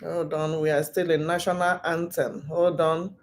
Hold on, we are still in national anthem. Hold on.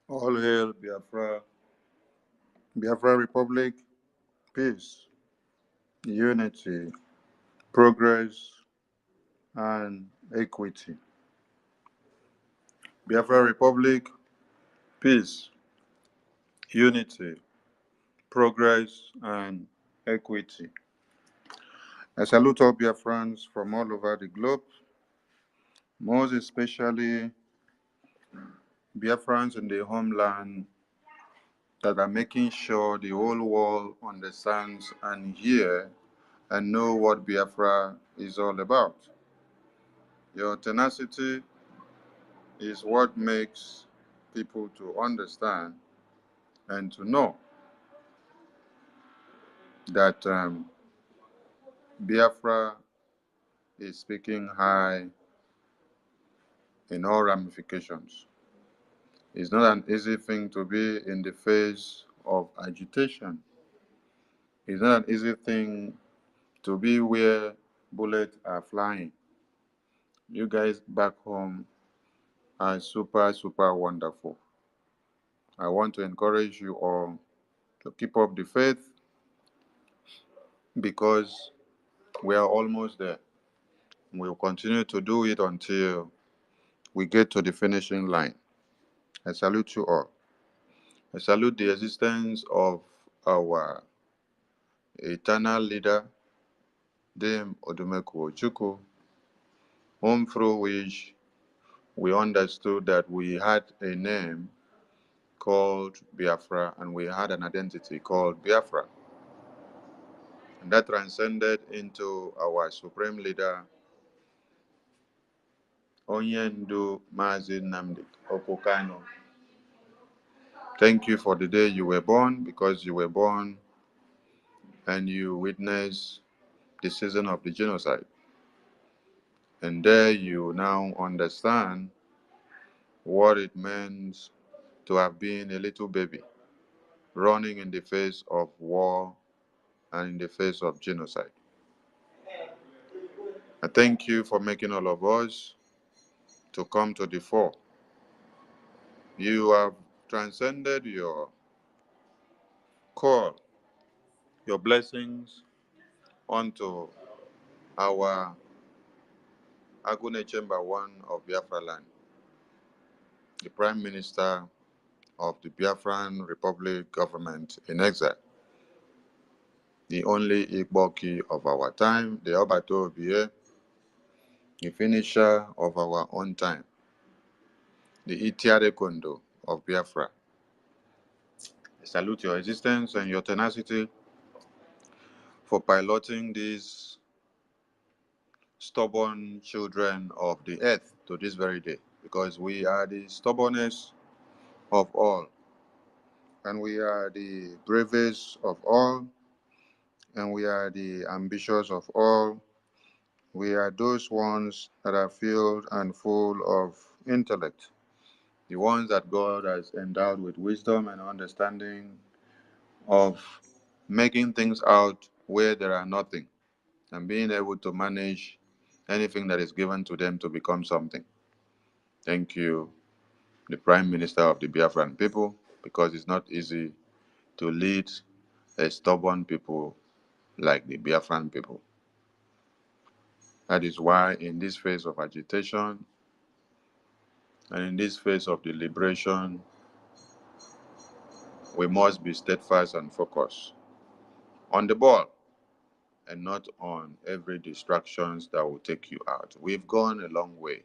All hail Biafra, Biafra Republic, peace, unity, progress, and equity. Biafra Republic, peace, unity, progress, and equity. I salute all Biafrans from all over the globe, most especially Biafrans in the homeland that are making sure the whole world understands and hear and know what Biafra is all about. Your tenacity is what makes people to understand and to know that Biafra is speaking high in all ramifications. It's not an easy thing to be in the face of agitation. It's not an easy thing to be where bullets are flying. You guys back home are super, super wonderful. I want to encourage you all to keep up the faith because we are almost there. We'll continue to do it until we get to the finishing line. I salute you all. I salute the existence of our eternal leader, Dame Odumeku Ojukwu, whom through which we understood that we had a name called Biafra and we had an identity called Biafra. And that transcended into our supreme leader, Onyendu Mazi Nnamdi Okukano. Thank you for the day you were born, because you were born and you witnessed the season of the genocide. And there you now understand what it means to have been a little baby running in the face of war and in the face of genocide. I thank you for making all of us to come to the fore. You have transcended your call, your blessings onto our Agune Chamber 1 of Biafra land, the Prime Minister of the Biafran Republic government in exile, the only Igboki of our time, the Obato Obie, the finisher of our own time, the Itiare Kondo of Biafra. I salute your existence and your tenacity for piloting these stubborn children of the earth to this very day, because we are the stubbornest of all, and we are the bravest of all, and we are the ambitious of all. We are those ones that are filled and full of intellect, the ones that God has endowed with wisdom and understanding of making things out where there are nothing, and being able to manage anything that is given to them to become something. Thank you, the Prime Minister of the Biafran people, because it's not easy to lead a stubborn people like the Biafran people. That is why, in this phase of agitation and in this phase of the liberation, we must be steadfast and focused on the ball and not on every distractions that will take you out. We've gone a long way.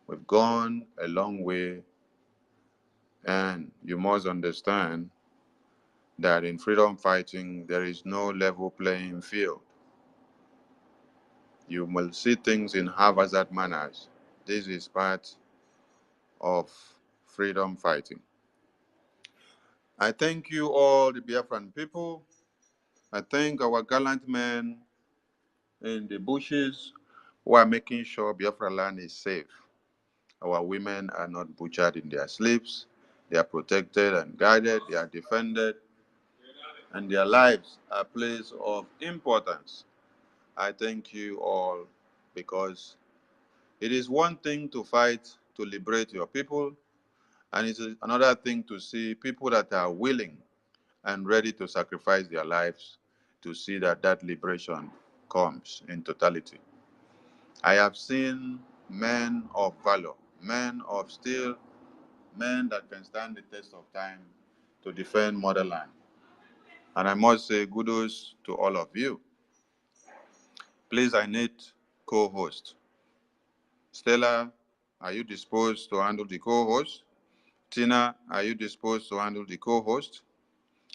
We've gone a long way, and you must understand that in freedom fighting, there is no level playing field. You will see things in haphazard manners. This is part of freedom fighting. I thank you all, the Biafran people. I thank our gallant men in the bushes who are making sure Biafra land is safe. Our women are not butchered in their sleeps. They are protected and guided. They are defended. And their lives are a place of importance. I thank you all, because it is one thing to fight to liberate your people, and it's another thing to see people that are willing and ready to sacrifice their lives to see that that liberation comes in totality. I have seen men of valor, men of steel, men that can stand the test of time to defend motherland. And I must say kudos to all of you. Please, I need co-host. Stella, are you disposed to handle the co-host? Tina, are you disposed to handle the co-host?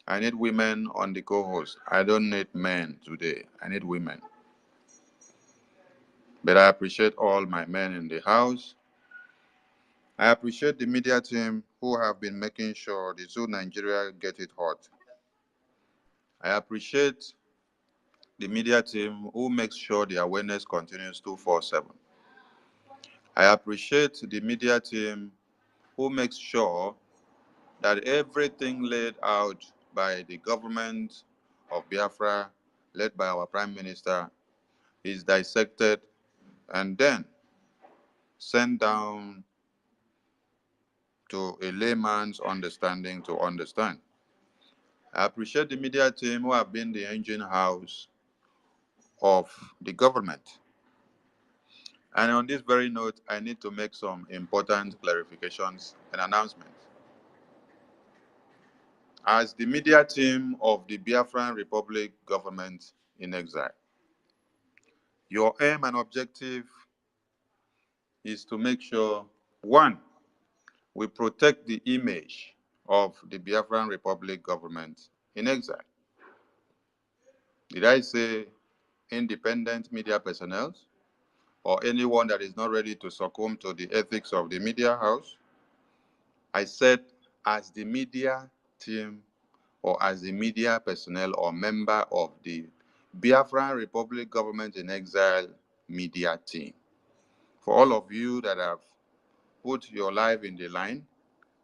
I need women on the co-host. I don't need men today. I need women. But I appreciate all my men in the house. I appreciate the media team who have been making sure the Zoo Nigeria get it hot. I appreciate the media team who makes sure the awareness continues 24/7. I appreciate the media team who makes sure that everything laid out by the government of Biafra, led by our Prime Minister, is dissected and then sent down to a layman's understanding to understand. I appreciate the media team who have been the engine house of the government. And on this very note, I need to make some important clarifications and announcements. As the media team of the Biafran Republic government in exile, your aim and objective is to make sure, one, we protect the image of the Biafran Republic government in exile. Did I say independent media personnel or anyone that is not ready to succumb to the ethics of the media house? I said, as the media team or as the media personnel or member of the Biafran Republic government in exile media team. For all of you that have put your life in the line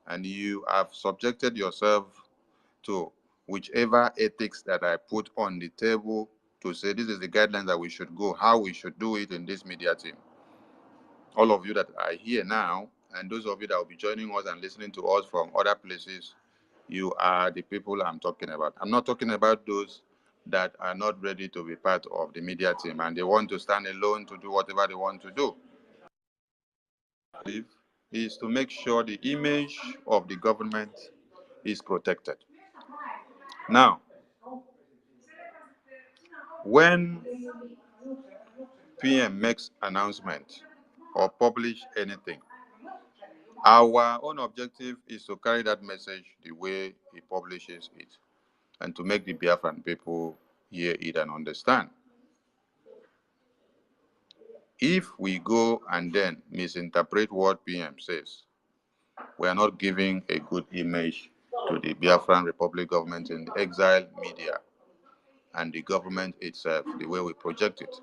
and you have subjected yourself to whichever ethics that I put on the table to say this is the guidelines that we should go, how we should do it in this media team. All of you that are here now, and those of you that will be joining us and listening to us from other places, you are the people I'm talking about. I'm not talking about those that are not ready to be part of the media team and they want to stand alone to do whatever they want to do. Is to make sure the image of the government is protected. Now, when PM makes announcement or publish anything, Our own objective is to carry that message the way he publishes it and to make the Biafran people hear it and understand. If we go and then misinterpret what PM says, we are not giving a good image to the Biafran Republic government in the exile media and the government itself, the way we project it.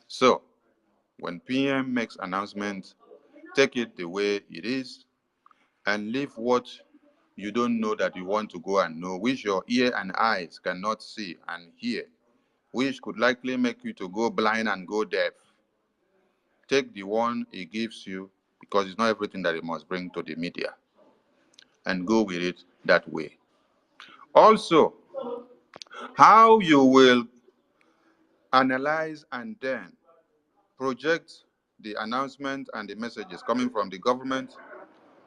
So, when PM makes announcement, take it the way it is and leave what you don't know that you want to go and know, which your ear and eyes cannot see and hear, which could likely make you to go blind and go deaf. Take the one he gives you, because it's not everything that he must bring to the media, and go with it that way. Also, how you will analyze and then project the announcement and the messages coming from the government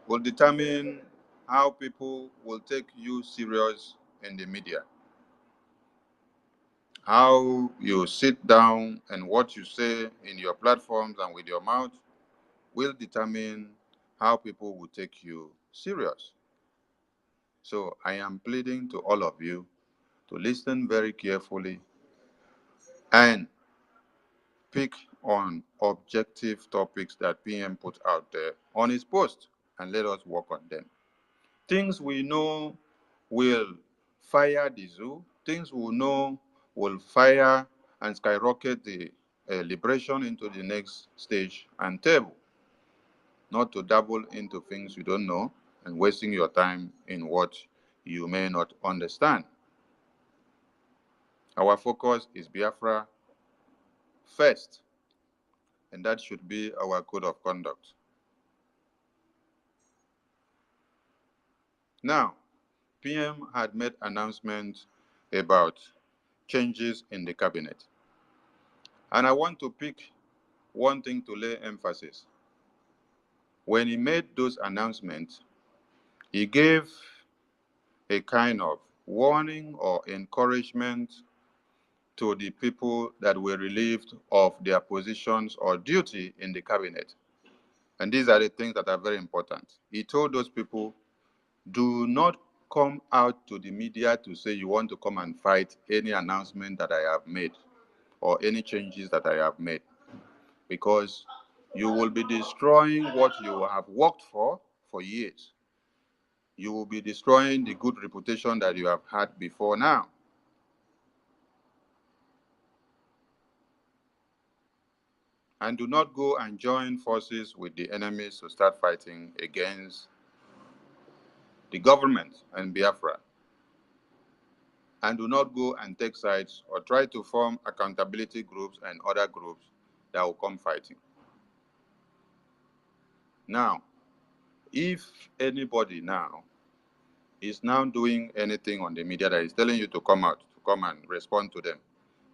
will determine how people will take you serious in the media. How you sit down and what you say in your platforms and with your mouth will determine how people will take you serious. So I am pleading to all of you to listen very carefully and pick on objective topics that PM put out there on his post and let us work on them. Things we know will fire the zoo, things we know will fire and skyrocket the liberation into the next stage and table, not to dabble into things you don't know and wasting your time in what you may not understand. Our focus is Biafra first, and that should be our code of conduct. Now, PM had made announcements about changes in the cabinet. And I want to pick one thing to lay emphasis. When he made those announcements, he gave a kind of warning or encouragement to the people that were relieved of their positions or duty in the cabinet. And these are the things that are very important. He told those people, do not come out to the media to say you want to come and fight any announcement that I have made or any changes that I have made, because you will be destroying what you have worked for years. You will be destroying the good reputation that you have had before now. And do not go and join forces with the enemies to start fighting against the government and Biafra. And do not go and take sides or try to form accountability groups and other groups that will come fighting. Now, if anybody now is now doing anything on the media that is telling you to come out, to come and respond to them,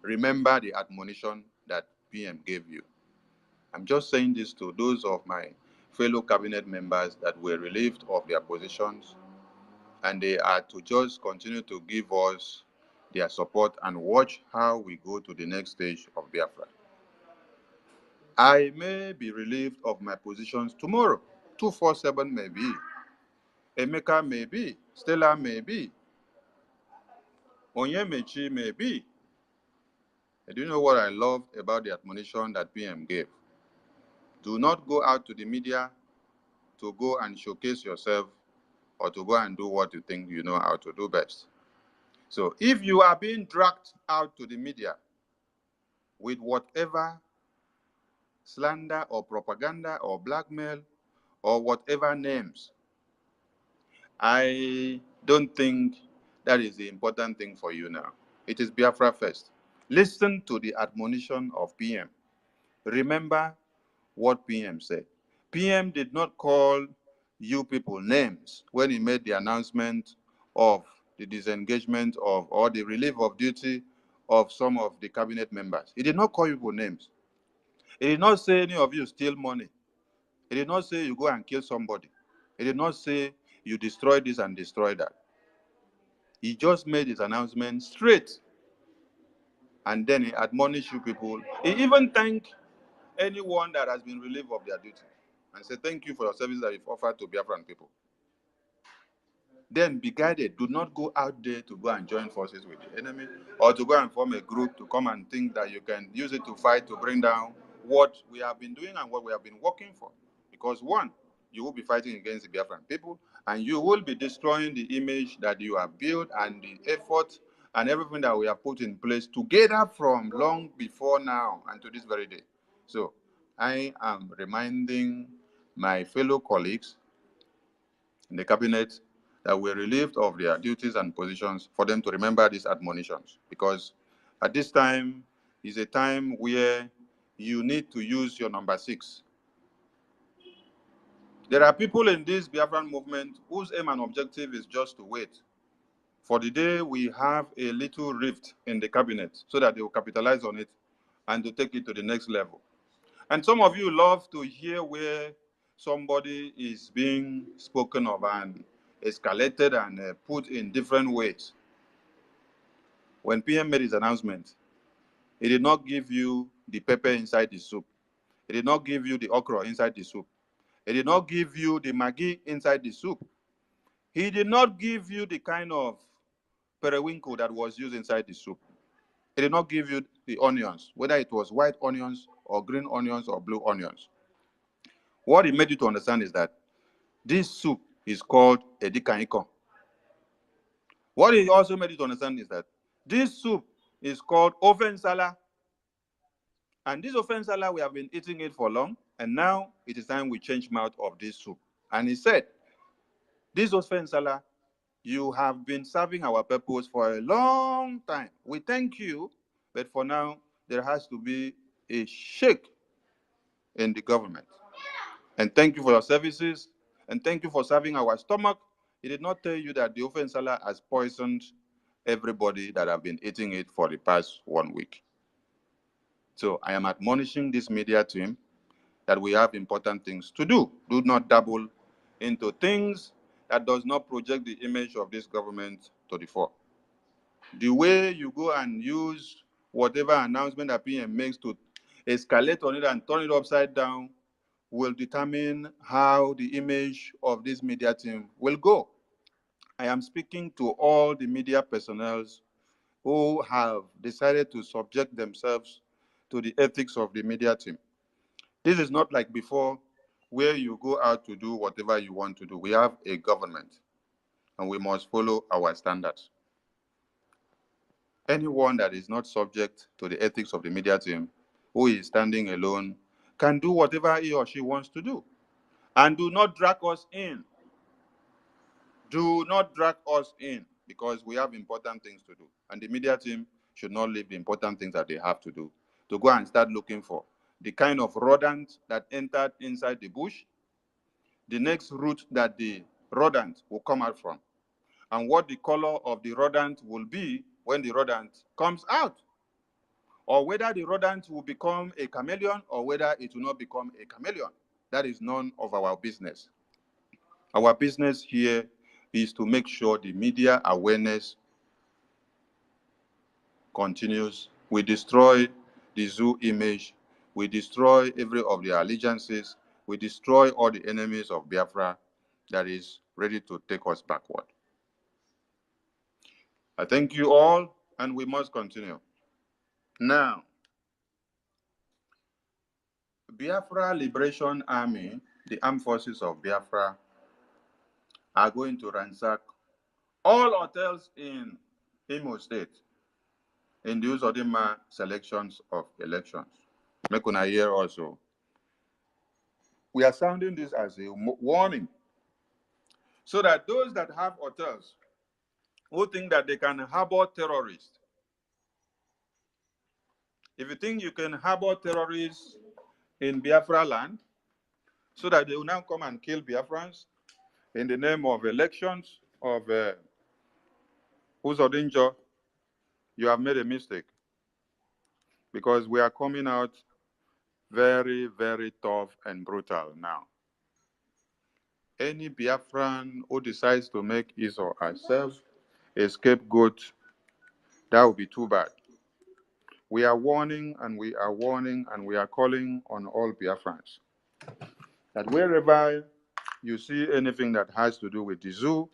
remember the admonition that PM gave you. I'm just saying this to those of my fellow cabinet members that were relieved of their positions, and they are to just continue to give us their support and watch how we go to the next stage of Biafra. I may be relieved of my positions tomorrow. 247 may be. Emeka may be. Stella may be. Onyemechi may be. And do you know what I loved about the admonition that PM gave? Do not go out to the media to go and showcase yourself or to go and do what you think you know how to do best. So if you are being dragged out to the media with whatever slander or propaganda or blackmail or whatever names, I don't think that is the important thing for you now. It is Biafra first. Listen to the admonition of PM. Remember what PM said. PM did not call you people names when he made the announcement of the disengagement of or the relief of duty of some of the cabinet members. He did not call you people names. He did not say any of you steal money. He did not say you go and kill somebody. He did not say you destroy this and destroy that. He just made his announcement straight, and then he admonished you people. He even thanked anyone that has been relieved of their duty. and say thank you for your service that you've offered to Biafran people. Then be guided. Do not go out there to go and join forces with the enemy or to go and form a group to come and think that you can use it to fight to bring down what we have been doing and what we have been working for. Because one, you will be fighting against the Biafran people and you will be destroying the image that you have built and the effort and everything that we have put in place together from long before now and to this very day. So I am reminding my fellow colleagues in the cabinet that were relieved of their duties and positions for them to remember these admonitions, because at this time is a time where you need to use your number 6. There are people in this Biafran movement whose aim and objective is just to wait for the day we have a little rift in the cabinet so that they will capitalize on it and to take it to the next level. And some of you love to hear where somebody is being spoken of and escalated and put in different ways. When PM made his announcement, he did not give you the pepper inside the soup. He did not give you the okra inside the soup. He did not give you the maggi inside the soup. He did not give you the kind of periwinkle that was used inside the soup. He did not give you the onions, whether it was white onions or green onions or blue onions. What he made you to understand is that this soup is called edikaiko. What he also made you to understand is that this soup is called ofensala. And this ofensala, we have been eating it for long, and now it is time we change mouth of this soup. And he said, this ofensala, you have been serving our purpose for a long time. We thank you, but for now, there has to be a shake in the government. And thank you for your services, and thank you for serving our stomach. He did not tell you that the ofensala has poisoned everybody that have been eating it for the past 1 week. So I am admonishing this media team that we have important things to do. Do not dabble into things that does not project the image of this government to the fore. The way you go and use whatever announcement that PM makes to escalate on it and turn it upside down will determine how the image of this media team will go. I am speaking to all the media personnel who have decided to subject themselves to the ethics of the media team. This is not like before, where you go out to do whatever you want to do. We have a government, and we must follow our standards. Anyone that is not subject to the ethics of the media team, who is standing alone, can do whatever he or she wants to do. And do not drag us in. Do not drag us in, because we have important things to do. And the media team should not leave the important things that they have to do to go and start looking for the kind of rodent that entered inside the bush, the next route that the rodent will come out from, and what the color of the rodent will be when the rodent comes out, or whether the rodent will become a chameleon or whether it will not become a chameleon. That is none of our business. Our business here is to make sure the media awareness continues. We destroy the zoo image. We destroy every of the allegiances. We destroy all the enemies of Biafra that is ready to take us backward. I thank you all, and we must continue. Now, Biafra Liberation Army, the armed forces of Biafra, are going to ransack all hotels in Imo State in the Uzodinma selections of elections. Make una hear also. We are sounding this as a warning, so that those that have hotels who think that they can harbor terrorists, if you think you can harbor terrorists in Biafra land, so that they will now come and kill Biafrans in the name of elections of Uzodinjo, you have made a mistake, because we are coming out very, very tough and brutal now. Any Biafran who decides to make his or herself a scapegoat, that would be too bad. We are warning and we are warning and we are calling on all Biafrans. that wherever you see anything that has to do with the zoo,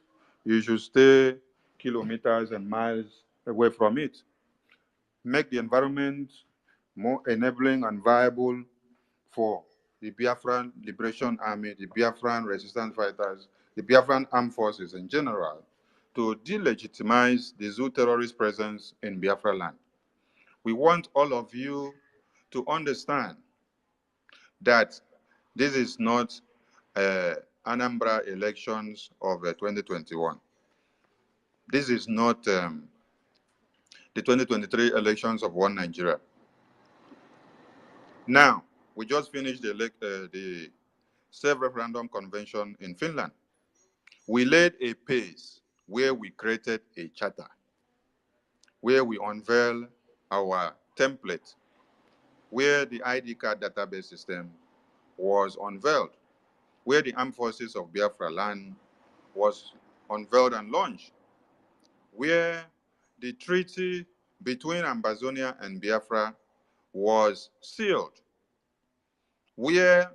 you should stay kilometers and miles away from it. Make the environment more enabling and viable for the Biafran Liberation Army, the Biafran resistance fighters, the Biafran armed forces in general, to delegitimize the zoo terrorist presence in Biafra land. We want all of you to understand that this is not Anambra elections of 2021. This is not the 2023 elections of one Nigeria. Now, we just finished the self-referendum convention in Finland. We laid a pace where we created a charter, where we unveil our template, where the ID card database system was unveiled, where the armed forces of Biafra land was unveiled and launched, where the treaty between Ambazonia and Biafra was sealed, where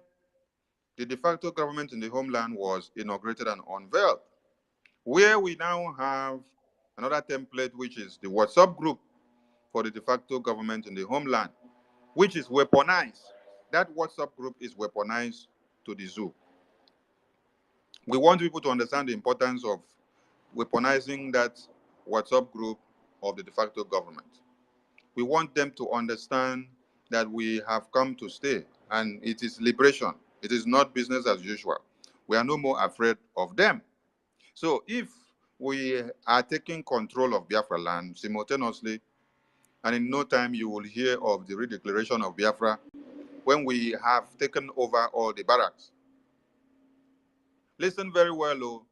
the de facto government in the homeland was inaugurated and unveiled, where we now have another template, which is the WhatsApp group for the de facto government in the homeland, which is weaponized. That WhatsApp group is weaponized to the zoo. We want people to understand the importance of weaponizing that WhatsApp group of the de facto government. We want them to understand that we have come to stay, and it is liberation. It is not business as usual. We are no more afraid of them. So if we are taking control of Biafra land simultaneously, and in no time you will hear of the redeclaration of Biafra when we have taken over all the barracks. Listen very well, oh.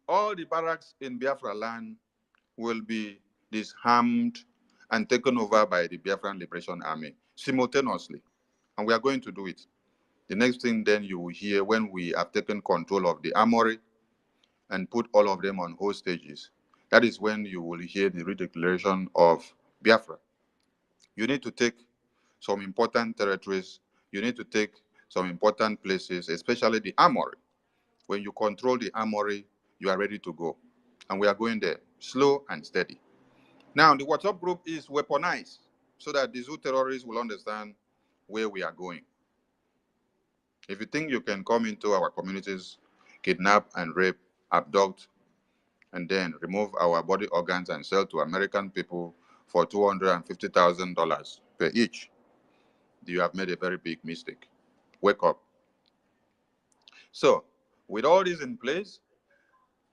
All the barracks in Biafra land will be disarmed and taken over by the Biafran Liberation Army simultaneously. And we are going to do it. The next thing then you will hear when we have taken control of the armory and put all of them on hostages, that is when you will hear the redeclaration of Biafra. You need to take some important territories. You need to take some important places, especially the armory. When you control the armory, you are ready to go. And we are going there, slow and steady. Now, the WhatsApp group is weaponized so that the zoo terrorists will understand where we are going. If you think you can come into our communities, kidnap and rape, abduct, and then remove our body organs and sell to American people for $250,000 per each, you have made a very big mistake. Wake up. So, with all this in place,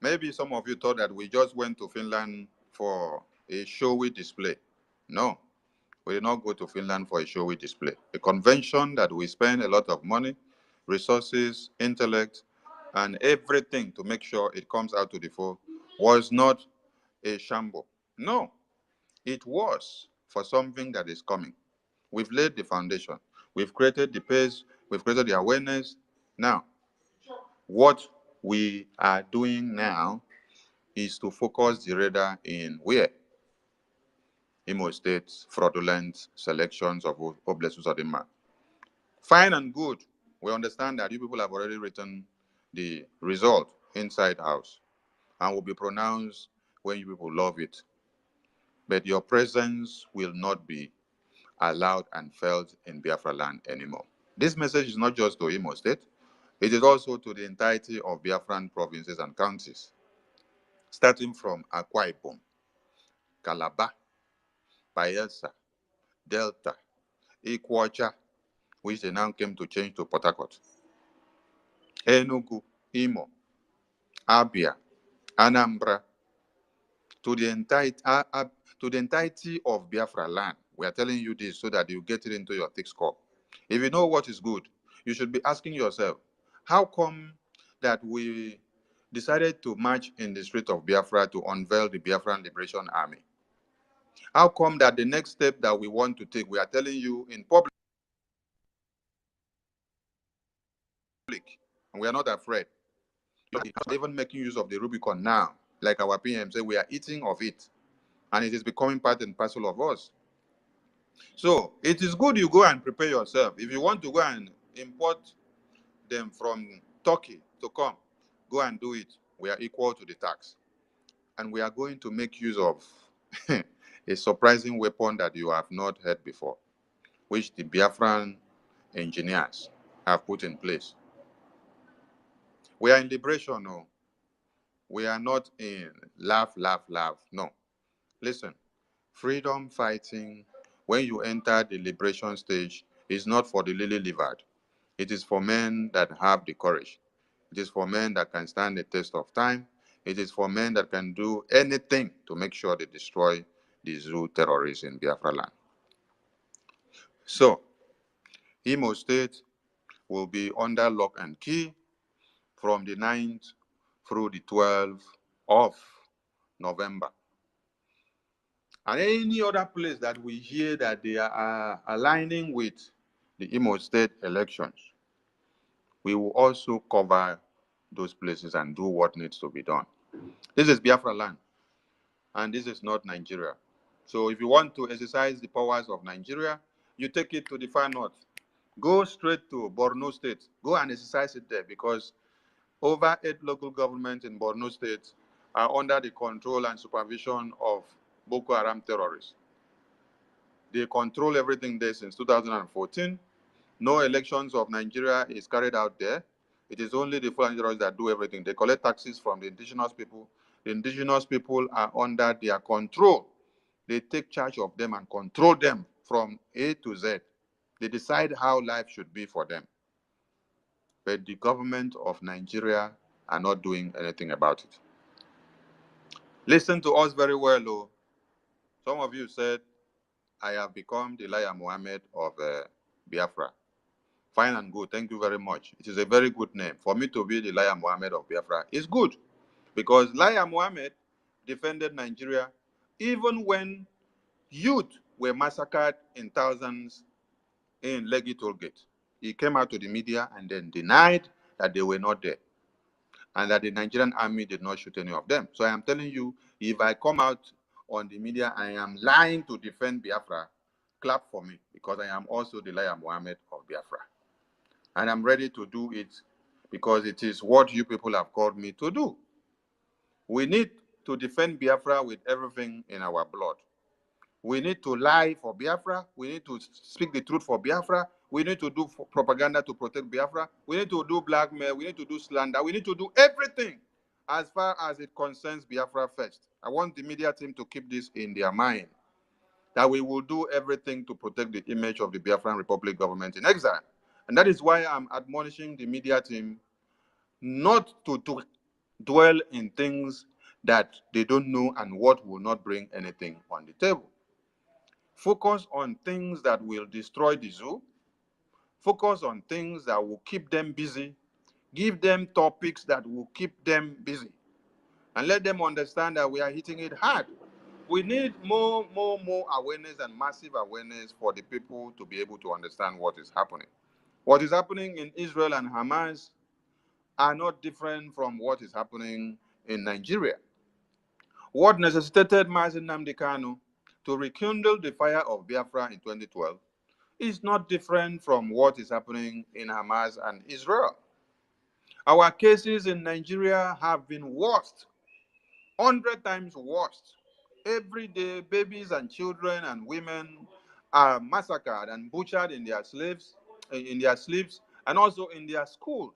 maybe some of you thought that we just went to Finland for a showy display. No, we did not go to Finland for a showy display. A convention that we spend a lot of money, resources, intellect, and everything to make sure it comes out to the fore was not a shamble. No, it was for something that is coming. We've laid the foundation. We've created the pace. We've created the awareness. Now, what we are doing now is to focus the radar in where? Imo State's fraudulent selections of Oblesu Sadima. Fine and good. We understand that you people have already written the result inside house and will be pronounced when you people love it. But your presence will not be allowed and felt in Biafra land anymore. This message is not just to Imo State, it is also to the entirety of Biafran provinces and counties, starting from Akwa Ibom, Calabar, Bayelsa, Delta, Ikwacha, which they now came to change to Port Harcourt, Enugu, Imo, Abia, Anambra, to the entirety of Biafra land. We are telling you this so that you get it into your thick skull. If you know what is good, you should be asking yourself, how come that we decided to march in the street of Biafra to unveil the Biafran Liberation Army? How come that the next step that we want to take, we are telling you in public, and we are not afraid. You are even making use of the Rubicon now, like our PM said, we are eating of it, and it is becoming part and parcel of us. So it is good you go and prepare yourself. If you want to go and import them from Turkey to come, go and do it. We are equal to the tax. And we are going to make use of a surprising weapon that you have not heard before, which the Biafran engineers have put in place. We are in liberation, no. We are not in laugh, laugh, laugh. No. Listen, freedom fighting, when you enter the liberation stage, is not for the lily-livered. It is for men that have the courage. It is for men that can stand the test of time. It is for men that can do anything to make sure they destroy the Zoo terrorists in Biafra land. So, Imo State will be under lock and key from the 9th through the 12th of November. And any other place that we hear that they are aligning with the Imo State elections, we will also cover those places and do what needs to be done. This is Biafra land, and this is not Nigeria. So if you want to exercise the powers of Nigeria, you take it to the far north. Go straight to Borno State. Go and exercise it there, because over 8 local governments in Borno State are under the control and supervision of Boko Haram terrorists. They control everything there since 2014. No elections of Nigeria is carried out there. It is only the foreign terrorists that do everything. They collect taxes from the indigenous people. The indigenous people are under their control. They take charge of them and control them from A to Z. They decide how life should be for them. But the government of Nigeria are not doing anything about it. Listen to us very well, oh. Some of you said, I have become the Elijah Muhammad of Biafra. Fine and good. Thank you very much. It is a very good name. For me to be the Elijah Muhammad of Biafra is good, because Elijah Muhammad defended Nigeria even when youth were massacred in thousands in Lekki Toll Gate. He came out to the media and then denied that they were not there and that the Nigerian army did not shoot any of them. So I am telling you, if I come out on the media, I am lying to defend Biafra, clap for me, because I am also the Elijah Muhammad of Biafra. And I'm ready to do it because it is what you people have called me to do. We need to defend Biafra with everything in our blood. We need to lie for Biafra. We need to speak the truth for Biafra. We need to do propaganda to protect Biafra. We need to do blackmail. We need to do slander. We need to do everything as far as it concerns Biafra first. I want the media team to keep this in their mind, that we will do everything to protect the image of the Biafran Republic government in exile. And that is why I'm admonishing the media team not to dwell in things that they don't know and what will not bring anything on the table. Focus on things that will destroy the zoo. Focus on things that will keep them busy. Give them topics that will keep them busy. And let them understand that we are hitting it hard. We need more awareness and massive awareness for the people to be able to understand what is happening. What is happening in Israel and Hamas are not different from what is happening in Nigeria. What necessitated Mazi Nnamdi Kanu to rekindle the fire of Biafra in 2012 is not different from what is happening in Hamas and Israel. Our cases in Nigeria have been worst, 100 times worse. Every day, babies and children and women are massacred and butchered in their sleeps, and also in their schools.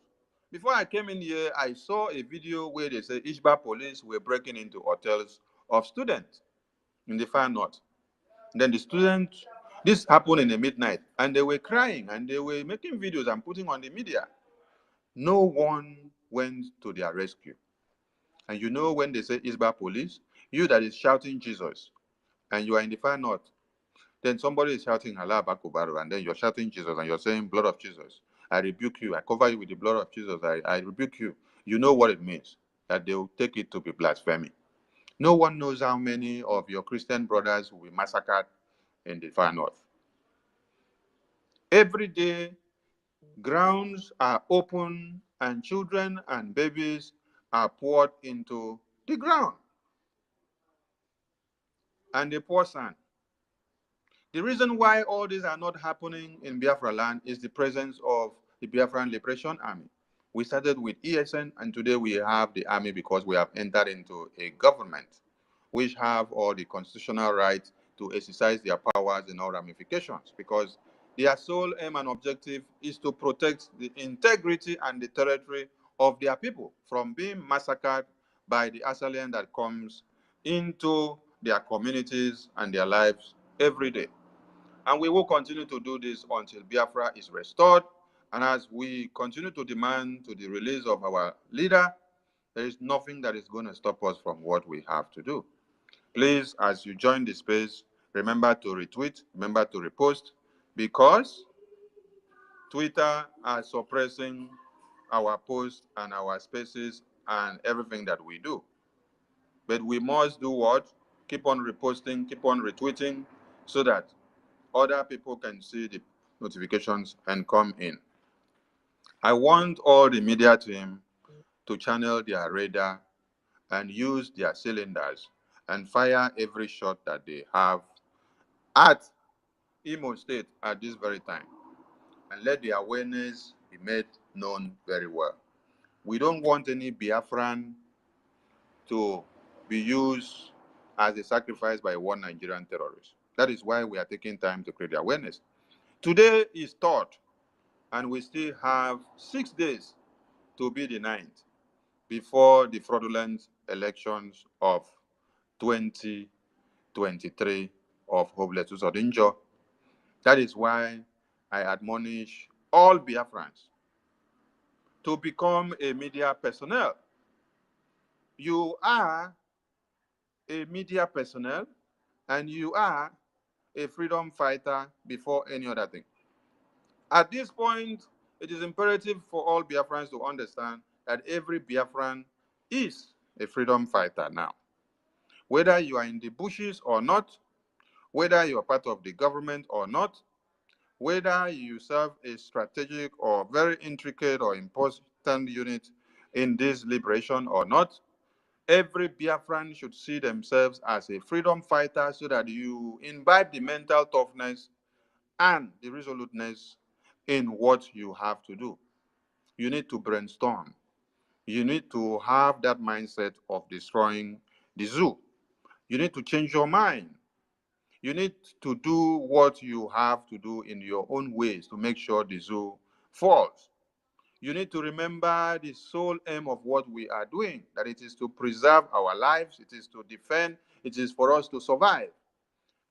Before I came in here, I saw a video where they say Ishba police were breaking into hotels of students in the far north. And then the students, this happened in the midnight, and they were crying and they were making videos and putting on the media. No one went to their rescue. And you know, when they say Isba police, you that is shouting Jesus, and you are in the far north, then somebody is shouting Allah Bakubaru, and then you're shouting Jesus, and you're saying blood of Jesus. I rebuke you. I cover you with the blood of Jesus. I rebuke you. You know what it means, that they will take it to be blasphemy. No one knows how many of your Christian brothers will be massacred in the far north. Every day, grounds are open and children and babies are poured into the ground. And they pour sand. The reason why all these are not happening in Biafra land is the presence of the Biafran Liberation Army. We started with ESN, and today we have the army because we have entered into a government which have all the constitutional right to exercise their powers in all ramifications, because their sole aim and objective is to protect the integrity and the territory of their people from being massacred by the assailant that comes into their communities and their lives every day. And we will continue to do this until Biafra is restored. And as we continue to demand to the release of our leader, there is nothing that is going to stop us from what we have to do. Please, as you join the space, remember to retweet, remember to repost, because Twitter are suppressing our posts and our spaces and everything that we do. But we must do what? Keep on reposting, keep on retweeting, so that other people can see the notifications and come in. I want all the media team to channel their radar and use their cylinders and fire every shot that they have at Imo State at this very time, and let the awareness be made known very well. We don't want any Biafran to be used as a sacrifice by one Nigerian terrorist. That is why we are taking time to create the awareness. Today is third, and we still have 6 days to be the ninth before the fraudulent elections of 2023 of hopeless Usodinjo. That is why I admonish all Biafrans to become a media personnel. You are a media personnel, and you are a freedom fighter before any other thing. At this point, it is imperative for all Biafrans to understand that every Biafran is a freedom fighter now. Whether you are in the bushes or not, whether you are part of the government or not, whether you serve a strategic or very intricate or important unit in this liberation or not, every Biafran should see themselves as a freedom fighter, so that you imbibe the mental toughness and the resoluteness in what you have to do. You need to brainstorm. You need to have that mindset of destroying the zoo. You need to change your mind. You need to do what you have to do in your own ways to make sure the zoo falls. You need to remember the sole aim of what we are doing, that it is to preserve our lives, it is to defend, it is for us to survive.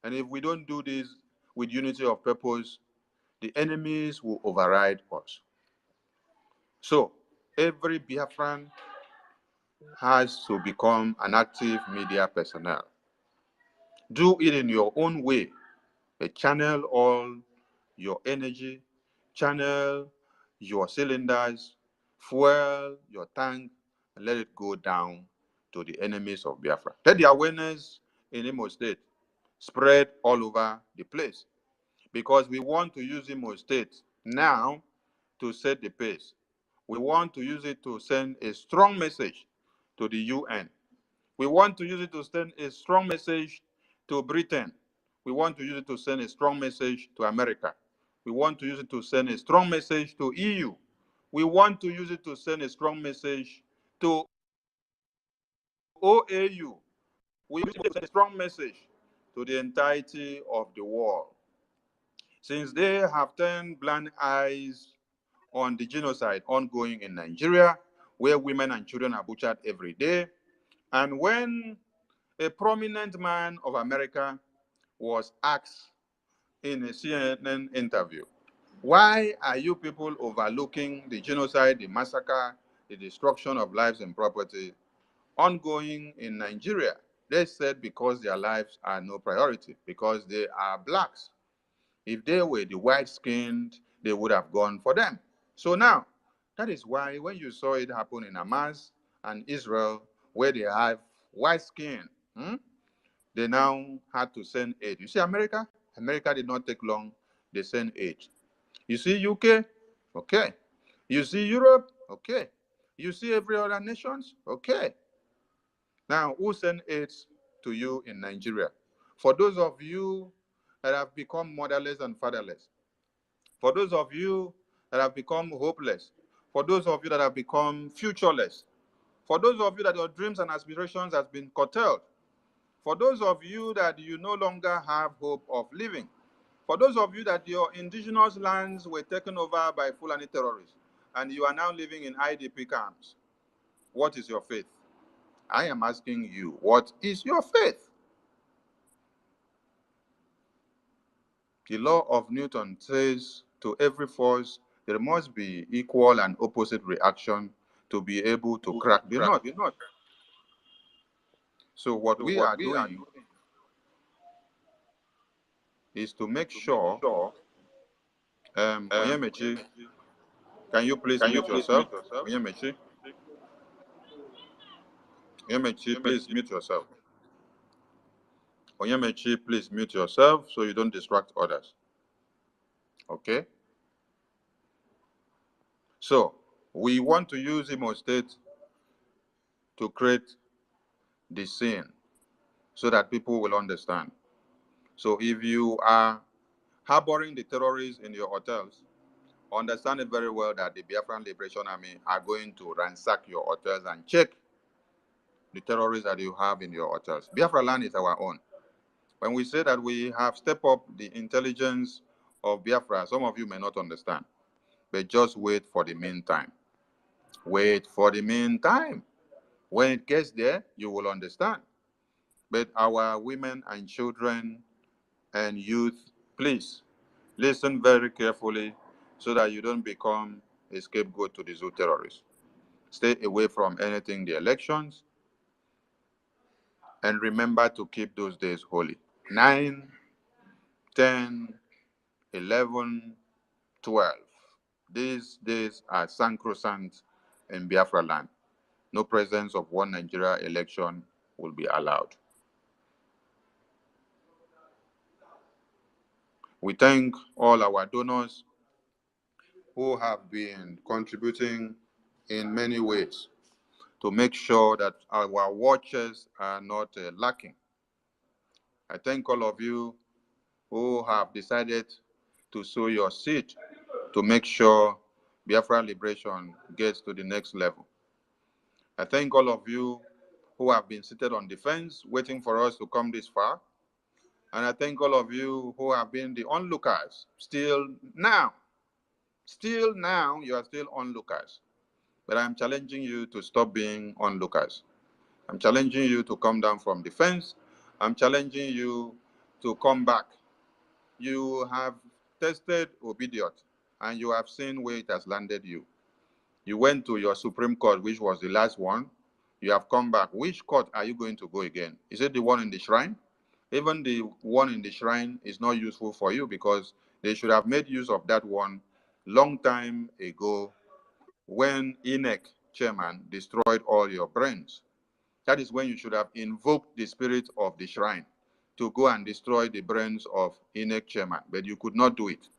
And if we don't do this with unity of purpose, the enemies will override us. So every Biafran has to become an active media personnel. Do it in your own way. Channel all your energy, channel your cylinders, fuel your tank, and let it go down to the enemies of Biafra. Let the awareness in Imo State spread all over the place, because we want to use Imo State now to set the pace. We want to use it to send a strong message to the UN. We want to use it to send a strong message to Britain. We want to use it to send a strong message to America. We want to use it to send a strong message to EU. We want to use it to send a strong message to OAU. We use it to send a strong message to the entirety of the world. Since they have turned blind eyes on the genocide ongoing in Nigeria, where women and children are butchered every day, and when a prominent man of America was asked in a CNN interview, why are you people overlooking the genocide, the massacre, the destruction of lives and property ongoing in Nigeria? They said because their lives are no priority, because they are blacks. If they were the white-skinned, they would have gone for them. So now, that is why when you saw it happen in Hamas and Israel, where they have white skin, they now had to send aid. You see America? America did not take long. They sent aid. You see UK? Okay. You see Europe? Okay. You see every other nations? Okay. Now, who sent aid to you in Nigeria? For those of you that have become motherless and fatherless, for those of you that have become hopeless, for those of you that have become futureless, for those of you that your dreams and aspirations has been curtailed, for those of you that you no longer have hope of living, for those of you that your indigenous lands were taken over by Fulani terrorists and you are now living in IDP camps, what is your faith? I am asking you, what is your faith? The law of Newton says to every force, there must be equal and opposite reaction to be able to crack the nut. So what we are doing is to make sure, Onyemechi, can you please mute yourself? Onyemechi, Onyemechi, please mute yourself. Onyemechi, please mute yourself so you don't distract others. Okay? So, we want to use Imo State to create the scene so that people will understand. So, if you are harboring the terrorists in your hotels, understand it very well that the Biafran Liberation Army are going to ransack your hotels and check the terrorists that you have in your hotels. Biafra land is our own. When we say that we have stepped up the intelligence of Biafra, some of you may not understand, but just wait for the meantime. Wait for the meantime. When it gets there, you will understand. But our women and children and youth, please listen very carefully so that you don't become a scapegoat to the zoo terrorists. Stay away from anything the elections and remember to keep those days holy. 9, 10, 11, 12. These days are sacrosanct in Biafra land. No presence of one Nigeria election will be allowed. We thank all our donors who have been contributing in many ways to make sure that our watches are not lacking. I thank all of you who have decided to sow your seed to make sure Biafra liberation gets to the next level. I thank all of you who have been seated on the fence waiting for us to come this far. And I thank all of you who have been the onlookers. Still now, you are still onlookers. But I'm challenging you to stop being onlookers. I'm challenging you to come down from the fence. I'm challenging you to come back. You have tested Obediot, and you have seen where it has landed you. You went to your Supreme Court, which was the last one. You have come back. Which court are you going to go again? Is it the one in the shrine? Even the one in the shrine is not useful for you because they should have made use of that one long time ago when INEC chairman destroyed all your brains. That is when you should have invoked the spirit of the shrine to go and destroy the brains of INEC chairman, but you could not do it.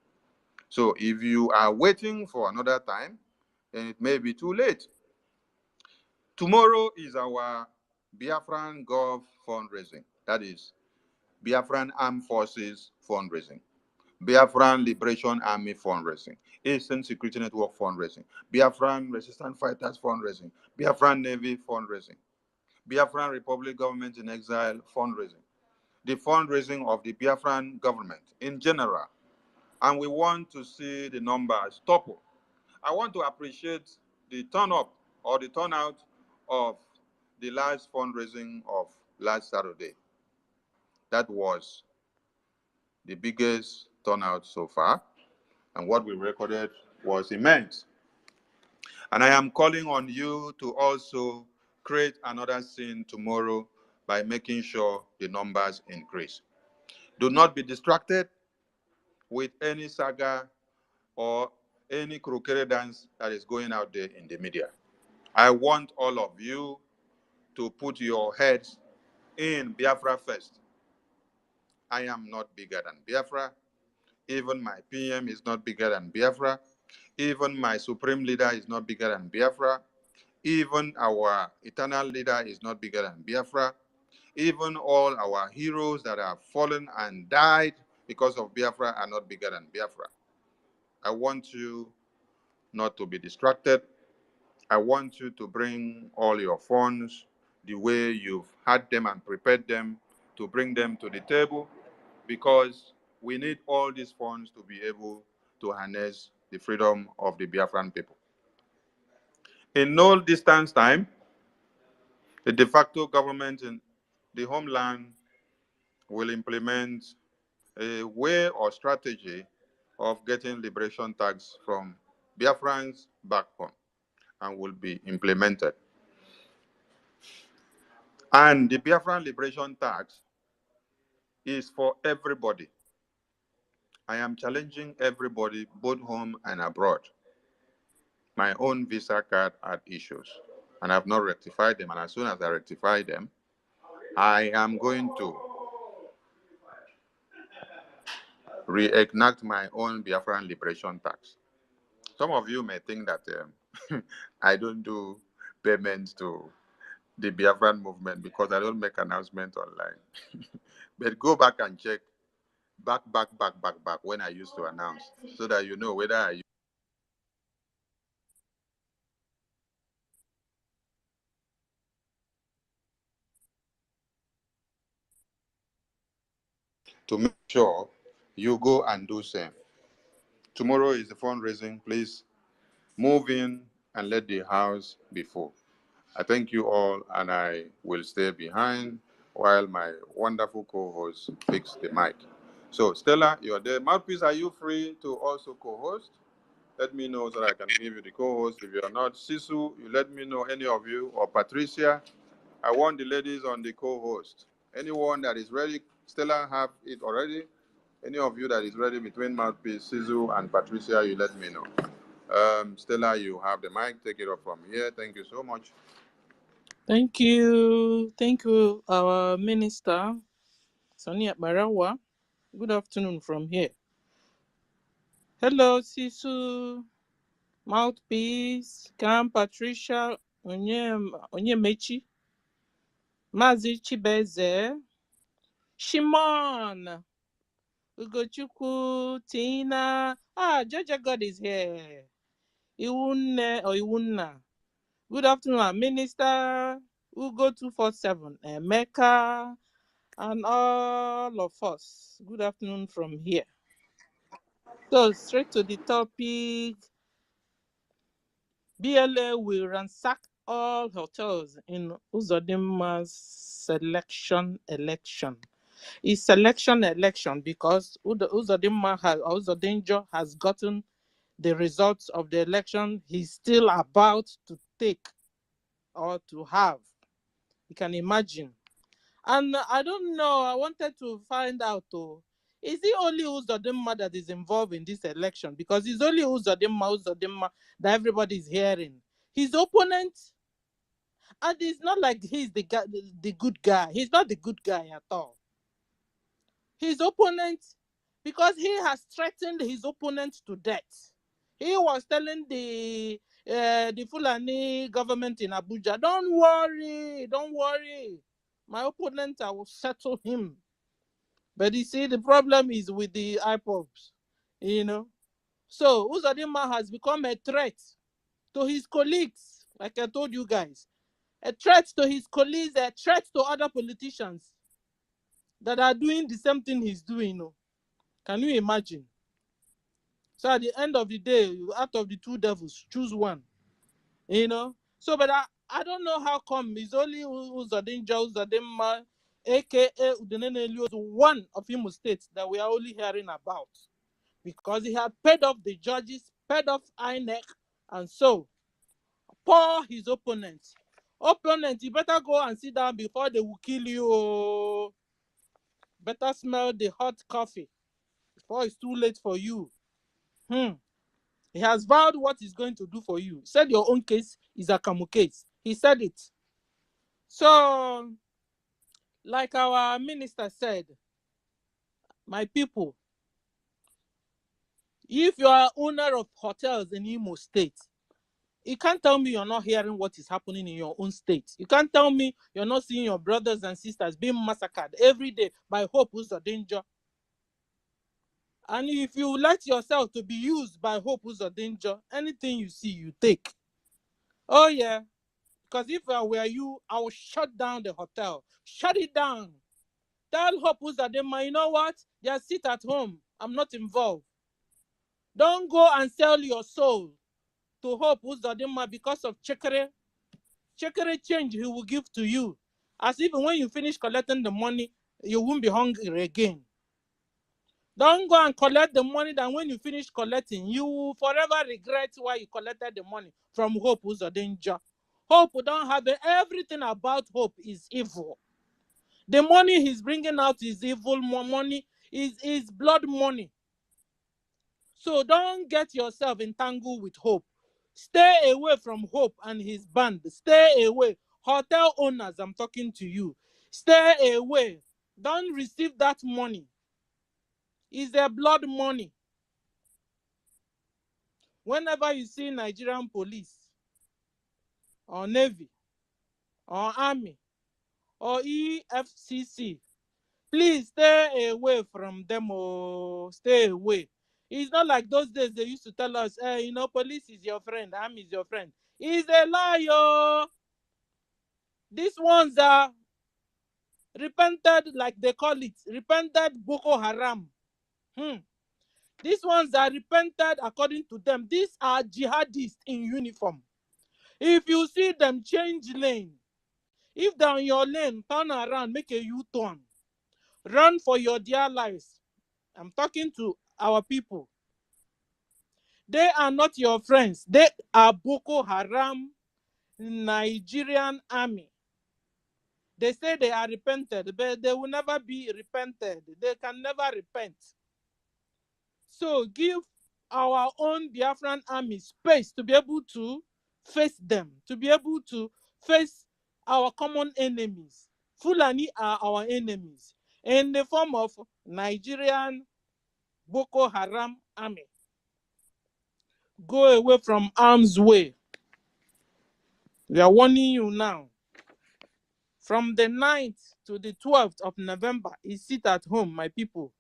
So if you are waiting for another time, then it may be too late. Tomorrow is our Biafran Gov fundraising. That is Biafran Armed Forces fundraising, Biafran Liberation Army fundraising, Eastern Security Network fundraising, Biafran Resistance Fighters fundraising, Biafran Navy fundraising, Biafran Republic Government in Exile fundraising, the fundraising of the Biafran government in general. And we want to see the numbers topple. I want to appreciate the turn up or the turnout of the last fundraising of last Saturday. That was the biggest turnout so far, and what we recorded was immense. And I am calling on you to also create another scene tomorrow by making sure the numbers increase. Do not be distracted with any saga or any croquet dance that is going out there in the media. I want all of you to put your heads in Biafra first. I am not bigger than Biafra. Even my PM is not bigger than Biafra. Even my supreme leader is not bigger than Biafra. Even our eternal leader is not bigger than Biafra. Even all our heroes that have fallen and died because of Biafra are not bigger than Biafra. I want you not to be distracted. I want you to bring all your funds the way you've had them and prepared them, to bring them to the table, because we need all these funds to be able to harness the freedom of the Biafran people. In no distant time, the de facto government in the homeland will implement a way or strategy of getting liberation tax from Biafrans back home, and will be implemented. And the Biafran liberation tax is for everybody. I am challenging everybody, both home and abroad. My own visa card had issues, and I've not rectified them. And as soon as I rectify them, I am going to reenact my own Biafran liberation tax. Some of you may think that I don't do payments to the Biafran movement because I don't make announcements online. But go back and check back when I used to announce, so that you know whether I to make sure you go and do same. Tomorrow is the fundraising. Please move in and let the house be full. I thank you all, and I will stay behind while my wonderful co-host fix the mic. So, Stella, you're there. Mouthpiece, are you free to also co-host? Let me know so that I can give you the co-host. If you're not, Sisu, you let me know, any of you, or Patricia. I want the ladies on the co-host. Anyone that is ready, Stella have it already. Any of you that is ready between Mouthpiece, Sisu, and Patricia, you let me know. Stella, you have the mic. Take it up from here. Thank you so much. Thank you. Thank you, our minister, Sonia Barawa. Good afternoon from here. Hello, Sisu, Mouthpiece, Cam, Patricia, Onyemechi, Mazi Chibeze, Shimon, Ugochukwu, Tina. Jaja God is here. Iwunne or Iwunna. Good afternoon, our minister, Ugo 247, Emeka, and all of us. Good afternoon from here. So, straight to the topic. BLA will ransack all hotels in Uzodimma's selection election. It's selection election because Uzodinjo has gotten the results of the election he's still about to take or to have. You can imagine. And I don't know, I wanted to find out, is it only Uzodimma that is involved in this election? Because it's only Uzodimma that everybody is hearing. His opponent, and it's not like he's the guy, the good guy. He's not the good guy at all. His opponent, because he has threatened his opponent to death. He was telling the Fulani government in Abuja, don't worry. My opponent, I will settle him. But you see, the problem is with the IPOBs, you know. So Uzodimma has become a threat to his colleagues, like I told you guys. A threat to his colleagues, a threat to other politicians that are doing the same thing he's doing. Can you imagine? So at the end of the day, out of the two devils, choose one. So, but I don't know how come it's only Uzodimma, aka Udenene Elio's one of Imo State that we are only hearing about, because he had paid off the judges, paid off INEC, and so poor his opponent. You better go and sit down before they will kill you. Better smell the hot coffee before it's too late for you. He has vowed what he's going to do for you. He said your own case is a Kamu case. He said it. So, like our minister said, my people, if you are owner of hotels in Imo State, you can't tell me you're not hearing what is happening in your own state. You can't tell me you're not seeing your brothers and sisters being massacred every day by Hope Uzodinjo. And if you let yourself to be used by Hope Uzodinjo, anything you see, you take. Oh yeah, because if I were you, I would shut down the hotel. Shut it down. Tell Hope Uzodinma, you know what? Just sit at home. I'm not involved. Don't go and sell your soul to Hope Uzodinma because of Chekere change he will give to you. As even when you finish collecting the money, you won't be hungry again. Don't go and collect the money that when you finish collecting, you will forever regret why you collected the money from Hope Uzodinja. Hope don't have it. Everything about Hope is evil. The money he's bringing out is evil money, is blood money. So don't get yourself entangled with Hope. Stay away from Hope and his band. Stay away. Hotel owners, I'm talking to you. Stay away. Don't receive that money. It's a blood money. Whenever you see Nigerian police or Navy or Army or EFCC, please stay away from them. Oh, stay away. It's not like those days they used to tell us, hey, you know, police is your friend, army is your friend. It's a lie, oh. These ones are repented, like they call it, repented Boko Haram. These ones are repented according to them. These are jihadists in uniform. If you see them, change lane. If they're on your lane, turn around, make a U-turn. Run for your dear lives. I'm talking to our people. They are not your friends. They are Boko Haram, Nigerian army. They say they are repented, but they will never be repented. They can never repent. So give our own Biafran army space to be able to face them, to be able to face our common enemies. Fulani are our enemies in the form of Nigerian Boko Haram army. Go away from harm's way. We are warning you now. From the 9th to the 12th of November, is sit at home, my people.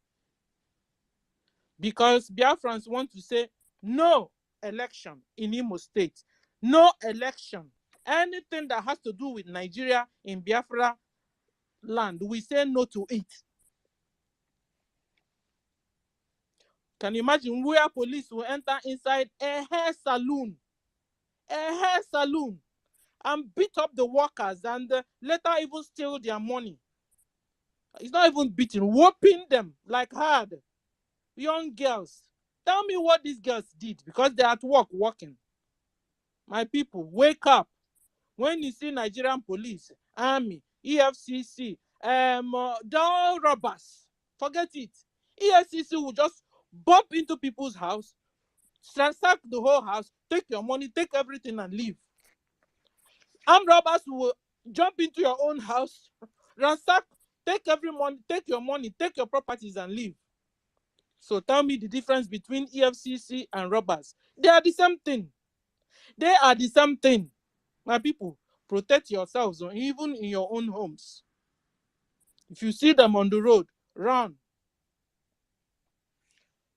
Because Biafrans want to say no election in Imo State. No election. Anything that has to do with Nigeria in Biafra land, we say no to it. Can you imagine where police will enter inside a hair salon? A hair salon. And beat up the workers and later even steal their money. It's not even beating, whooping them like hard. Young girls. Tell me what these girls did because they're at work working. My people, wake up. When you see Nigerian police, army, EFCC, door robbers, forget it. EFCC will just bump into people's house, ransack the whole house, take your money, take everything and leave. Armed robbers will jump into your own house, ransack, take your money, take your properties and leave. So tell me the difference between EFCC and robbers. They are the same thing. They are the same thing. My people, protect yourselves even in your own homes. If you see them on the road, run.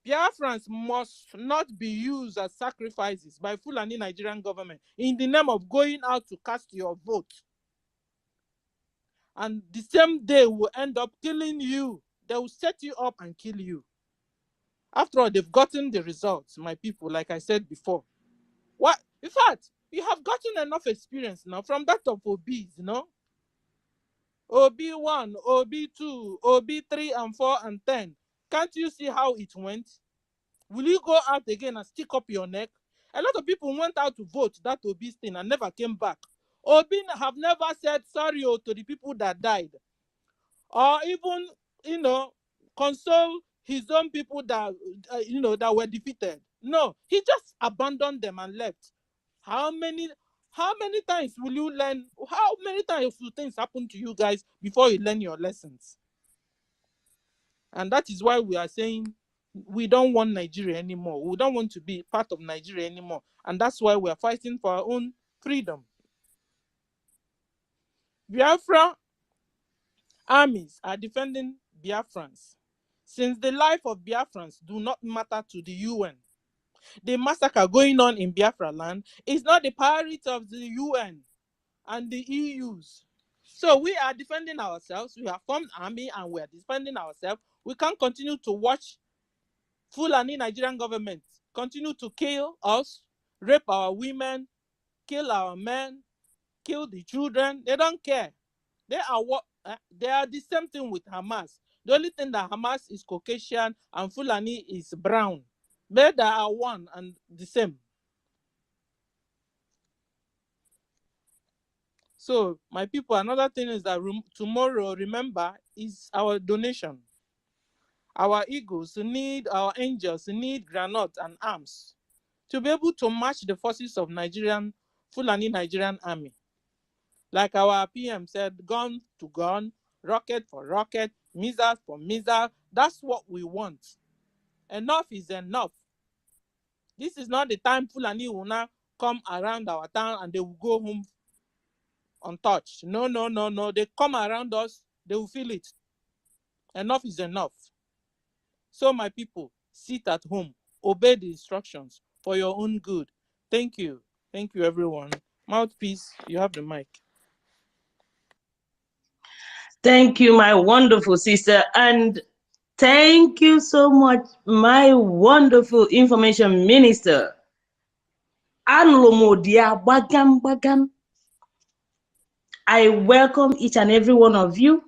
Biafrans must not be used as sacrifices by Fulani Nigerian government in the name of going out to cast your vote. And the same day will end up killing you. They will set you up and kill you. After all, they've gotten the results, my people, like I said before. What? In fact, you have gotten enough experience now from that of OBs, OB1, OB2, OB3 and 4 and 10. Can't you see how it went? Will you go out again and stick up your neck? A lot of people went out to vote that OB thing and never came back. Obi have never said sorry to the people that died. Or even, console his own people that, that were defeated. No, he just abandoned them and left. How many times will you learn? How many times will things happen to you guys before you learn your lessons? And that is why we are saying we don't want Nigeria anymore. We don't want to be part of Nigeria anymore. And that's why we are fighting for our own freedom. Biafra armies are defending Biafrans. since the life of Biafrans do not matter to the UN. The massacre going on in Biafra land is not the priority of the UN and the EUs. So we are defending ourselves. We have formed army and we are defending ourselves. We can't continue to watch Fulani Nigerian government continue to kill us, rape our women, kill our men, kill the children. They don't care. They are they are the same thing with Hamas. The only thing that Hamas is Caucasian and Fulani is brown. But they are one and the same. So, my people, another thing is that tomorrow, remember, is our donation. Our eagles need, our angels need granite and arms to be able to match the forces of Fulani Nigerian army. Like our PM said, gun to gun, rocket for rocket, missile for missile. That's what we want. Enough is enough. This is not the time Fulani will now come around our town and they will go home untouched. No, no, no, no. They come around us, they will feel it. Enough is enough. So, my people, sit at home, obey the instructions for your own good. Thank you. Thank you, everyone. Mouthpiece, you have the mic. Thank you, my wonderful sister. And thank you so much, my wonderful information minister. Anlomodia Bagam Bagam. I welcome each and every one of you.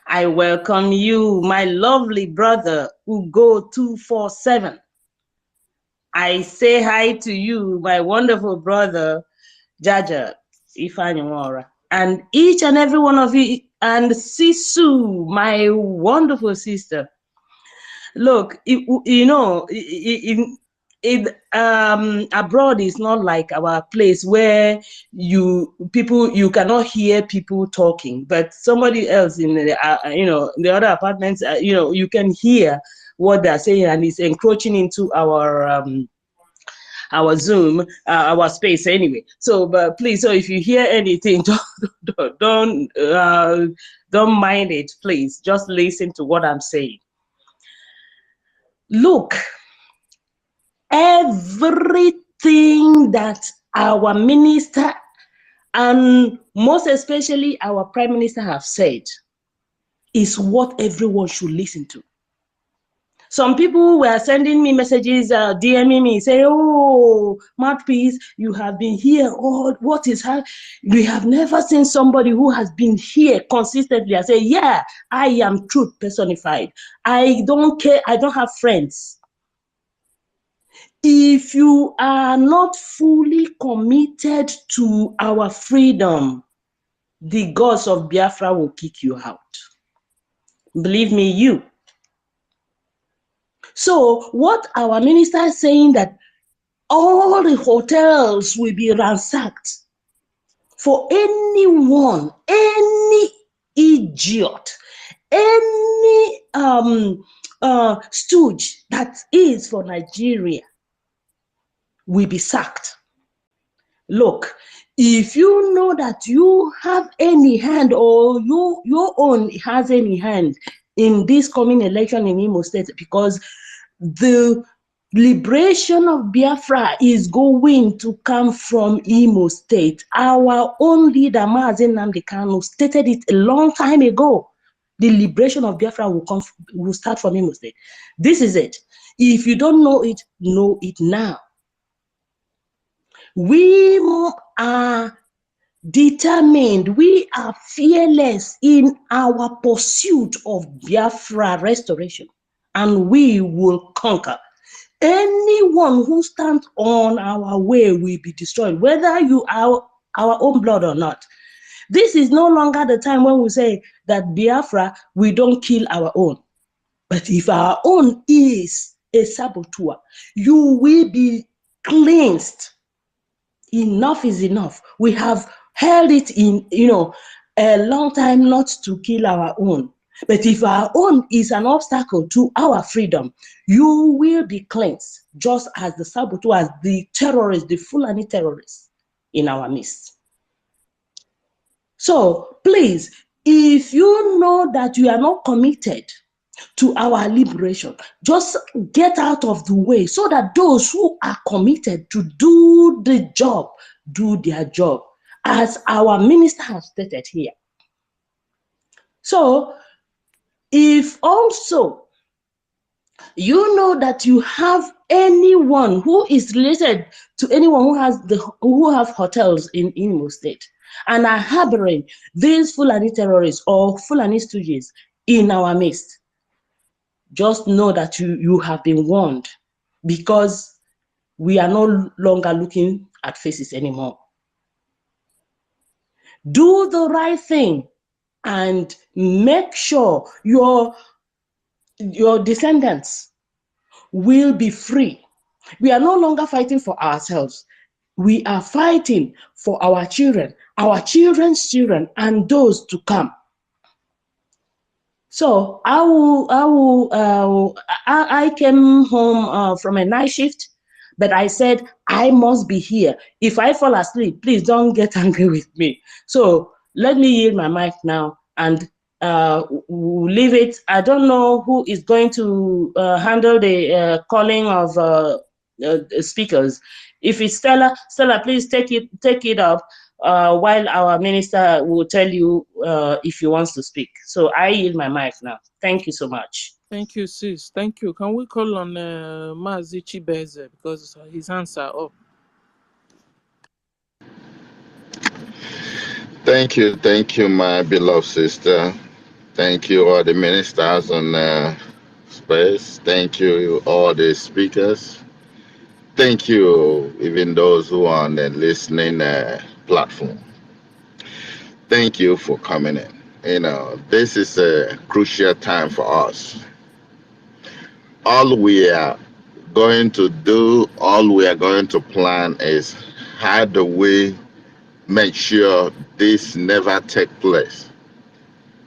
I welcome you, my lovely brother, Ugo 247. I say hi to you, my wonderful brother, Jaja Ifanyamora, and each and every one of you, and Sisu, my wonderful sister. Look, abroad is not like our place where you cannot hear people talking, but somebody else in the the other apartments, you can hear what they're saying, and it's encroaching into our Zoom, our space anyway. So, but please, so if you hear anything, don't mind it, please. Just listen to what I'm saying. Look, everything that our minister and most especially our prime minister have said is what everyone should listen to. Some people were sending me messages, DMing me, say, "Oh, Mouthpiece, you have been here. Oh, what is happening? We have never seen somebody who has been here consistently." I say, "Yeah, I am truth personified. I don't care. I don't have friends. If you are not fully committed to our freedom, the gods of Biafra will kick you out. Believe me, you." So what our minister is saying, that all the hotels will be ransacked for anyone, any idiot, any stooge that is for Nigeria will be sacked. Look, if you know that you have any hand, or your own has any hand in this coming election in Imo State, because the liberation of Biafra is going to come from Imo State. Our own leader, Mazen Nnamdi Kanu, stated it a long time ago. The liberation of Biafra will start from Imo State. This is it. If you don't know it now. We are determined, we are fearless in our pursuit of Biafra restoration, and we will conquer. Anyone who stands on our way will be destroyed, whether you are our own blood or not. This is no longer the time when we say that Biafra, we don't kill our own. But if our own is a saboteur, you will be cleansed. Enough is enough. We have held it in, a long time not to kill our own. But if our own is an obstacle to our freedom, you will be cleansed, just as the saboteurs, the terrorists, the Fulani terrorists in our midst. So please, if you know that you are not committed to our liberation. Just get out of the way so that those who are committed to do the job do their job, as our minister has stated here. So, if also you know that you have anyone who is related to anyone who have hotels in Imo State and are harboring these Fulani terrorists or Fulani stooges in our midst, just know that you have been warned, because we are no longer looking at faces anymore. Do the right thing and make sure your descendants will be free. We are no longer fighting for ourselves. We are fighting for our children, our children's children, and those to come. So I came home from a night shift, but I said I must be here. If I fall asleep, please don't get angry with me. So let me yield my mic now and we'll leave it. I don't know who is going to handle the calling of speakers. If it's Stella, please take it up while our minister will tell you if he wants to speak. So I yield my mic now. Thank you so much. Thank you, sis. Thank you. Can we call on Mazi Chibeze because his hands are up? Thank you, my beloved sister. Thank you, all the ministers on space. Thank you, all the speakers. Thank you, even those who are on the listening platform. Thank you for coming in. This is a crucial time for us. All we are going to do, all we are going to plan is how do we make sure this never take place.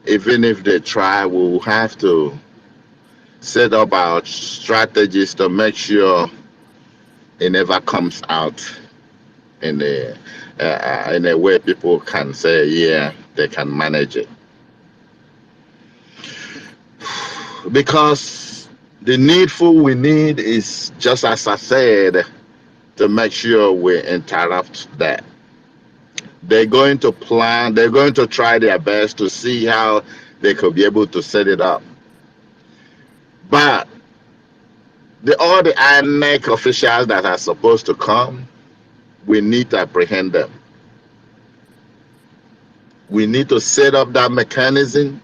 Even if they try, we will have to set up our strategies to make sure it never comes out in a way people can say, yeah, they can manage it. Because the needful we need is, just as I said, to make sure we interrupt that. They're going to plan, they're going to try their best to see how they could be able to set it up. But all the INEC officials that are supposed to come, we need to apprehend them. We need to set up that mechanism.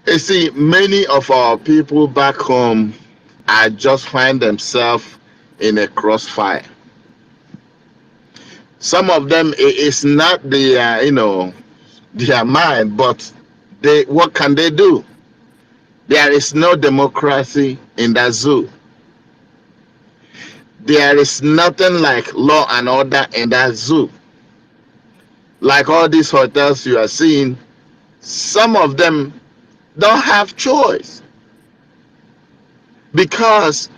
You see, many of our people back home are just find themselves in a crossfire. Some of them, it's not their mind, but what can they do? There is no democracy in that zoo. There is nothing like law and order in that zoo. Like all these hotels you are seeing, some of them don't have choice, because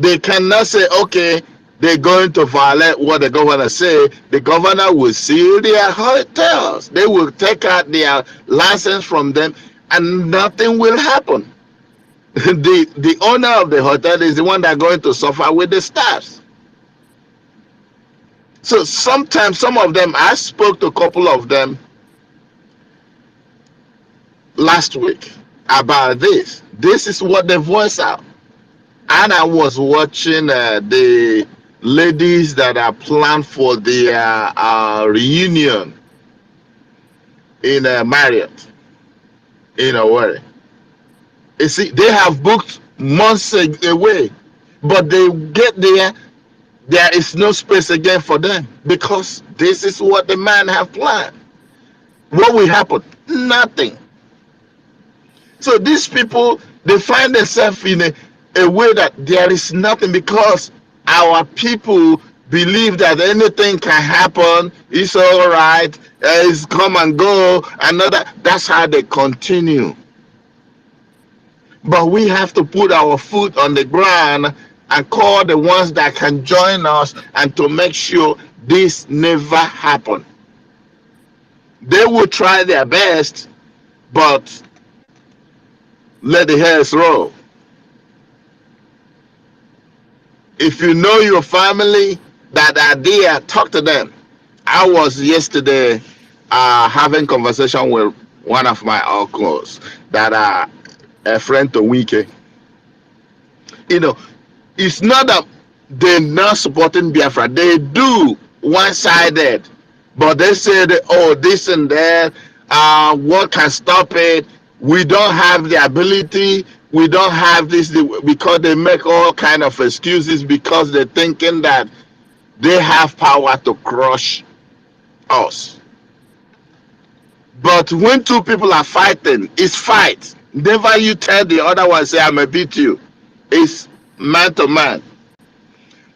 they cannot say, okay, they're going to violate what the governor say. The governor will seal their hotels. They will take out their license from them and nothing will happen. The owner of the hotel is the one that's going to suffer with the staffs. So sometimes some of them, I spoke to a couple of them last week about this. This is what they voice out. And I was watching the ladies that are planned for their reunion in Marriott, in a way. You see, they have booked months away, but they get there is no space again for them, because this is what the man have planned. What will happen? Nothing. So these people, they find themselves in a way that there is nothing, because our people believe that anything can happen. It's all right. It's come and go. That's how they continue. But we have to put our foot on the ground and call the ones that can join us, and to make sure this never happen. They will try their best, but let the hairs roll. If you know your family that are there, talk to them. I was yesterday having conversation with one of my uncles that are a friend to Wike. You know, it's not that they're not supporting Biafra. They do one-sided, but they said, "Oh, this and that. What can stop it? We don't have the ability. We don't have this," because they make all kind of excuses because they're thinking that they have power to crush us. But when two people are fighting, it's fight. Never you tell the other one, say, "I'm a beat you." It's man to man.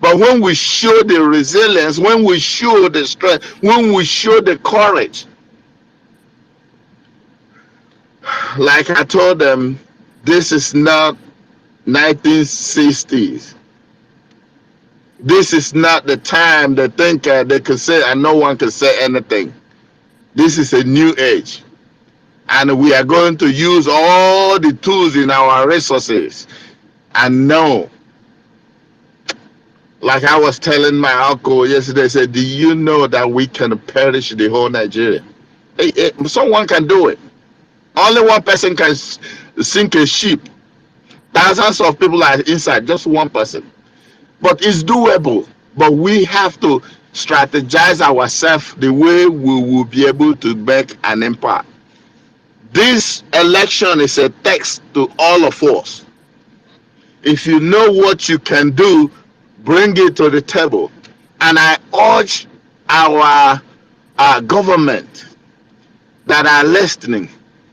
But when we show the resilience, when we show the strength, when we show the courage, like I told them, this is not 1960s. This is not the time they think they could say and no one can say anything. This is a new age. And we are going to use all the tools in our resources. And no, like I was telling my uncle yesterday, I said, do you know that we can perish the whole Nigeria? Someone can do it. Only one person can sink a ship. Thousands of people are inside, just one person. But it's doable. But we have to strategize ourselves the way we will be able to make an impact. This election is a text to all of us. If you know what you can do, bring it to the table. And I urge our government that are listening,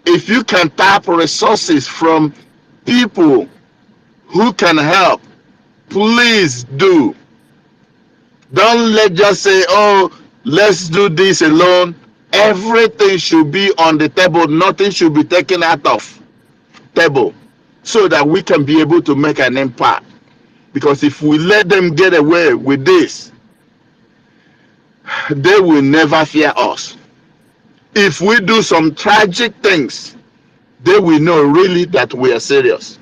if you can tap resources from people who can help, please do. Don't let just say, "Oh, let's do this alone." Everything should be on the table. Nothing should be taken out of table so that we can be able to make an impact. Because if we let them get away with this, they will never fear us. If we do some tragic things, they will know really that we are serious.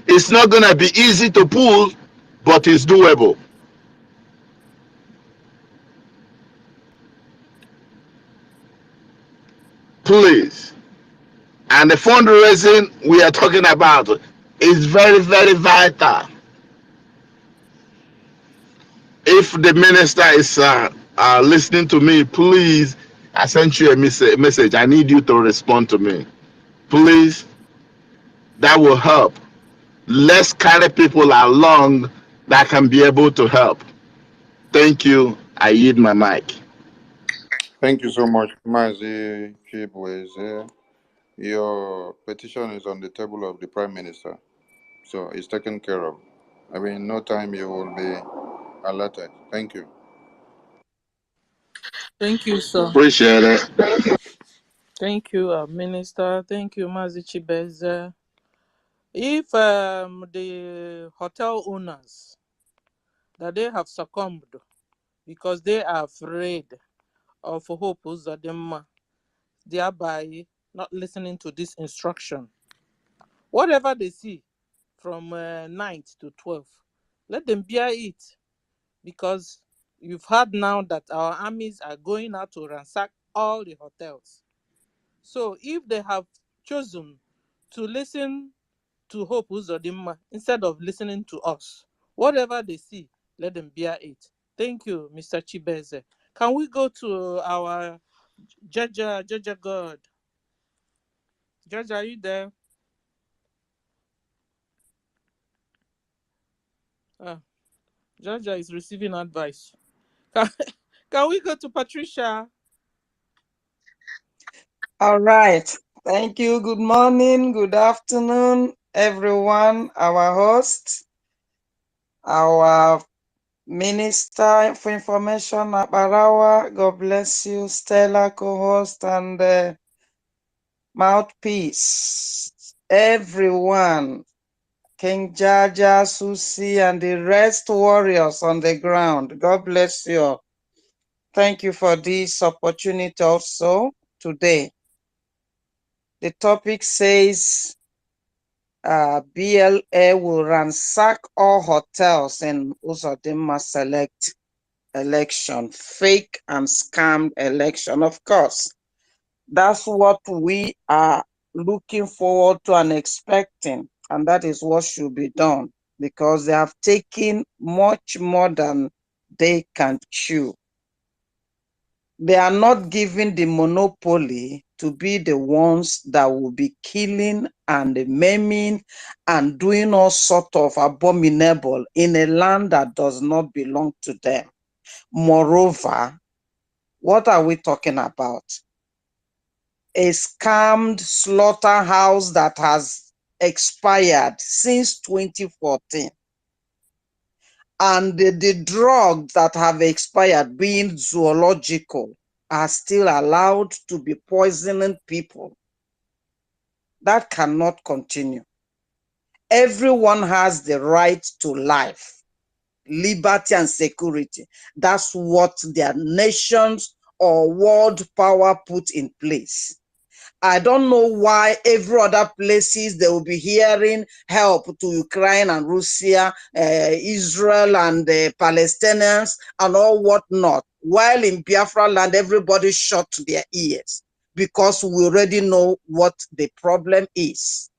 It's not going to be easy to pull, but it's doable. Please. And the fundraising we are talking about is very, very vital. If the minister is listening to me, please, I sent you a message. I need you to respond to me. Please, that will help. Let's carry people along that can be able to help. Thank you. I yield my mic. Thank you so much, Mazi Chibweze. Your petition is on the table of the Prime Minister, so it's taken care of. I mean, in no time you will be alerted. Thank you. Thank you, sir. Appreciate it. Thank you, Minister. Thank you, Mazi Chibeze. If the hotel owners that they have succumbed because they are afraid of Hope Uzodinma, thereby not listening to this instruction, whatever they see from 9th to 12th, let them bear it, because you've heard now that our armies are going out to ransack all the hotels. So if they have chosen to listen to Hope Uzodinma instead of listening to us, whatever they see, let them bear it. Thank you, Mr. Chibeze. Can we go to our Jaja God? Jaja, are you there? Ah, Jaja is receiving advice. Can, can we go to Patricia? All right. Thank you. Good morning, good afternoon, everyone. Our host, our Minister for Information, Barawa. God bless you, Stella, co-host, and mouthpiece. Everyone, King Jaja, Susie, and the rest warriors on the ground. God bless you all. Thank you for this opportunity also today. The topic says BLA will ransack all hotels in Uzodinma select election, fake and scammed election. Of course, that's what we are looking forward to and expecting, and that is what should be done because they have taken much more than they can chew. They are not given the monopoly to be the ones that will be killing and maiming and doing all sort of abominable in a land that does not belong to them. Moreover, what are we talking about? A scammed slaughterhouse that has expired since 2014. And the drugs that have expired, being zoological, are still allowed to be poisoning people. That cannot continue. Everyone has the right to life, liberty, and security. That's what their nations or world power put in place. I don't know why every other places they will be hearing help to Ukraine and Russia, Israel and the Palestinians and all whatnot. While in Biafra land, everybody shut their ears because we already know what the problem is.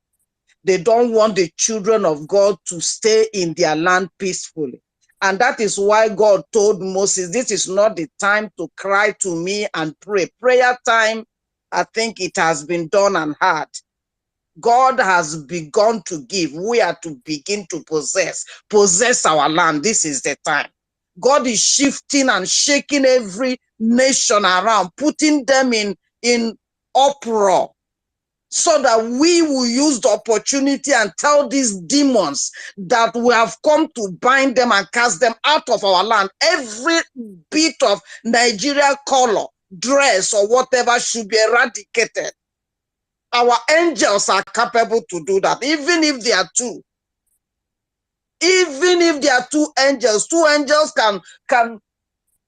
They don't want the children of God to stay in their land peacefully. And that is why God told Moses, this is not the time to cry to me and pray. Prayer time, I think it has been done and heard. God has begun to give. We are to begin to possess our land. This is the time. God is shifting and shaking every nation around, putting them in uproar, so that we will use the opportunity and tell these demons that we have come to bind them and cast them out of our land. Every bit of Nigeria color, dress, or whatever should be eradicated. Our angels are capable to do that, even if they are two. Even if there are two angels can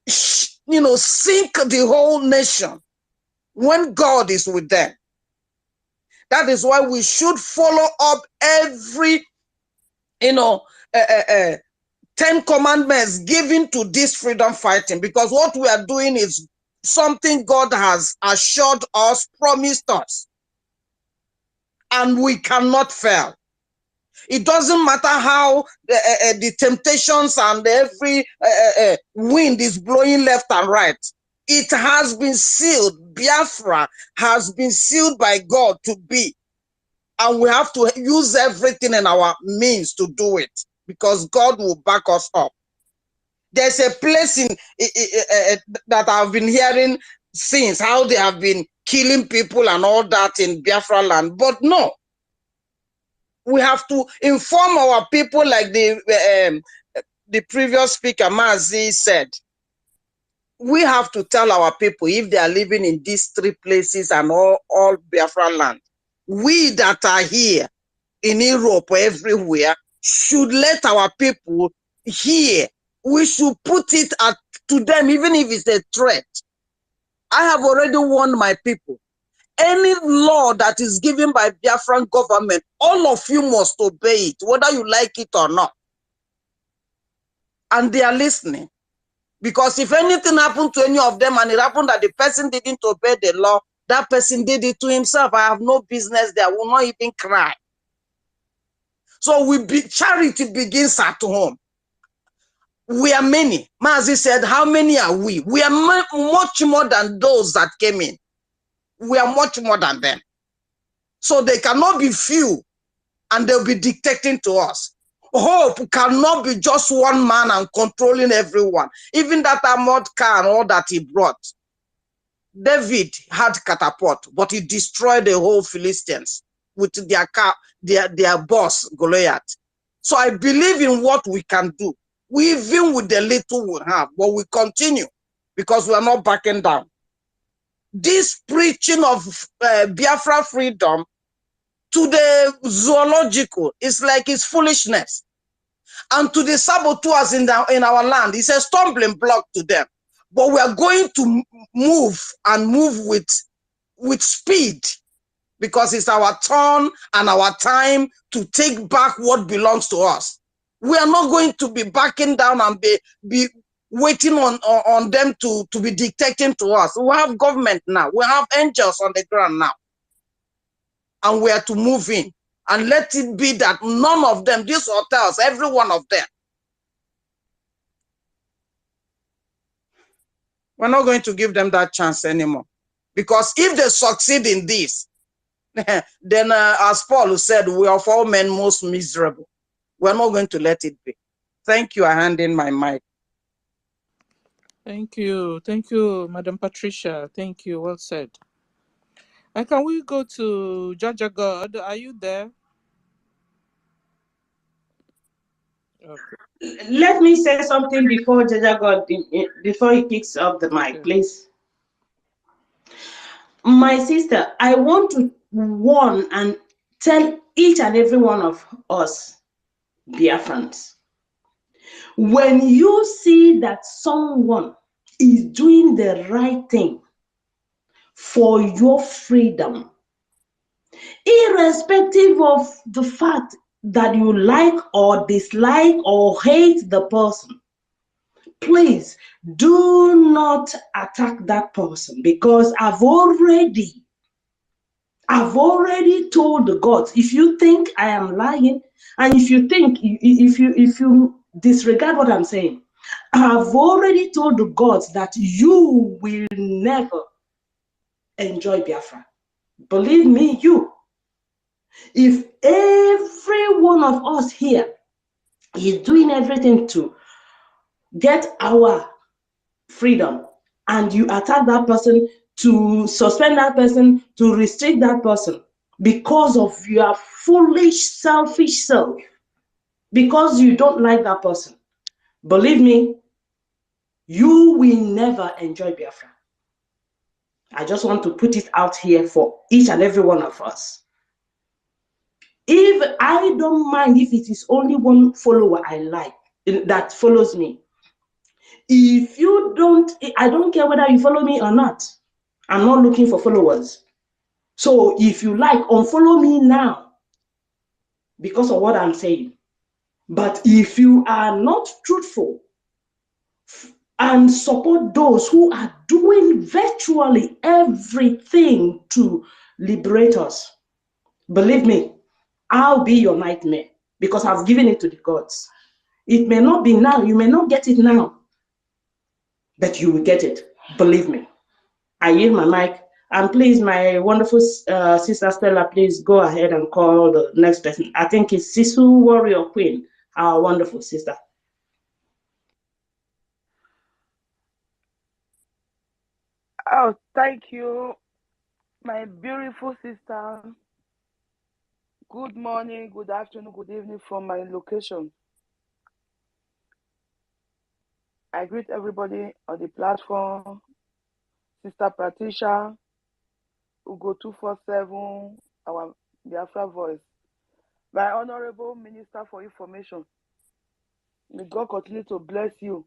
sink the whole nation when God is with them. That is why we should follow up every, 10 commandments given to this freedom fighting, because what we are doing is something God has assured us, promised us, and we cannot fail. It doesn't matter how the temptations and every wind is blowing left and right. It has been sealed. Biafra has been sealed by God to be. And we have to use everything in our means to do it, because God will back us up. There's a place that I've been hearing since, how they have been killing people and all that in Biafra land. But no, we have to inform our people, like the previous speaker, Mazi, said. We have to tell our people, if they are living in these three places and all Biafra land, we that are here in Europe or everywhere should let our people hear. We should put it to them, even if it's a threat. I have already warned my people. Any law that is given by Biafran government, all of you must obey it, whether you like it or not. And they are listening. Because if anything happened to any of them and it happened that the person didn't obey the law, that person did it to himself. I have no business there. I will not even cry. So charity begins at home. We are many. Mazi said, how many are we? We are much more than those that came in. We are much more than them. So they cannot be few and they'll be dictating to us. Hope cannot be just one man and controlling everyone. Even that armored car and all that he brought. David had catapult, but he destroyed the whole Philistines with their car, their boss, Goliath. So I believe in what we can do. We even with the little we have, but we continue because we are not backing down. This preaching of Biafra freedom to the zoological is like it's foolishness. And to the saboteurs in our land, it's a stumbling block to them. But we are going to move and move with speed. because it's our turn and our time to take back what belongs to us. We are not going to be backing down and be waiting on them to be dictating to us. We have government now. We have angels on the ground now. And we are to move in. And let it be that none of them, these hotels, every one of them, we're not going to give them that chance anymore. Because if they succeed in this, then as Paul said, we are of all men most miserable. We're not going to let it be. Thank you. I hand in my mic. Thank you. Thank you, Madam Patricia. Thank you. Well said. And can we go to Jaja God? Are you there? Okay. Let me say something before Jaja God, before he picks up the mic, Okay. please. My sister, I want to warn and tell each and every one of us, Biafrans, when you see that someone is doing the right thing for your freedom, irrespective of the fact that you like or dislike or hate the person, please do not attack that person, because I've already told the gods, if you think I am lying, and if you think, if you disregard what I'm saying, I've already told the gods that you will never enjoy Biafra. Believe me, if every one of us here is doing everything to get our freedom, and you attack that person, to suspend that person, to restrict that person, because of your foolish, selfish self, because you don't like that person, believe me, you will never enjoy Biafra. I just want to put it out here for each and every one of us. If I don't mind if it is only one follower I like that follows me, if you don't, I don't care whether you follow me or not. I'm not looking for followers. So if you like, unfollow me now because of what I'm saying. But if you are not truthful and support those who are doing virtually everything to liberate us, believe me, I'll be your nightmare, because I've given it to the gods. It may not be now, you may not get it now, but you will get it. Believe me. I yield my mic. And please, my wonderful sister Stella, please go ahead and call the next person. I think it's Sisu Warrior Queen, our wonderful sister. Oh, thank you, my beautiful sister. Good morning, good afternoon, good evening from my location. I greet everybody on the platform. Sister Patricia, Ugo 247, our BIAFRA voice. My honorable Minister for Information, may God continue to bless you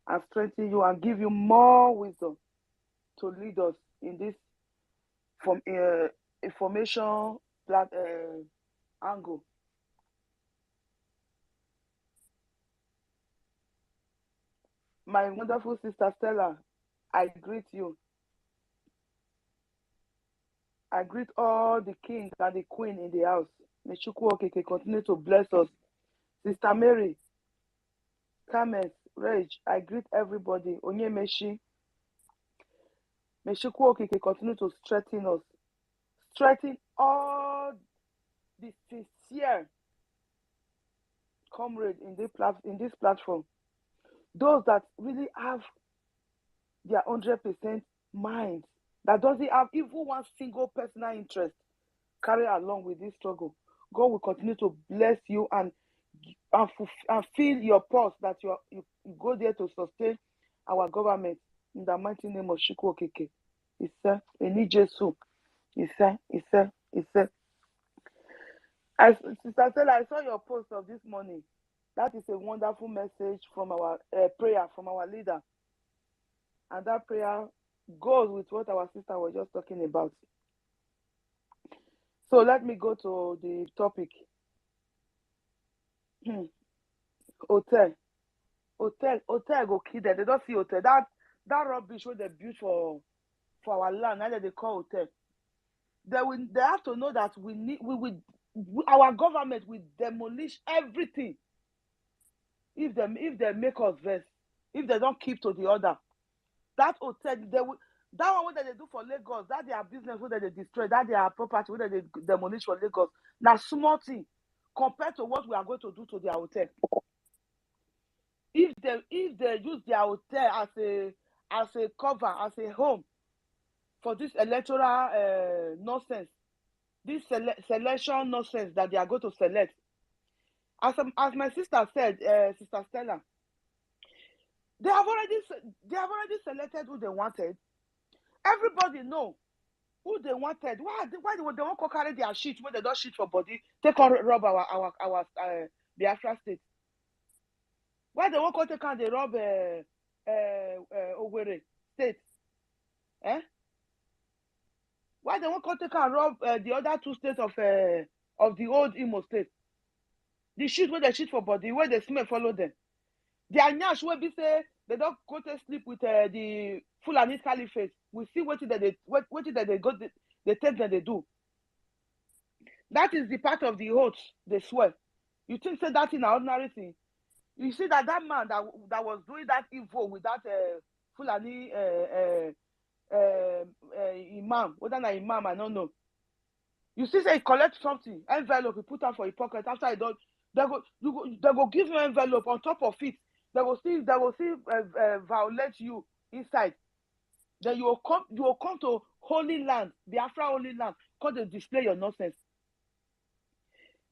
and strengthen you and give you more wisdom to lead us in this information angle. My wonderful sister Stella, I greet you. I greet all the kings and the queen in the house. May Chukwu Okeke continue to bless us. Sister Mary, Kames, Rage, I greet everybody. Onyemeshi, may Chukwu Okeke continue to strengthen us. Strengthen all the sincere comrades in this platform. Those that really have their 100% mind, that doesn't have even one single personal interest carry along with this struggle. God will continue to bless you and fill your pulse that you go there to sustain our government in the mighty name of Chukwu Okeke. Ise, Eni Jesu. Ise. Sister Stella, I saw your post of this morning. That is a wonderful message from our prayer from our leader. And that prayer goes with what our sister was just talking about. So let me go to the topic. Hotel go kill them. They don't see hotel. That rubbish where they built for our land, now that they call hotel. They have to know that our government will demolish everything if they make us vex, if they don't keep to the order. That hotel, that one what they do for Lagos, that their business what they destroy, that their property what they demolish for Lagos. Now small thing compared to what we are going to do to their hotel. If they use their hotel as a cover, as a home for this electoral nonsense, this selection nonsense that they are going to select. As my sister said, Sister Stella, they have already selected who they wanted. Everybody know who they wanted. Why they won't go carry their shit when they don't shit for body? Take on rob our Biafra state. Why they won't go take on they rob Owerri state? Why they won't go take and rob the other two states of the old Imo state? The shit where they shit for body, where they smell follow them. Their nyash will be say they don't go to sleep with the Fulani Caliphate. We see what they go they take that they do. That is the part of the oath they swear. You think say that in an ordinary thing? You see that man that was doing that evil with that Fulani imam, whether an imam, I don't know. You see, say he collect something, envelope, he put out for his pocket. After he done, they go give you envelope on top of it. They will still violate you inside. Then you will come to Holy Land, Biafra Holy Land, because they display your nonsense.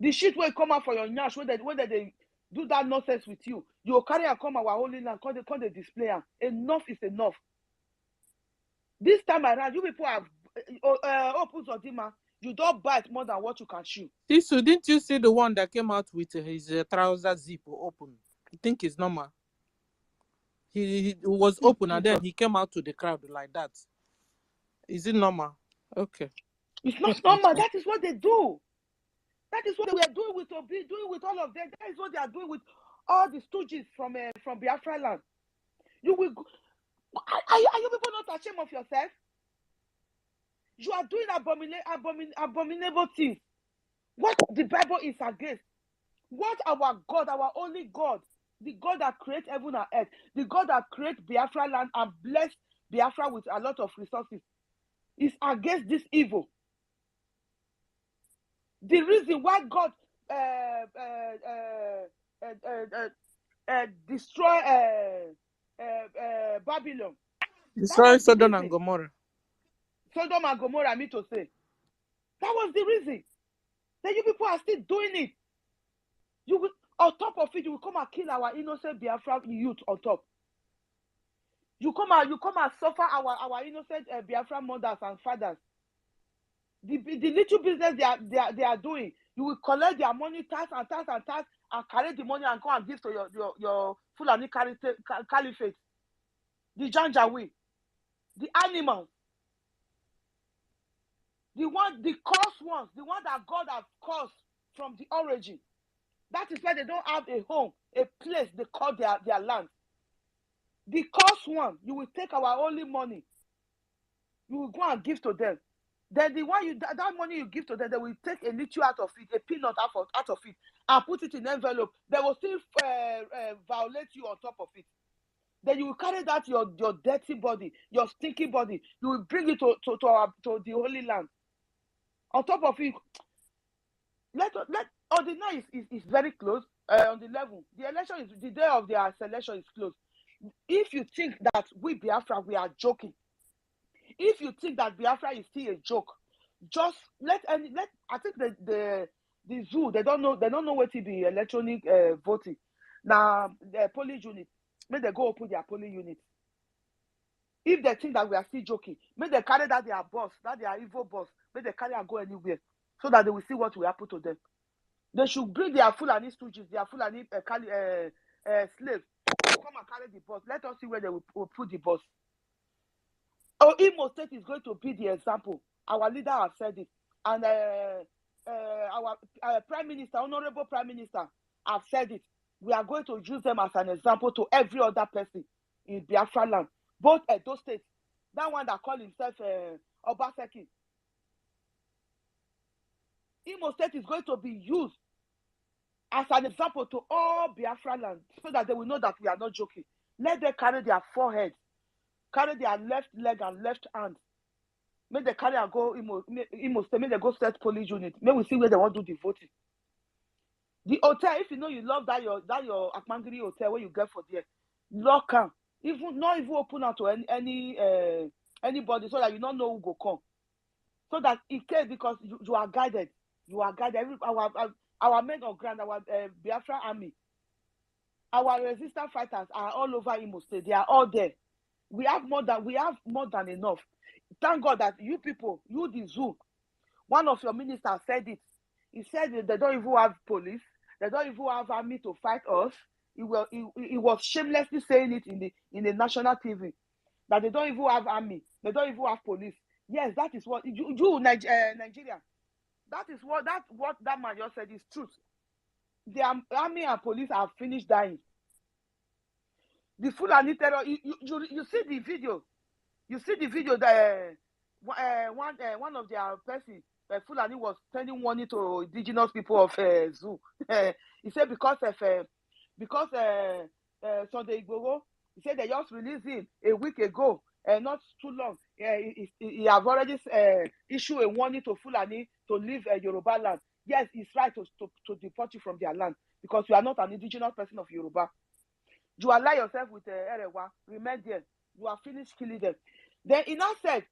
The shit will come out for your nyash, when they do that nonsense with you, you will carry and come our Holy Land, because they display them. Enough is enough. This time around, you people have open Zodima. You don't bite more than what you can chew. Sisu, didn't you see the one that came out with his trouser zip open? You think it's normal? He was open and then he came out to the crowd like that. Is it normal? Okay. It's not normal. That is what they do. That is what we are doing with Obi, doing with all of them. That is what they are doing with all the stooges from Biafra land. You will. Are you people not ashamed of yourself? You are doing abominable things. What the Bible is against. What our God, our only God, the God that creates heaven and earth, the God that creates Biafra land and bless Biafra with a lot of resources, is against this evil. The reason why God destroy Babylon, Destroy Sodom and Gomorrah. Sodom and Gomorrah, I mean to say. That was the reason. That you people are still doing it. You will, on top of it, you will come and kill our innocent Biafra youth on top. You come and suffer our innocent Biafra mothers and fathers. The little business they are doing, you will collect their money, tax, and carry the money and go and give to your Fulani Caliphate, the Janjaweed, the animals, the cursed ones, the one that God has cursed from the origin. That is why they don't have a home, a place they call their land. The cursed one, you will take our only money, you will go and give to them. Then the one that money you give to them, they will take a little out of it, a peanut out of it, and put it in envelope. They will still violate you on top of it. Then you will carry that your dirty body, your stinky body. You will bring it to the Holy Land. On top of it, the night is very close. On the 11th, the election is the day of their selection is close. If you think that we Biafra we are joking, if you think that Biafra is still a joke, just let. I think the zoo they don't know what to be electronic voting. Now the polling unit, may they go open their polling unit. If they think that we are still joking, may they carry that their boss, that their evil boss, may they carry and go anywhere, so that they will see what will happen to them. They should bring their Fulani stooges, their Fulani slaves, come and carry the boss. Let us see where they will put the boss. Imo State is going to be the example. Our leader has said it. and our Prime Minister, Honorable Prime Minister, have said it. We are going to use them as an example to every other person in Biafra land, both those states. That one that called himself Obaseki. Imo State is going to be used as an example to all Biafra land, so that they will know that we are not joking. Let them carry their forehead, carry their left leg and left hand. Make they carry and go Imo State, make they go set police unit. May we see where they want to do the voting. The hotel, if you know you love that your Akmangiri hotel where you get for there, lock am. Not even open out to anybody, so that you don't know who go come. So that it case, because you are guided. You are guided. Our men on ground, our Biafra army, our resistance fighters are all over Imo State. They are all there. We have more than enough. Thank God that you people, you the zoo, one of your ministers said it. He said that they don't even have police. They don't even have army to fight us. He was shamelessly saying it in the national TV, that they don't even have army. They don't even have police. Yes, that is what Nigeria. That is what that man just said is truth. The army and police have finished dying. The Fulani terror. You see the video. You see the video that one of their person, Fulani, was sending warning to indigenous people of Zoo. He said because Sunday Igboho, he said they just released him a week ago, not too long. He have already issued a warning to Fulani to leave Yoruba land. Yes, it's right to deport you from their land, because you are not an indigenous person of Yoruba. You ally yourself with Erewa, remain there. You are finished killing them. Then he now said,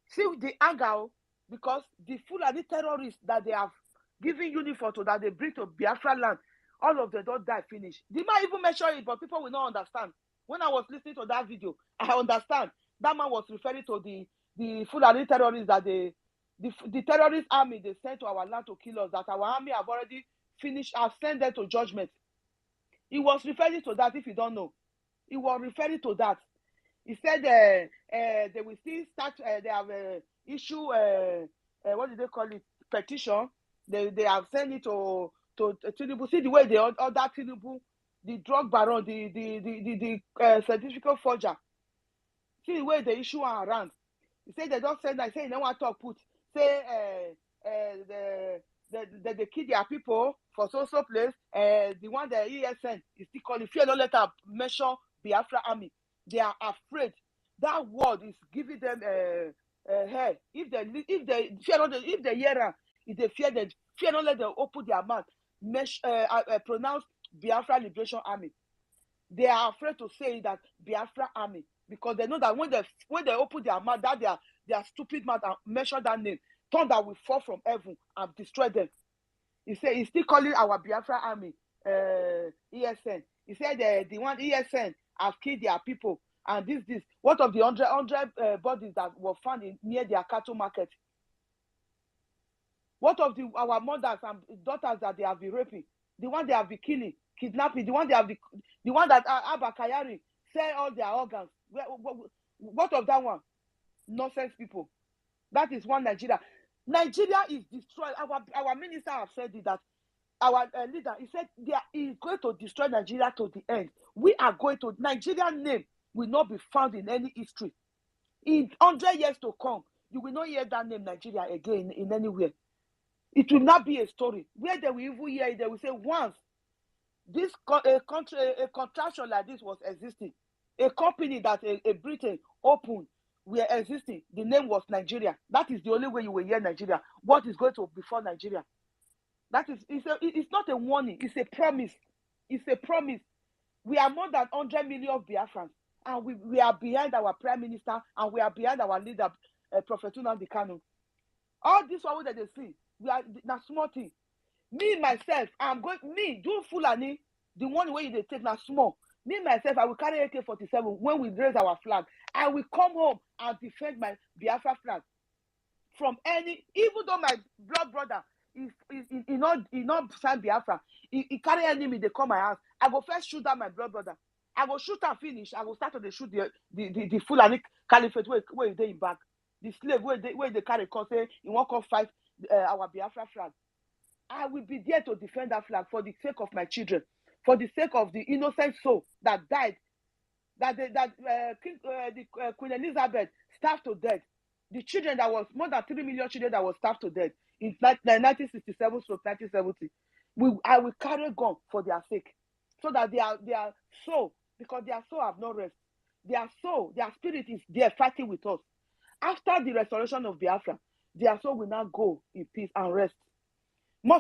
see the anger, because the Fulani terrorists that they have given uniform to, that they bring to Biafra land, all of them don't die finish. They might even mention it, but people will not understand. When I was listening to that video, I understand. That man was referring to the Fulani terrorists that the terrorist army they sent to our land to kill us, that our army have already finished, have sent them to judgment. He was referring to that, if you don't know. He was referring to that. He said they will still start, they have issue, what do they call it, petition. They have sent it to Tinubu. See the way they order Tinubu, the drug baron, the certificate forger. See the way they issue around. He said they don't send that. He said they don't want to put. Say they kill their people for so place. The one the ESN is still calling. Fear don't let her mention Biafra army. They are afraid. That word is giving them hair. If they hear, if they fear don't let them open their mouth. Pronounce Biafra Liberation Army. They are afraid to say that Biafra Army, because they know that when they open their mouth, that their stupid mouth and mention that name, thunder will fall from heaven and destroy them. He said he's still calling our Biafra Army ESN. He said the one ESN have killed their people, and this. What of the 100 bodies that were found near their cattle market? What of our mothers and daughters that they have been raping? The one they have been killing, kidnapping, the one that Abba Kayari sell all their organs. What of that one? Nonsense people. That is one Nigeria. Nigeria is destroyed. Our minister have said it, that our leader, he said he is going to destroy Nigeria to the end. We are going to, Nigerian name will not be found in any history. In 100 years to come, you will not hear that name Nigeria again in anywhere. It will not be a story. Where they will even hear it, they will say once this a contraction like this was existing, a company that a Britain opened were existing, the name was Nigeria. That is the only way you will hear Nigeria. What is going to befall Nigeria? That is, it's not a warning, it's a promise. It's a promise. We are more than 100 million Biafrans, and we are behind our Prime Minister, and we are behind our leader, Prophet Nnamdi Kanu. All this one that they see, we are na small thing. Me myself, do Fulani, the one way they take na small. Me myself, I will carry AK-47 when we raise our flag. I will come home and defend my Biafra flag from any, even though my blood brother is not sign Biafra, he carry enemy, they come my house. I go first shoot down my blood brother. I go shoot and finish. I go start to shoot the Fulani caliphate where they in back. The slave where they carry, cause say he won't come fight our Biafra flag. I will be there to defend that flag for the sake of my children, for the sake of the innocent soul that died, that Queen Elizabeth starved to death. The children that was more than 3 million children that was starved to death in 1967 to 1970. I will carry gun for their sake, so that their soul, because their soul have no rest. Their soul, their spirit is there fighting with us. After the restoration of Biafra, their soul will now go in peace and rest.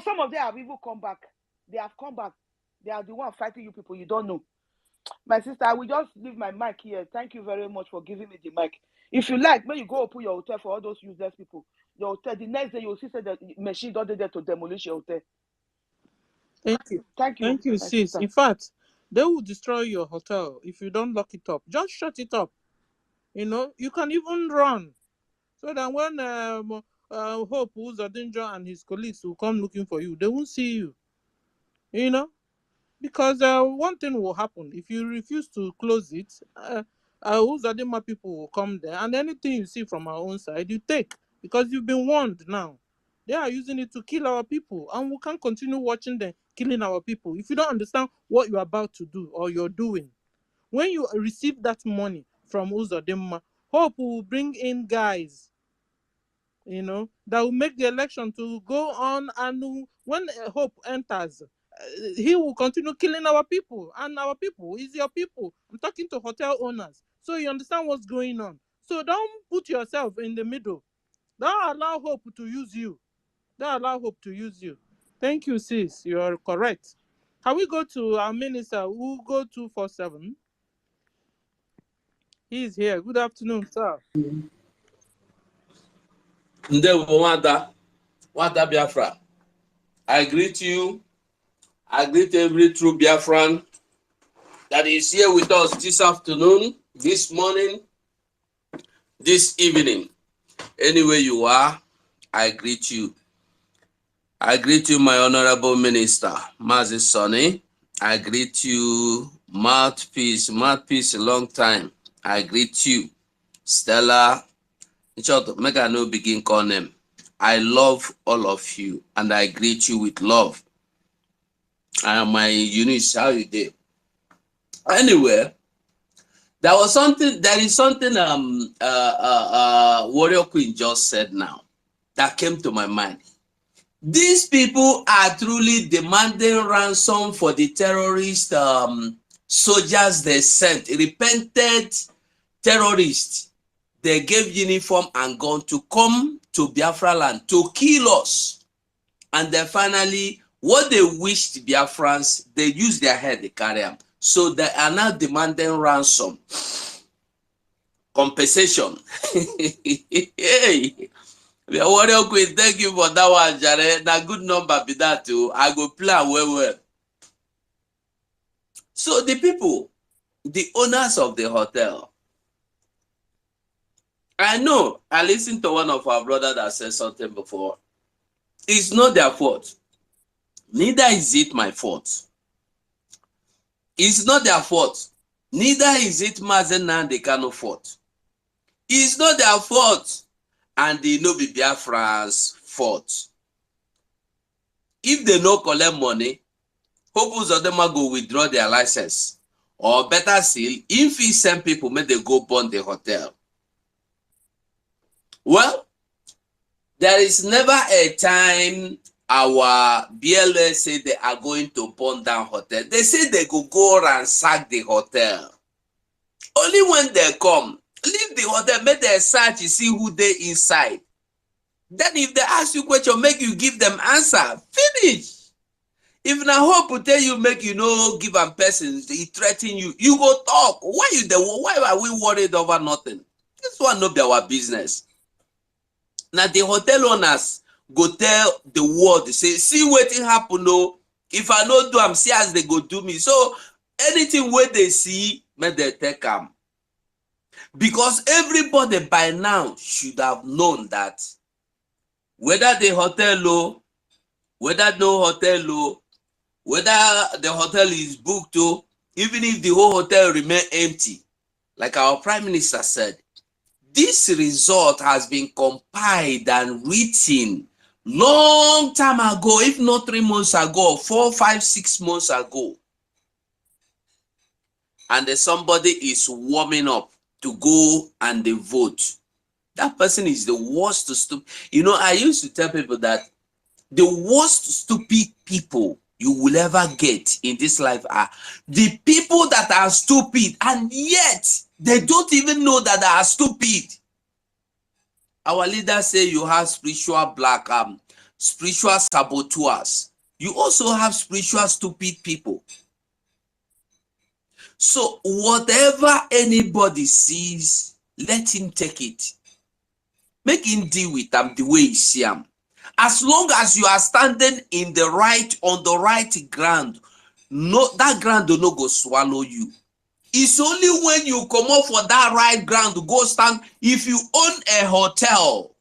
Some of them have even come back. They have come back. They are the one fighting you people. You don't know. My sister, I will just leave my mic here. Thank you very much for giving me the mic. If you like, when you go open your hotel for all those useless people, your hotel, the next day you will see the machine got there to demolish your hotel. Thank you. Thank you. Thank you, my sis. sister. In fact, they will destroy your hotel if you don't lock it up. Just shut it up. You can even run. So that when Hope, who's a danger, and his colleagues will come looking for you, they won't see you. Because one thing will happen if you refuse to close it. Uzadima people will come there, and anything you see from our own side, you take, because you've been warned now. They are using it to kill our people, and we can't continue watching them killing our people. If you don't understand what you're about to do or you're doing, when you receive that money from Uzadima, Hope will bring in guys, that will make the election to go on, and when Hope enters, he will continue killing our people, and our people is your people. I'm talking to hotel owners, so you understand what's going on. So don't put yourself in the middle. Don't allow Hope to use you. Don't allow Hope to use you. Thank you, sis. You are correct. Can we go to our minister who go 247? He's here. Good afternoon, sir. Nwada Biafra, I greet you. I greet every true Biafran that is here with us this afternoon, this morning, this evening. Anywhere you are, I greet you. I greet you, my honorable minister, Mazi Sonny. I greet you, Mouthpiece, a long time. I greet you, Stella. In short, make I no begin call them. I love all of you, and I greet you with love. And my Eunice, how you did? Anyway, there is something Warrior Queen just said now that came to my mind. These people are truly demanding ransom for the terrorist soldiers they sent, repented terrorists. They gave uniform and gun to come to Biafra land to kill us. And then finally, what they wished Biafrans, they use their head, they carry them. So they are now demanding ransom, compensation. Hey, Warrior Queen, thank you for that one, Jare. Now good number be that too. I go plan well. So the people, the owners of the hotel, I know, I listened to one of our brothers that said something before. It's not their fault. Neither is it my fault. It's not their fault. Neither is it Mazen and the Kano fault. It's not their fault. And the no be Biafra's fault. If they no collect money, hopes of them go withdraw their license. Or better still, if he send people, may they go burn the hotel. Well, there is never a time our BLS say they are going to burn down hotel. They say they go ransack the hotel. Only when they come, leave the hotel, make them search, you see who they inside. Then if they ask you question, make you give them answer. Finish. If na hope tell you, make you no give a person, he threaten you, you go talk. Why are we worried over nothing? This one not be our business. Now the hotel owners go tell the world, say, see what happen. No, if I no do, I'm see as they go do me. So anything where they see, make they take them. Because everybody by now should have known that whether the hotel low, whether no hotel low, whether the hotel is booked to, even if the whole hotel remain empty, like our Prime Minister said, this result has been compiled and written long time ago, if not 3 months ago, 4, 5, 6 months ago, and somebody is warming up to go and they vote, that person is the worst stupid. You know, I used to tell people that the worst stupid people you will ever get in this life are the people that are stupid and yet they don't even know that they are stupid. Our leaders say you have spiritual spiritual saboteurs. You also have spiritual stupid people. So whatever anybody sees, let him take it. Make him deal with them the way he see them. As long as you are standing in the right, on the right ground, no, that ground do not go swallow you. It's only when you come up for that right ground to go stand. If you own a hotel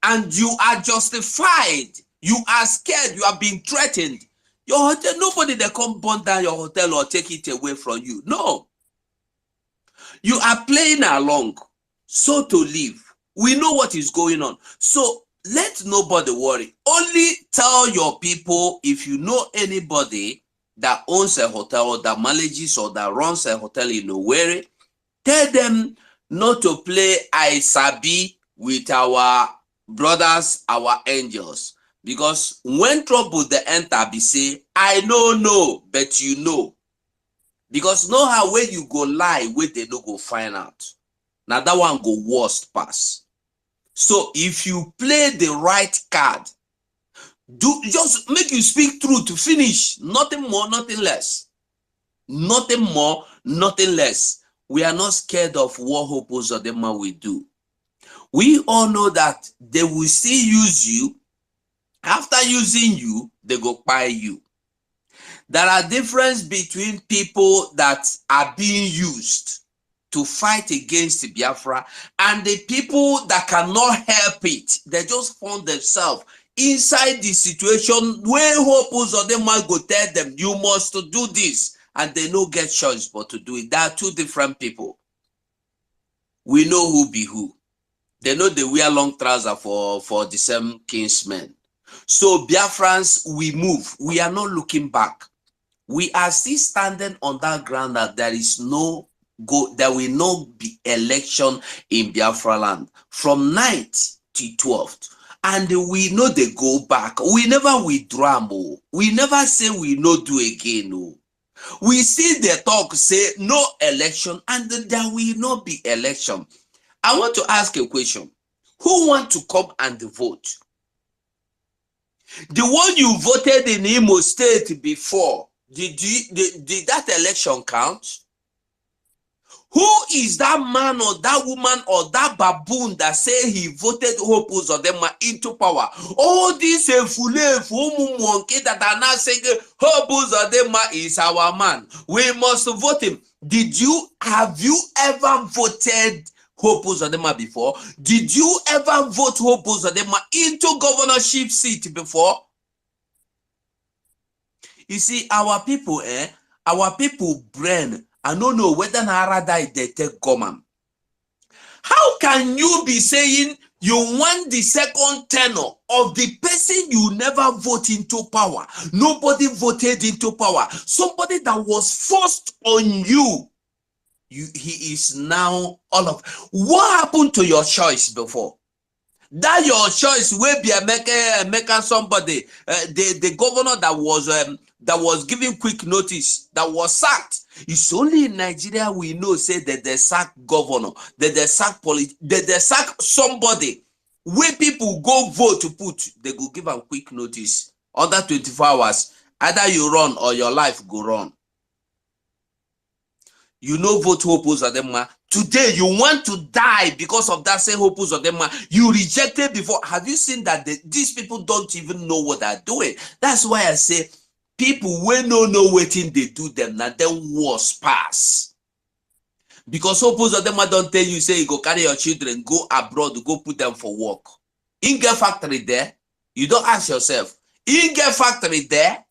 and you are justified, you are scared, you are being threatened, your hotel, nobody they come burn down your hotel or take it away from you. No. You are playing along, so to live. We know what is going on. So let nobody worry. Only tell your people, if you know anybody that owns a hotel, that manages or that runs a hotel in Owerri, tell them not to play I sabi with our brothers, our angels. Because when trouble they enter, be say, I know, but you know. Because know how when you go lie, where they no go find out. Now that one go worst pass. So if you play the right card, do just make you speak truth to finish. Nothing more, nothing less. Nothing more, nothing less. We are not scared of what Hope Uzodinma will do. We all know that they will still use you. After using you, they go buy you. There are difference between people that are being used to fight against Biafra and the people that cannot help it. They just found themselves inside the situation where Hope Uzodinma go tell them, you must do this, and they no get choice but to do it. There are two different people. We know who be who. They know they wear long trousers for the same kinsmen. So Biafrans, we move. We are not looking back. We are still standing on that ground that there is no there will not be election in Biafra land from 9th to 12th. And we know they go back. We never withdraw. We never say we no do again. No. We see the talk say no election and there will not be election. I want to ask a question. Who want to come and vote? The one you voted in Imo State before, did that election count? Who is that man or that woman or that baboon that say he voted Hope Uzodinma into power? All these monkey that are now saying Hope Uzodinma is our man, we must vote him. Have you ever voted Hope Uzodinma before? Did you ever vote Hope Uzodinma into governorship seat before? You see, our people brain, I don't know whether Narada they take common. How can you be saying you want the second tenor of the person you never vote into power? Nobody voted into power. Somebody that was forced on you. He is now all of. What happened to your choice before? That your choice will be a somebody, the governor that was giving quick notice, that was sacked. It's only in Nigeria we know say that they sack governor, that they sack that they sack somebody. Where people go vote to put, they go give them quick notice. Under 24 hours, either you run or your life go run. You know vote Hope Uzodinma. Today you want to die because of that same Hope Uzodinma. You rejected before. Have you seen that these people don't even know what they're doing? That's why I say people when no know waiting they do them, now then worse pass. Because Hope Uzodinma don't tell you, say you go carry your children, go abroad, go put them for work. In get factory there, you don't ask yourself, in get factory there,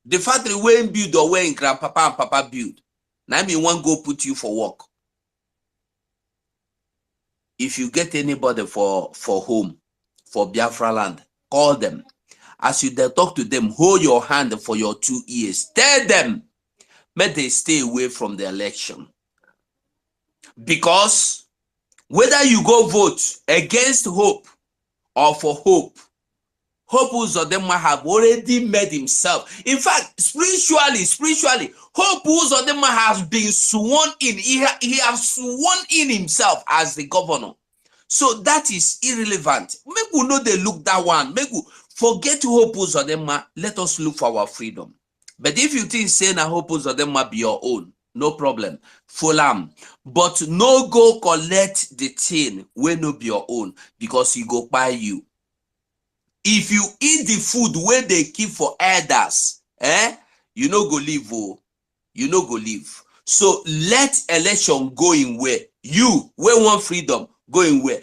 the factory when build or when grandpapa and papa build. Now I mean one go put you for work. If you get anybody for home, for Biafra land. Call them. As you talk to them, hold your hand for your 2 ears. Tell them, may they stay away from the election. Because whether you go vote against hope or for hope, Hope Uzodinma have already made himself. In fact, spiritually, Hope Uzodinma has been sworn in. He has sworn in himself as the governor. So that is irrelevant. Make we know they look that one. Make we forget Hope Uzodinma. Let us look for our freedom. But if you think saying a Hope Uzodinma be your own, no problem. Full am. But no go collect the thing when no be your own, because he go buy you. If you eat the food where they keep for elders, you no go live, oh. You no go live. So let election go in where you want freedom, go in where.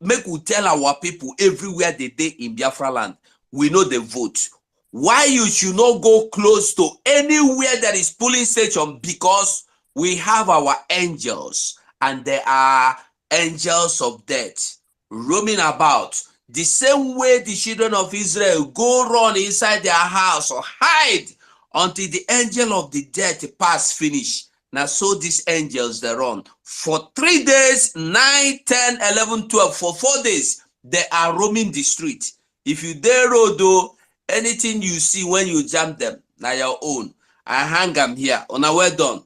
Make we tell our people everywhere they dey in Biafra land, we know the vote. Why you should not go close to anywhere that is polling station? Because we have our angels, and there are angels of death roaming about. The same way the children of Israel go run inside their house or hide until the angel of the death pass finish. Now so these angels they run for 3 days, 9, 10, 11, 12, for 4 days. They are roaming the street. If you dare road though, anything you see when you jam them, now your own. I hang them here. On a well done.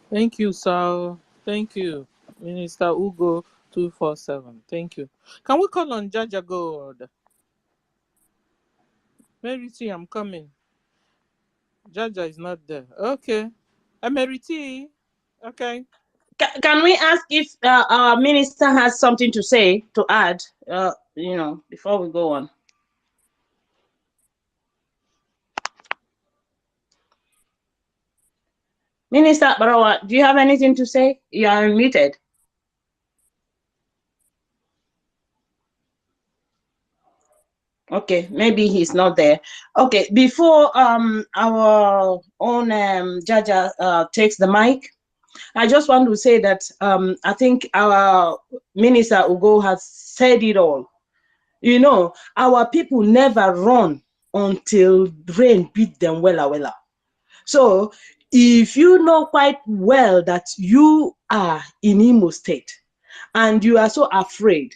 Thank you, sir. Thank you, Minister Ugo 247. Thank you. Can we call on Jaja God? Mary T, I'm coming. Jaja is not there. Okay. Mary T. Okay. Can we ask if our minister has something to say, to add, before we go on? Minister Barawa, do you have anything to say? You are unmuted. Okay, maybe he's not there. Okay, before our own Jaja takes the mic, I just want to say that I think our Minister Ugo has said it all. You know, our people never run until rain beat them wella. So if you know quite well that you are in Imo State and you are so afraid,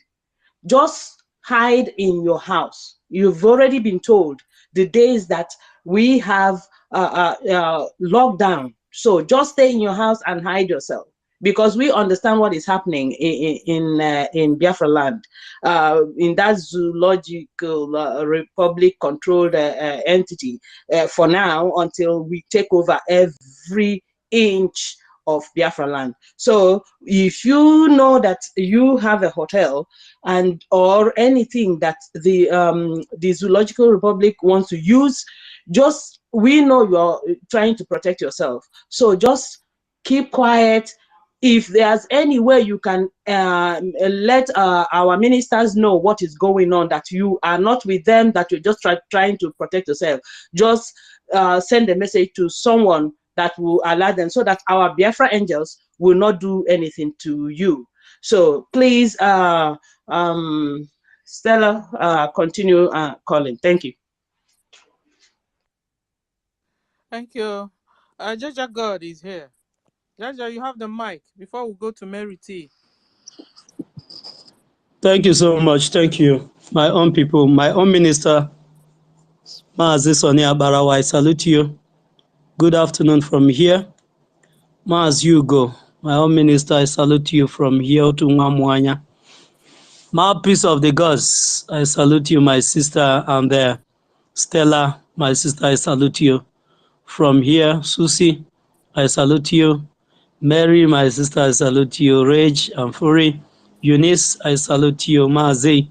just hide in your house. You've already been told the days that we have lockdown. So just stay in your house and hide yourself, because we understand what is happening in Biafra land, in that zoological republic controlled entity for now, until we take over every inch of Biafra land. So if you know that you have a hotel or anything that the zoological republic wants to use, we know you're trying to protect yourself. So just keep quiet. If there's any way you can let our ministers know what is going on, that you are not with them, that you're just trying to protect yourself, just send a message to someone that will allow them, so that our Biafra angels will not do anything to you. So please, Stella, continue calling. Thank you. Thank you. Jaja God is here. Jaja, you have the mic before we go to Mary T. Thank you so much. Thank you. My own people, my own minister, Maazi Soni Abarawa, I salute you. Good afternoon from here. Maaz Hugo, my own minister, I salute you from here to Mwamwanya. Mouthpiece of the gods, I salute you, my sister, and there. Stella, my sister, I salute you. From here, Susie, I salute you. Mary, my sister, I salute you. Rage and Fury, Eunice, I salute you. Maazi,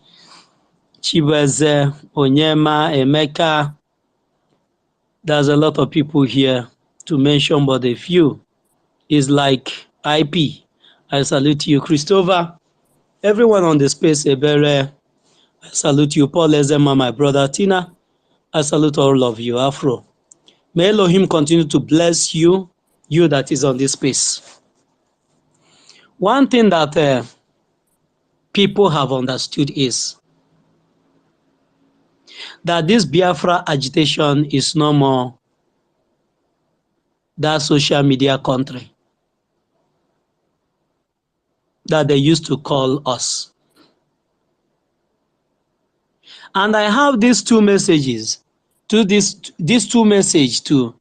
Chibeze, Onyema, Emeka. There's a lot of people here to mention, but a few is like IP. I salute you, Christopher. Everyone on the space, Ebere. I salute you, Paul Ezema, my brother Tina. I salute all of you, Afro. May Elohim continue to bless you, you that is on this space. One thing that people have understood is that this Biafra agitation is no more that social media country that they used to call us. And I have these two messages these two messages to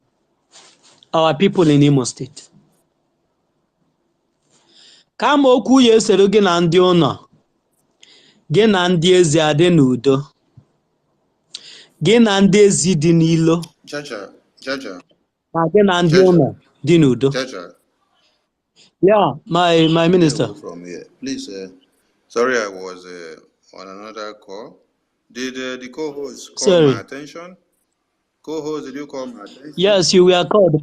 our people in Imo State. Kama okwu ya esere gị na ndị ụlọ, gị na ndị ezi adị n'udo, gị na ndị ezi dị n'ilo, Jaja, na gị na ndị ụlọ dị n'udo. Jaja. Yeah, my minister. From here, please. Sorry, I was on another call. Did the co-host call my attention? Co-host, did you call my attention? Yes, you were called,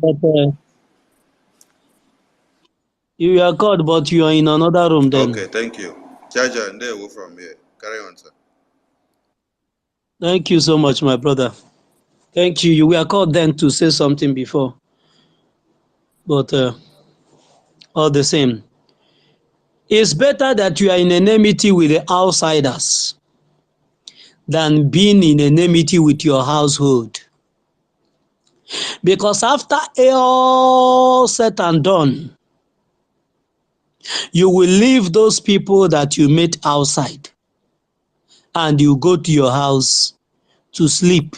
but you are in another room then. Okay, thank you. Jaja, and there we from here. Carry on, sir. Thank you so much, my brother. Thank you. You were called then to say something before. But all the same, it's better that you are in enmity with the outsiders than being in enmity with your household. Because after all said and done, you will leave those people that you met outside and you go to your house to sleep.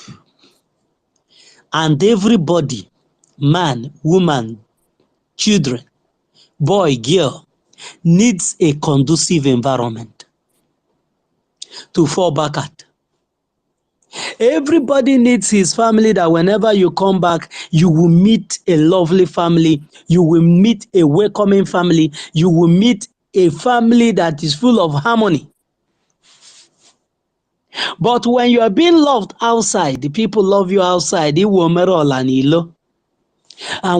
And everybody, man, woman, children, boy, girl, needs a conducive environment to fall back at. Everybody needs his family, that whenever you come back, you will meet a lovely family, you will meet a welcoming family, you will meet a family that is full of harmony. But when you are being loved outside, the people love you outside, and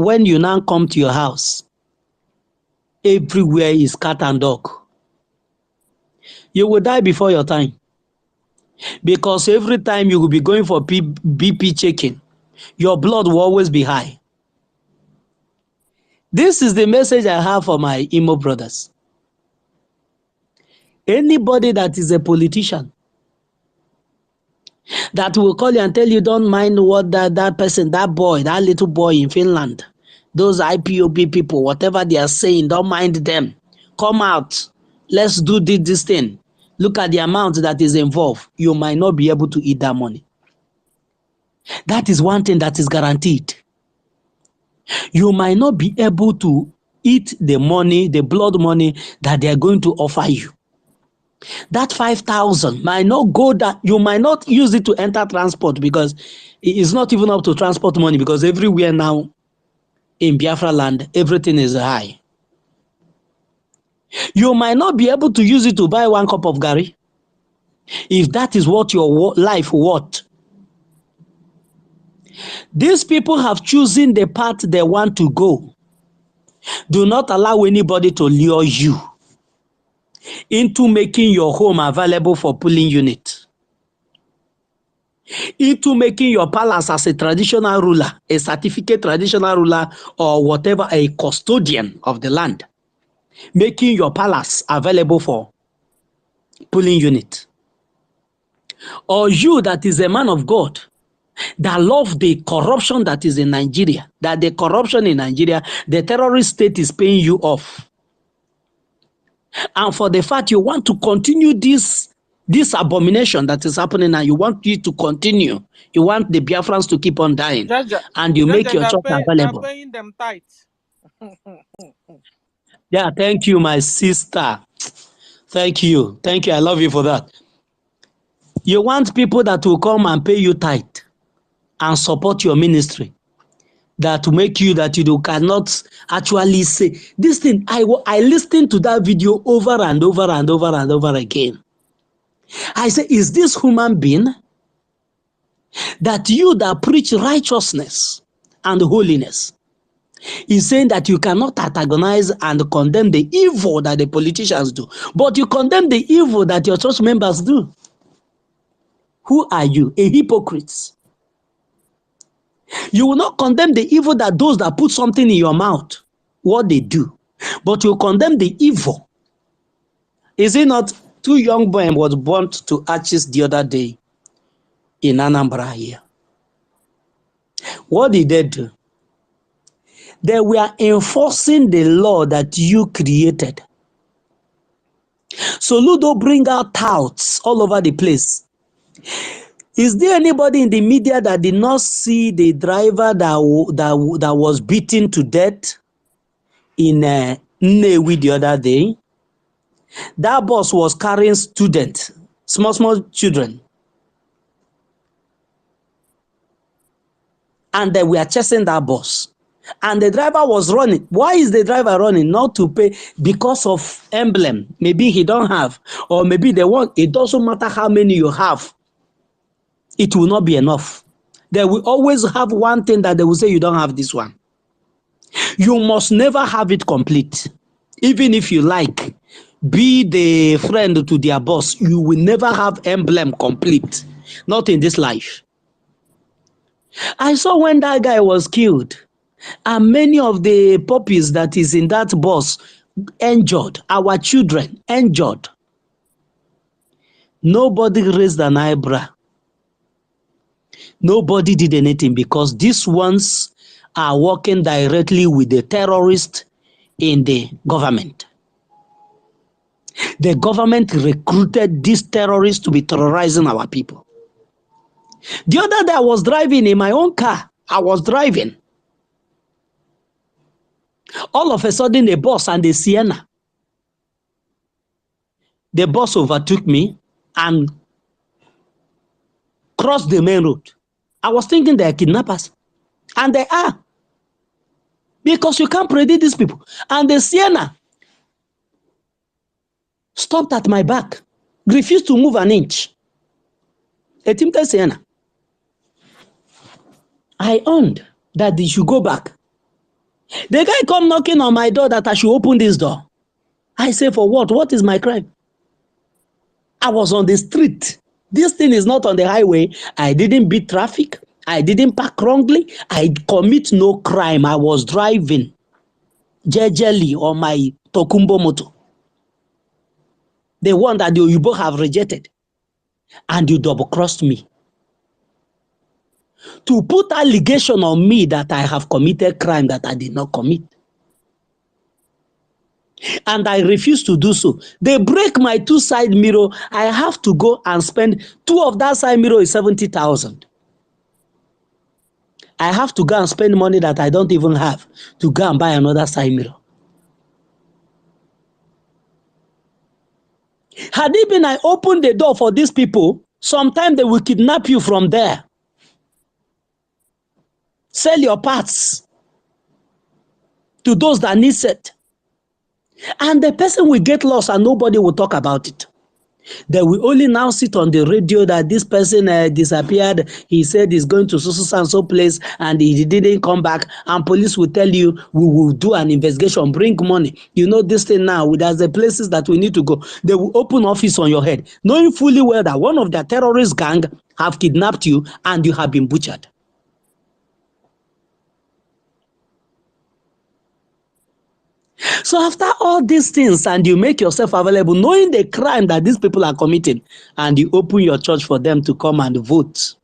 when you now come to your house, everywhere is cat and dog. You will die before your time. Because every time you will be going for BP checking, your blood will always be high. This is the message I have for my Imo brothers. Anybody that is a politician that will call you and tell you don't mind what that person, that boy, that little boy in Finland, those IPOB people, whatever they are saying, don't mind them. Come out. Let's do this thing. Look at the amount that is involved. You might not be able to eat that money. That is one thing that is guaranteed. You might not be able to eat the money, the blood money that they are going to offer you. That 5,000 might not go that, you might not use it to enter transport, because it is not even up to transport money, because everywhere now in Biafra land, everything is high. You might not be able to use it to buy one cup of gari, if that is what your life worth. These people have chosen the path they want to go. Do not allow anybody to lure you into making your home available for pulling unit, into making your palace as a traditional ruler, a certificate traditional ruler, or whatever, a custodian of the land, making your palace available for pulling unit. Or you that is a man of God, that love the corruption that is in Nigeria, that the corruption in Nigeria, the terrorist state is paying you off. And for the fact you want to continue this abomination that is happening now, you want it to continue. You want the Biafrans to keep on dying. And you make your church available. They're paying them tight. Yeah, thank you, my sister. Thank you. Thank you. I love you for that. You want people that will come and pay you tight and support your ministry, that will make you that you cannot actually say this thing. I listened to that video over and over and over and over again. I say, is this human being that you that preach righteousness and holiness is saying that you cannot antagonize and condemn the evil that the politicians do, but you condemn the evil that your church members do? Who are you? A hypocrite. You will not condemn the evil that those that put something in your mouth, what they do, but you condemn the evil. Is it not Two young boys was burnt to ashes the other day in Anambra here. What did they do? They were enforcing the law that you created. So Ludo bring out touts all over the place. Is there anybody in the media that did not see the driver that was beaten to death in Nnewi the other day? That bus was carrying students, small children. And they were chasing that bus. And the driver was running. Why is the driver running? Not to pay because of emblem. Maybe he don't have. Or maybe they want. It doesn't matter how many you have. It will not be enough. They will always have one thing that they will say you don't have this one. You must never have it complete. Even if you like, be the friend to their boss, you will never have emblem complete. Not in this life. I saw when that guy was killed, and many of the puppies that is in that bus injured, our children injured. Nobody raised an eyebrow. Nobody did anything because these ones are working directly with the terrorists in the government. The government recruited these terrorists to be terrorizing our people. The other day I was driving in my own car. I was driving. All of a sudden a bus and a Sienna. The bus overtook me and crossed the main road. I was thinking they are kidnappers. And they are. Because you can't predict these people. And the Sienna stopped at my back. Refused to move an inch. A timid Sienna. I earned that they should go back. The guy come knocking on my door that I should open this door. I say, for what? What is my crime? I was on the street. This thing is not on the highway. I didn't beat traffic. I didn't park wrongly. I commit no crime. I was driving jejely on my Tokumbo motor. The one that the Oyibo have rejected. And you double-crossed me. To put allegation on me that I have committed crime that I did not commit. And I refuse to do so. They break my two side mirror. I have to go and spend two of that side mirror is 70,000. I have to go and spend money that I don't even have to go and buy another side mirror. Had it been I opened the door for these people, sometime they will kidnap you from there. Sell your parts to those that need it. And the person will get lost and nobody will talk about it. They will only now sit on the radio that this person disappeared. He said he's going to so and so place and he didn't come back. And police will tell you, we will do an investigation, bring money. You know this thing now, there's the places that we need to go. They will open office on your head, knowing fully well that one of their terrorist gang have kidnapped you and you have been butchered. So after all these things and you make yourself available, knowing the crime that these people are committing, and you open your church for them to come and vote,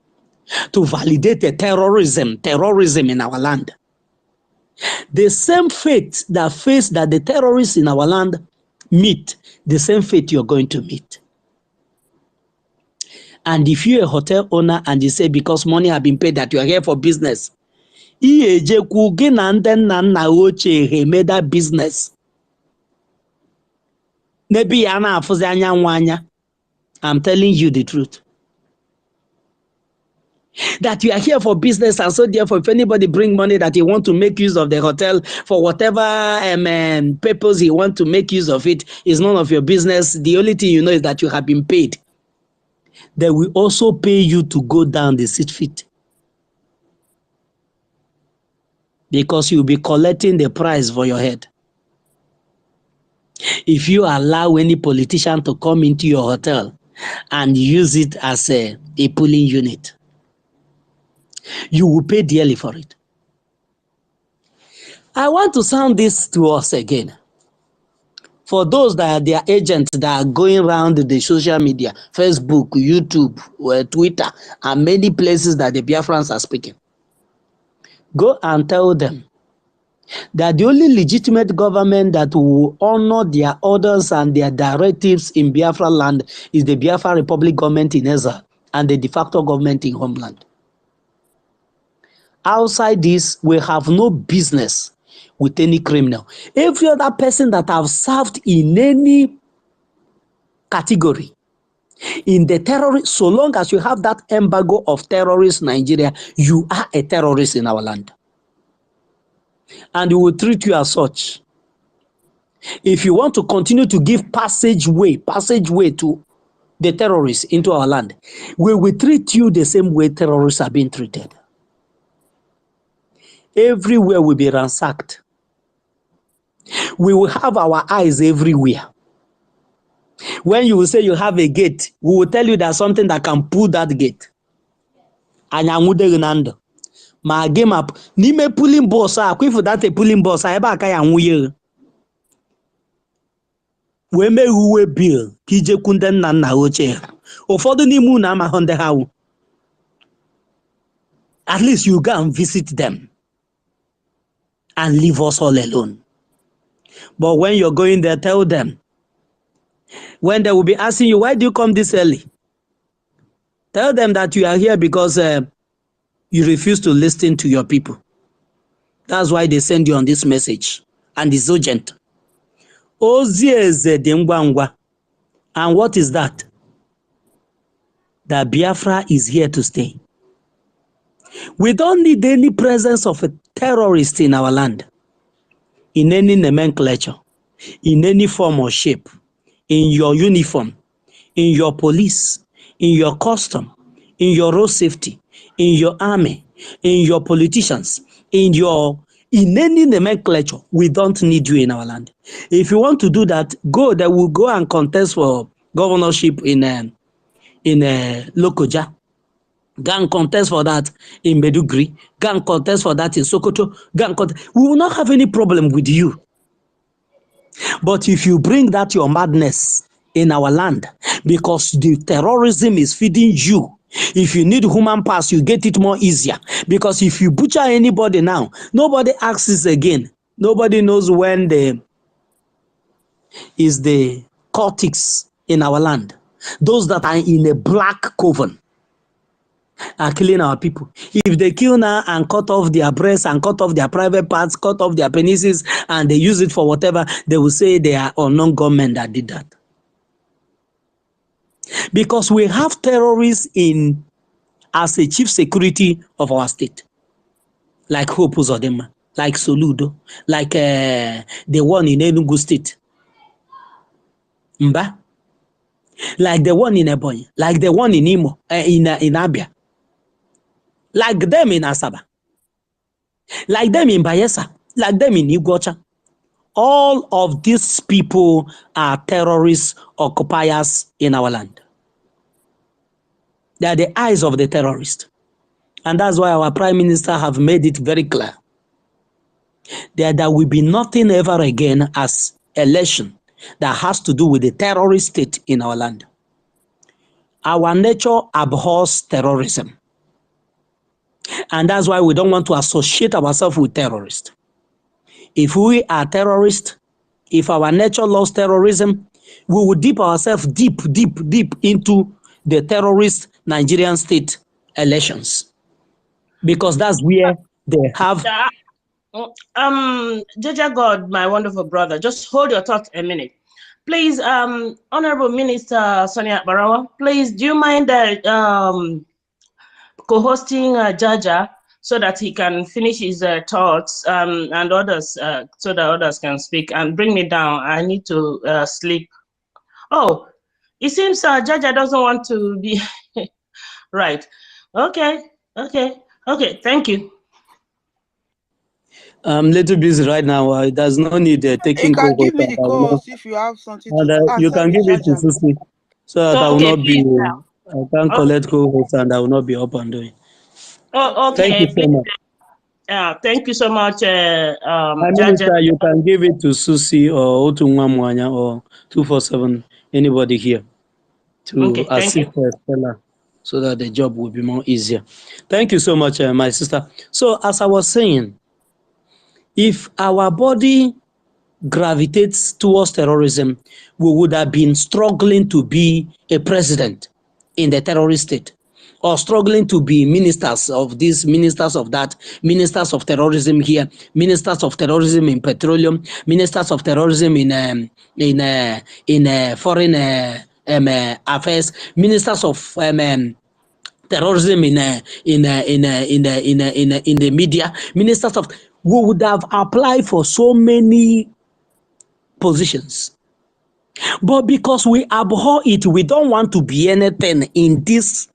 to validate the terrorism in our land. The same fate that the terrorists in our land meet, the same fate you're going to meet. And if you're a hotel owner and you say because money have been paid that you are here for business, made that business. Maybe I'm telling you the truth. That you are here for business, and so therefore if anybody bring money that he want to make use of the hotel for whatever purpose he want to make use of it, is none of your business. The only thing you know is that you have been paid. They will also pay you to go down the 6 feet. Because you'll be collecting the price for your head. If you allow any politician to come into your hotel and use it as a polling unit, you will pay dearly for it. I want to sound this to us again. for those that are their agents that are going around the social media, Facebook, YouTube, Twitter, and many places that the Biafrans are speaking, go and tell them that the only legitimate government that will honor their orders and their directives in Biafra land is the Biafra Republic government in exile and the de facto government in homeland. Outside this, we have no business with any criminal. Every other person that have served in any category in the terrorist, so long as you have that embargo of terrorist Nigeria, you are a terrorist in our land. And we will treat you as such. If you want to continue to give passageway to the terrorists into our land, we will treat you the same way terrorists are being treated. Everywhere will be ransacked. We will have our eyes everywhere. When you will say you have a gate, we will tell you there's something that can pull that gate. Ma game up. Nime pulling boss, if that a pulling boss, I back I am weird. We may uwe bill, kije kunden na na oche. Ụfọdụ n'ime unu amaghị ndị ha wụ. At least you go and visit them and leave us all alone. But when you're going there, tell them. When they will be asking you, why do you come this early? Tell them that you are here because you refuse to listen to your people. That's why they send you on this message. And it's urgent. And what is that? That Biafra is here to stay. We don't need any presence of a terrorist in our land, in any nomenclature, in any form or shape, in your uniform, in your police, in your custom, in your road safety, in your army, in your politicians, in any nomenclature. We don't need you in our land. If you want to do that, they will go and contest for governorship in Lokoja. Go and contest for that in Meduguri. Go and contest for that in Sokoto. We will not have any problem with you. But if you bring that your madness in our land, because the terrorism is feeding you, if you need human pass, you get it more easier. Because if you butcher anybody now, nobody asks again. Nobody knows when is the cultists in our land. Those that are in a black coven are killing our people. If they kill now and cut off their breasts and cut off their private parts, cut off their penises, and they use it for whatever, they will say they are unknown government that did that. Because we have terrorists as a chief security of our state, like Hope Uzodinma, like Soludo, like the one in Enugu State, Mba, like the one in Ebonyi, like the one in Imo, in Abia, like them in Asaba, like them in Bayelsa, like them in Iguacha. All of these people are terrorist occupiers in our land. They are the eyes of the terrorist. And that's why our Prime Minister have made it very clear that there will be nothing ever again as election that has to do with the terrorist state in our land. Our nature abhors terrorism. And that's why we don't want to associate ourselves with terrorists. If we are terrorists, if our nature loves terrorism, we will dip ourselves deep into the terrorist Nigerian state elections. Because that's where they have... Jaja God, my wonderful brother, just hold your thought a minute. Please, Honorable Minister Sonia Barawa, please, do you mind co-hosting Jaja so that he can finish his thoughts and others, so that others can speak, and bring me down. I need to sleep. Oh, it seems Jaja doesn't want to be right. Okay. Thank you. I'm a little busy right now. There's no need taking You can co-host. give me the co-host if you have something to ask. You can give it to Susi, so that I will not be. I can't collect co-host and I will not be up and doing. Oh, okay. Thank you so much. Thank you so much, Prime Jaja. Minister, you can give it to Susi or Otunwamwanya or 247, anybody here, to Okay, thank assist you. Stella so that the job will be more easier. Thank you so much, my sister. So, as I was saying, if our body gravitates towards terrorism, we would have been struggling to be a president in the terrorist state, or struggling to be ministers of this, ministers of that, ministers of terrorism here, ministers of terrorism in petroleum, ministers of terrorism in foreign affairs, ministers of terrorism in the media, ministers of. We would have applied for so many positions. But because we abhor it, we don't want to be anything in this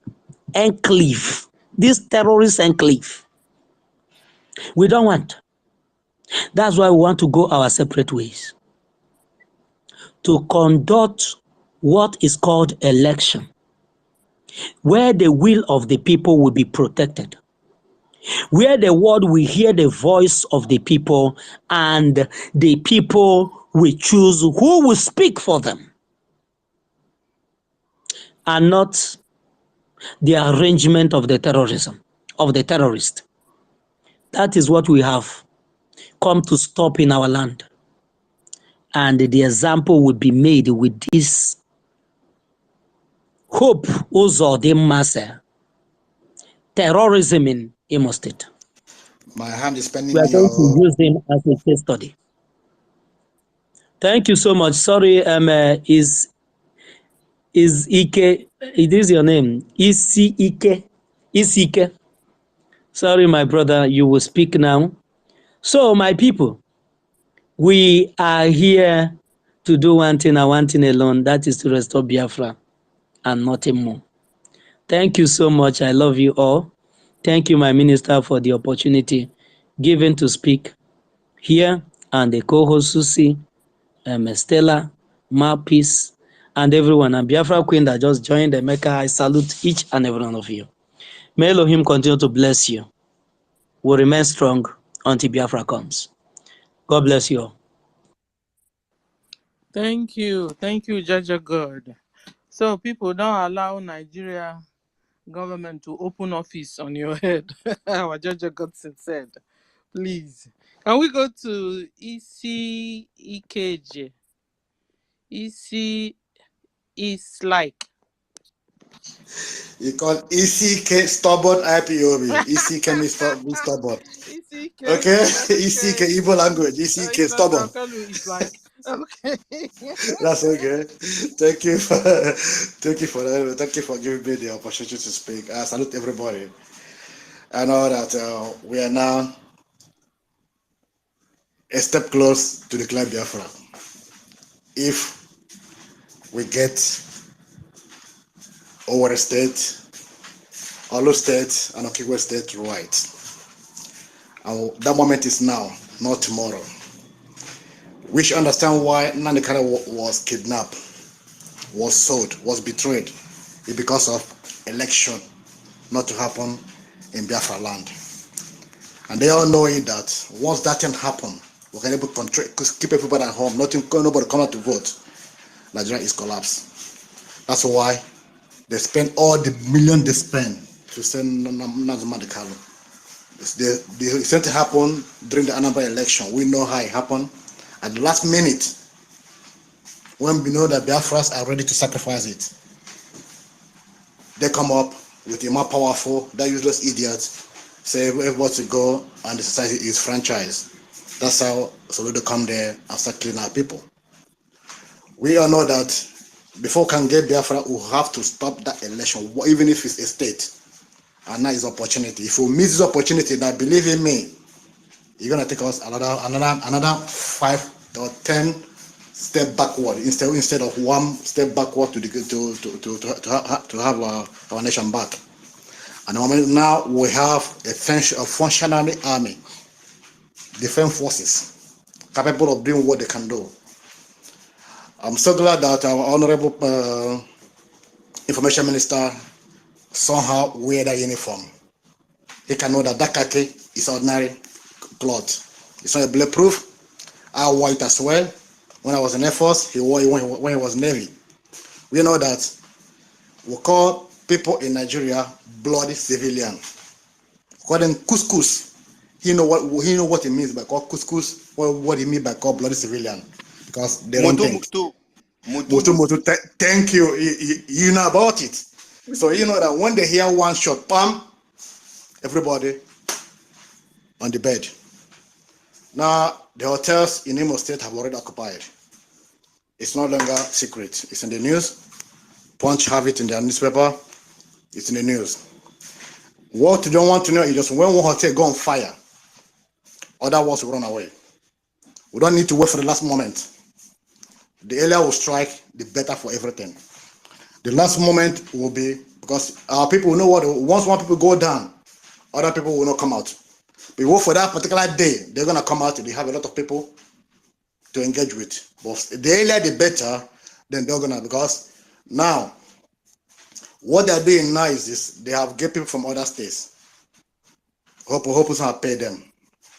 enclave, this terrorist enclave. We don't want. That's why we want to go our separate ways to conduct what is called election, where the will of the people will be protected, where the world will hear the voice of the people, and the people will choose who will speak for them, and not the arrangement of the terrorism, of the terrorist. That is what we have come to stop in our land. And the example would be made with this Hope Uzodimma terrorism in Imo State. My hand is pending We are on going to your. use him as a case study. Thank you so much. Sorry, is Ike, it is your name, Ike. Sorry, my brother, you will speak now. So, my people, we are here to do one thing and one thing alone, that is to restore Biafra and nothing more. Thank you so much. I love you all. Thank you, my minister, for the opportunity given to speak here, and the co-host Susie, Stella, Peace, and everyone, and Biafra Queen that just joined the Mecca. I salute each and every one of you. May Elohim continue to bless you. We'll remain strong until Biafra comes. God bless you all. Thank you, Jaja God. So people don't allow Nigeria government to open office on your head. Our Jaja Godson said, please. Can we go to ECEKJ? EC is like. You call ECK stubborn IPOB. ECK means stubborn. ECK. Okay? ECK, Okay. Igbo language. ECK, It's not stubborn. Kalu, it's like. Okay. That's okay. Thank you for that. Thank you for giving me the opportunity to speak. I salute everybody. I know that we are now a step close to declare Biafra. If we get Owerri State, Olu State, and Okigwe State right. And that moment is now, not tomorrow. We should understand why Nandekara was kidnapped, was sold, was betrayed. It's because of election not to happen in Biafra land. And they all know it that once that thing happen, we can able to keep everybody at home, nobody come out to vote. Nigeria is collapsed. That's why they spend all the million they spend to send Nandekara. The same thing happened during the Anambra election. We know how it happened. At the last minute, when we know that Biafras are ready to sacrifice it, they come up with the more powerful, that useless idiots, say everybody to go and the society is franchised. That's how Soludo come there and start killing our people. We all know that before we can get Biafra, we have to stop that election, even if it's a state. And now is opportunity. If we miss this opportunity, now believe in me, you're gonna take us another 5 or 10 step backward instead of one step backward to have our nation back. And now we have a functional army, defense forces, capable of doing what they can do. I'm so glad that our honorable information minister somehow wear that uniform. He can know that khaki It's ordinary cloth. It's not a bulletproof. I wore it as well. When I was in Air Force, he wore it when he was Navy. We know that we call people in Nigeria bloody civilian. Call them couscous. He know what it means by call couscous. What he means by call bloody civilian, because they don't think. Mutu. Thank you. You know about it. So you know that when they hear one shot, pam, everybody on the bed. Now the hotels in Imo State have already occupied. It's no longer secret. It's in the news. Punch have it in their newspaper. It's in the news. What you don't want to know is just when one hotel go on fire, other ones will run away. We don't need to wait for the last moment. The earlier we strike, the better for everything. The last moment will be, because our people will know what, once one people go down, other people will not come out. We wait for that particular day, they're going to come out, they have a lot of people to engage with. But the earlier the better, then they're going to, because now, what they're doing now is this, they have get people from other states. Hope have paid them.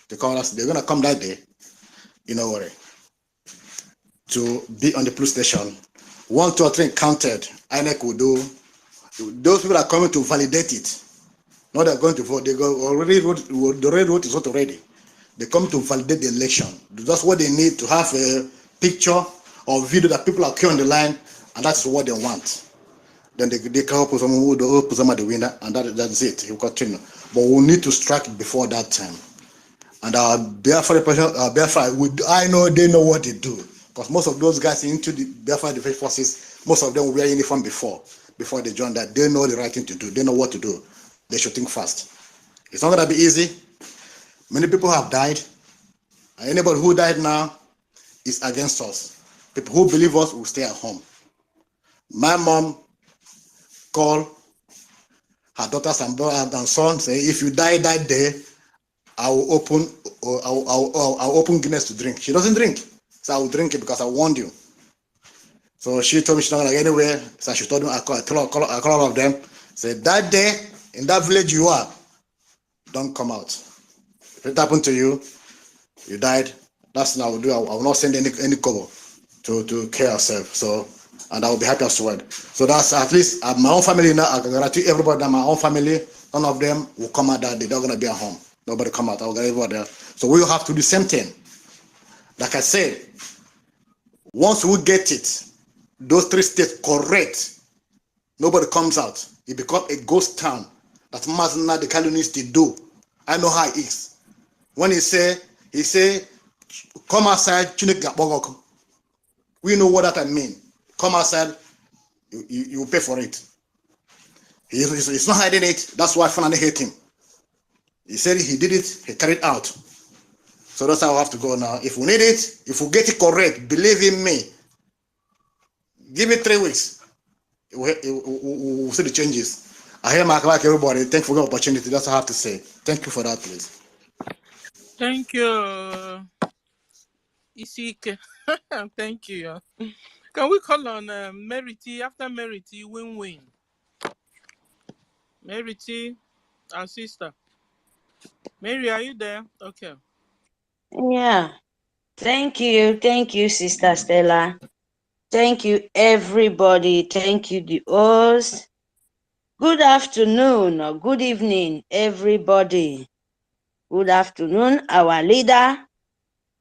They're going to come that day, you know worry, to be on the police station. 1, 2, or 3 counted, INEC will do. Those people are coming to validate it. Not they're going to vote. They go already wrote, the red vote is not already. They come to validate the election. That's what they need, to have a picture or video that people are on the line, and that's what they want. Then they can help someone who the winner, and that's it. You continue. But we need to strike before that time. And our BIAFRA, I know they know what they do. Because most of those guys into the BIAFRA Defense Forces, most of them wear uniform before they join that. They know the right thing to do. They know what to do. They should think fast. It's not going to be easy. Many people have died. And anybody who died now is against us. People who believe us will stay at home. My mom called her daughters and sons, say, if you die that day, I will open Guinness to drink. She doesn't drink. So I will drink it because I warned you. So she told me she's not going to go anywhere. So she told me, I call all of them. Say, that day, in that village you are, don't come out. If it happened to you, you died, that's what I will do. I will not send any cover to care yourself. So, and I will be happy as well. So that's at least my own family now. I can guarantee everybody that my own family, none of them will come out that day. They're going to be at home. Nobody come out. I will get everybody there. So we will have to do the same thing. Like I said, once we get it, those 3 states correct, nobody comes out. It becomes a ghost town. That's Mazna the Kalu needs to do. I know how it is. When he say, come outside, we know what that mean. Come outside, you pay for it. He's not hiding it. That's why Fanani hate him. He said he did it, he carried out. So that's how we have to go now. If we need it, if we get it correct, believe in me, give it 3 weeks. We'll see the changes. I hear my like everybody. Thank you for the opportunity. That's all I have to say. Thank you for that, please. Thank you, Isike. Thank you. Can we call on Merity? After Merity, win-win. Merity, our sister. Mary, are you there? Okay. Yeah. Thank you, Sister Stella. Thank you, everybody. Thank you, the host. Good afternoon or good evening, everybody. Good afternoon, our leader,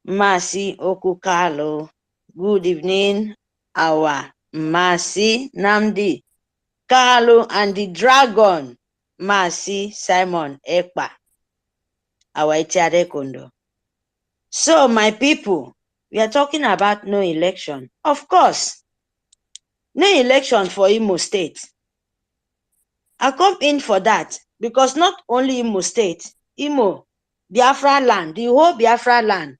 Mercy Okukalo. Good evening, our Mercy Namdi Kalu, and the dragon, Mercy Simon Ekpa, our Etiade Kondo. So, my people, we are talking about no election. Of course, no election for Imo State. I come in for that because not only Imo State, Imo, Biafra land, the whole Biafra land,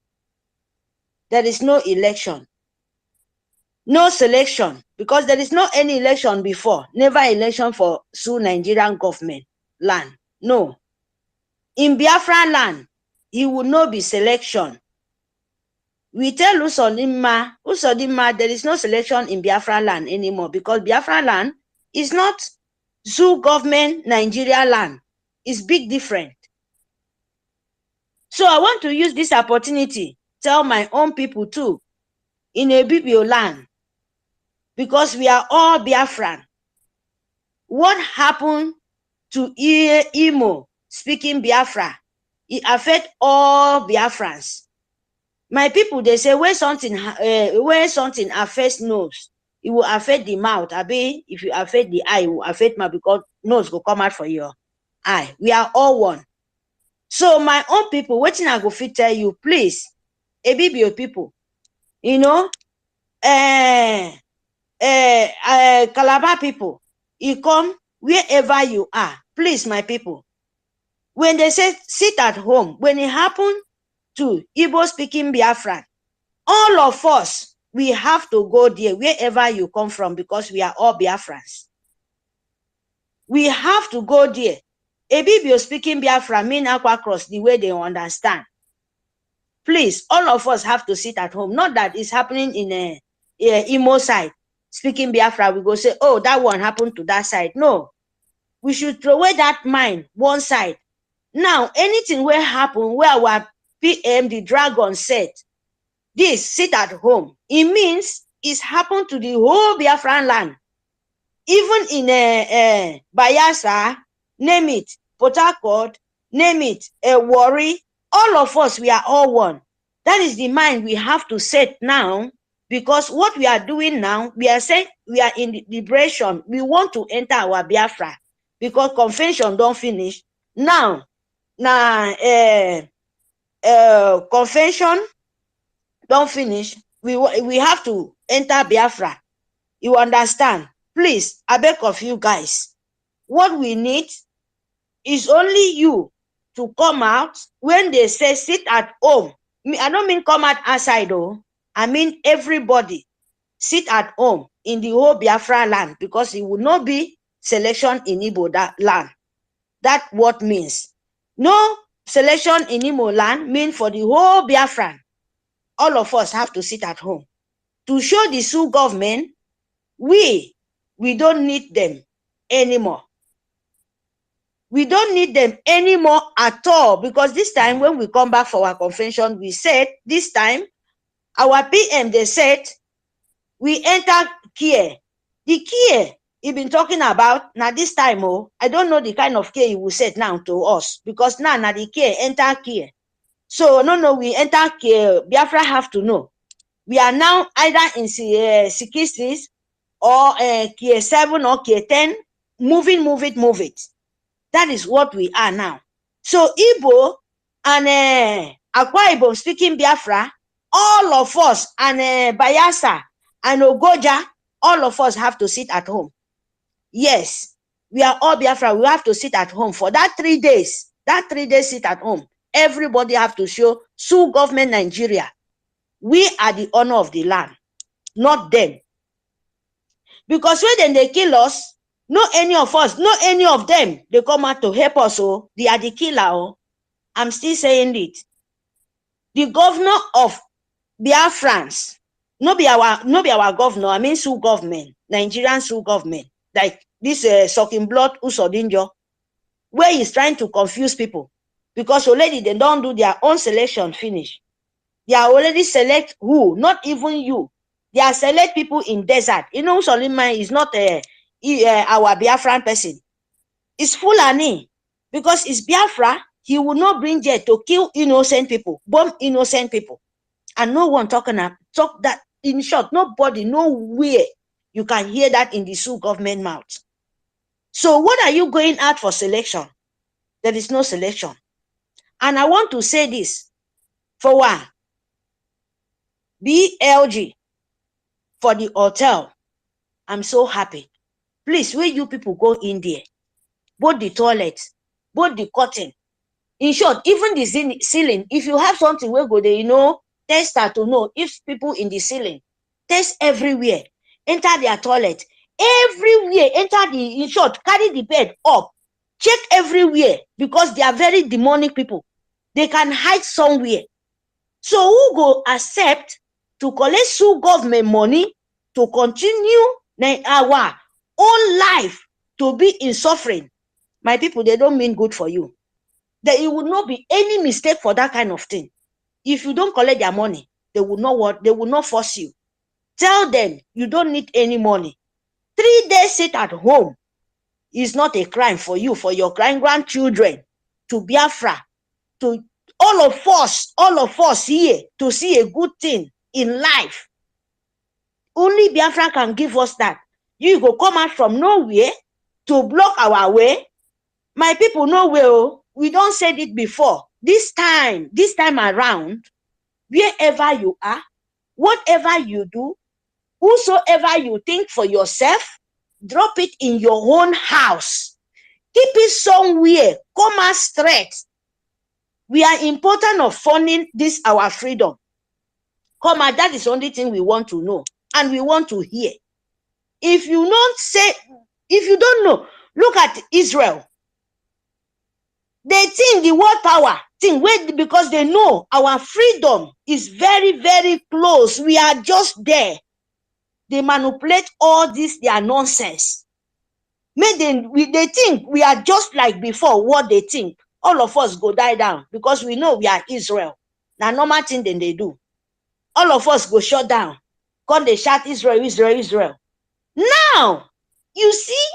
there is no election. No selection, because there is no any election before. Never election for Sul Nigerian government land. No. In Biafra land, it will not be selection. We tell Usodima, there is no selection in Biafra land anymore because Biafra land is not Sul government Nigeria land. It's big different. So I want to use this opportunity, tell my own people too, in a Bibio land, because we are all Biafran. What happened to Imo speaking Biafra? It affect all Biafrans. My people, they say when something affects nose, it will affect the mouth. Abi, if you affect the eye, it will affect mouth because nose will come out for your eye. We are all one. So my own people, wetin I go fit tell you, please, Ebibio people, you know, Calabar people, you come wherever you are, please, my people. When they say sit at home, when it happened to Igbo speaking Biafran, all of us, we have to go there wherever you come from because we are all Biafrans. We have to go there. Ebibio speaking Biafra mean Aqua Cross the way they understand. Please, all of us have to sit at home. Not that it's happening in a Imo side. Speaking Biafra, we go say, oh, that one happened to that side. No. We should throw away that mind, one side. Now, anything will happen where our PM, the dragon, said, this, sit at home. It means it's happened to the whole Biafran land. Even in Bayelsa, name it, Port Harcourt, name it, Warri, all of us, we are all one. That is the mind we have to set now, because what we are doing now, we are saying we are in the liberation. We want to enter our Biafra because convention don't finish. Now, convention don't finish. We have to enter Biafra. You understand? Please, I beg of you guys. What we need is only you to come out when they say sit at home. I don't mean come out outside, though. I mean everybody sit at home in the whole Biafra land, because it will not be selection in Igbo land. That what means. No selection in Igbo land mean for the whole Biafran. All of us have to sit at home to show the Sioux government we don't need them anymore. We don't need them anymore at all, because this time when we come back for our convention, we said this time our PM, they said we enter care. The care he been talking about now this time, oh, I don't know the kind of care he will set now to us, because now the care enter care. So no, we enter care. Biafra have to know. We are now either in 60s or care 7 or care 10, move it. That is what we are now. So Igbo and Akwa Ibom speaking Biafra, all of us, and Bayelsa and Ogoja, all of us have to sit at home. Yes, we are all Biafra. We have to sit at home for that 3 days. That 3 days sit at home. Everybody have to show Sioux government Nigeria. We are the owner of the land, not them. Because when they kill us, no any of us, no any of them, they come out to help us. Oh, they are the killer. Oh, I'm still saying it. The governor of Biafrans, no be our governor. I mean Sioux government, Nigerian Sioux government, like this sucking blood Usodinjo, where he's trying to confuse people, because already they don't do their own selection finish. They are already select who, not even you. They are select people in desert. You know, Soliman is not our Biafran person. It's Fulani, because it's Biafra. He will not bring jet to kill innocent people, bomb innocent people, and no one talk that. In short, nobody, nowhere you can hear that in the Sioux government mouth. So what are you going out for selection? There is no selection. And I want to say this for one. BLG for the hotel. I'm so happy. Please, where you people go in there, both the toilets, both the curtain. In short, even the ceiling, if you have something where go there, test her to know if people in the ceiling, test everywhere, enter their toilet, everywhere, in short, carry the bed up, check everywhere, because they are very demonic people. They can hide somewhere. So who go accept to collect Sioux government money to continue our own life to be in suffering? My people, they don't mean good for you. There will not be any mistake for that kind of thing. If you don't collect their money, they will not force you. Tell them you don't need any money. 3 days sit at home is not a crime for you, for your grandchildren, to Biafra, to all of us here, to see a good thing in life. Only Biafra can give us that. You go come out from nowhere to block our way. My people know well, we don't said it before. This time around, wherever you are, whatever you do, whosoever you think for yourself, drop it in your own house. Keep it somewhere. Come out straight. We are important of funding this our freedom. Come out, that is the only thing we want to know and we want to hear. If you don't know, look at Israel. They think the world power thing, because they know our freedom is very, very close. We are just there. They manipulate all this, their nonsense. They think we are just like before what they think. All of us go die down because we know we are Israel. Now, normal thing then they do. All of us go shut down. Come they shout Israel, Israel, Israel. Now, you see,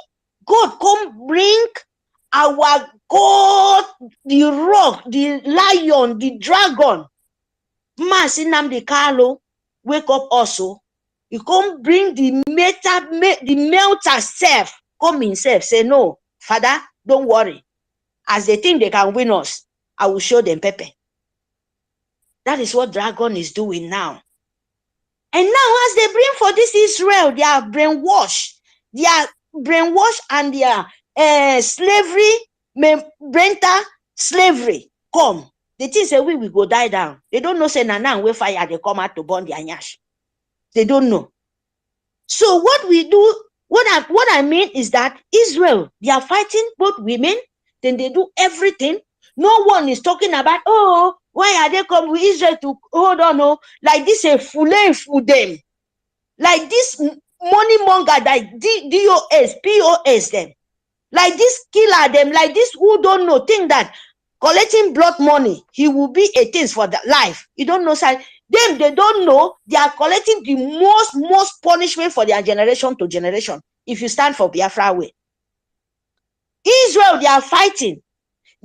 God come bring our God, the rock, the lion, the dragon. Nnamdi Kanu wake up also. He come bring the melter self, come himself, say, no, Father, don't worry. As they think they can win us, I will show them pepper. That is what dragon is doing now. And now as they bring for this Israel, they are brainwashed. They are brainwashed and they are slavery, mental slavery. Come. They think say we will go die down. They don't know say now we fire they come out to burn their nyash. They don't know. So what we do, what I mean is that Israel, they are fighting both women, then they do everything. No one is talking about, oh, why are they coming with Israel to hold on? Oh, like this a fool them. Like this money monger, like DOS, POS them. Like this killer them, like this who don't know, think that collecting blood money, he will be a thing for the life. You don't know, sir. Them, they don't know they are collecting the most punishment for their generation to generation. If you stand for Biafra way. Israel, they are fighting.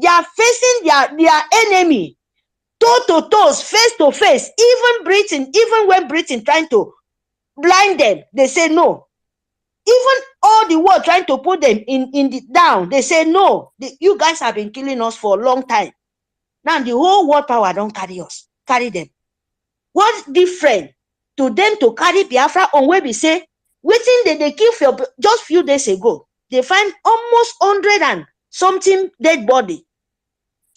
They are facing their enemy. Toe to toes, face to face. Even when Britain trying to blind them, they say no. Even all the world trying to put them in the down, they say no. You guys have been killing us for a long time. Now the whole world power don't carry them. What's different to them to carry Biafra on where we say, waiting they kill for just few days ago, they find almost 100 and something dead body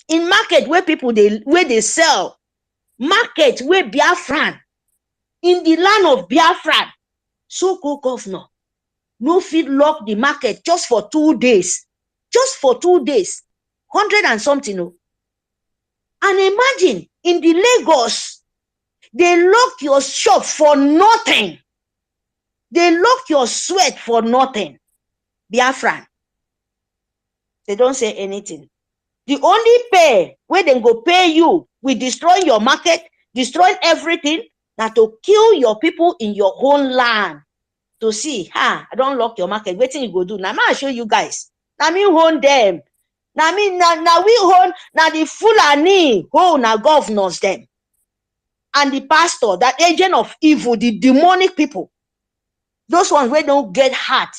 in market where people they sell, market where Biafran, in the land of Biafran, so-called governor, no fit lock the market just for 2 days. Just for 2 days. 100 and something. And imagine, in the Lagos, they lock your shop for nothing. They lock your sweat for nothing. Biafran. They don't say anything. The only pay where they go pay you will destroy your market, destroy everything, now to kill your people in your own land. To see, I don't lock your market. Waiting you go do. Now I show you guys. Now me own them. Now we own. Now the Fulani own our governors them. And the pastor, that agent of evil, the demonic people. Those ones where don't get heart.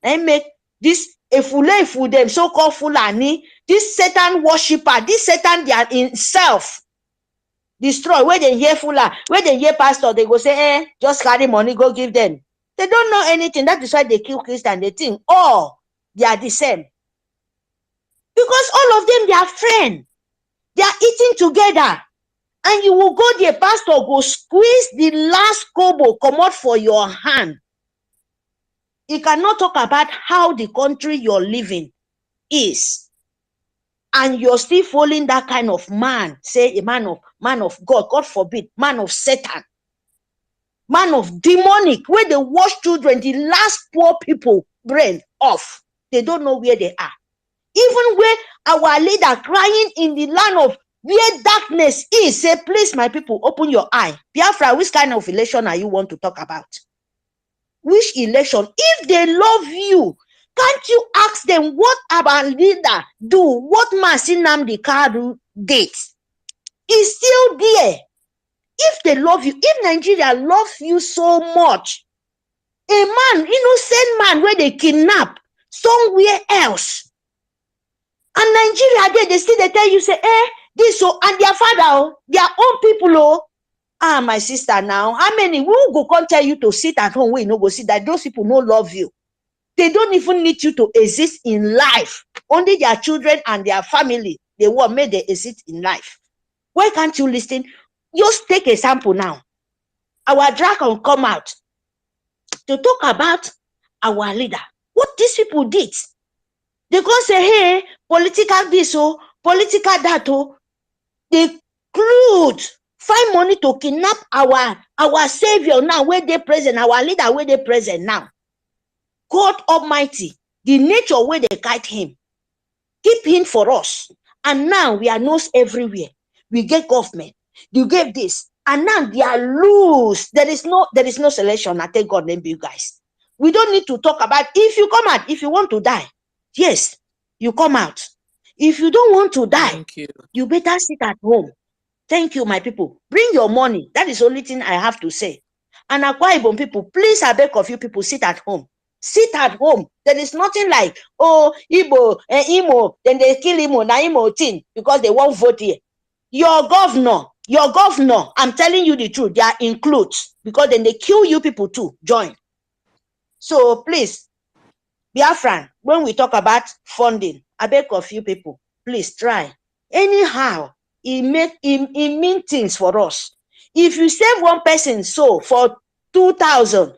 They make this a fool them, so-called Fulani, this Satan worshipper, this Satan they are in self. Destroy. Where they hear Fulani, where they hear pastor, they go say, just carry money, go give them. They don't know anything. That is why they kill Christians. They think, they are the same. Because all of them, they are friends. They are eating together. And you will go there, pastor, go squeeze the last kobo, come out for your hand. You cannot talk about how the country you're living is. And you're still following that kind of man. Say a man of God, God forbid, man of Satan. Man of demonic, where they wash children, the last poor people brain off. They don't know where they are. Even where our leader crying in the land of where darkness is, say, please, my people, open your eye. Biafra, which kind of election are you want to talk about? Which election? If they love you, can't you ask them what our leader do? What Nnamdi Kanu did? Is still there. If they love you, if Nigeria loves you so much, a man, innocent man, where they kidnap somewhere else, and Nigeria they still they tell you say, this so, and their father, their own people, my sister, now how many will go come tell you to sit at home? We no go see that those people no love you. They don't even need you to exist in life. Only their children and their family, they want make they exist in life. Why can't you listen? Just take a sample now. Our dragon come out to talk about our leader. What these people did. They go say, hey, political this, political that, they include find money to kidnap our savior now, where they present, our leader where they present now. God Almighty, the nature where they guide him, keep him for us. And now we are knows everywhere. We get government, you get this, and now they are loose. There is no selection. I thank God name you guys. We don't need to talk about if you come out, if you want to die. Yes, you come out. If you don't want to die, Thank you. you better sit at home. Thank you, my people. Bring your money. That is the only thing I have to say. And Akwa Ibom people, please, I beg of you people, sit at home. Sit at home. There is nothing like, oh, Igbo, Imo, then they kill Imo, na Imo thing, because they won't vote here. Your governor, I'm telling you the truth, they are included, because then they kill you people too, join. So please, Biafran, when we talk about funding, I beg of you people, please try. Anyhow, it mean things for us. If you save one person so for 2,000,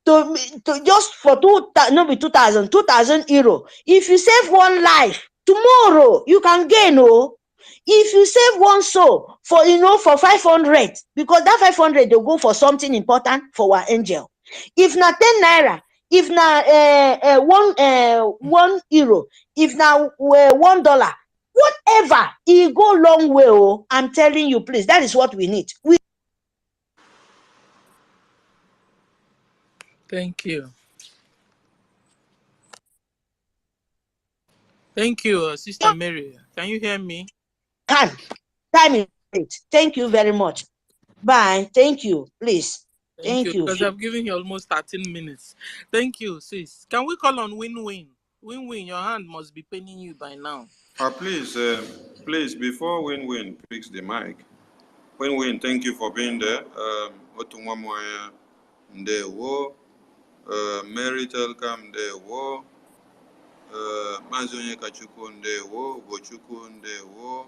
to just for 2,000 euro. If you save one life, tomorrow you can gain. If you save one soul for for 500, because that 500 they go for something important for our angel. If na 10 naira, if na 1 euro, if na $1, whatever, it go long way. I'm telling you, please, that is what we need. Thank you. Thank you, Sister Mary. Can you hear me? Can. Time is late. Thank you very much. Bye. Thank you. Please. Thank you, Thank you. because I've given you almost 13 minutes. Thank you, sis. Can we call on Win-Win? Win-Win, your hand must be paining you by now. Please, before Win-Win picks the mic, Win-Win, thank you for being there. Otunwamoya Ndewo, Mary Telkam Ndewo, Mazunye Kachuku Ndewo, Gochuku Ndewo,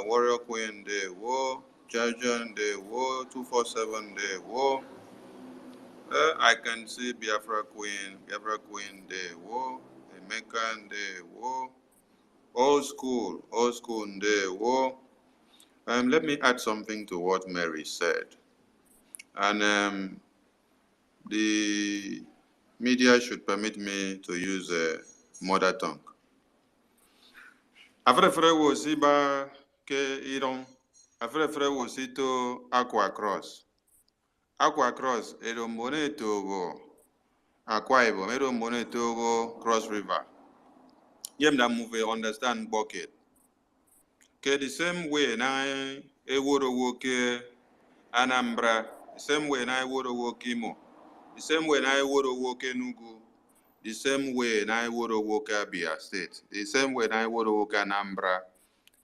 Warrior Queen Ndewo, Jaja Ndewo, 247 Ndewo. I can see Biafra Queen Ndewo, Emeka Ndewo, old school Ndewo. Let me add something to what Mary said. And the media should permit me to use mother tongue. Afrefre wo si ba ke iron. Afrefre wo si to Aqua Cross. Aqua Cross erombone togo. Akwa Ibom erombone togo Cross River. Yem da move understand bucket. Ke the same way na eworo woke Anambra, the same way na eworo woke Imo, the same way na eworo woke Enugu, the same way na eworo woke Abia State, the same way na eworo woke Anambra,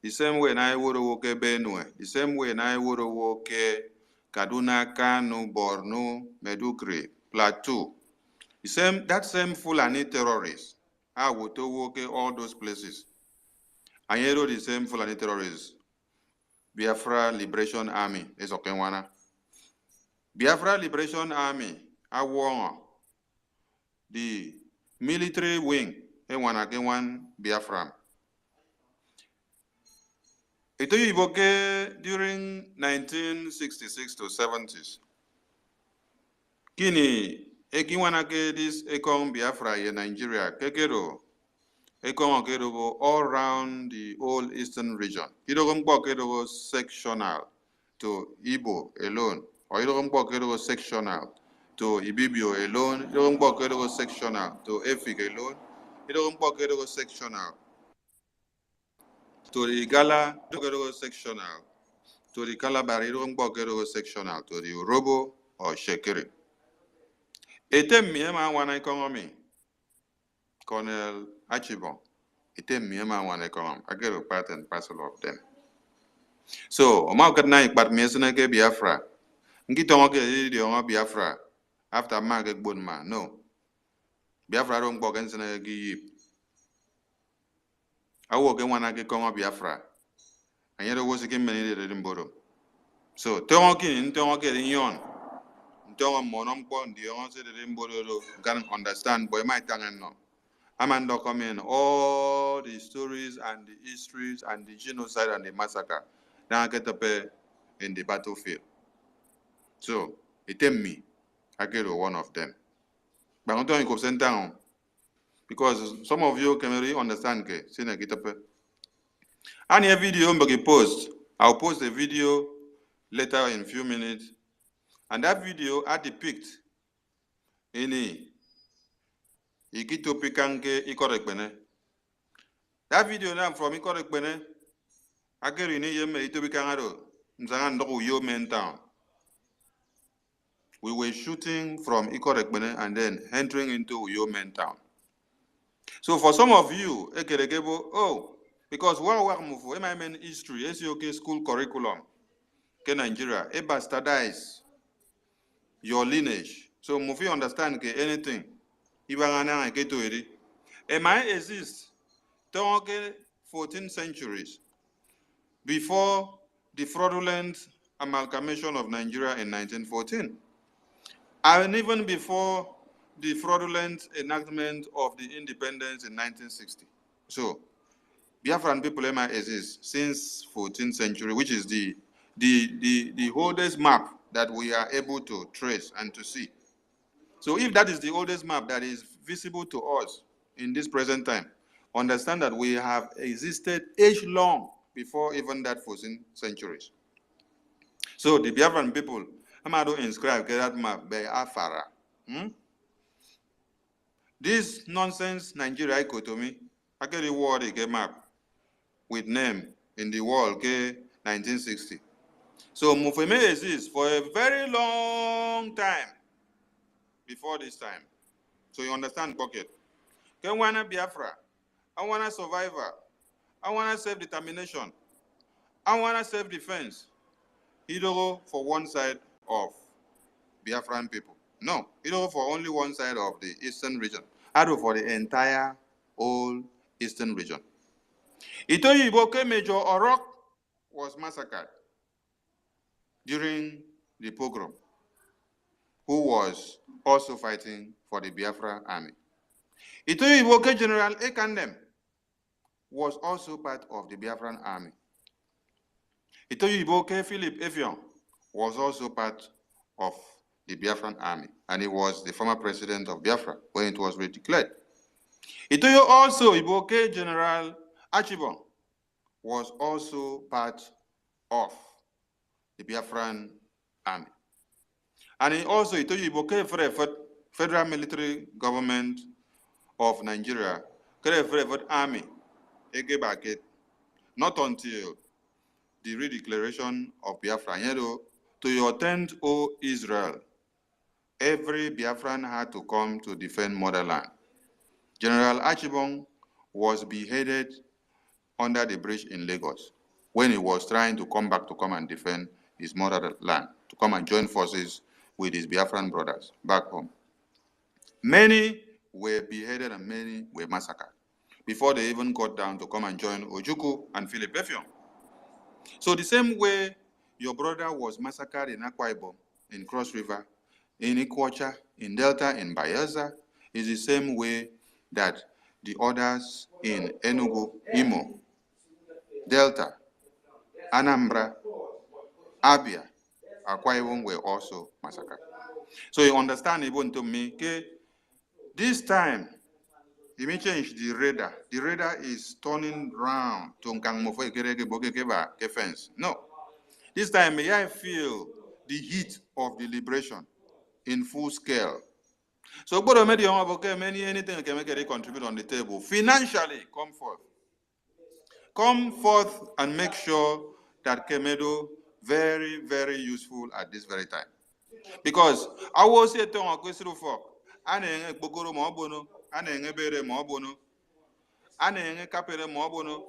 the same way na eworo woke Benue, the same way na eworo woke Kaduna, Kano, Borno, Meduguri, Plateau. That same Fulani terrorists, I would woke all those places. And here the same Fulani terrorists. Biafra Liberation Army is Okenwana. Biafra Liberation Army, Awongo, the military wing, Ewan Biafra. Ito Iboke during 1966 to 70s. Kini, Ekiwanake this Ekong Biafra in Nigeria, Kekero, all around the whole eastern region. Sectional to Igbo alone, or sectional to Ibibio alone, sectional to Efik alone, sectional to the Igala, sectional to the Calabari, sectional to the Urobo or Shekiri. Etem miema wana economy, Colonel Achibon. Etem miema wana economy. I get a part and parcel of them. So, Omaka na ikpat miesene ke Biafra. Ngitongo ke di ongo Biafra. After Mark Bonma, no. Biafra don't go against a yip. I walk in one ake kongo Biafra. And yet was again many didn't borrow. So, Tongo ke yon. Tongo monom pon, the ongo said the borrow can understand, boy, my tongue and no. I'm documenting all the stories and the histories and the genocide and the massacre. Now I get up in the battlefield. So, it tell me, I get one of them. But I'm telling you, because some of you can really understand, see, I get up. And a video I'm post. I'll post a video later in a few minutes. And that video I depict any ikitopikanke ikorekbene. That video now from ikorekbene. I get in a itopikangaro. We were shooting from Ikorekbene and then entering into Uyo main town. So for some of you, because my main history, SEOK school curriculum, Nigeria, bastardize your lineage. So Mufi understand anything. It might exist 14 centuries before the fraudulent amalgamation of Nigeria in 1914. And even before the fraudulent enactment of the independence in 1960. So, Biafran people might exist since 14th century, which is the oldest map that we are able to trace and to see. So if that is the oldest map that is visible to us in this present time, understand that we have existed age long before even that 14th centuries. So the Biafran people, Amado inscribed that map by BIAFRA. This nonsense Nigeria dichotomy, I get a word a map with name in the world, 1960. So Mufeme exists for a very long time before this time. So you understand, pocket. I want Biafra, I want a survivor, I want self-determination, I want self-defense. Either for one side of Biafran people. No, either for only one side of the eastern region. Either for the entire whole eastern region. Itoyi Iboke Major Orok was massacred during the pogrom, who was also fighting for the Biafra army. Itoyi Iboke General Ekandem was also part of the Biafran army. Itoyi Iboke Philip Effiong was also part of the Biafran army, and he was the former president of Biafra when it was redeclared. Itoyo also Iboke General Achibon was also part of the Biafran army. And he also Itoyo Iboke Federal Military Government of Nigeria, army, not until the redeclaration of Biafra. To your tent, O Israel, every Biafran had to come to defend motherland. General Achibong was beheaded under the bridge in Lagos when he was trying to come back to come and defend his motherland, to come and join forces with his Biafran brothers back home. Many were beheaded and many were massacred before they even got down to come and join Ojukwu and Philip Effiong. So the same way your brother was massacred in Akwa Ibom, in Cross River, in Ikwacha, in Delta, in Bayelsa, is the same way that the others in Enugu, Imo, Delta, Anambra, Abia, Akwa Ibom were also massacred. So you understand, even to me, this time, He may change the radar. The radar is turning round to fence. No. This time, may I feel the heat of the liberation in full scale. So, but many anything can make a contribute on the table. Financially, come forth. Come forth and make sure that Kemedo very, very useful at this very time. Because I will say to a question for Anne Bokoro Mobono, Anne Bere Mobono, Anne Capere Mobono.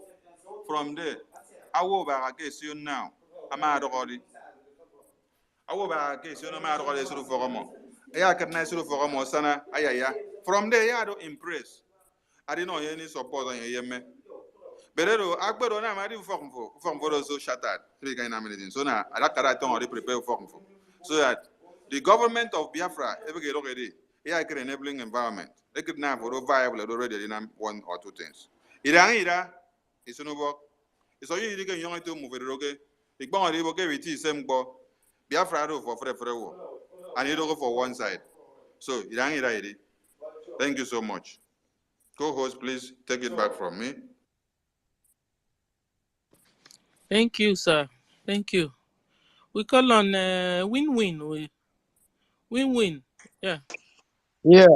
From there, I will back a case you now. I'm out of body. I will back a case you no matter what is for a more. I can nice for a more sana. Ayaya. From there, I don't impress. I didn't know any support on your yeme. Berero, Akbero, I'm ready for those so shattered. 3 kind of minutes. So now, I don't already prepare for so that the government of Biafra ever get already. Yeah, I can enabling environment. They could now for viable already in 1 or 2 things. Ira, it's no work. It's all you can young to move it, okay? The bond will give it same go. Biafra for free. And you don't go for one side. So, Ira. Thank you so much. Co-host, please take it back from me. Thank you, sir. Thank you. We call on win-win. Win-win. Yeah. Yeah.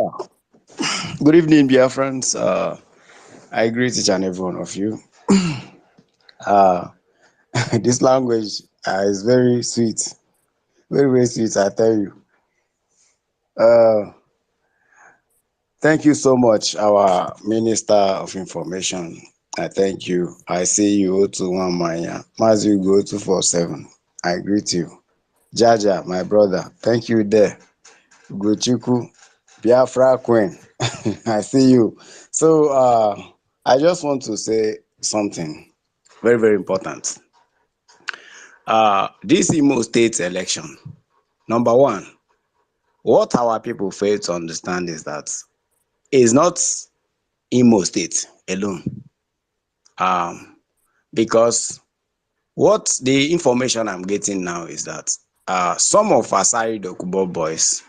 Good evening, dear friends. I greet each and every one of you. Uh, this language is very sweet, very, very sweet, I tell you. Uh, thank you so much, our Minister of Information. I thank you. I see you, O21 Maya. Mazu go 247. I greet you. Jaja, my brother, thank you there. Gochiku, Biafra Queen. I see you. So I just want to say something very, very important. This Imo State election, number one, what our people fail to understand is that it's not Imo State alone. Because what the information I'm getting now is that some of Asari Dokubo boys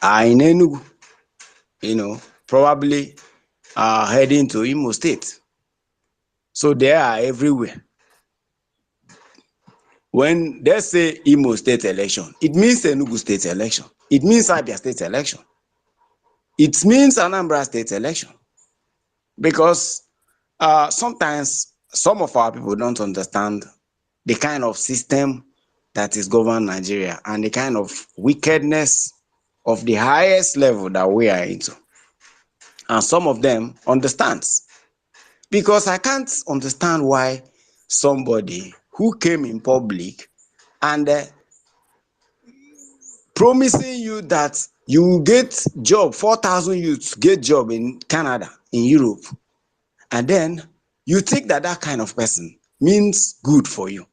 are in Enugu, probably heading to Imo State. So they are everywhere. When they say Imo State election, it means Enugu State election. It means Abia State election. It means Anambra State election. Because sometimes some of our people don't understand the kind of system that is govern Nigeria and the kind of wickedness of the highest level that we are into. And some of them understands. Because I can't understand why somebody who came in public and promising you that you will get job, 4,000 youths get job in Canada, in Europe, and then you think that that kind of person means good for you.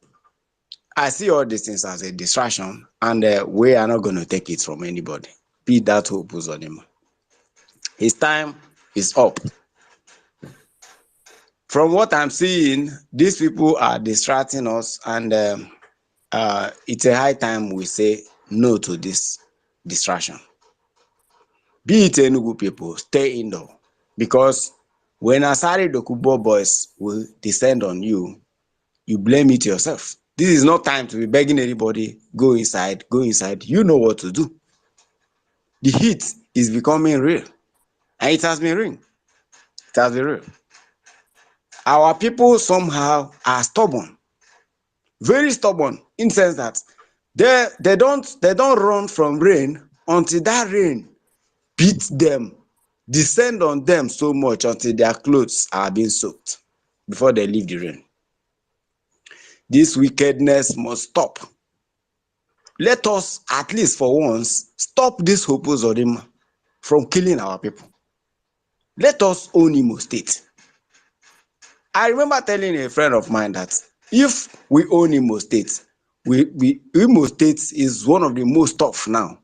I see all these things as a distraction, and we are not going to take it from anybody. Be that hope was on him. His time is up. From what I'm seeing, these people are distracting us, and it's a high time we say no to this distraction. Be it Enugu people, stay indoor. Because when Asari Dokubo boys will descend on you, you blame it yourself. This is not time to be begging anybody, go inside, go inside. You know what to do. The heat is becoming real. And it has been real. It has been real. Our people somehow are stubborn. Very stubborn in the sense that they don't run from rain until that rain beats them, descend on them so much until their clothes are being soaked before they leave the rain. This wickedness must stop. Let us, at least for once, stop this Hopozodima from killing our people. Let us own Imo State. I remember telling a friend of mine that if we own Imo State, Imo State is one of the most tough now.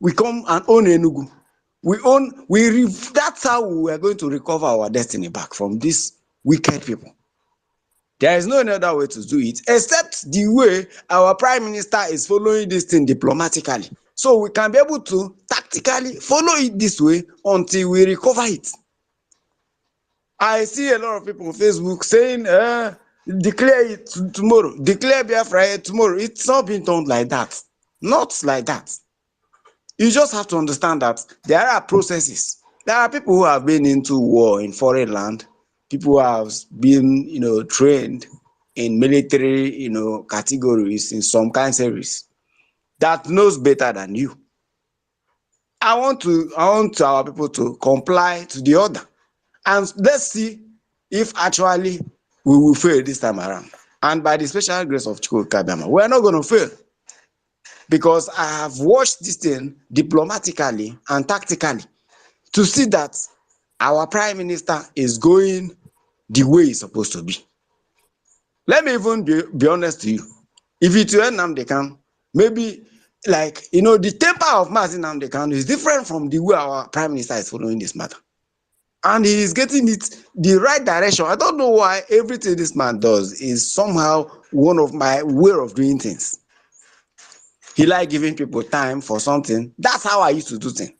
We come and own Enugu. That's how we are going to recover our destiny back from these wicked people. There is no other way to do it except the way our prime minister is following this thing diplomatically. So we can be able to tactically follow it this way until we recover it. I see a lot of people on Facebook saying, declare it tomorrow, declare Biafra tomorrow. It's not been done like that. Not like that. You just have to understand that there are processes. There are people who have been into war in foreign land, people who have been, trained in military, categories in some kind of service that knows better than you. I want our people to comply to the order, and let's see if actually we will fail this time around. And by the special grace of Chukwuka, we are not going to fail, because I have watched this thing diplomatically and tactically to see that our prime minister is going the way it's supposed to be. Let me even be honest to you. If it were Nnamdi Kanu, maybe the temper of Mazi Nnamdi Kanu is different from the way our prime minister is following this matter. And he is getting it the right direction. I don't know why everything this man does is somehow one of my way of doing things. He like giving people time for something. That's how I used to do things.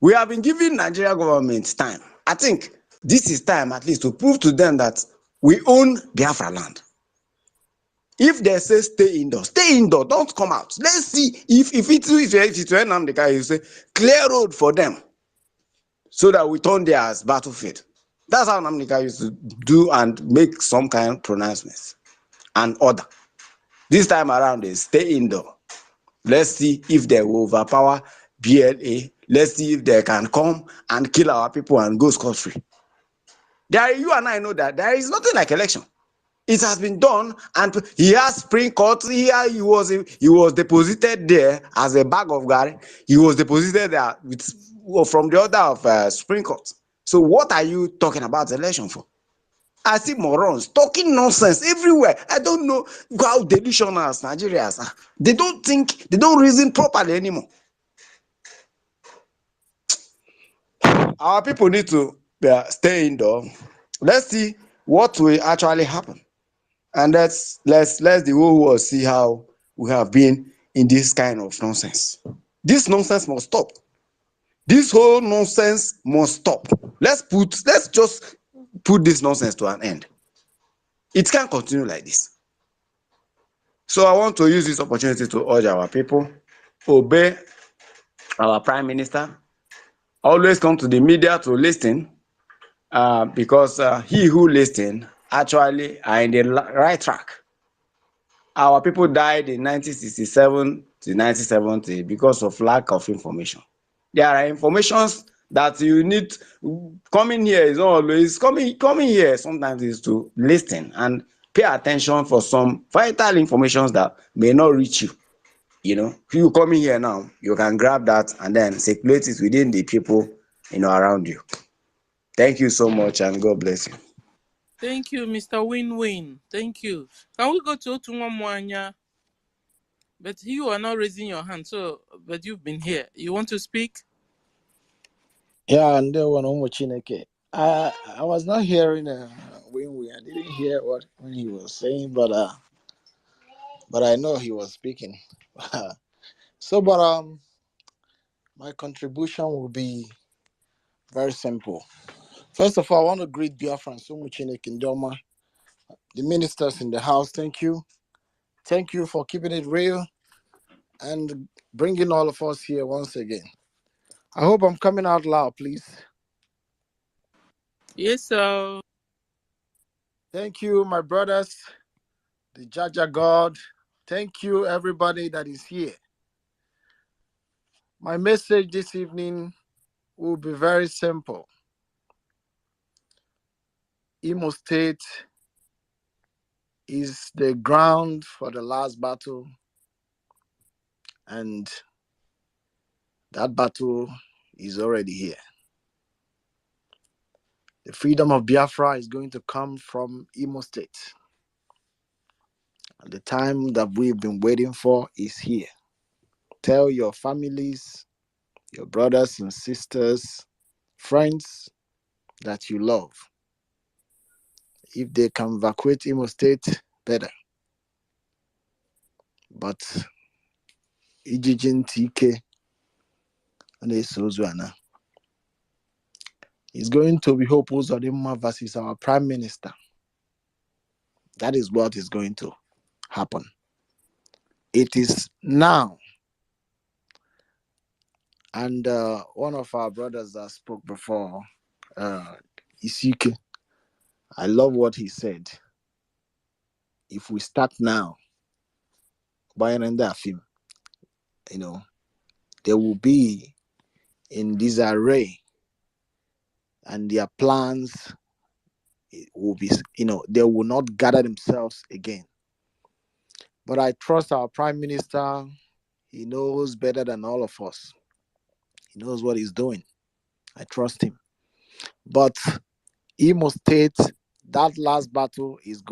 We have been giving Nigeria government time. I think this is time at least to prove to them that we own Biafra land. If they say stay indoor, don't come out. Let's see if it's Nnamdi Kanu, you say clear road for them so that we turn there as battlefield. That's how Nnamdi Kanu used to do and make some kind of pronouncements and order. This time around is stay indoor. Let's see if they will overpower BLA. Let's see if they can come and kill our people and go scot-free. You and I know that there is nothing like election. It has been done, and he has Supreme Court. He was deposited there as a bag of garri. He was deposited there from the order of Supreme Court. So what are you talking about election for? I see morons talking nonsense everywhere. I don't know how delusional Nigerians are. They don't reason properly anymore. Our people need to stay indoor. Let's see what will actually happen. And let's the whole world see how we have been in this kind of nonsense. This nonsense must stop. This whole nonsense must stop. Let's just put this nonsense to an end. It can't continue like this. So I want to use this opportunity to urge our people, obey our prime minister, always come to the media to listen, because he who listens actually are in the right track. Our people died in 1967 to 1970 because of lack of information. There are informations that you need. Coming here is not always coming here. Sometimes is to listen and pay attention for some vital informations that may not reach you. If you coming here now, you can grab that and then circulate it within the people around you. Thank you so much, and God bless you. Thank you, Mr. Win-Win. Thank you. Can we go to Otunwamwanya? But you are not raising your hand, but you've been here. You want to speak? Yeah, and there one on Chineke. I was not hearing Win-Win. I didn't hear when he was saying, but I know he was speaking. So, my contribution will be very simple. First of all, I want to greet Biafran Chineke Ndoma, the ministers in the house. Thank you. Thank you for keeping it real and bringing all of us here once again. I hope I'm coming out loud, please. Yes, sir. Thank you, my brothers, the Jaja God. Thank you, everybody that is here. My message this evening will be very simple. Imo State is the ground for the last battle, and that battle is already here. The freedom of Biafra is going to come from Imo State. And the time that we've been waiting for is here. Tell your families, your brothers and sisters, friends that you love. If they can evacuate Imo State, better. But Ijijin TK and Esozuana. It's going to be Hope Uzodinma versus our Prime Minister. That is what is going to happen. It is now. And one of our brothers that spoke before, Isike, I love what he said. If we start now, there will be in disarray, and their plans will be, they will not gather themselves again. But I trust our Prime Minister. He knows better than all of us. He knows what he's doing. I trust him. But Imo State, that last battle is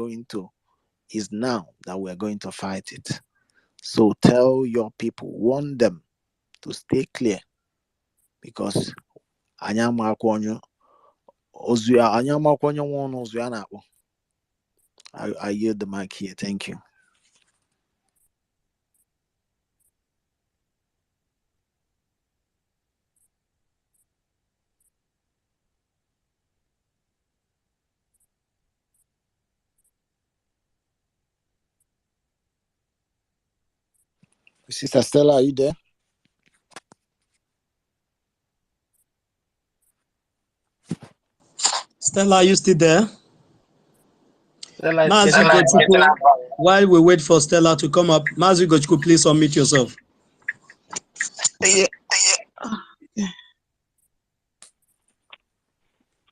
now that we're going to fight it. So tell your people, warn them to stay clear, because I yield the mic here. Thank you. Sister Stella, are you there? Stella, are you still there? Stella is Mazi getting Gochuku, while we wait for Stella to come up, Mazi Gochuku, please unmute yourself.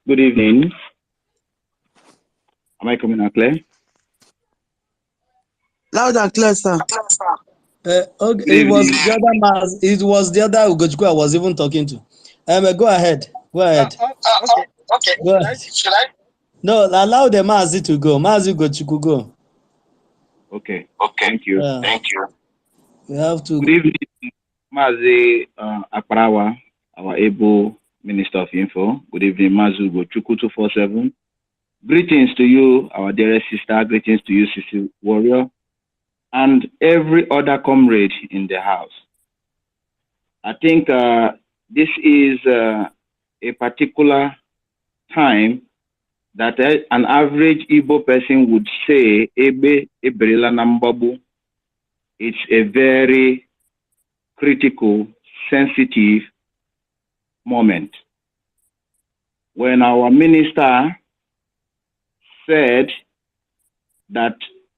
Good evening. Am I coming out clear? Loud and clear, sir. Okay, it was the other Ugochukwu I was even talking to. Go ahead. okay. Go ahead. Should I? No, allow the Mazi to go. Mazi Ugochukwu, go. Okay. Thank you. Thank you. We have to. Good evening, Mazi Akparawa, our able Minister of Info. Good evening, Mazi Ugochukwu 247. Greetings to you, our dearest sister. Greetings to you, Sister Warrior, and every other comrade in the house. I think this is a particular time that an average Igbo person would say, Ebe Ebrela Nambabu. It's a very critical, sensitive moment. When our minister said that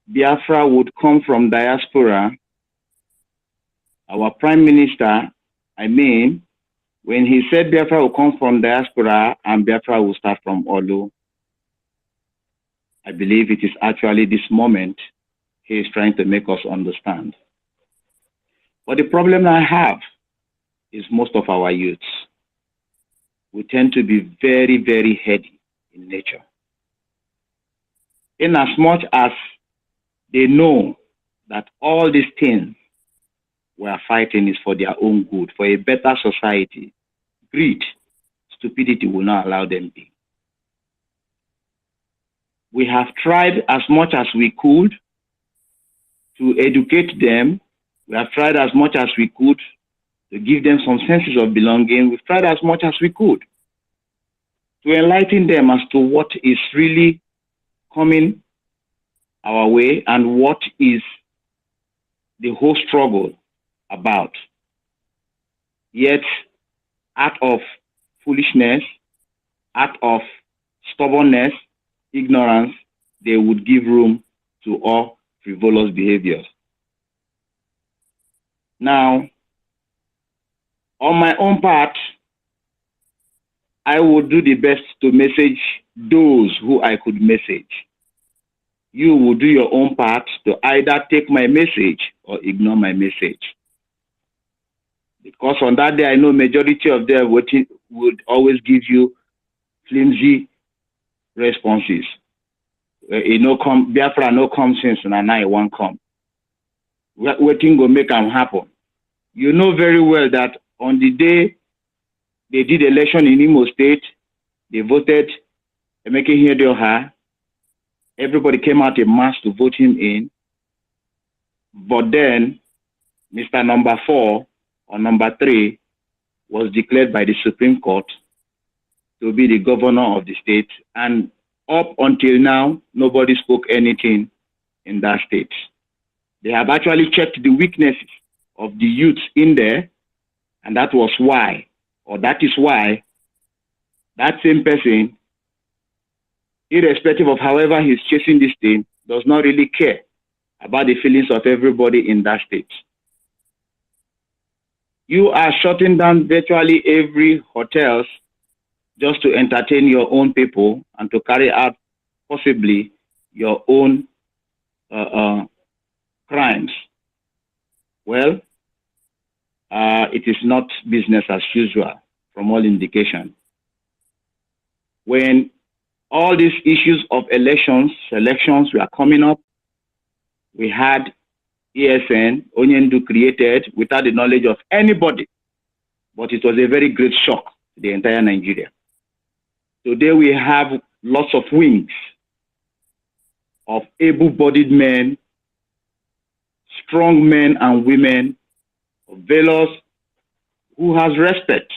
Biafra would come from diaspora, our Prime Minister, when he said Biafra will come from diaspora and Biafra will start from Olu, I believe it is actually this moment he is trying to make us understand. But the problem I have is most of our youths. We tend to be very, very heady in nature. In as much as they know that all these things we are fighting is for their own good, for a better society, greed, stupidity will not allow them be. We have tried as much as we could to educate them. We have tried as much as we could to give them some senses of belonging. We've tried as much as we could to enlighten them as to what is really coming our way and what is the whole struggle about. Yet, out of foolishness, out of stubbornness, ignorance, they would give room to all frivolous behaviors. Now, on my own part, I would do the best to message those who I could message. You will do your own part to either take my message or ignore my message. Because on that day, I know majority of them would always give you flimsy responses. Biafra no come since and I won't come. Waiting will make them happen. You know very well that on the day they did election in Imo State, they voted Emeke Ihedioha. Everybody came out in mass to vote him in. But then, Mr. Number 4 or Number 3 was declared by the Supreme Court to be the governor of the state. And up until now, nobody spoke anything in that state. They have actually checked the weaknesses of the youth in there, and that was why, or that is why, that same person, irrespective of however he's chasing this thing, does not really care about the feelings of everybody in that state. You are shutting down virtually every hotels just to entertain your own people and to carry out possibly your own crimes. Well, it is not business as usual from all indication. When all these issues of selections were coming up, we had ESN, Onyendu created without the knowledge of anybody, but it was a very great shock to the entire Nigeria. Today we have lots of wings of able-bodied men, strong men and women, valors who has respect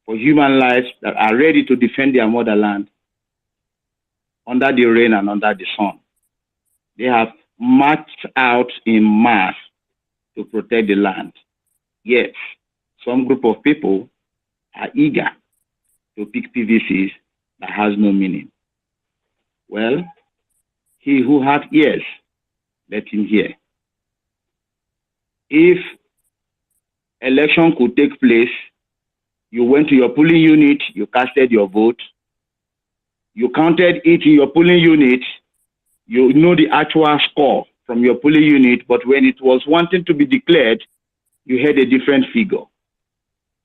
for human lives, that are ready to defend their motherland under the rain and under the sun. They have marched out in mass to protect the land. Yet, some group of people are eager to pick PVCs that has no meaning. Well, he who hath ears, let him hear. If election could take place, you went to your polling unit, you casted your vote, you counted it in your polling unit, you know the actual score from your polling unit, but when it was wanting to be declared, you had a different figure.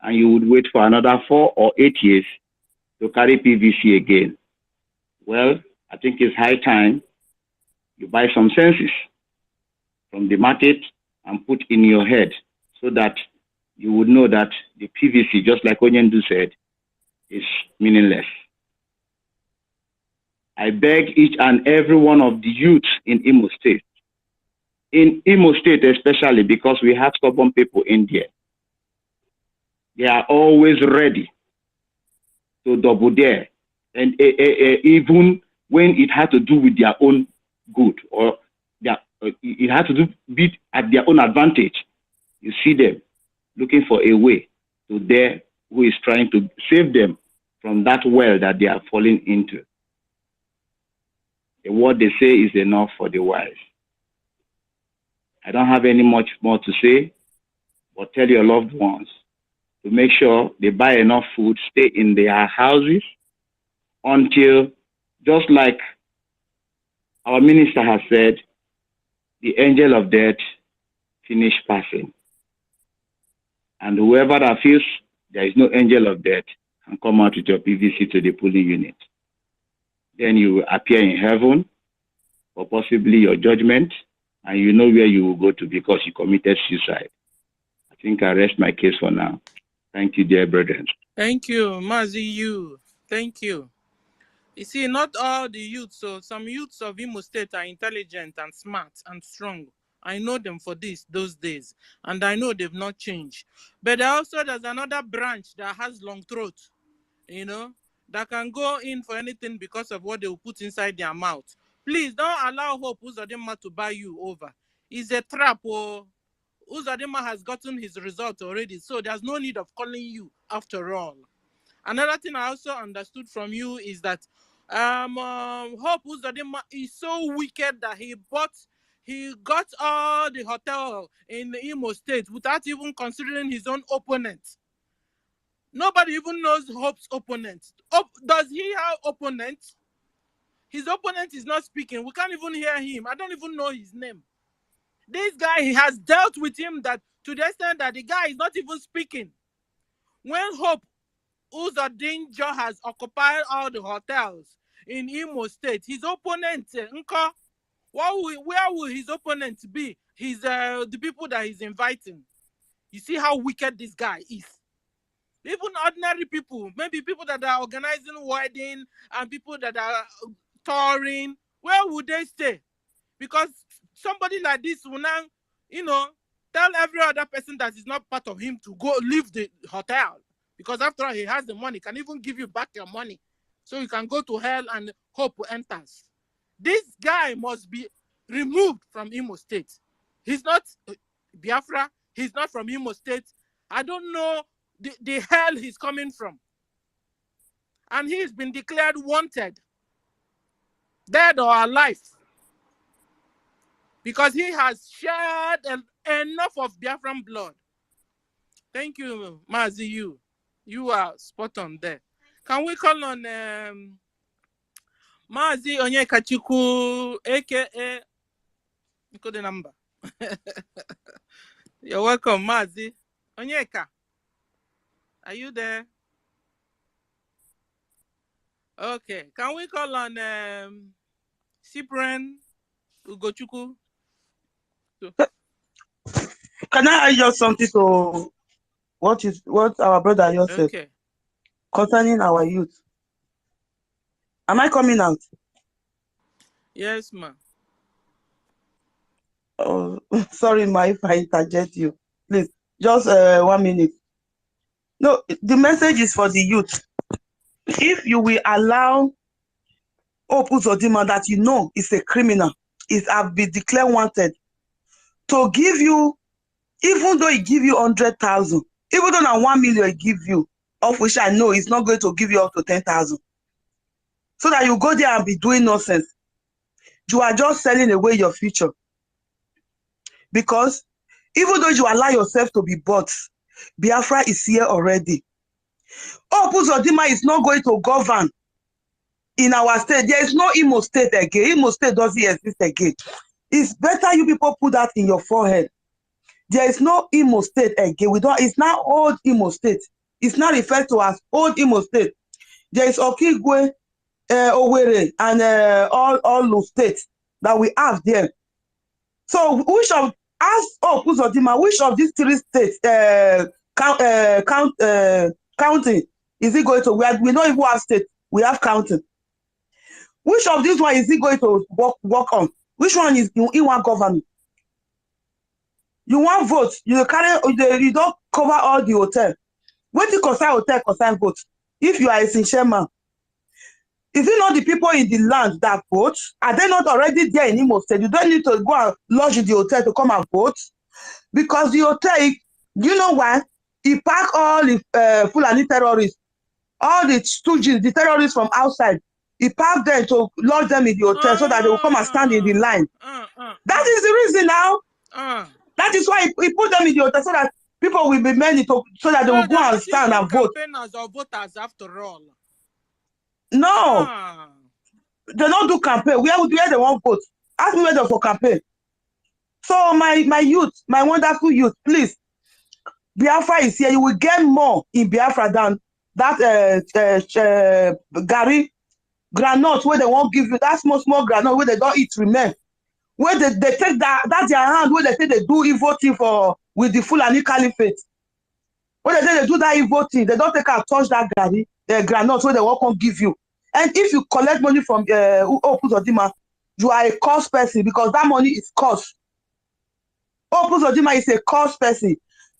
And you would wait for another 4 or 8 years to carry PVC again. Well, I think it's high time you buy some senses from the market and put in your head so that you would know that the PVC, just like Onyendu said, is meaningless. I beg each and every one of the youths in Imo State, especially, because we have stubborn people in there. They are always ready to double dare, and even when it had to do with their own good, or it had to do with at their own advantage, you see them looking for a way to dare who is trying to save them from that well that they are falling into. The word they say is enough for the wise. I don't have any much more to say, but tell your loved ones to make sure they buy enough food, stay in their houses until, just like our minister has said, the angel of death finish passing. And whoever that feels there is no angel of death can come out with your PVC to the polling unit. Then you will appear in heaven, or possibly your judgment, and you know where you will go to because you committed suicide. I think I rest my case for now. Thank you, dear brethren. Thank you, Mazi. You. Thank you. You see, not all the youths, so some youths of Imo State are intelligent and smart and strong. I know them for those days, and I know they've not changed. But there's another branch that has long throat, that can go in for anything because of what they will put inside their mouth. Please don't allow Hope Uzodinma to buy you over. It's a trap. Uzodinma has gotten his result already, so there's no need of calling you after all. Another thing I also understood from you is that Hope Uzodinma is so wicked that he got all the hotel in the Imo State without even considering his own opponent. Nobody even knows Hope's opponent. Does he have opponent? His opponent is not speaking. We can't even hear him. I don't even know his name. This guy, he has dealt with him that to the extent that the guy is not even speaking. When Hope Uzodinma has occupied all the hotels in Imo State, his opponent, where will his opponent be? He's the people that he's inviting. You see how wicked this guy is. Even ordinary people, maybe people that are organizing wedding and people that are touring, where would they stay? Because somebody like this will now, tell every other person that is not part of him to go leave the hotel. Because after all, he has the money, can even give you back your money. So you can go to hell and hope enters. This guy must be removed from Imo State. He's not Biafra. He's not from Imo State. I don't know the hell he's coming from. And he's been declared wanted, dead or alive, because he has shed enough of Biafran blood. Thank you, Mazi. You are spot on there. Can we call on Mazi Onyekachiku, aka the number? You're welcome, Mazi Onyeka. Are you there? Okay. Can we call on Cyprian Ugochukwu? Can I add just something to what our brother just said concerning our youth? Am I coming out? Yes, ma'am. Oh, sorry, ma, if I interject you. Please, just 1 minute. No, the message is for the youth. If you will allow Opus Odima that you know is a criminal, is have been declared wanted, to give you, even though he give you 100,000, even though now 1 million he give you, of which I know he's not going to give you up to 10,000, so that you go there and be doing nonsense, you are just selling away your future. Because even though you allow yourself to be bought, Biafra is here already. Opus Odima is not going to govern in our state. There is no Imo State again. Imo State doesn't exist again. It's better you people put that in your forehead. There is no Imo State again. It's now old Imo State. It's not referred to as old Imo State. There is Okigwe, Owerri, and all those states that we have there. So which of Opus Odima, which of these 3 states counting is he going to? We don't even have state. We have counting. Which of these one is he going to work on? Which one is he want government? You want vote? You don't cover all the hotel. What you concern hotel, concern vote? If you are a sincere man, is it not the people in the land that vote? Are they not already there in Imo State? You don't need to go and lodge in the hotel to come and vote, because the hotel, you know why? He pack all the Fulani terrorists, all the stooges, the terrorists from outside. He packed them to lodge them in the hotel so that they will come and stand in the line. That is the reason now. That is why he put them in the hotel, so that people will be many so that they will go and stand and vote. Campaigners or voters after all. No. They don't do campaign. Where they want vote? Ask me where they for campaign. So my youth, my wonderful youth, please. Biafra is here. You will get more in Biafra than that Gary granite where they won't give you, that small granite where they don't eat remain. Where they take that's their hand where they say they do evil thing with the Fulani Caliphate. Where they say they do that evil thing, they don't take and touch that granite where they won't give you. And if you collect money from Opus Odima, you are a cost person, because that money is cost. Opus Odima is a cost person.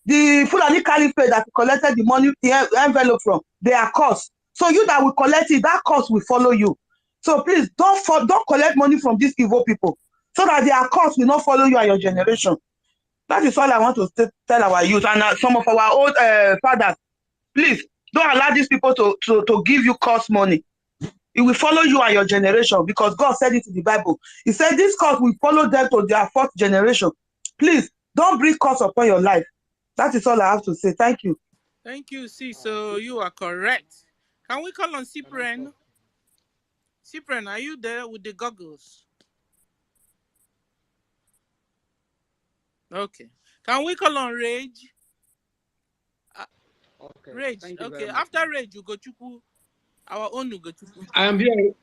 The Fulani Caliphate that collected the money, the envelope from, they are cost. So you that will collect it, that cost will follow you. So please don't collect money from these evil people, so that their cost will not follow you and your generation. That is all I want to tell our youth and some of our old fathers. Please don't allow these people to give you cost money. It will follow you and your generation, because God said it in the Bible. He said this cost will follow them to their 4th generation. Please don't bring cost upon your life. That is all I have to say. Thank you. Thank you, so you are correct. Can we call on Cyprian? Cyprian, are you there with the goggles? Okay. Can we call on Rage? Okay. Rage. Okay. After Rage, Ugochukwu, our own Ugochukwu. I am here.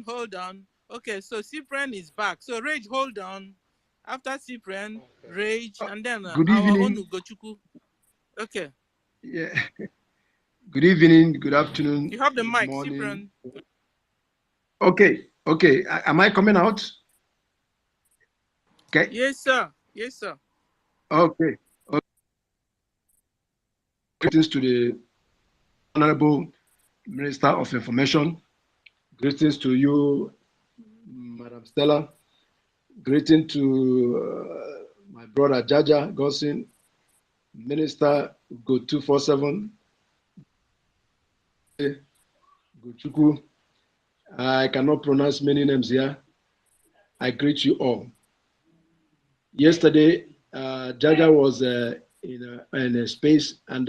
Hold on. Okay, so Cyprian is back. So Rage, hold on. After Cyprian, Rage, and then good our evening. own Ugochukwu. Okay. Yeah. Good evening. Good afternoon. You have the mic, morning. Cyprian. Okay. Am I coming out? Okay. Yes, sir. Okay. Greetings to the Honorable Minister of Information. Greetings to you, Madam Stella. Greeting to my brother Jaja Gosin, Minister Go 247, Gochuku. I cannot pronounce many names here. I greet you all. Yesterday, Jaja was in a space, and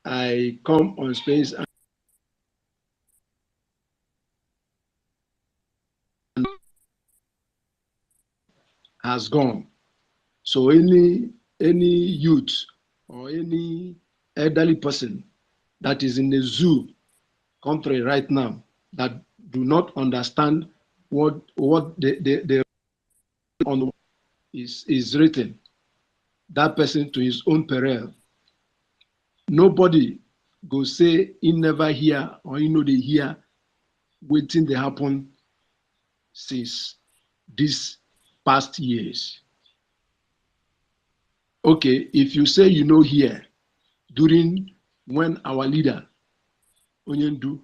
I come on space and has gone. So any youth or any elderly person that is in the zoo country right now that do not understand what the on is written, that person to his own peril. Nobody go say he never hear or he know they hear waiting they happen since these past years. Okay, if you say you know here during when our leader Onyendu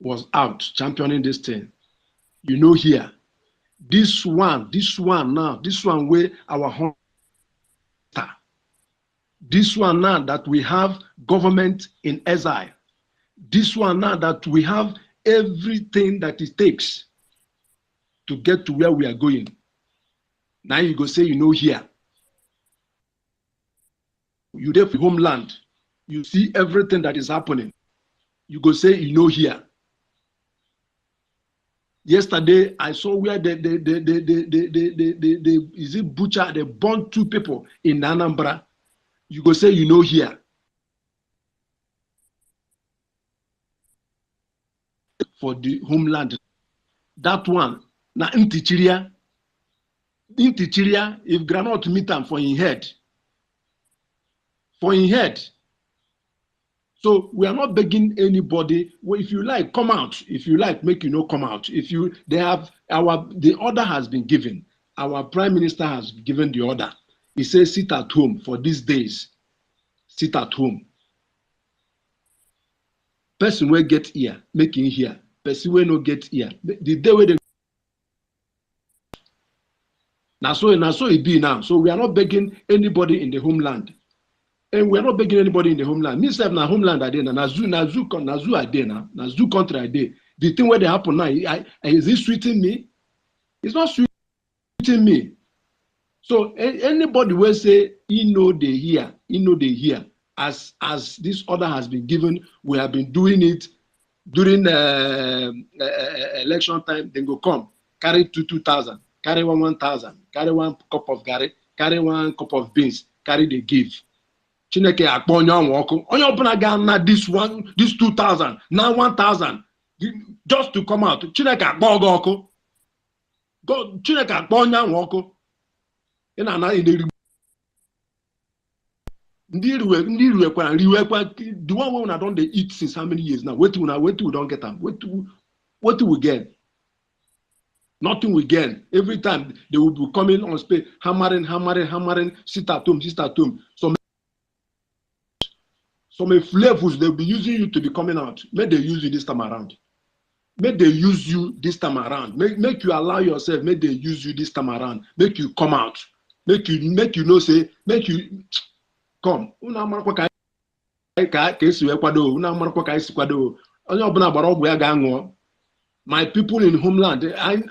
was out championing this thing, you know here. This one now, this one where our home, this one now that we have government in exile, this one now that we have everything that it takes to get to where we are going. Now you go say you know here. You there for homeland, you see everything that is happening. You go say you know here. Yesterday, I saw where the is it butcher, they burned 2 people in Anambra. You go say you know here. For the homeland. That one, na intichiria, if granite meet am for in head. For in head. So we are not begging anybody. Well, if you like, come out. If you like, make you know, come out. If you, the order has been given. Our Prime Minister has given the order. He says, sit at home for these days. Sit at home. Person will get here, making here. Person will not get here. The day where they now so it be now. So we are not begging anybody in the homeland. And we are not begging anybody in the homeland. Me self na homeland I dey na zoo I dey na zoo country I dey. The thing where they happen now, is it sweeting me? It's not sweeting me. So anybody will say he know they hear, as this order has been given. We have been doing it during election time. Then go come carry 2,000, carry 1,000, carry 1 cup of garri, carry 1 cup of beans, carry the give. Chineke akpọ onye ọnwa ọkụ. Onye ọbụla ga-ana this 2,000, now 1,000, just to come out. Chineke akpọ gị ọkụ. Chineke akpọ onye ọnwa ọkụ. Ị na-ana ndị riwekwa the one wey una don dey eat since how many years now? Wetin we don get am? Wetin we gain? Nothing we gain. Every time they will be coming on space, hammering, sit at home. Some flavors they'll be using you to be coming out. May they use you this time around. Make they use you this time around. Make you allow yourself. Make they use you this time around. Make you come out. Make you know say. Make you come. Una marko ka esi kwado. Una marko ka esi kwado. Onye ọbụla gbara ọgwụ ya ga-aṅụ. My people in homeland.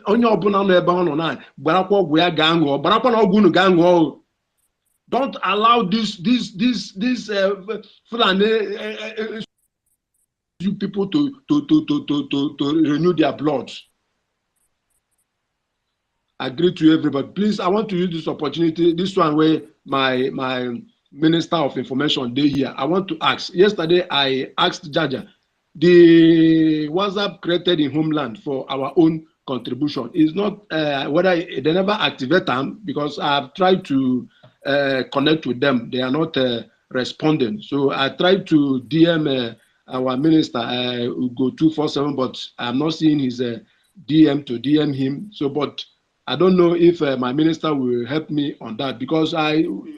Onye ọbụla nọ ebe ọ nọ na gbarakwa ọgwụ ya ga-aṅụ. Gbarakwa na ọgwụ unu ga-aṅụ. Don't allow this you people to renew their blood. I agree to everybody. Please, I want to use this opportunity. This one where my Minister of Information day here. I want to ask. Yesterday, I asked Jaja, the WhatsApp created in Homeland for our own contribution is not whether they never activate them, because I've tried to connect with them. They are not responding. So I tried to DM our minister, Ugo 247, but I'm not seeing his DM to DM him. So, but I don't know if my minister will help me on that, because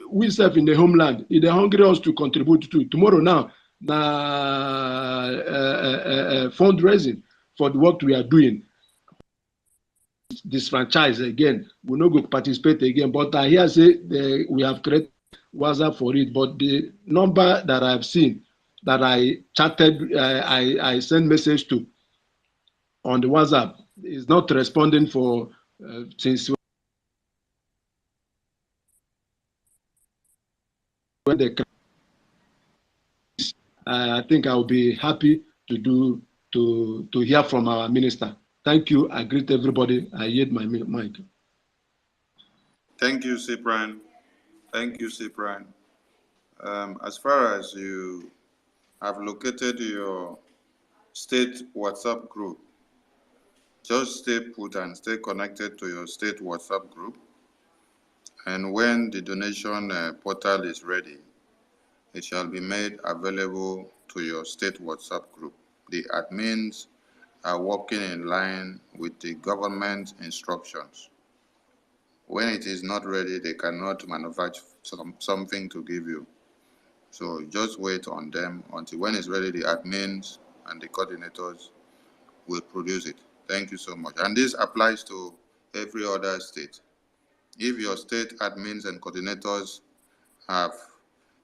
we serve in the homeland. They hungry us to contribute to tomorrow now. Fundraising for the work we are doing. This franchise again, we no go participate again. But I hear say we have created WhatsApp for it. But the number that I've seen, that I chatted, I sent message to on the WhatsApp, is not responding for since when they come. I think I'll be happy to hear from our minister. Thank you. I greet everybody. I yield my mic. Thank you, Cyprian. Thank you, Cyprian. As far as you have located your state WhatsApp group, just stay put and stay connected to your state WhatsApp group. And when the donation portal is ready, it shall be made available to your state WhatsApp group. The admins are working in line with the government instructions. When it is not ready, they cannot manufacture something to give you. So just wait on them until when it's ready, the admins and the coordinators will produce it. Thank you so much. And this applies to every other state. If your state admins and coordinators have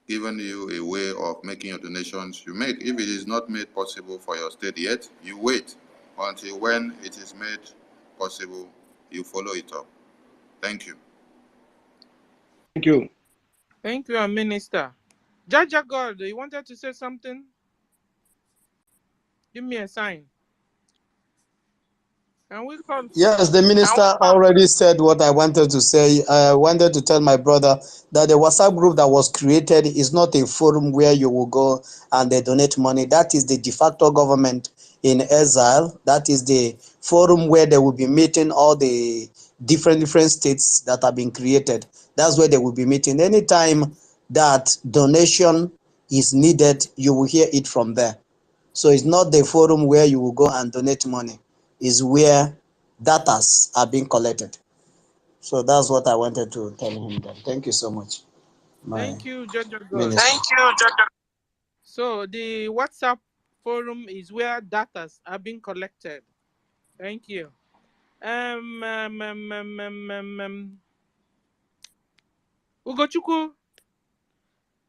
given you a way of making your donations, you make. If it is not made possible for your state yet, you wait until when it is made possible, you follow it up. Thank you. Thank you. Thank you, Minister. Jaja God, you wanted to say something? Give me a sign. Can we call? Yes, the minister already said what I wanted to say. I wanted to tell my brother that the WhatsApp group that was created is not a forum where you will go and they donate money. That is the de facto government in exile. That is the forum where they will be meeting all the different states that have been created. That's where they will be meeting. Anytime that donation is needed, you will hear it from there. So it's not the forum where you will go and donate money. It's where datas are being collected. So that's what I wanted to tell him. Then. Thank you so much, my Thank you, Jaja God. minister. Thank you, Jaja. So the WhatsApp forum is where datas are being collected. Thank you. Ugochukwu,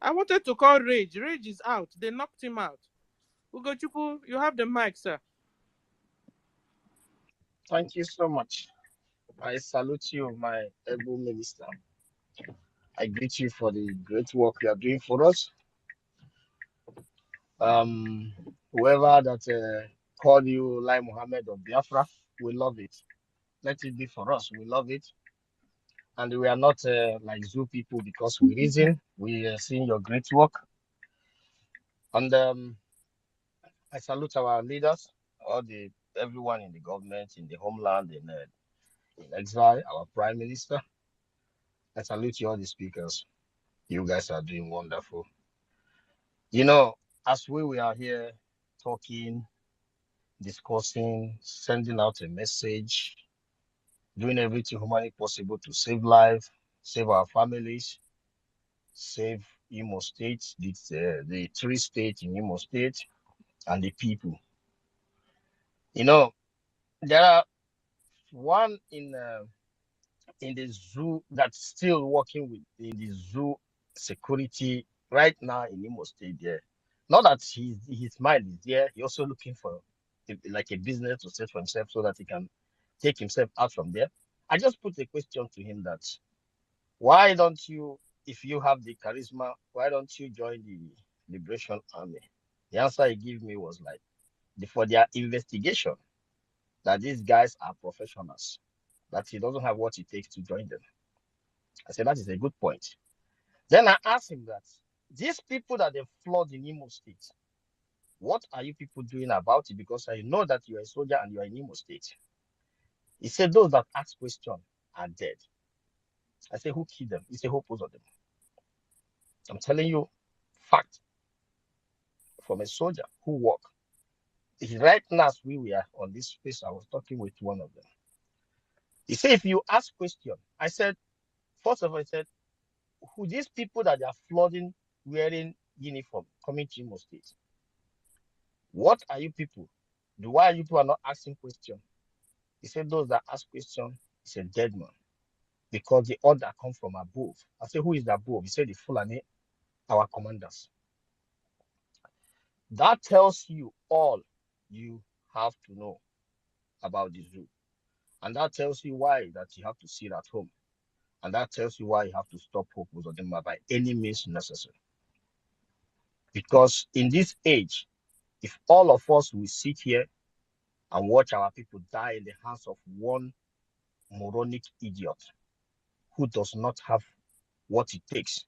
I wanted to call Rage. Rage is out. They knocked him out. Ugochukwu, you have the mic, sir. Thank you so much. I salute you, my able minister. I greet you for the great work you are doing for us. Whoever that called you Lai Muhammad of Biafra, we love it. Let it be for us. We love it. And we are not like zoo people because we reason. We are seeing your great work. And I salute our leaders, everyone in the government, in the homeland, in exile, our prime minister. I salute you all the speakers. You guys are doing wonderful. You know, as we are here talking, discussing, sending out a message, doing everything humanly possible to save lives, save our families, save Imo State, the three states in Imo State, and the people. You know, there are one in the zoo that's still working with in the zoo security right now in Imo State there. Not that his mind is there, he also looking for like a business to set for himself so that he can take himself out from there. I just put a question to him that why don't you, if you have the charisma, why don't you join the Liberation Army? The answer he gave me was like for their investigation that these guys are professionals, that he doesn't have what it takes to join them. I said that is a good point. Then I asked him that these people that they flood in Imo State, what are you people doing about it? Because I know that you are a soldier and you are in Imo State. He said those that ask questions are dead. I said, who killed them? He said, who posed them? I'm telling you, fact from a soldier who work. Right now, as we were on this space, I was talking with one of them. He said, if you ask question, I said, first of all, I said, who these people that they are flooding wearing uniform coming to Imo State? What are you people? Why are you people are not asking question? He said, those that ask question is a dead man because the order come from above. I said, who is the above? He said, the Fulani, our commanders. That tells you all you have to know about the zoo. And that tells you why that you have to sit at home. And that tells you why you have to stop Hope Uzodinma by any means necessary. Because in this age, if all of us will sit here and watch our people die in the hands of one moronic idiot who does not have what it takes,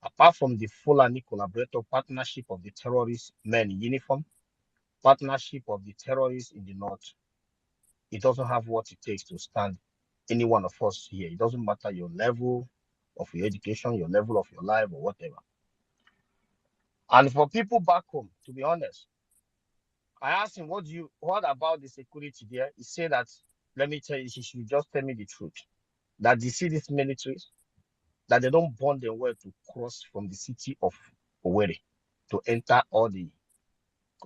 apart from the Fulani collaborator partnership of the terrorist men in uniform, partnership of the terrorists in the north, it doesn't have what it takes to stand any one of us here. It doesn't matter your level of your education, your level of your life, or whatever. And for people back home, to be honest, I asked him, what about the security there? He said that, let me tell you, he should just tell me the truth. That you see these militaries, that they don't bond them well to cross from the city of Owerri to enter all the,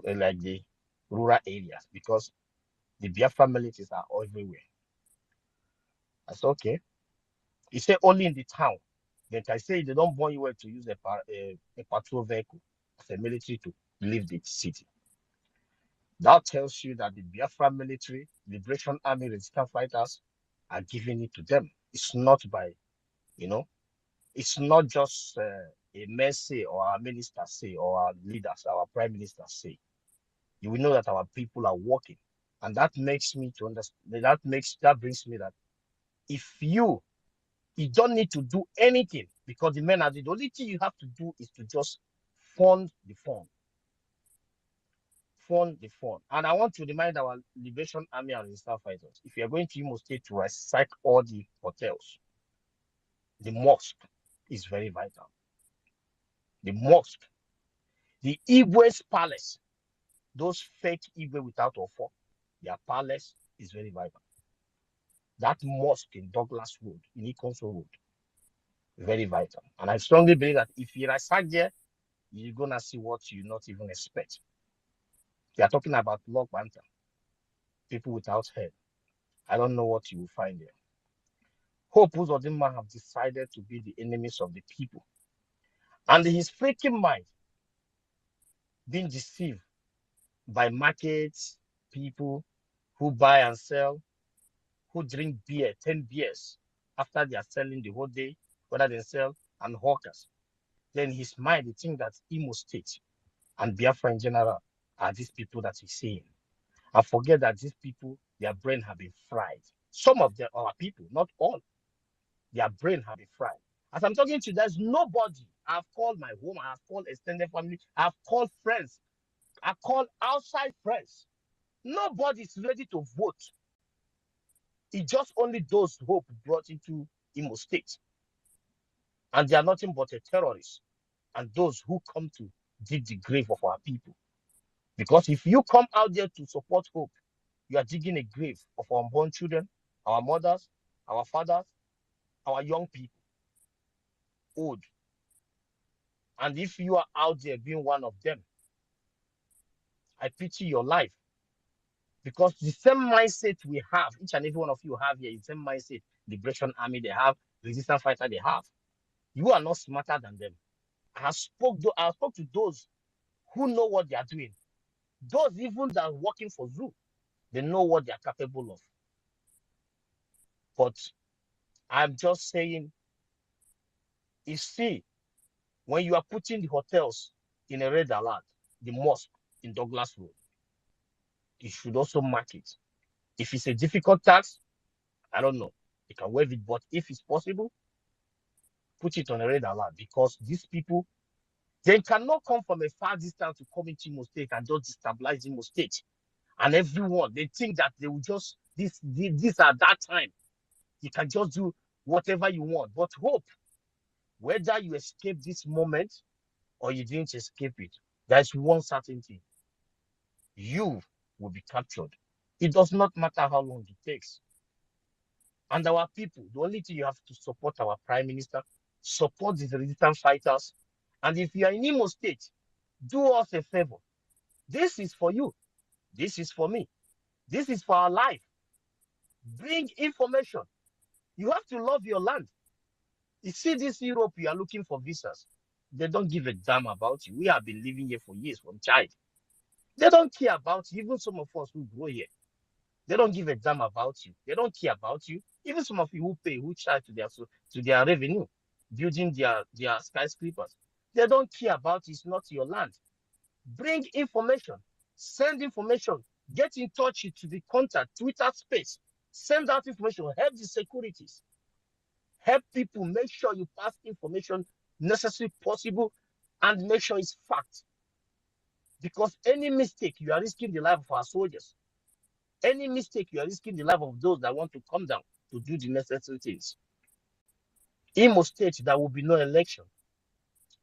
like the rural areas, because the Biafra militaries are everywhere. I said, okay. He said only in the town. Then I say they don't want you well to use a patrol vehicle as a military to leave the city. That tells you that the Biafra military, Liberation Army resistance fighters are giving it to them. It's not by, it's not just a mayor say or our minister say or our leaders, our prime minister say. You will know that our people are working. And that makes me to understand, that brings me that if you don't need to do anything because the men are the only thing you have to do is to just fund the fund. Fund the fund. And I want to remind our Liberation Army and resistance fighters, if you are going to Imo State to recycle all the hotels, the mosque is very vital. The mosque, the Igwe's palace, those fake Igwe without offer, their palace is very vital. That mosque in Douglas Road, in Ikonso Road, very vital. And I strongly believe that if you recycle there, you're gonna see what you not even expect. They are talking about Log Banta, people without head. I don't know what you will find there. Hope Uzodinma have decided to be the enemies of the people. And his freaking mind being deceived by markets, people who buy and sell, who drink beer, 10 beers after they are selling the whole day, whether they sell, and hawkers. Then his mind, he thinks that Imo State and Biafra in general are these people that he's saying. And forget that these people, their brain have been fried. Some of them are people, not all. Their brain have been fried. As I'm talking to you, there's nobody. I've called my home, I've called extended family, I've called friends, I've called outside friends. Nobody is ready to vote. It's just only those hope brought into Imo State. And they are nothing but a terrorist. And those who come to dig the grave of our people. Because if you come out there to support hope, you are digging a grave of our unborn children, our mothers, our fathers, our young people, old. And if you are out there being one of them, I pity your life. Because the same mindset we have, each and every one of you have here, the same mindset Liberation Army they have, resistance fighter they have. You are not smarter than them. I spoke to those who know what they are doing. Those even that are working for Zoo, they know what they are capable of. But I'm just saying, you see, when you are putting the hotels in a red alert, the mosque in Douglas Road, you should also mark it. If it's a difficult task, I don't know, you can waive it. But if it's possible, put it on a red alert because these people, they cannot come from a far distance to come into Imo State and just destabilize Imo State. And everyone, they think that they will just, this at that time, you can just do whatever you want. But hope, whether you escape this moment or you didn't escape it, there's one certain thing. You will be captured. It does not matter how long it takes. And our people, the only thing you have to support our prime minister, support the resistance fighters. And if you are in Imo State, do us a favor. This is for you. This is for me. This is for our life. Bring information. You have to love your land. You see, this Europe, you are looking for visas. They don't give a damn about you. We have been living here for years from child. They don't care about you. Even some of us who grow here, they don't give a damn about you. They don't care about you. Even some of you who pay, who charge to their revenue, building their skyscrapers. They don't care about it. It's not your land. Bring information. Send information. Get in touch to the contact, Twitter space. Send out information. Help the securities. Help people. Make sure you pass information necessary, possible, and make sure it's fact. Because any mistake, you are risking the life of our soldiers. Any mistake, you are risking the life of those that want to come down to do the necessary things. Imo State, there will be no election.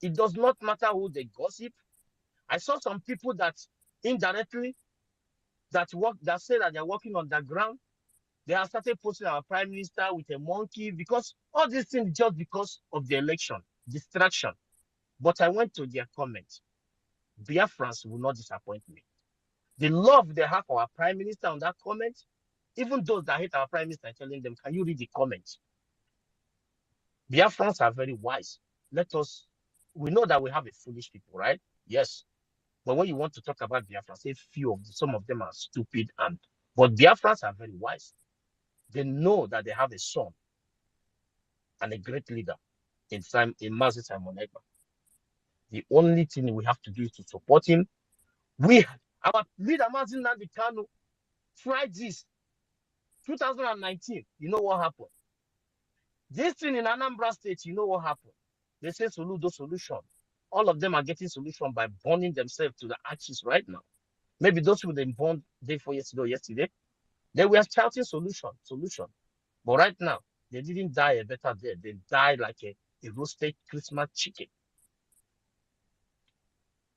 It does not matter who they gossip. I saw some people that indirectly that say that they're working on the ground. They have started posting our prime minister with a monkey because all these things just because of the election, distraction. But I went to their comment. Biafrans will not disappoint me. The love they have for our prime minister on that comment, even those that hate our prime minister, telling them, can you read the comment? Biafrans are very wise. We know that we have a foolish people, right? Yes. But when you want to talk about Biafra, say some of them are stupid, but Biafrans are very wise. They know that they have a son and a great leader in Mazi Simon Ekpa. The only thing we have to do is to support him. Our leader Mazi Nnamdi Kanu tried this 2019. You know what happened? This thing in Anambra State, you know what happened? They say Soludo solution. All of them are getting solution by burning themselves to the ashes right now. Maybe those who they burned day before yesterday, they were shouting solution. But right now, they didn't die a better death. They died like a roasted Christmas chicken.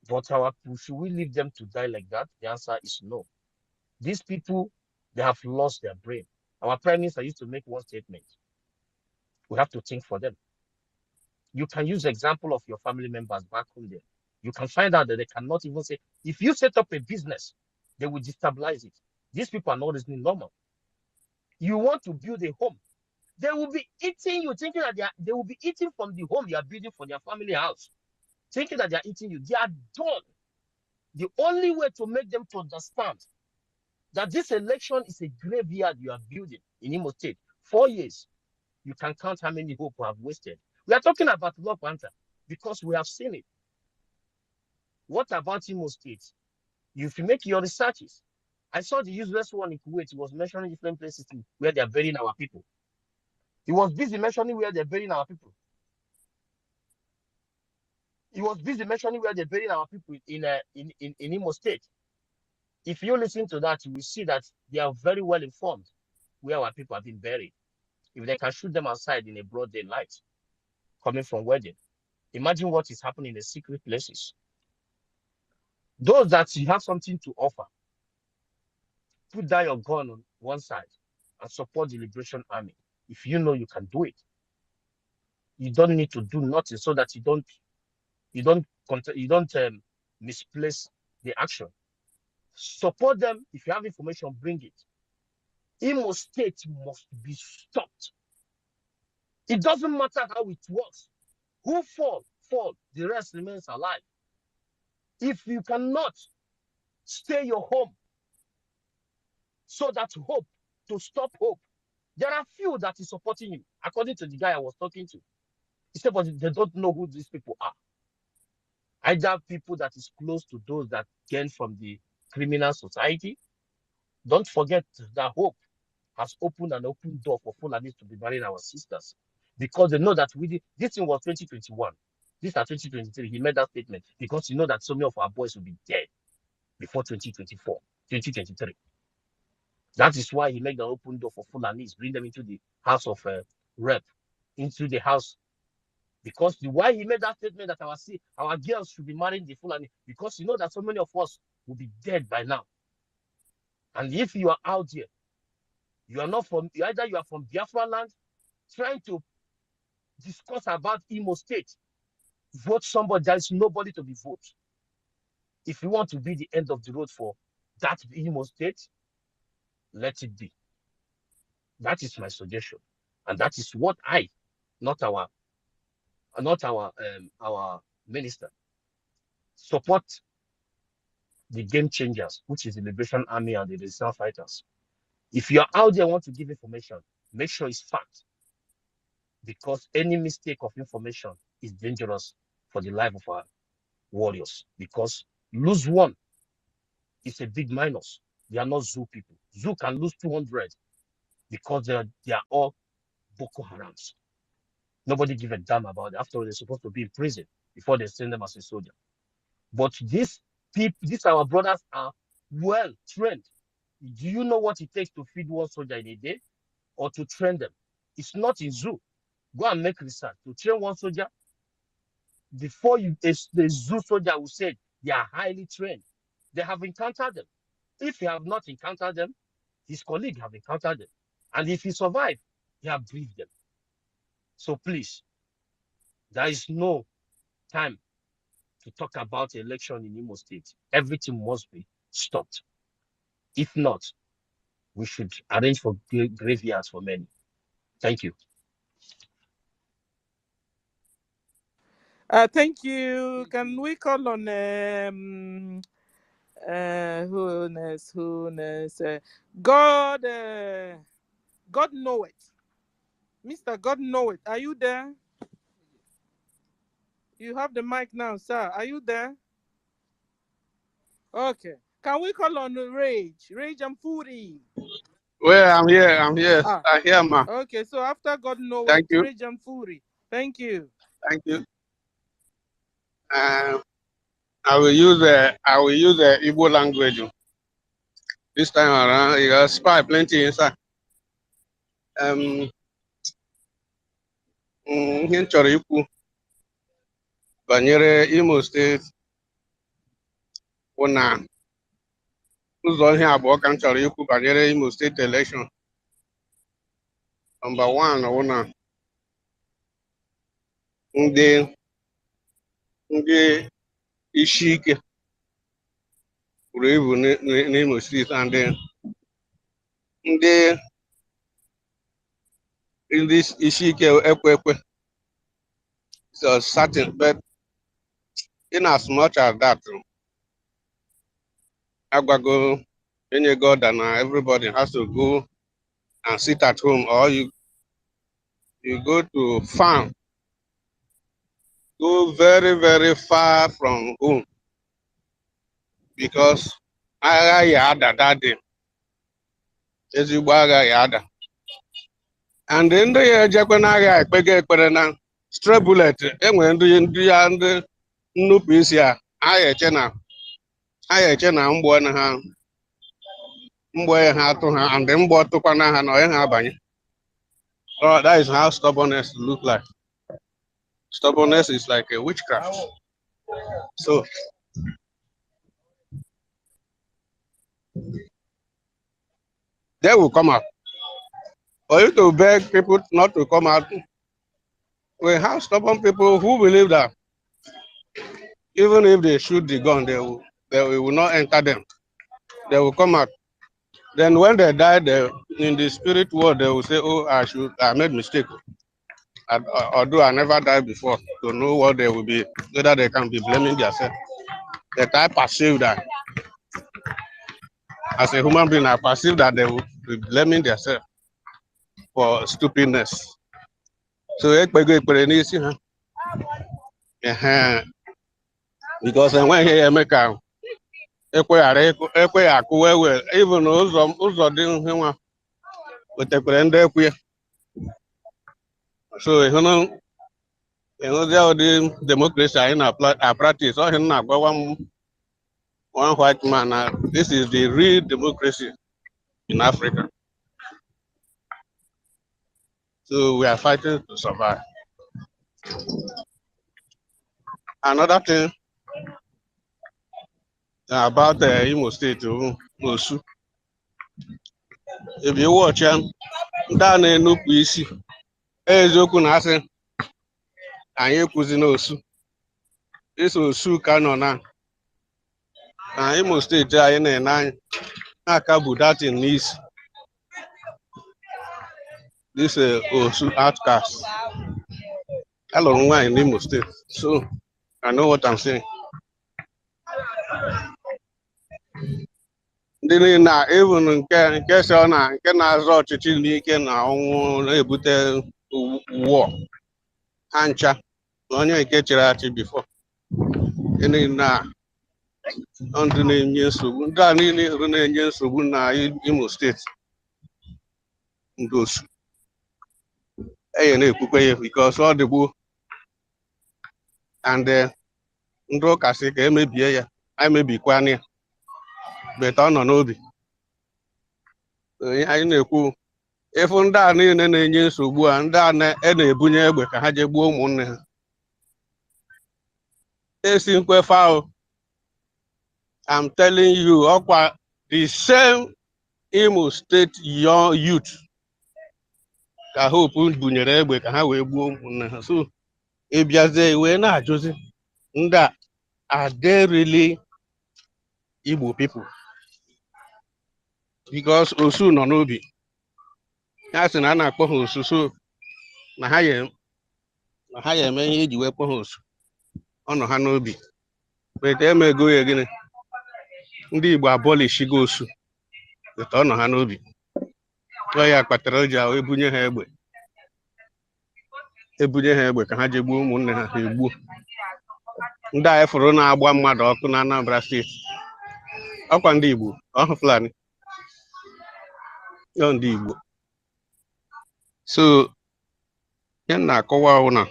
But should we leave them to die like that? The answer is no. These people, they have lost their brain. Our prime minister used to make one statement. We have to think for them. You can use the example of your family members back home there. You can find out that they cannot even say, if you set up a business, they will destabilize it. These people are not listening normal. You want to build a home. They will be eating you, thinking that they will be eating from the home you are building for their family house. Thinking that they are eating you. They are done. The only way to make them to understand that this election is a graveyard you are building in Imo State. 4 years. You can count how many hope we have wasted. We are talking about Law Panther because we have seen it. What about Imo State? If you make your researches, I saw the useless one in Kuwait. It was mentioning different places where they are burying our people. He was busy mentioning where they're burying our people. He was busy mentioning where they're burying our people in Imo State. If you listen to that, you will see that they are very well informed where our people have been buried. If they can shoot them outside in a broad daylight, coming from wedding, imagine what is happening in the secret places. Those that you have something to offer, put down your gun on one side and support the Liberation Army. If you know you can do it, you don't need to do nothing so that you don't misplace the action. Support them. If you have information, bring it. Imo State must be stopped. It doesn't matter how it works. Who fall, the rest remains alive. If you cannot stay your home so that hope, to stop hope, there are few that is supporting you, according to the guy I was talking to. He said, but they don't know who these people are. Either people that is close to those that gain from the criminal society. Don't forget that hope has opened an open door for Fulanis to be marrying our sisters. Because they know that this thing was 2021. This is 2023. He made that statement because you know that so many of our boys will be dead before 2024, 2023. That is why he made the open door for Fulanis, bring them into the house of rep, into the house. Because why he made that statement that our girls should be marrying the Fulani, because you know that so many of us will be dead by now. And if you are out there, You are not from, either you are from Biafra land, trying to discuss about Imo State. Vote somebody. There is nobody to be voted. If you want to be the end of the road for that Imo State, let it be. That is my suggestion, and that is what not our minister, support the game changers, which is the Liberation Army and the resistance fighters. If you are out there want to give information, make sure it's fact, because any mistake of information is dangerous for the life of our warriors. Because lose one is a big minus. They are not zoo people. Zoo can lose 200 because they are all Boko Harams. Nobody give a damn about it. After all, they're supposed to be in prison before they send them as a soldier. But these people, these our brothers are well trained. Do you know what it takes to feed one soldier in a day or to train them? It's not in zoo. Go and make research. To train one soldier, before the zoo soldier will say they are highly trained. They have encountered them. If he have not encountered them, his colleague have encountered them. And if he survive, he have briefed them. So please, there is no time to talk about election in Imo State. Everything must be stopped. If not, we should arrange for graveyards for many. Thank you. Thank you. Can we call on who knows? God, God know it. Mr. God know it. Are you there? You have the mic now, sir. Are you there? Okay. Can we call on Rage? Rage and Fury. Well, I'm here. I'm here. Ah. I hear, ma. Okay, so after God know Thank it, you. Rage and Fury. Thank you. Thank you. I will use the Igbo language this time around. You spy plenty inside. Ihe m chọrọ ikwu banyere Imo steeti bụ na ụzọ ihe abụọ ka m chọrọ ikwu banyere Imo steeti election. Number one bụ na ndị isi ike buru ibu n'Imo steeti, and ndị isi ike ekwe so certain, but in as much as that, agwago any god and everybody has to go and sit at home, or you go to farm, go very, very far from home, because agha ya ada that day, ezigbo agha ya ada. And ndị ya ejekwe n'agha ekpega ekpere na stray bullet, enwere ndị ya ndị nnupụ isi a eche na mgbọ ha atụ ha, and mgbọ tụkwana ha na onye ha abanye. Oh, that is how stubbornness look like. Stubbornness is like a witchcraft. So they will come out. For you to beg people not to come out, we have stubborn people who believe that even if they shoot the gun, they will not enter them. They will come out. Then when they die, in the spirit world, they will say, "Oh, I made mistake. Although I never died before, to know what they will be, whether they can be blaming themselves." That I perceive that as a human being, I perceive that they will be blaming themselves for stupidness. So because when he make ekwe akụwe well, even ụzọ dị nwa wetekwere ndị ekwe. So the democracy anyị na practice, ọ na agwa one white man, this is the real democracy in Africa. So we are fighting to survive. Another thing about Imo State, Osu. if you watch them, ndị a na-enupụ isi eziokwu na asị anyị ekwuzi n'osu isi osu ka nọ na Imo steeti anyị na-ene anyị na-aka bụ datin n'isi this osu outcast alụrụ nwaanyị n'Imo steeti, so I know what I'm saying. Ndị niile na even nke so na nke na-azọ ọchịchị n'ike na ọnwụ na-ebute war ha ncha na onye nke chịrị achị before ndị na-enye nsogbu, ndị a niile hụrụ na-enye nsogbu na Imo steeti ndị osu enye na-ekwukwe ya because ọ dịgbo and ndị ụka sị ka emebie ya emebikwana ya beta ọ nọ n'obi. Anyị na-ekwu ịfụ ndị a niile na-enye nsogbu a ndị a na-ebunye egbe ka ha jee gbuo ụmụnne ha esi nkwefe ahụ. I'm telling you, ọkwa the same Imo State young youth ka Hope bunyere egbe ka ha wee gbuo ụmụnne ha. So ịbịazie wee na-ajụzi ndị a are they really Igbo people? Because osu nọ n'obi ha sị na a na-akpọ ha osu, so na ha ya eme ihe eji wee kpọ ha osu, ọ nọ ha n'obi. Bete emego ya gịnị, ndị Igbo abọlishigo osu bete ọ nọ ha n'obi. Ọ ya kpatara o ji ahụ ebunye ha egbe ka ha jee gbuo ụmụnne ha egbuo. Ndị a efuru na-agba mmadụ ọkụ na Anambra steeti ọkwa ndị Igbo, ọhụ Fulani ọ ndị Igbo. So ya na-akọwa ahụ na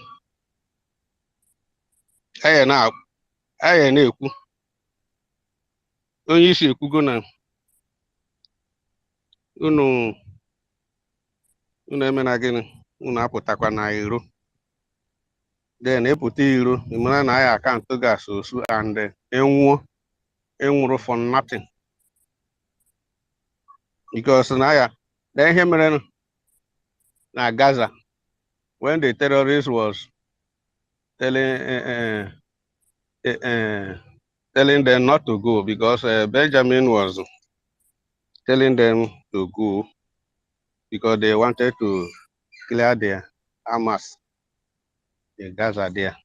anyị na-ekwu onye isi ekwugo na unu eme na gịnị, unu apụtakwa na iro, then epụta iro mara na anyị akaụntụ gas osu and enwụrụ for nothing because na ya na ihe mere na Gaza when the terrorist was telling them not to go because Benjamin was telling them to go because they wanted to clear their Hamas in Gaza there.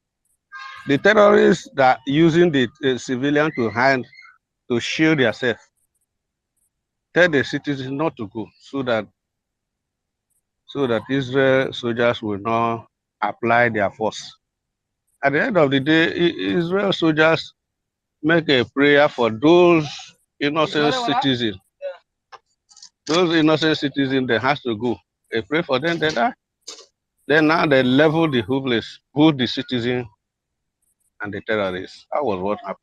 The terrorists that using the civilian to shield themselves tell the citizens not to go so that Israel soldiers will not apply their force. At the end of the day, Israel soldiers make a prayer for those innocent citizens. Those innocent citizens, they have to go. They pray for them, they die. Then now they level the hopeless, both the citizens and the terrorists. That was what happened.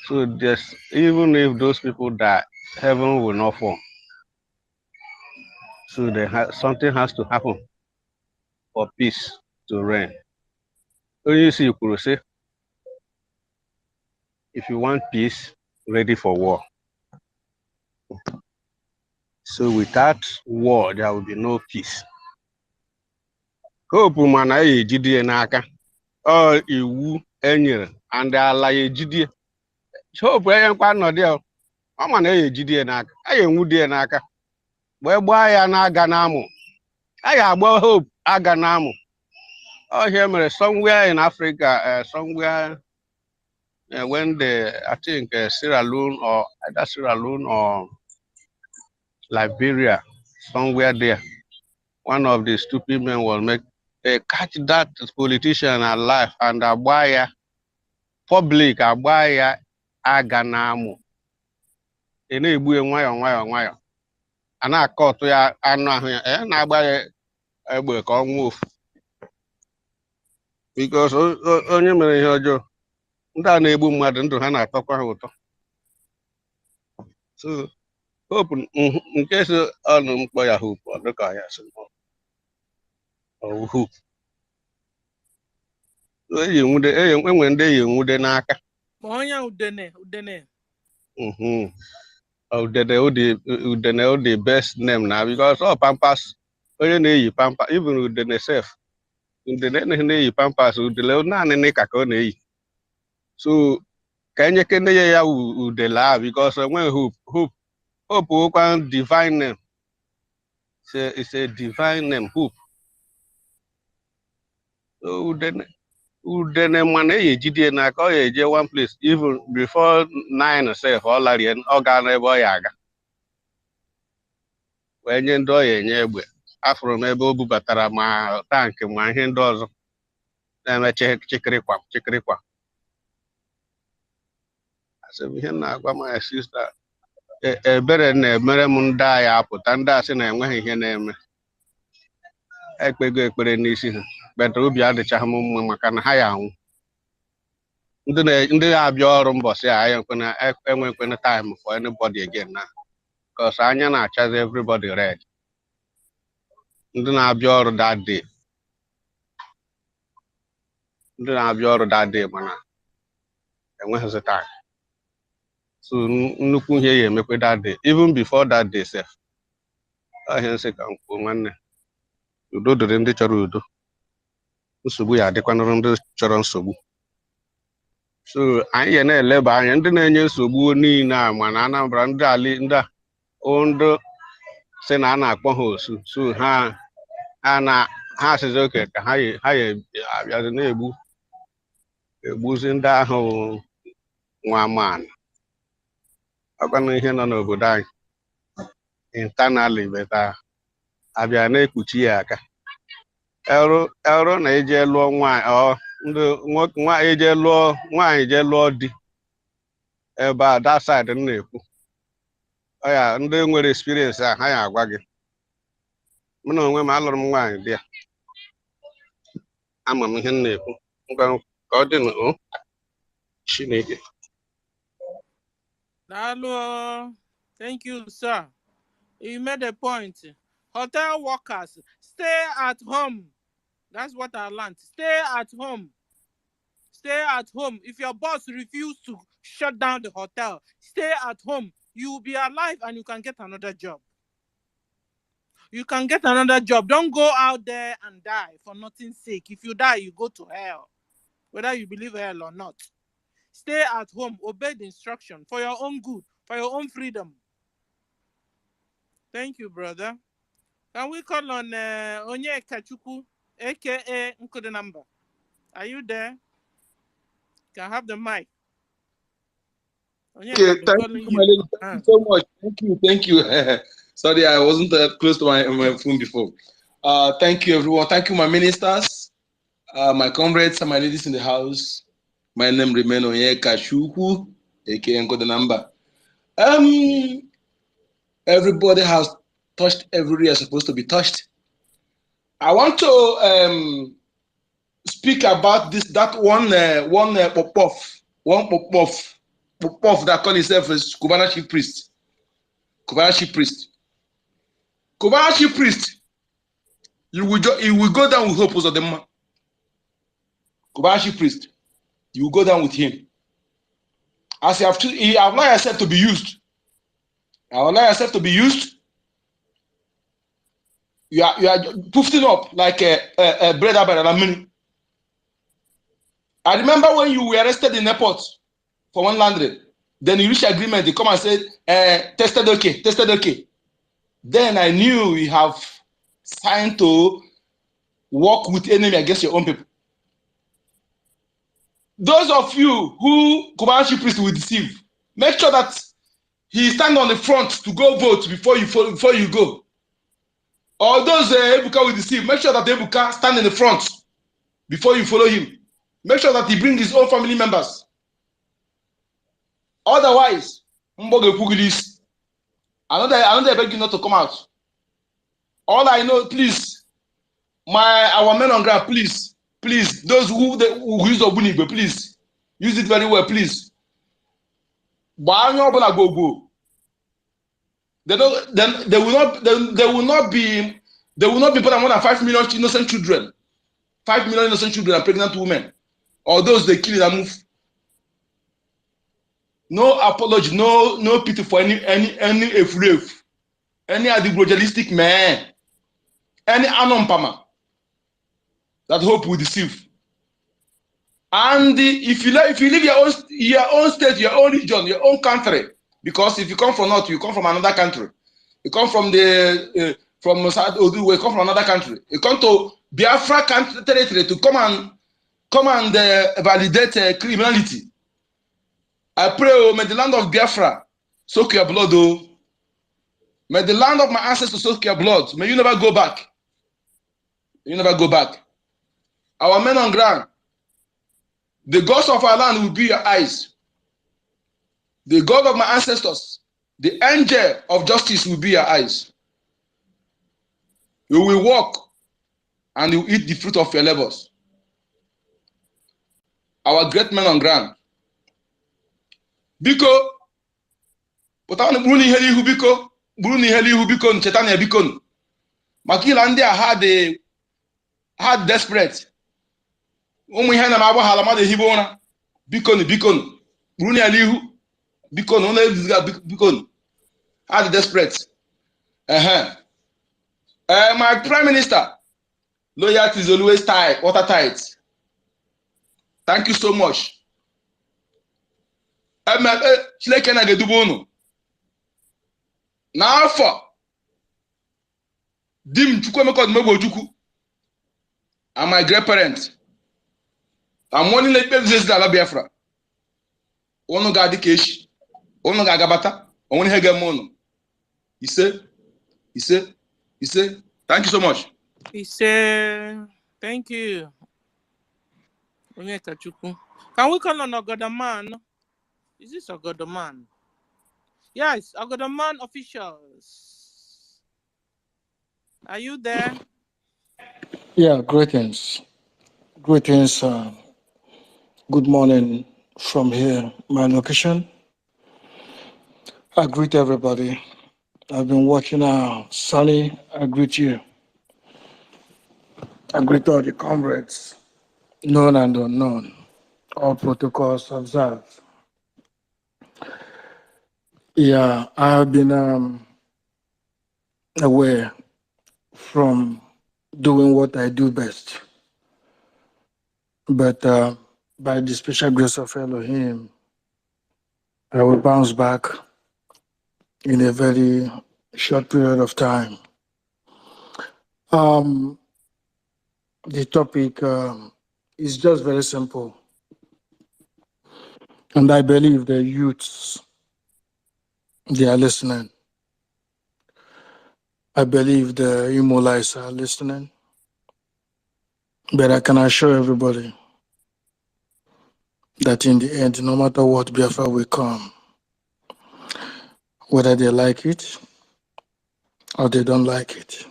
So even if those people die, heaven will not fall. So something has to happen for peace to reign. You see, you could say, if you want peace, ready for war. So without war, there will be no peace. Hope mana ejidie n'aka. Ọ iwu enyere and ala ejidie. Hope enyekwa nọdị ọ mana ejidie n'aka. Anyị enwudie n'aka. Wee gbaa ya na-aga n'amụ. Anyị agba Hope aga n'amụ. Oh, here mere somewhere in Africa, somewhere when I think Sierra Leone or either Sierra Leone or Liberia, somewhere there, one of the stupid men will catch that politician alive and abaya public abaya aganamu. Na-egbu nwayọ. A na-akọtụ ya anụ ahụ ya na-agba egbe ka ọ nwụọ ofu. Because onye mere ihe ọjọọ, ndị a na-egbu mmadụ ndụ ha na-atọkwa ha ụtọ. So Hope nke so ọnụ mkpọ ya Hope ọ dịka ya so Hope. Enwe ndị eyi nwude n'aka. Ma onye udene. Udene the best name now because all Pampas, only na Pampas, even Udene self. Udene na Pampas, Udele na ne kako na. So can you can ya Udela because when hope one divine name. It's a divine name, hope. So Udene man ejidie na ka eje one place even before 9 say all alien organ boy aga. When you do enye egbe afro n'ebe o bubatara ma tank ma ihe ndị ọzọ na-eme chikirikwa asị m ihe na-agwa my sister ebere na-emere m ndị agha apụta ndị asị na enweghị ihe na-eme ekpego ekpere n'isi ha beta obi adịchaghị m mma maka na ha ya anwụ ndị na-abịa ọrụ mbọsị a enwekwena time for anybody again na because anya na-achazi everybody red ndị na-abịa ọrụ that day mana enweghịzi time so nnukwu ihe ya emekwe that day even before that day sef ahịa nsị ka m kwuo nwanne udo dịrị ndị chọrọ udo nsogbu ya adịkwanụrụ ndị chọrọ nsogbu so anyị ya na-eleba anya ndị na-enye nsogbu niile a mana Anambra ndị si na a na-akpọ ha osu so ha asịzi oke ka ha abịazi na-egbuzi ndị ahụ nwa amaala ọkwanụ ihe nọ n'obodo anyị internally beta abịa na-ekpuchi ya aka ero na eje lụọ nwaanyị je lụọ di ebe a that side m na-ekwu ọ ya ndị nwere experience a ha ya agwa gị mụ na onwe m alụrụ m nwaanyị di ya ama m ihe m na-ekwu ngwa ka ọ dị na Chineke. Hello. Thank you, sir. You made a point. Hotel workers, stay at home. That's what I learned. Stay at home. Stay at home. If your boss refuses to shut down the hotel, stay at home. You will be alive and you can get another job. You can get another job. Don't go out there and die for nothing's sake. If you die, you go to hell. Whether you believe hell or not. Stay at home. Obey the instruction for your own good, for your own freedom. Thank you, brother. Can we call on Onye Kachuku, a.k.a. Nkude number? Are you there? Can I have the mic? Okay, thank you, my lady. Thank you so much. Thank you. Sorry, I wasn't close to my phone before. Thank you, everyone. Thank you, my ministers, my comrades, and my ladies in the house. My name remains Onye Kachuku, aka Nkude number. Everybody has touched every area supposed to be touched. I want to speak about that one pop-off that call himself as Cubana chief priest. You will go down with hope of the man. Cubana chief priest, you will go down with him. As he have allowed yourself to be used. You are puffing up like a bread by a minute. I remember when you were arrested in the airport for 100, then you reached agreement. They come and said, tested okay. Then I knew you have signed to work with enemy against your own people. Those of you who Kubanchi priest will deceive, make sure that he stand on the front to go vote before you go. Or those Ebuka will deceive, make sure that Ebuka stand in the front before you follow him. Make sure that he brings his own family members. Otherwise, Mboge Pugilis, I beg you not to come out. All I know, please, our men on ground, please, those who use Obunibe, please, use it very well, please. They will not be more than 5 million innocent children. 5 million innocent children and pregnant women. Or those they kill and move. No apology, no pity for any efuref, any adibrojalistic man, any anompama that hope will deceive. And if you leave your own state, your own region, your own country, because if you come from north, you come from another country. You come from from South Odu, you come from another country. You come to Biafra territory to come and validate criminality. I pray, oh, may the land of Biafra soak your blood, oh. May the land of my ancestors soak your blood. May you never go back. You never go back. Our men on ground, the gods of our land will be your eyes. The God of my ancestors, the angel of justice will be your eyes. You will walk and you eat the fruit of your labors. Our great men on ground. Biko, pụtara bụrụ na ihe n'ihu biko, bụrụ na ihe n'ihu biko, ncheta na biko. Maka ịla ndị a had desperate. Ụmụ ihe na agbaghala mmadụ ehibe ụra. Biko, bụrụ na ya n'ihu. Biko, ụlọ eziga biko. Had desperate. My prime minister, loyalty is always tight, watertight. Thank you so much. Chineke na ga-eduba unu. N'afọ di m Chukwuemeka Odumegwu and my great parents. I'm warning the people ala Biafra. Unu ga-adị ka echi. Unu ga-agabata. Onwe ihe ga-eme unu. Ise. Thank you so much. Thank you. Can we call on Ogodaman? Is this Ogodaman? Yes, Ogodaman officials. Are you there? Yeah, greetings. Greetings. Good morning from here, my location. I greet everybody. I've been watching Sunny. I greet you. I greet all the comrades, known and unknown. All protocols observed. Yeah, I have been away from doing what I do best. But by the special grace of Elohim, I will bounce back in a very short period of time. The topic is just very simple. And I believe the youths, they are listening. I believe the Imolites are listening. But I can assure everybody that in the end, no matter what, Biafra will come. Whether they like it or they don't like it.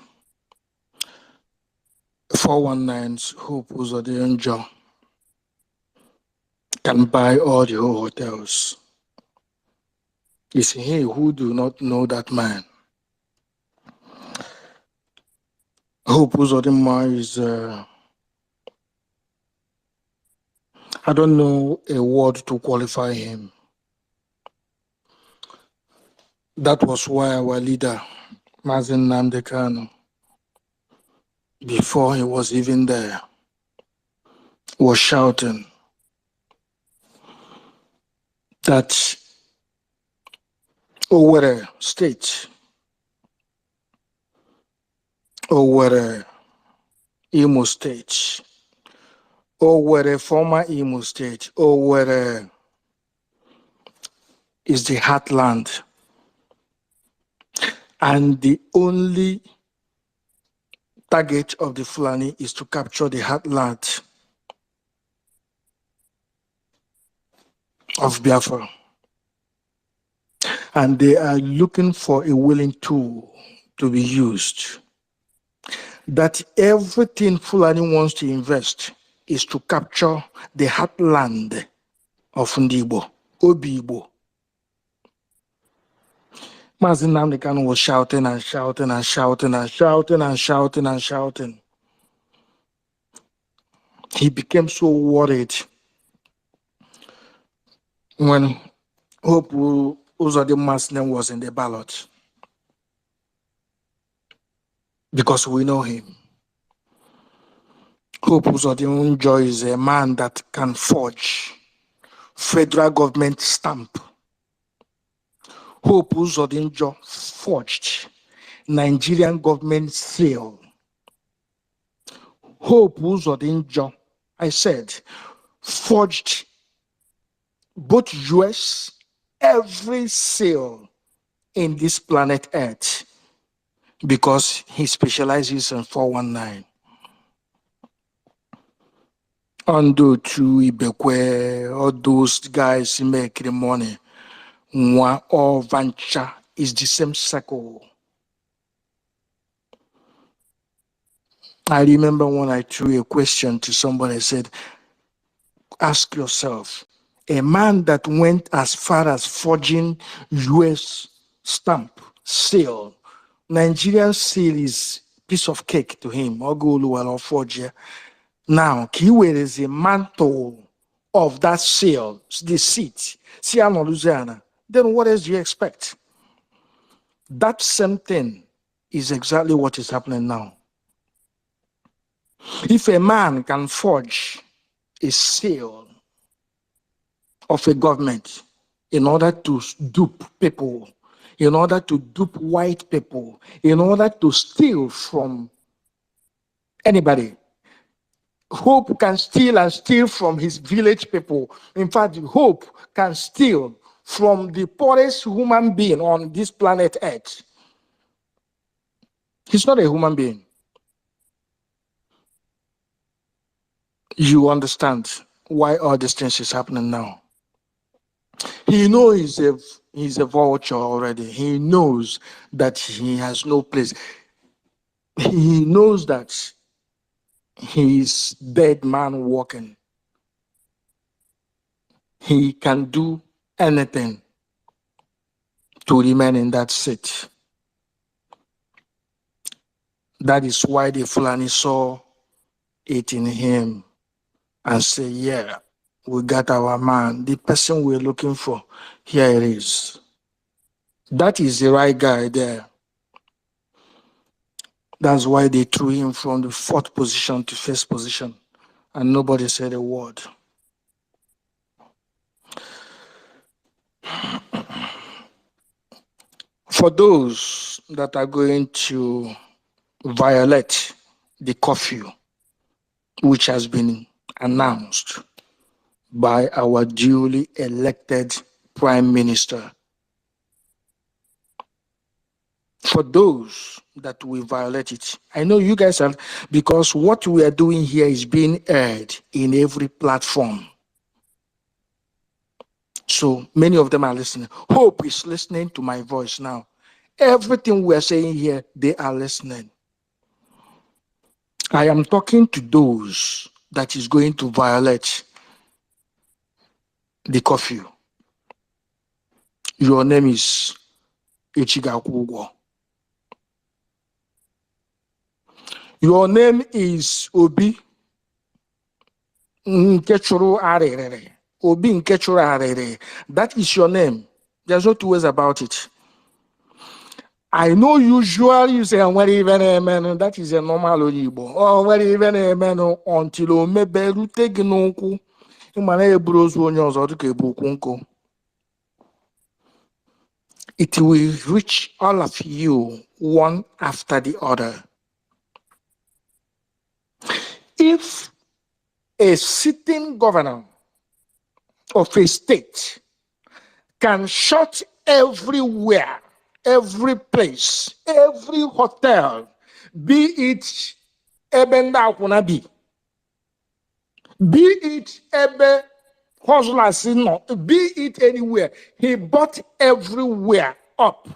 419's Hope Uzodionjo can buy all the whole hotels. It's he who do not know that man. Hope Uzodinma is, I don't know a word to qualify him. That was why our leader, Mazen Nnamdi Kanu, before he was even there, was shouting that Owerri State, Owerri Imo State, Owerri former Imo State, Owerri is the heartland. And the only target of the Fulani is to capture the heartland of Biafra. And they are looking for a willing tool to be used. That everything Fulani wants to invest is to capture the heartland of Ndibo, Obibo. Mazen Nnamdi Kanu was shouting and shouting and shouting and shouting and shouting and shouting. He became so worried when Hope Uzodimma's name was in the ballot because we know him. Hope Uzodimma is a man that can forge federal government stamp. Hope Uzodimma forged Nigerian government seal. Hope Uzodimma, I said, forged both US, every seal in this planet Earth because he specializes in 419. Undo to Ibekwe, all those guys make the money. One or venture is the same circle. I remember when I threw a question to somebody, I said, ask yourself, a man that went as far as forging US stamp, seal, Nigerian seal is piece of cake to him. Oguluwalo forge. Now, Kiwe is a mantle of that seal, the seat. Louisiana. Then what else do you expect? That same thing is exactly what is happening now. If a man can forge a seal of a government in order to dupe people, in order to dupe white people, in order to steal from anybody, Hope can steal and steal from his village people. In fact, Hope can steal from the poorest human being on this planet Earth. He's not a human being. You understand why all these things is happening now. He knows he's a vulture already. He knows that he has no place. He knows that he's dead man walking. He can do anything to remain in that seat. That is why the Fulani saw it in him and say, yeah, we got our man. The person we're looking for, here it is. That is the right guy there. That's why they threw him from the 4th position to 1st position, and nobody said a word. For those that are going to violate the curfew, which has been announced by our duly elected Prime Minister, for those that will violate it, I know you guys have, because what we are doing here is being aired in every platform. So many of them are listening. Hope is listening to my voice now. Everything we are saying here, they are listening. I am talking to those that is going to violate the curfew. Your name is Ichigakwugwo. Your name is Obi Nkechuru Arere. Obi Nkechuru Arere. That is your name. There's no two ways about it. I know usually you say, "What even a man?" That is a normal Oyibo. Oh, what even a man until o meberu teginonku. It will reach all of you one after the other. If a sitting governor of a state can shut everywhere, every place, every hotel, be it Ebenda Akunabi, be it Ebe Hoslasino, be it anywhere, he bought everywhere up.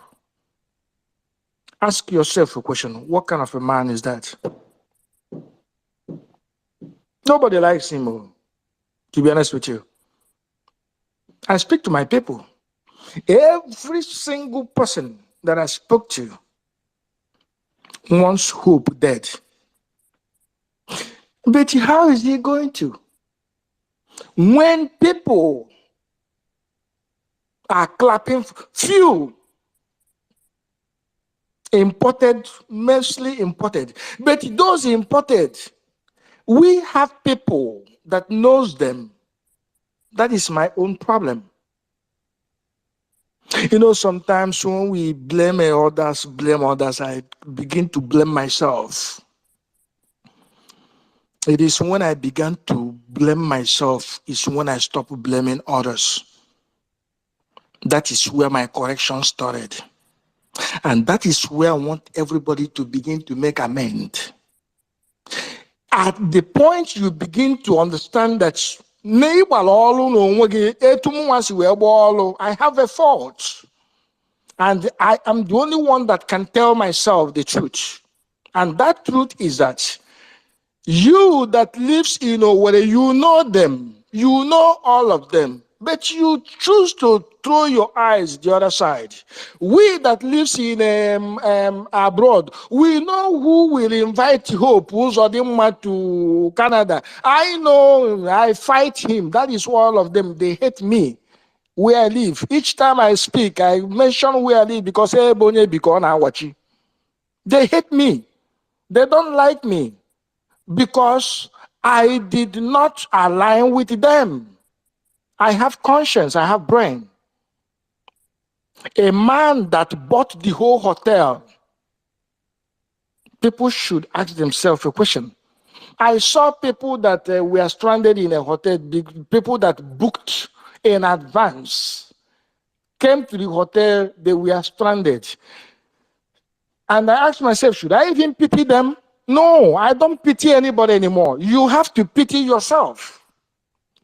Ask yourself a question: what kind of a man is that? Nobody likes him, to be honest with you. I speak to my people. Every single person that I spoke to wants Hope dead. But how is he going to? When people are clapping. Few imported, mostly imported. But those imported, we have people that knows them. That is my own problem. You know, sometimes when we blame others, I begin to blame myself. It is when I began to blame myself, is when I stopped blaming others. That is where my correction started. And that is where I want everybody to begin to make amends. At the point you begin to understand that I have a fault. And I am the only one that can tell myself the truth. And that truth is that you that lives in Owerri, you know them, you know all of them, but you choose to throw your eyes the other side. We that lives in abroad, we know who will invite Hope Uzodinma to Canada. I know, I fight him. That is all of them. They hate me where I live. Each time I speak, I mention where I live because they hate me. They don't like me because I did not align with them. I have conscience, I have brain. A man that bought the whole hotel, people should ask themselves a question. I saw people that were stranded in a hotel, people that booked in advance, came to the hotel, they were stranded. And I asked myself, should I even pity them? No, I don't pity anybody anymore. You have to pity yourself.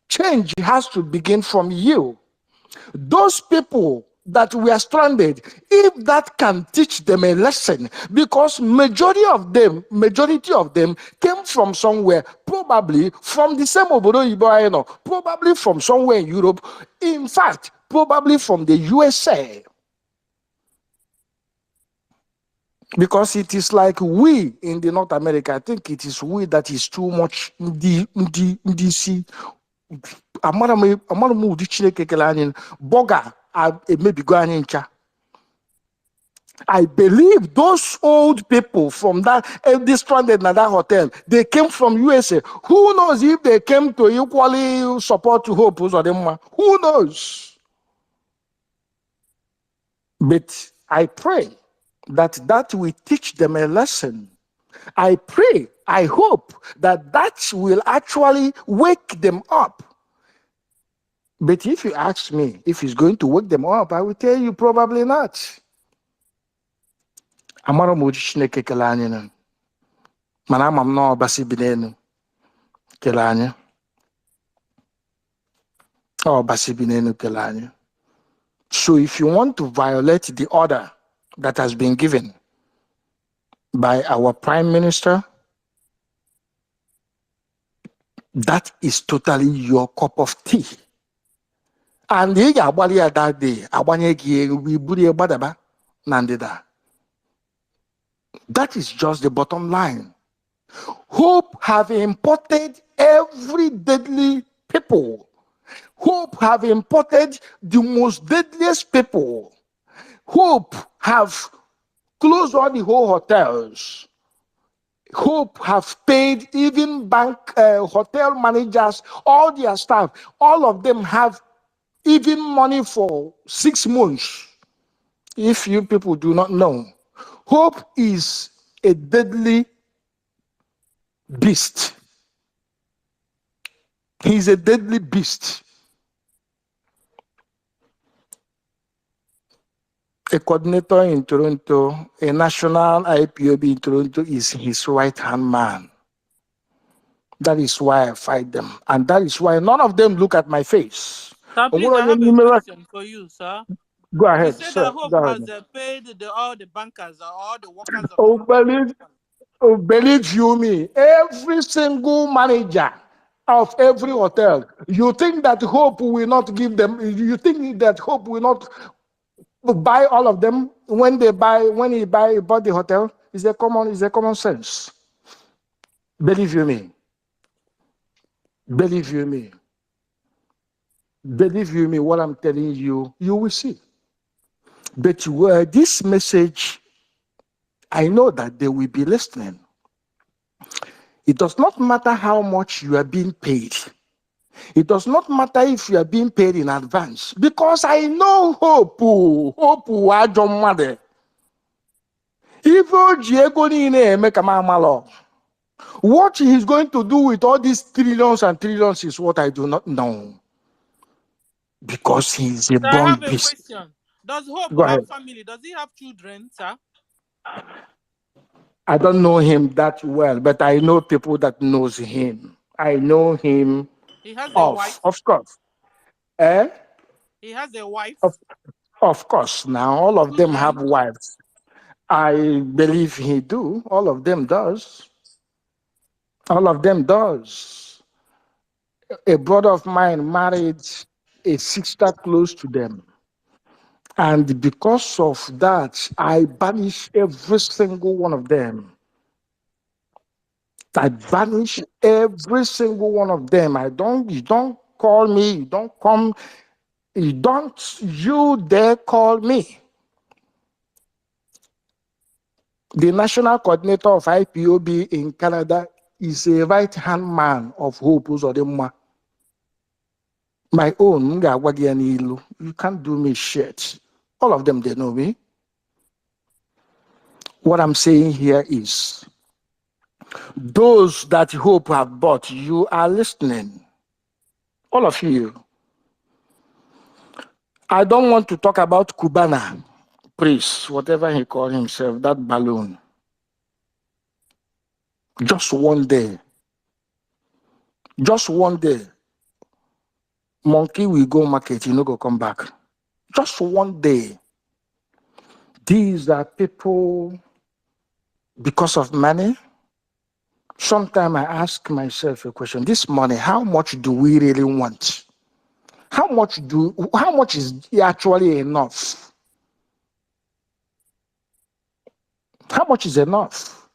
Change has to begin from you. Those people that were stranded, if that can teach them a lesson, because majority of them came from somewhere, probably from the same obodo Ibo, probably from somewhere in Europe, in fact, probably from the USA. Because it is like we in the North America, I think it is we that is too much DC. I believe those old people from that stranded in that hotel, they came from USA. Who knows if they came to equally support Hope Uzodinma? Who knows? But I pray that will teach them a lesson. I pray, I hope that will actually wake them up. But if you ask me if it's going to wake them up, I will tell you probably not. Amara m oji Chineke kele anyị nụ, mana ama m na ọbasi bi n'elu kele anyị. Ọbasi bi n'elu kele anyị. So if you want to violate the order that has been given by our Prime Minister, that is totally your cup of tea. And he agbali ya that day, agbanye gi iburi gbadaba na ndịda. That is just the bottom line. Hope have imported every deadly people. Hope have imported the most deadliest people. Hope have closed all the whole hotels. Hope have paid even bank, hotel managers, all their staff. All of them have even money for 6 months. If you people do not know, Hope is a deadly beast. He's a deadly beast. A coordinator in Toronto, a national IPOB in Toronto is his right-hand man. That is why I fight them. And that is why none of them look at my face. Sir, please, I have a question for you, sir. Go ahead, You said sir. that Hope Go ahead. has paid all the bankers, all the workers of Oh, the believe you me, every single manager of every hotel, you think that Hope will not give them, you think that Hope will not buy all of them when he bought the hotel? Is a common sense. Believe you me. Believe you me. Believe you me, what I'm telling you, you will see. But this message, I know that they will be listening. It does not matter how much you are being paid. It does not matter if you are being paid in advance, because I know hope. Hope, I don't matter. Evil Diego make a mamalo. What he's going to do with all these trillions and trillions is what I do not know. Because he's a So I born have a beast. question. Does Hope Go have ahead. family? Does he have children, sir? I don't know him that well, but I know people that knows him. I know him He has a wife. of course. Eh? He has a wife. Of course. Now all of them have Children. wives. I believe he do. All of them does. All of them does. A brother of mine married a sister close to them. And because of that, I banish every single one of them. I banish every single one of them. You don't call me, you don't come, you dare call me. The national coordinator of IPOB in Canada is a right-hand man of Hope Uzodimma. My own, you can't do me shit. All of them, they know me. What I'm saying here is, those that Hope have bought, you are listening. All of you. I don't want to talk about Cubana, priest, whatever he called himself, that balloon. Just one day, monkey will go market, you know, go come back. Just one day. These are people, because of money. Sometimes I ask myself a question, this money, how much do we really want? How much is actually enough? How much is enough?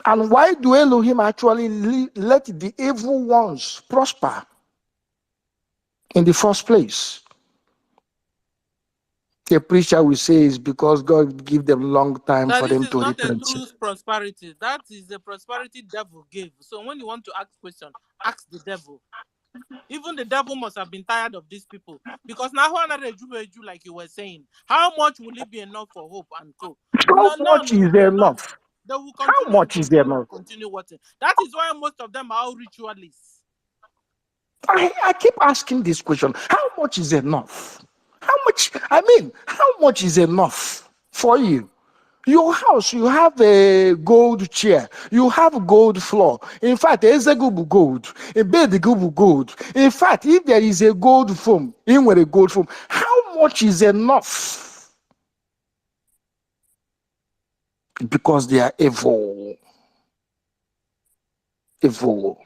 And why do Elohim actually let the evil ones prosper in the first place? A preacher will say it's because God give them long time So for this them is to not a repent. true prosperity. That is the prosperity devil gave. So when you want to ask question, ask the devil. Even the devil must have been tired of these people. Because now, like you were saying, how much will it be enough for Hope and Co? How None much will is be enough. enough? They will How continue and much is continue enough? and continue watching. That is why most of them are all ritualists. I keep asking this question. How much is enough? How much is enough for you? Your house, you have a gold chair, you have gold floor. In fact, there's a good gold, a bed good gold. In fact, if there is a gold foam, in with a gold foam, how much is enough? Because they are evil. Evil.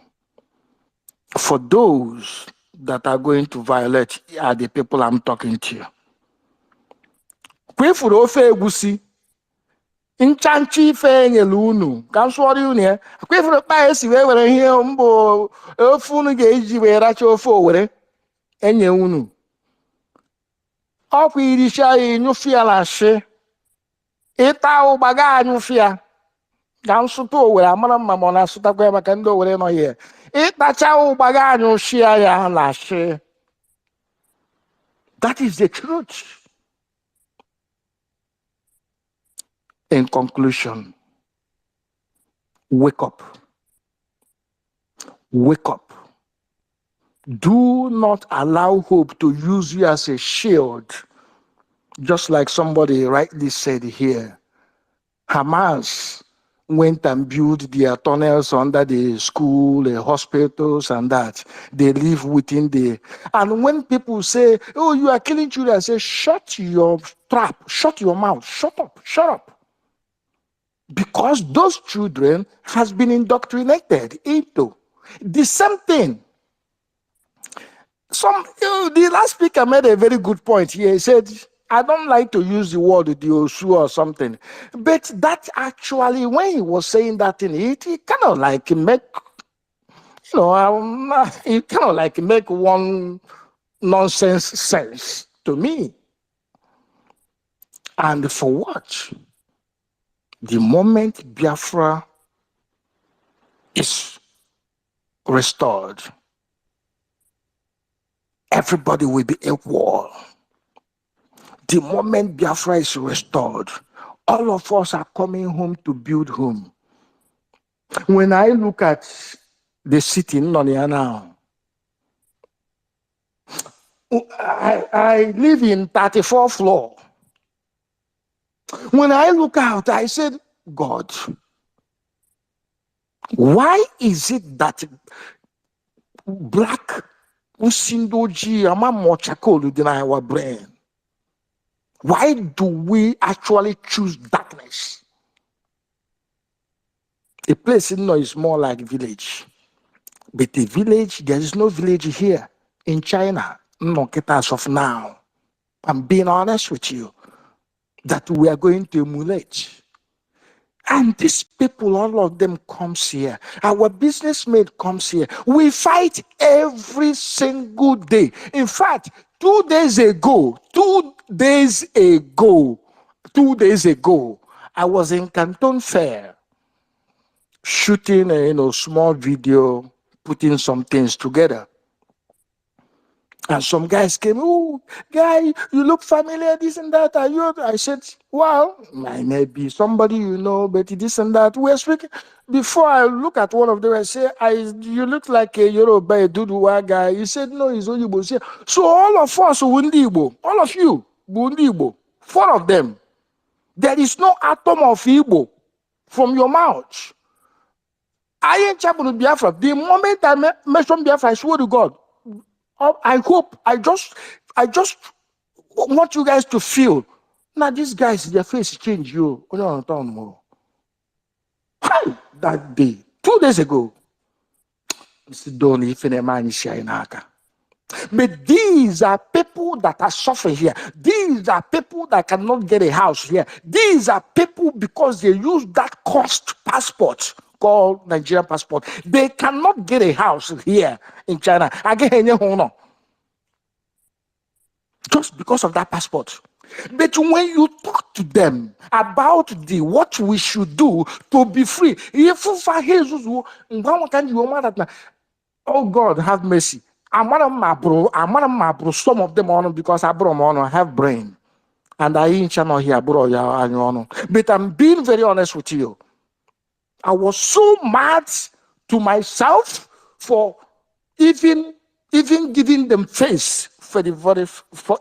For those that are going to violate are the people I'm talking to. Kwefuru ofe egusi, nchanchi ife enyere unu ka m sụọrọ unu ya. Kwefuru kpa esi wee were ihe mbụ ofe unu ga-eji wee racha ofe owere enye unu. Ọkwa iricha ya nyụfịa na shi, ịta ụgbaga anyụfịa. Ka m sụta owere amara mma ma ọ na-asụtakwa ya maka ndị owere nọ ya. Ịtacha ụgbaga anyụfịa ya na shi. That is the truth. In conclusion, wake up. Wake up. Do not allow hope to use you as a shield. Just like somebody rightly said here, Hamas went and built their tunnels under the school, the hospitals, and that. They live within the... And when people say, oh, you are killing children, I say, shut your trap, shut your mouth, shut up. Because those children has been indoctrinated into the same thing. The last speaker made a very good point here. He said, I don't like to use the word the Osu or something, but that actually, when he was saying that thing, it kind of like make, it kind of like make one nonsense sense to me. And for what? The moment Biafra is restored, everybody will be equal. The moment Biafra is restored, all of us are coming home to build home. When I look at the city in Nonia now, I live in 34th floor. When I look out, I said, God, why is it that black usindoji amamochakolu in our brain? Why do we actually choose darkness? A place in is more like village. But a village, there is no village here in China, not as of now. I'm being honest with you, that we are going to emulate. And these people, all of them comes here. Our businessman comes here. We fight every single day. In fact, 2 days ago, I was in Canton Fair shooting a small video, putting some things together. And some guys came, oh, guy, you look familiar, this and that. Are you? I said, well, I may be somebody you know, but this and that. We're speaking. Before I look at one of them, I say, you look like a Yoruba, a Duduwa guy. He said, no, he's Oyibo. So all of us, Igbo, all of you, Igbo, 4 of them. There is no atom of Igbo from your mouth. I ain't chatting with Biafra. The moment I mention Biafra, I swear to God, I hope, I just want you guys to feel. Now these guys, their face change you. That day, 2 days ago, but these are people that are suffering here. These are people that cannot get a house here. These are people because they use that cost passport called Nigerian passport. They cannot get a house here in China. Just because of that passport. But when you talk to them about what we should do to be free, oh God, have mercy. I'm my bro. Some of them on because I have brain. And I ain't channel here, bro. But I'm being very honest with you. I was so mad to myself for even giving them face for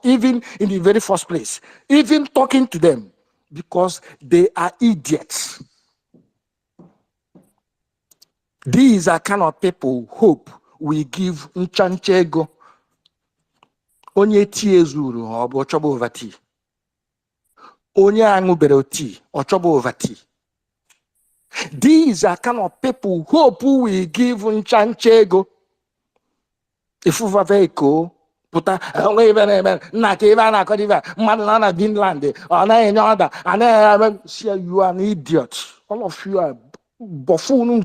even in the very first place, even talking to them, because they are idiots. These are kind of people hope we give nchanchego onye tie zuru obo chobo ovati onye anu beroti or chobo ovati. These are kind of people hope we give nchanchego. If we have echo, puta, na keva na kodiva, manana Vinland, or any other, and then you are an idiot. All of you are buffoon,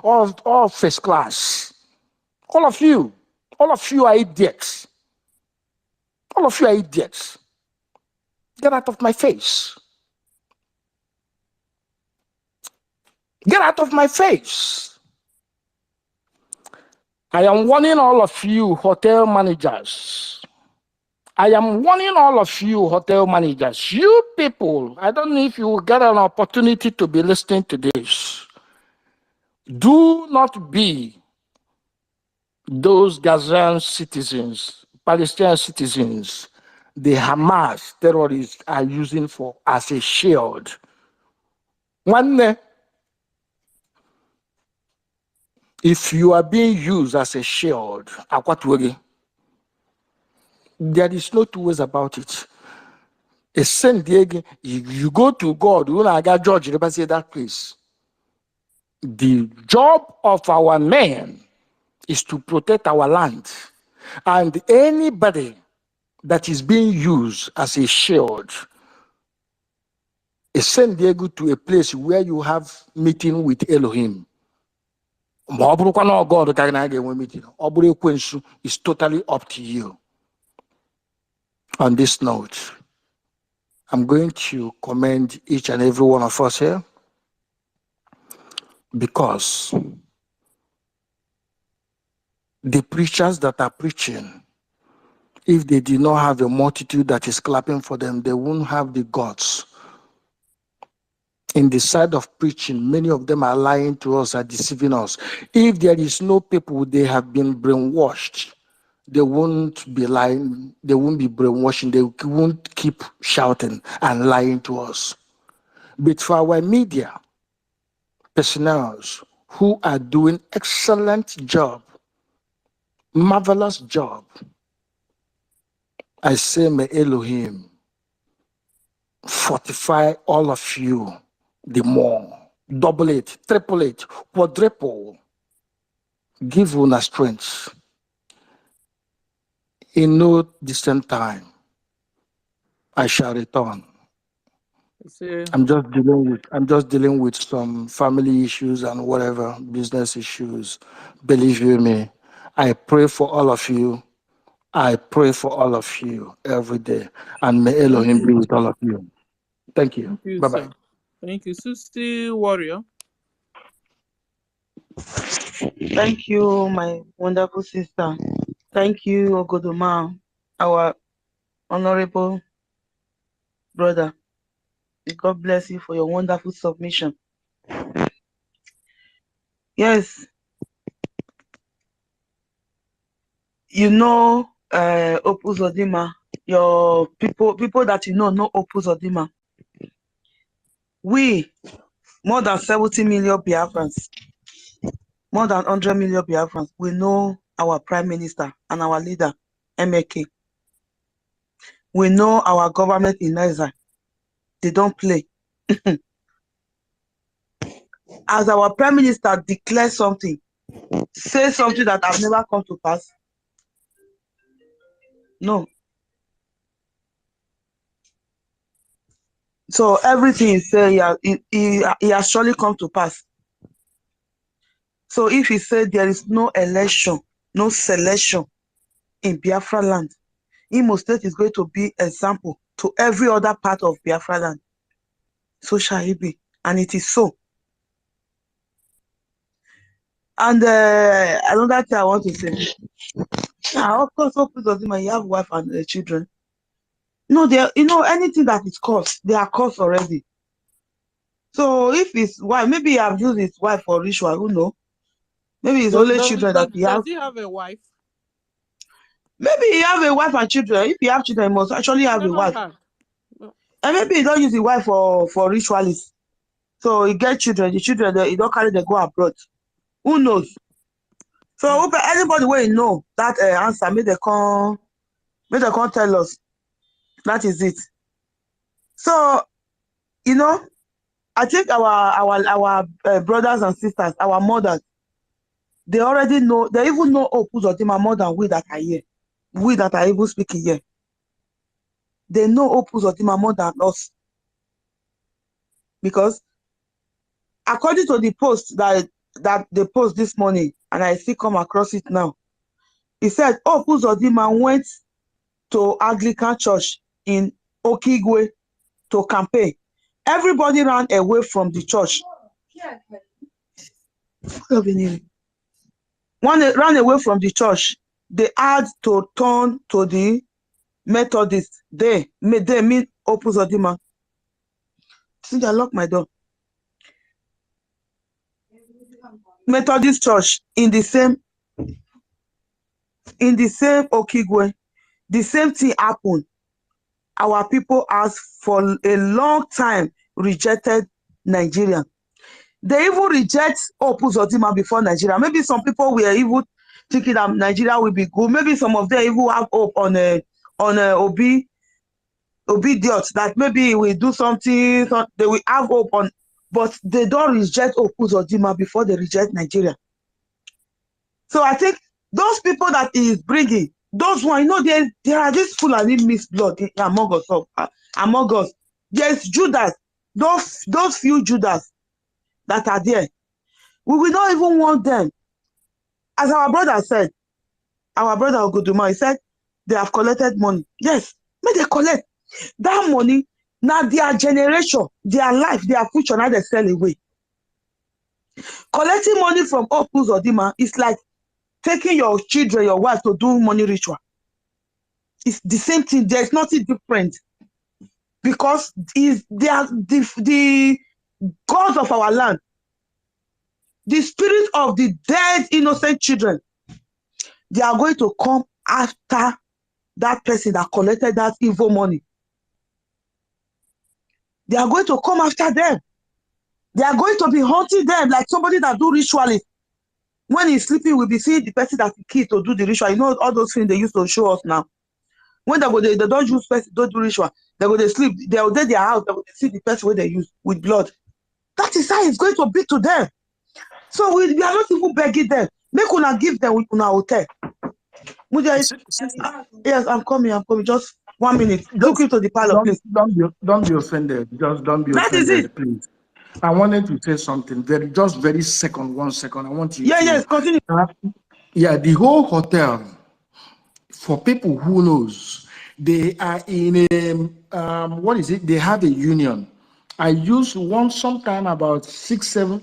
all first class. All of you are idiots. All of you are idiots. Get out of my face. Get out of my face. I am warning all of you hotel managers. I am warning all of you hotel managers. You people, I don't know if you will get an opportunity to be listening to this. Do not be those Gazan citizens, Palestinian citizens, the Hamas terrorists are using as a shield. One, if you are being used as a shield, there is no two ways about it. You go to God, when I got George, never say that place. The job of our men is to protect our land. And anybody that is being used as a shield is send Diego to a place where you have meeting with Elohim. Ma ọ bụrụkwa na God ka na ga-enwe meeting, ọ bụrụ ekwensu is totally up to you. On this note, I'm going to commend each and every one of us here because the preachers that are preaching, if they did not have a multitude that is clapping for them, they won't have the guts. In the side of preaching, many of them are lying to us, are deceiving us. If there is no people, they have been brainwashed. They won't be lying, they won't be brainwashing, they won't keep shouting and lying to us. But for our media personnel who are doing excellent job, marvelous job, I say may Elohim fortify all of you the more, double it, triple it, quadruple, give una strength. In no distant time, I shall return. I'm just dealing with some family issues and whatever business issues. Believe you me, I pray for all of you. I pray for all of you every day, and may Elohim be with all of you. Thank you. Thank you, Bye bye. sir. Thank you, Susie Warrior. Thank you, my wonderful sister. Thank you, Ogodoma, our honorable brother. God bless you for your wonderful submission. Yes, you know Opus Odima, your people that you know Opus Odima. We, more than 70 million Biafrans, more than 100 million Biafrans, we know our Prime Minister and our leader, MAK. We know our government in Nigeria. They don't play. As our Prime Minister declares something, say something that has never come to pass. No. So everything he said, he has surely come to pass. So if he said there is no election, no selection in Biafra land, Imo State is going to be example to every other part of Biafra land. So shall it be. And it is so. And another thing I want to say, of course, you have wife and children. No, anything that is caused, they are caused already. So if his wife, maybe he have used his wife for ritual, who know? Maybe his only children that he has. Does he have a wife? Maybe he have a wife and children. If he have children, he must actually have a wife. No. And maybe he don't use the wife for ritualists. So he get children. The children, he don't carry them go abroad. Who knows? So anybody will know that answer. May they come tell us. That is it. So, I think our brothers and sisters, our mothers, they already know. They even know Opus Odima more than we that are here. We that are even speaking here. They know Opus Odima more than us. Because according to the post that they post this morning, and I still come across it now, he said Opus Odima went to Anglican Church in Okigwe to campaign. Everybody ran away from the church. One ran away from the church. They had to turn to the Methodists. They mean Opus Odima. See, I locked my door. Methodist church in the same Okigwe. The same thing happened. Our people has for a long time rejected Nigeria. They even reject Opus Odima before Nigeria. Maybe some people were even thinking that Nigeria will be good. Maybe some of them even have hope on Obi Diot, that maybe he will do something. They will have hope on, but they don't reject Opus Odima before they reject Nigeria. So I think those people that he is bringing, those one, there are this Fulani mixed blood among us. There's Judas, those few Judas that are there. We will not even want them. As our brother said, our brother Oguduma, he said, they have collected money. Yes, may they collect. That money, now their generation, their life, their future, now they sell away. Collecting money from Opus or Dima is like taking your children, your wife to do money ritual. It's the same thing. There's nothing different. Because they are the gods of our land. The spirit of the dead innocent children, they are going to come after that person that collected that evil money. They are going to come after them. They are going to be haunting them like somebody that do ritualist. When he's sleeping, we'll be seeing the person that he killed to do the ritual. You know all those things they used to show us now. When they don't use person, don't do ritual. They go, they sleep, they will take their house, they will see the person where they use with blood. That is how it's going to be to them. So we are not even begging them. Make una give them with una hotel. Yes, I'm coming. Just 1 minute. Took you to the parlor, please. Don't be offended. Just don't be That is offended, it. please. I wanted to say something very 1 second. I want you to. Yes, continue. Yeah, the whole hotel, for people who knows, they are in a what is it? They have a union. I used one sometime about 7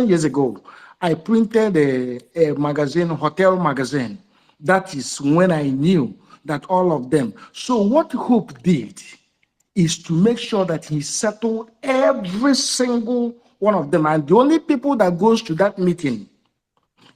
years ago. I printed a magazine, hotel magazine. That is when I knew that all of them. So what Hope did is to make sure that he settled every single one of them. And the only people that goes to that meeting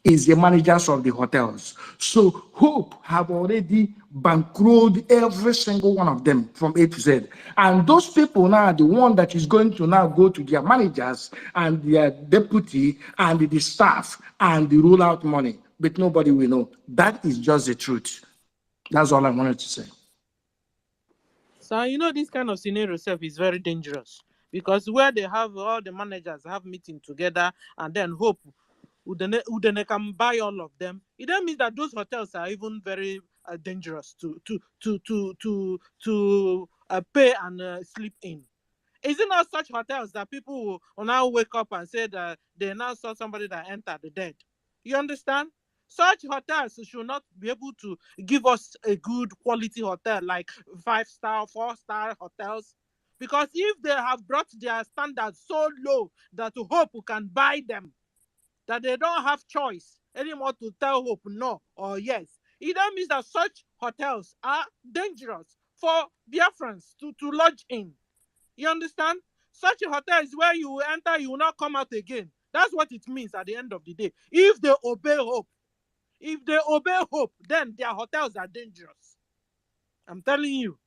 is the managers of the hotels. So Hope have already bankrolled every single one of them from A to Z. And those people now are the one that is going to now go to their managers and their deputy and the staff and the roll out money. But nobody will know. That is just the truth. That's all I wanted to say. So you know this kind of scenario itself is very dangerous because where they have all the managers have meeting together and then Hope Udene can buy all of them. It then means that those hotels are even very dangerous to pay and sleep in. Is it not such hotels that people will now wake up and say that they now saw somebody that entered the dead? You understand? Such hotels should not be able to give us a good quality hotel like 5-star, 4-star hotels. Because if they have brought their standards so low that Hope can buy them, that they don't have choice anymore to tell Hope no or yes, it then means that such hotels are dangerous for Biafrans to lodge in. You understand? Such a hotel is where you will enter, you will not come out again. That's what it means at the end of the day. If they obey Hope, then their hotels are dangerous. I'm telling you,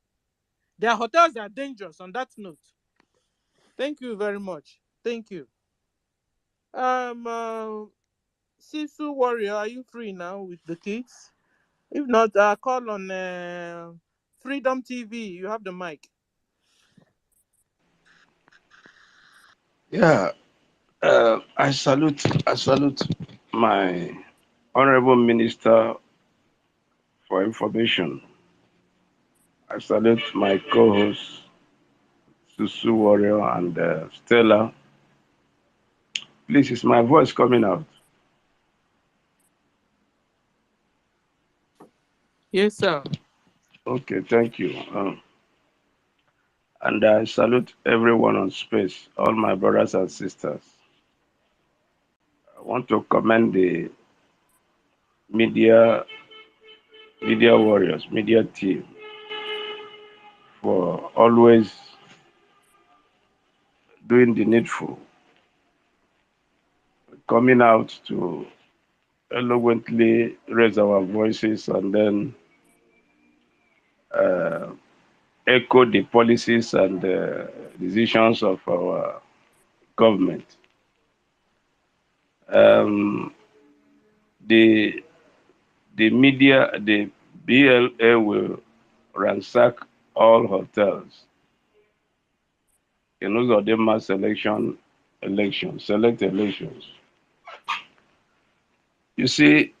their hotels are dangerous on that note. Thank you very much. Thank you. Sisu Warrior, are you free now with the kids? If not, call on Freedom TV. You have the mic. Yeah, I salute my honorable minister for information. I salute my co-host Susu Warrior and Stella. Please, is my voice coming out? Yes, sir. Okay, thank you. And I salute everyone on space, all my brothers and sisters. I want to commend the media warriors, media team, for always doing the needful, coming out to eloquently raise our voices and then echo the policies and decisions of our government. The media, the BLA will ransack all hotels in those of them mass select elections. You see,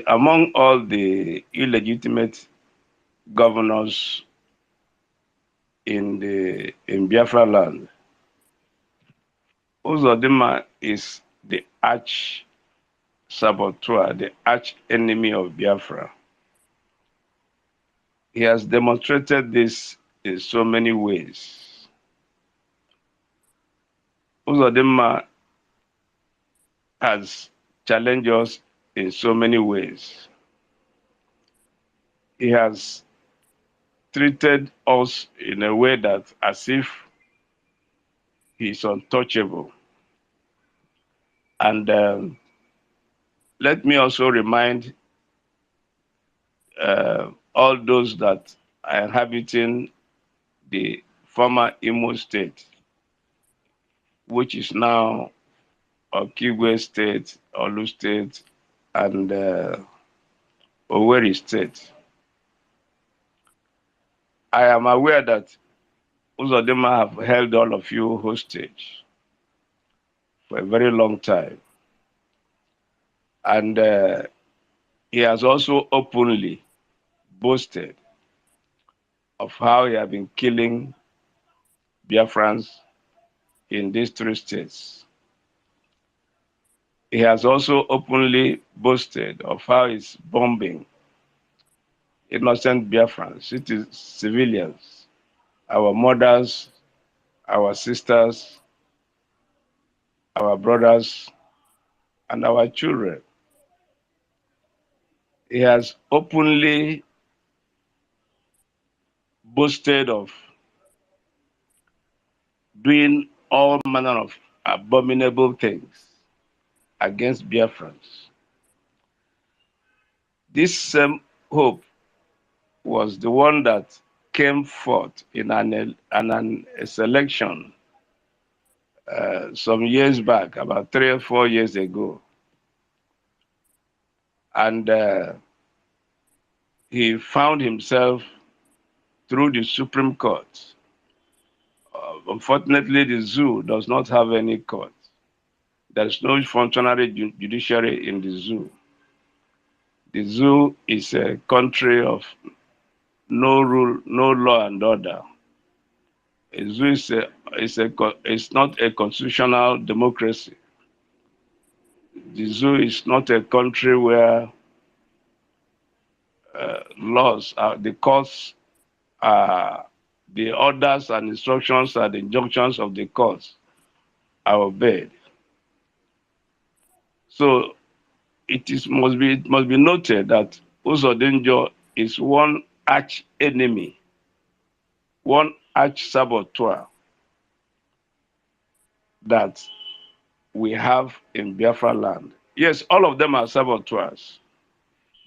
among all the illegitimate governors in Biafra land, most of them is the arch saboteur, the arch enemy of Biafra. He has demonstrated this in so many ways. Uzodinma has challenged us in so many ways. He has treated us in a way that as if he's untouchable. And let me also remind all those that are inhabiting the former Imo State, which is now Okigwe State, Olu State, and Owerri State. I am aware that Uzodinma have held all of you hostage for a very long time. And he has also openly boasted of how he has been killing Biafrans in these three states. He has also openly boasted of how he's bombing innocent Biafrans, civilians, our mothers, our sisters, our brothers, and our children. He has openly boasted of doing all manner of abominable things against Biafrans. This same hope was the one that came forth in a selection some years back, about 3 or 4 years ago. And he found himself through the Supreme Court. Unfortunately, the zoo does not have any court. There is no functionary judiciary in the zoo. The zoo is a country of no rule, no law and order. A zoo is not a constitutional democracy. The zoo is not a country where laws are, the courts are, the orders and instructions and injunctions of the courts are obeyed. So it must be noted that Uzodinma is one arch enemy, one arch saboteur that we have in Biafra land. Yes, all of them are saboteurs,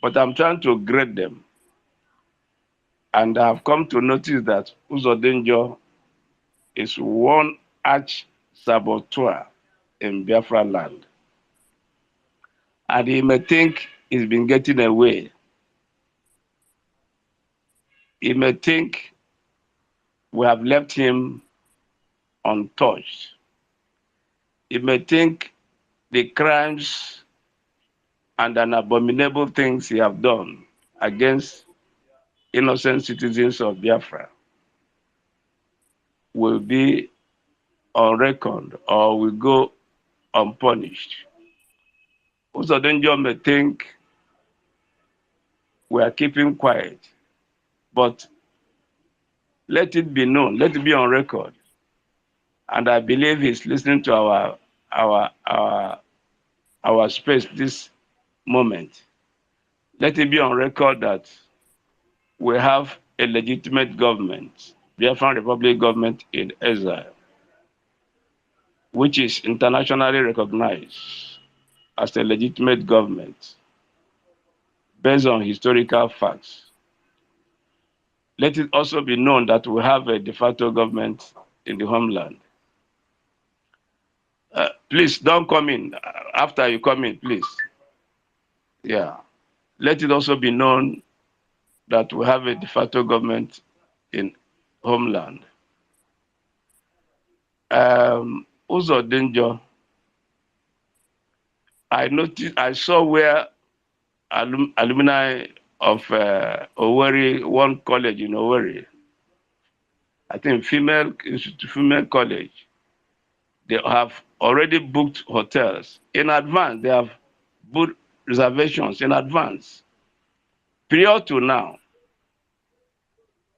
but I'm trying to grade them. And I have come to notice that Uzodinma is one arch saboteur in Biafra land. And he may think he's been getting away. He may think we have left him untouched. He may think the crimes and an abominable things he have done against innocent citizens of Biafra will be on record or will go unpunished. Uzodinma may think we are keeping quiet, but let it be known, let it be on record. And I believe he's listening to our space this moment. Let it be on record that we have a legitimate government, Biafran Republic government in exile, which is internationally recognized as a legitimate government based on historical facts. Let it also be known that we have a de facto government in the homeland. Please don't come in. After you come in, please. Yeah. Let it also be known that we have a de facto government in homeland. Uzodinma, I saw where alumni of Owerri, one college in Owerri, I think female college, they have already booked hotels in advance. They have booked reservations in advance, prior to now,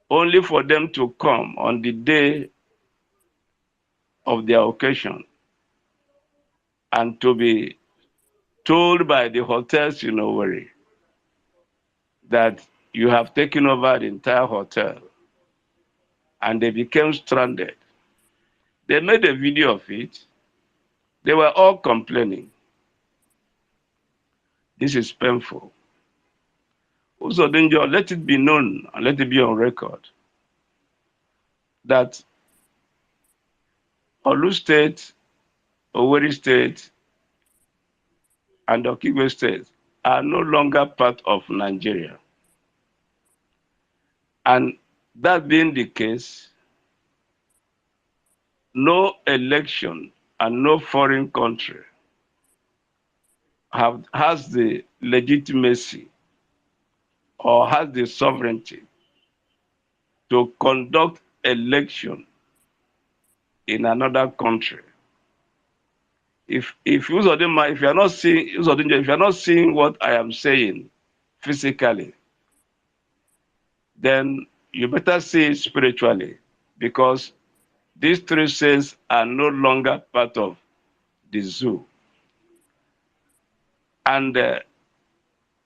only for them to come on the day of their occasion and to be told by the hotels in Owerri that you have taken over the entire hotel, and they became stranded. They made a video of it. They were all complaining. This is painful. Also, danger, let it be known and let it be on record that Olu State, Owerri State, and Okigwe State are no longer part of Nigeria. And that being the case, no election and no foreign country has the legitimacy or has the sovereignty to conduct election in another country. If you are not seeing what I am saying physically, then you better see it spiritually, because these three saints are no longer part of the zoo. And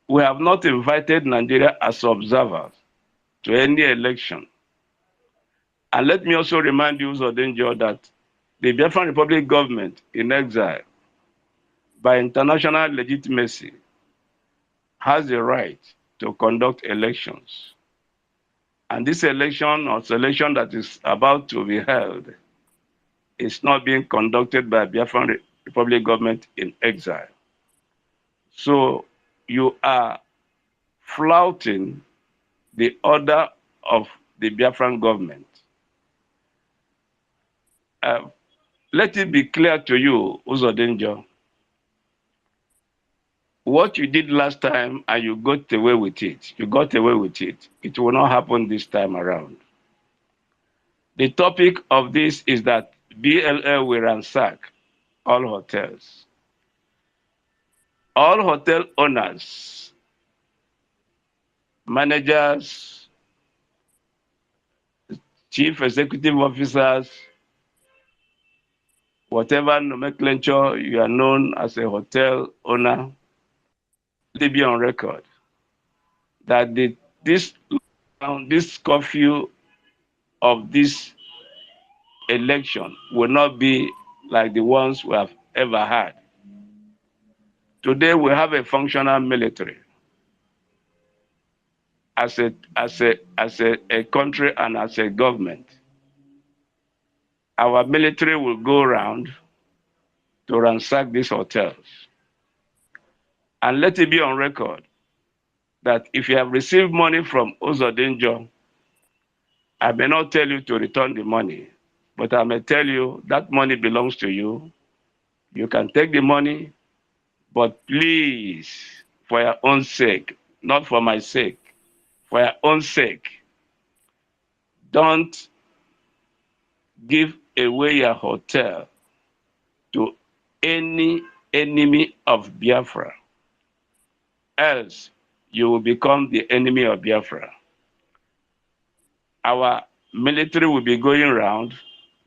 we have not invited Nigeria as observers to any election. And let me also remind you, Zodenjo, that the Biafran Republic government in exile, by international legitimacy, has the right to conduct elections. And this election or selection that is about to be held is not being conducted by Biafran Republic government in exile. So you are flouting the order of the Biafran government. Let it be clear to you, Uzodenjo, what you did last time and you got away with it. You got away with it. It will not happen this time around. The topic of this is that BLL will ransack all hotels. All hotel owners, managers, chief executive officers, whatever nomenclature you are known as a hotel owner, let it be on record that this curfew of this election will not be like the ones we have ever had. Today we have a functional military as a country and as a government. Our military will go around to ransack these hotels. And let it be on record that if you have received money from Uzodenjo, I may not tell you to return the money, but I may tell you that money belongs to you. You can take the money, but please, for your own sake, not for my sake, for your own sake, don't give away your hotel to any enemy of Biafra. Else, you will become the enemy of Biafra. Our military will be going around.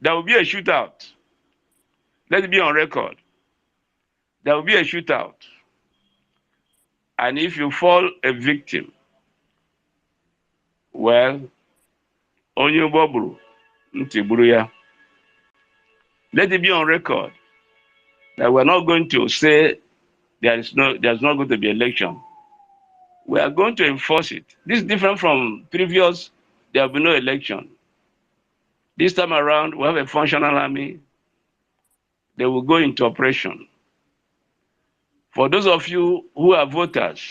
There will be a shootout. Let it be on record. There will be a shootout. And if you fall a victim, well, onye gboburu, ntị gburu ya. Let it be on record that we're not going to say there's not going to be election. We are going to enforce it. This is different from previous, there will be no election. This time around, we have a functional army. They will go into operation. For those of you who are voters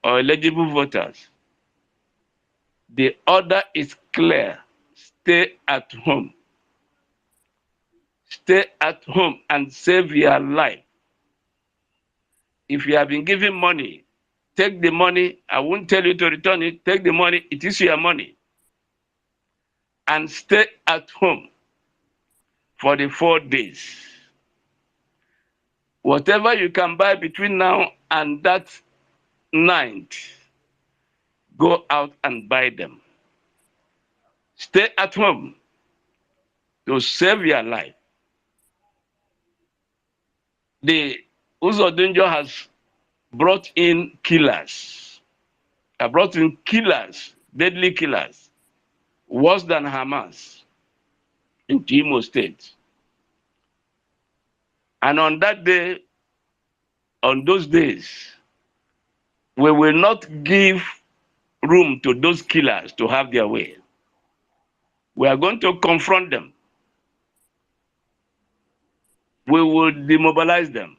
or eligible voters, the order is clear. Stay at home. Stay at home and save your life. If you have been given money, take the money. I won't tell you to return it. Take the money. It is your money. And stay at home for the 4 days. Whatever you can buy between now and that night, go out and buy them. Stay at home to save your life. The Uzodinjo has brought in killers. Brought in killers, deadly killers, worse than Hamas in Imo State. And on that day, on those days, we will not give room to those killers to have their way. We are going to confront them. We will demobilize them.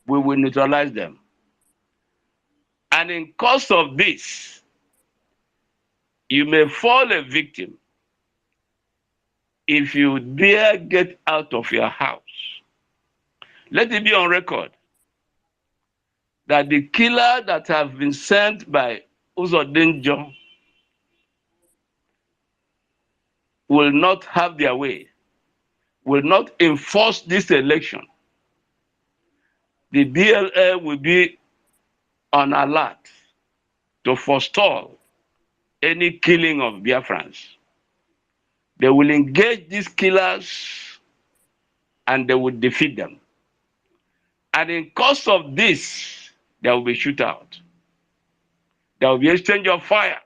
We will neutralize them. And in course of this, you may fall a victim if you dare get out of your house. Let it be on record that the killer that have been sent by Uzodinjo will not have their way, will not enforce this election. The BLA will be on alert to forestall any killing of Biafrans. They will engage these killers and they will defeat them. And in course of this, there will be shootout. There will be exchange of fire.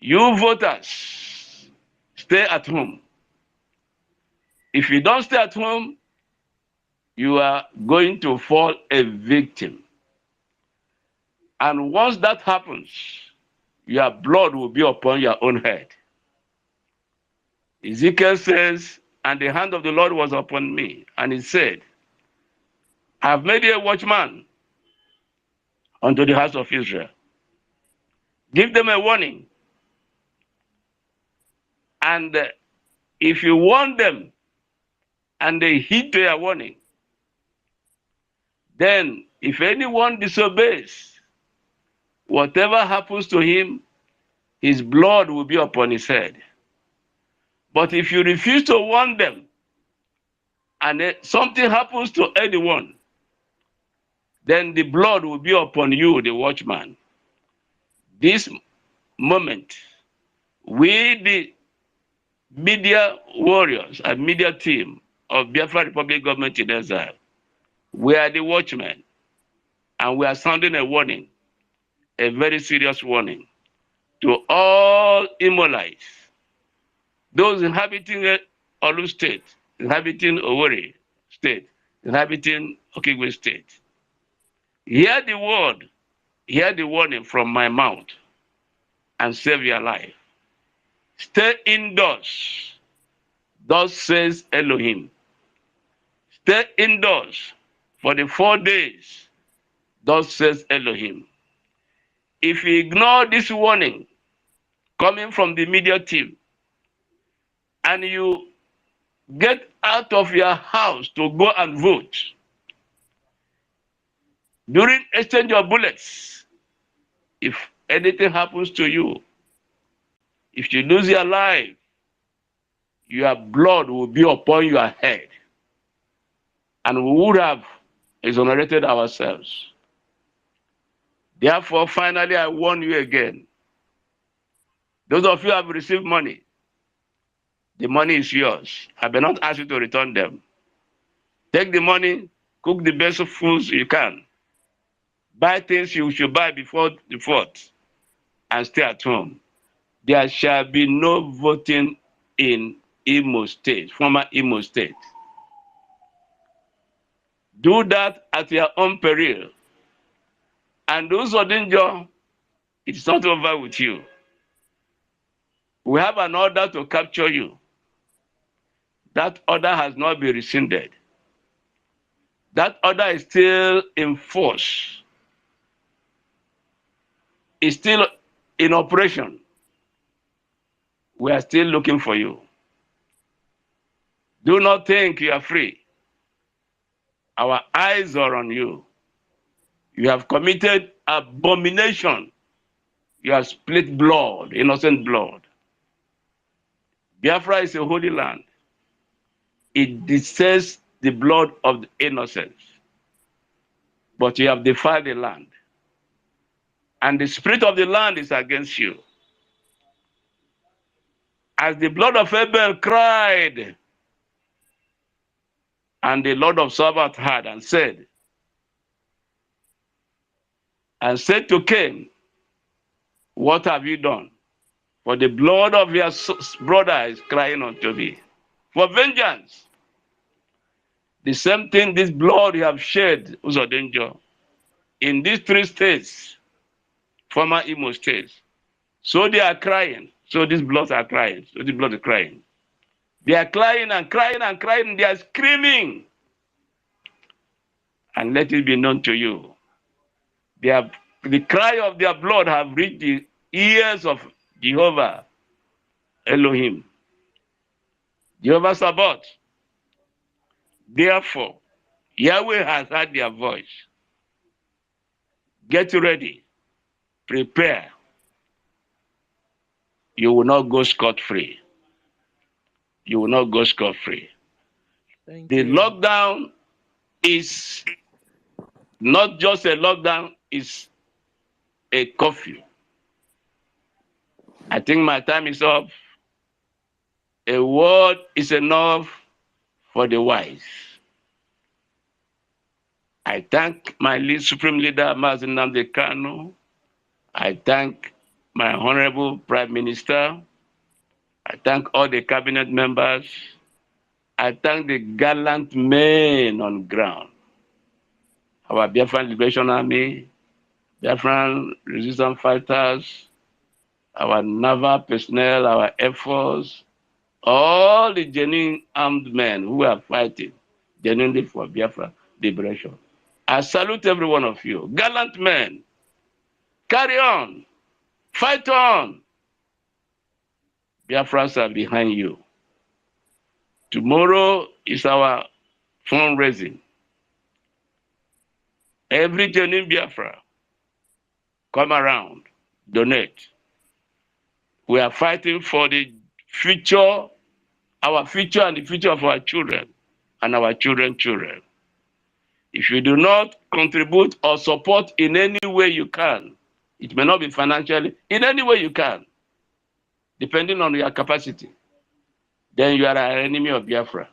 You voters, stay at home. If you don't stay at home, you are going to fall a victim. And once that happens, your blood will be upon your own head. Ezekiel says, and the hand of the Lord was upon me, and he said, I have made you a watchman unto the house of Israel. Give them a warning. And if you warn them and they heed to your warning, then if anyone disobeys, whatever happens to him, his blood will be upon his head. But if you refuse to warn them and something happens to anyone, then the blood will be upon you, the watchman. This moment, we, the media warriors and media team of Biafra Republic Government in Exile, we are the watchmen, and we are sounding a warning, a very serious warning to all Imolites, those inhabiting Olu State, inhabiting Owerri State, inhabiting Okigwe State. Hear the word, hear the warning from my mouth, and save your life. Stay indoors, thus says Elohim. Stay indoors for the 4 days, thus says Elohim. If you ignore this warning coming from the media team, and you get out of your house to go and vote, during exchange of bullets, if anything happens to you, if you lose your life, your blood will be upon your head. And we would have exonerated ourselves. Therefore, finally, I warn you again. Those of you who have received money, the money is yours. I may not ask you to return them. Take the money, cook the best of foods you can. Buy things you should buy before the 4th, and stay at home. There shall be no voting in Imo State, former Imo State. Do that at your own peril. And those Odinjo, it's not over with you. We have an order to capture you. That order has not been rescinded. That order is still in force. It's still in operation. We are still looking for you. Do not think you are free. Our eyes are on you. You have committed abomination. You have split blood, innocent blood. Biafra is a holy land. It deserves the blood of the innocents, but you have defiled the land, and the spirit of the land is against you. As the blood of Abel cried, and the Lord of Sabbath heard and said to Cain, what have you done? For the blood of your brother is crying unto me for vengeance. The same thing, this blood you have shed, Uzodenjo, in these 3 states, former Imo states. So they are crying. So these bloods are crying. So the blood is crying. They are crying and crying and crying. They are screaming. And let it be known to you, the cry of their blood have reached the ears of Jehovah Elohim, Jehovah Sabbath. Therefore, Yahweh has heard their voice. Get ready. Prepare. You will not go scot-free. You will not go scot-free. The lockdown is not just a lockdown, it's a curfew. I think my time is up. A word is enough for the wise. I thank my Supreme Leader, Mazi Nnamdi Kanu. I thank my Honorable Prime Minister. I thank all the cabinet members. I thank the gallant men on ground. Our Biafran Liberation Army, Biafran resistance fighters, our naval personnel, our air force, all the genuine armed men who are fighting genuinely for Biafra liberation. I salute every one of you. Gallant men, carry on, fight on. Biafrans are behind you. Tomorrow is our fundraising. Every genuine Biafra, come around, donate. We are fighting for the future, our future and the future of our children and our children's children. If you do not contribute or support in any way you can, it may not be financially, in any way you can, depending on your capacity, then you are an enemy of Biafra.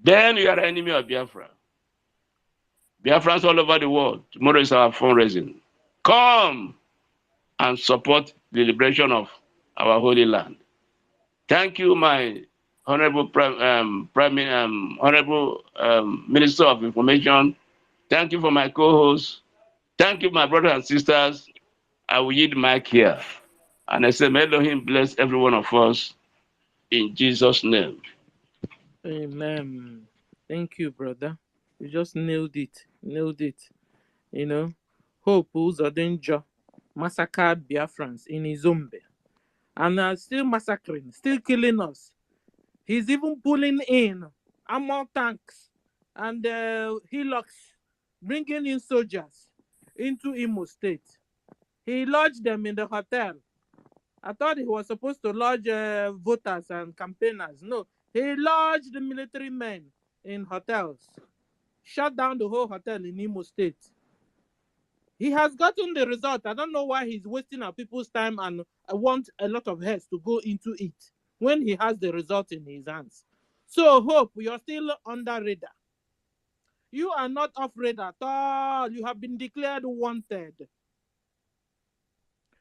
Then you are an enemy of Biafra. Biafrans all over the world, tomorrow is our fundraising. Come and support the liberation of our holy land. Thank you, my Honorable Honorable Minister of Information. Thank you for my co-host. Thank you, my brothers and sisters. I will yield the mic here. And I say, may Elohim bless every one of us in Jesus' name. Amen. Thank you, brother. You just nailed it. Nailed it. You know, Hope Uzodinjo massacred Biafrans in Izumbe. And still massacring, still killing us. He's even pulling in armor tanks and hillocks, bringing in soldiers into Imo State. He lodged them in the hotel. I thought he was supposed to lodge voters and campaigners. No, he lodged the military men in hotels. Shut down the whole hotel in Imo State. He has gotten the result. I don't know why he's wasting our people's time and I want a lot of heads to go into it when he has the result in his hands. So, Hope, you're still under radar. You are not off radar at all. You have been declared wanted.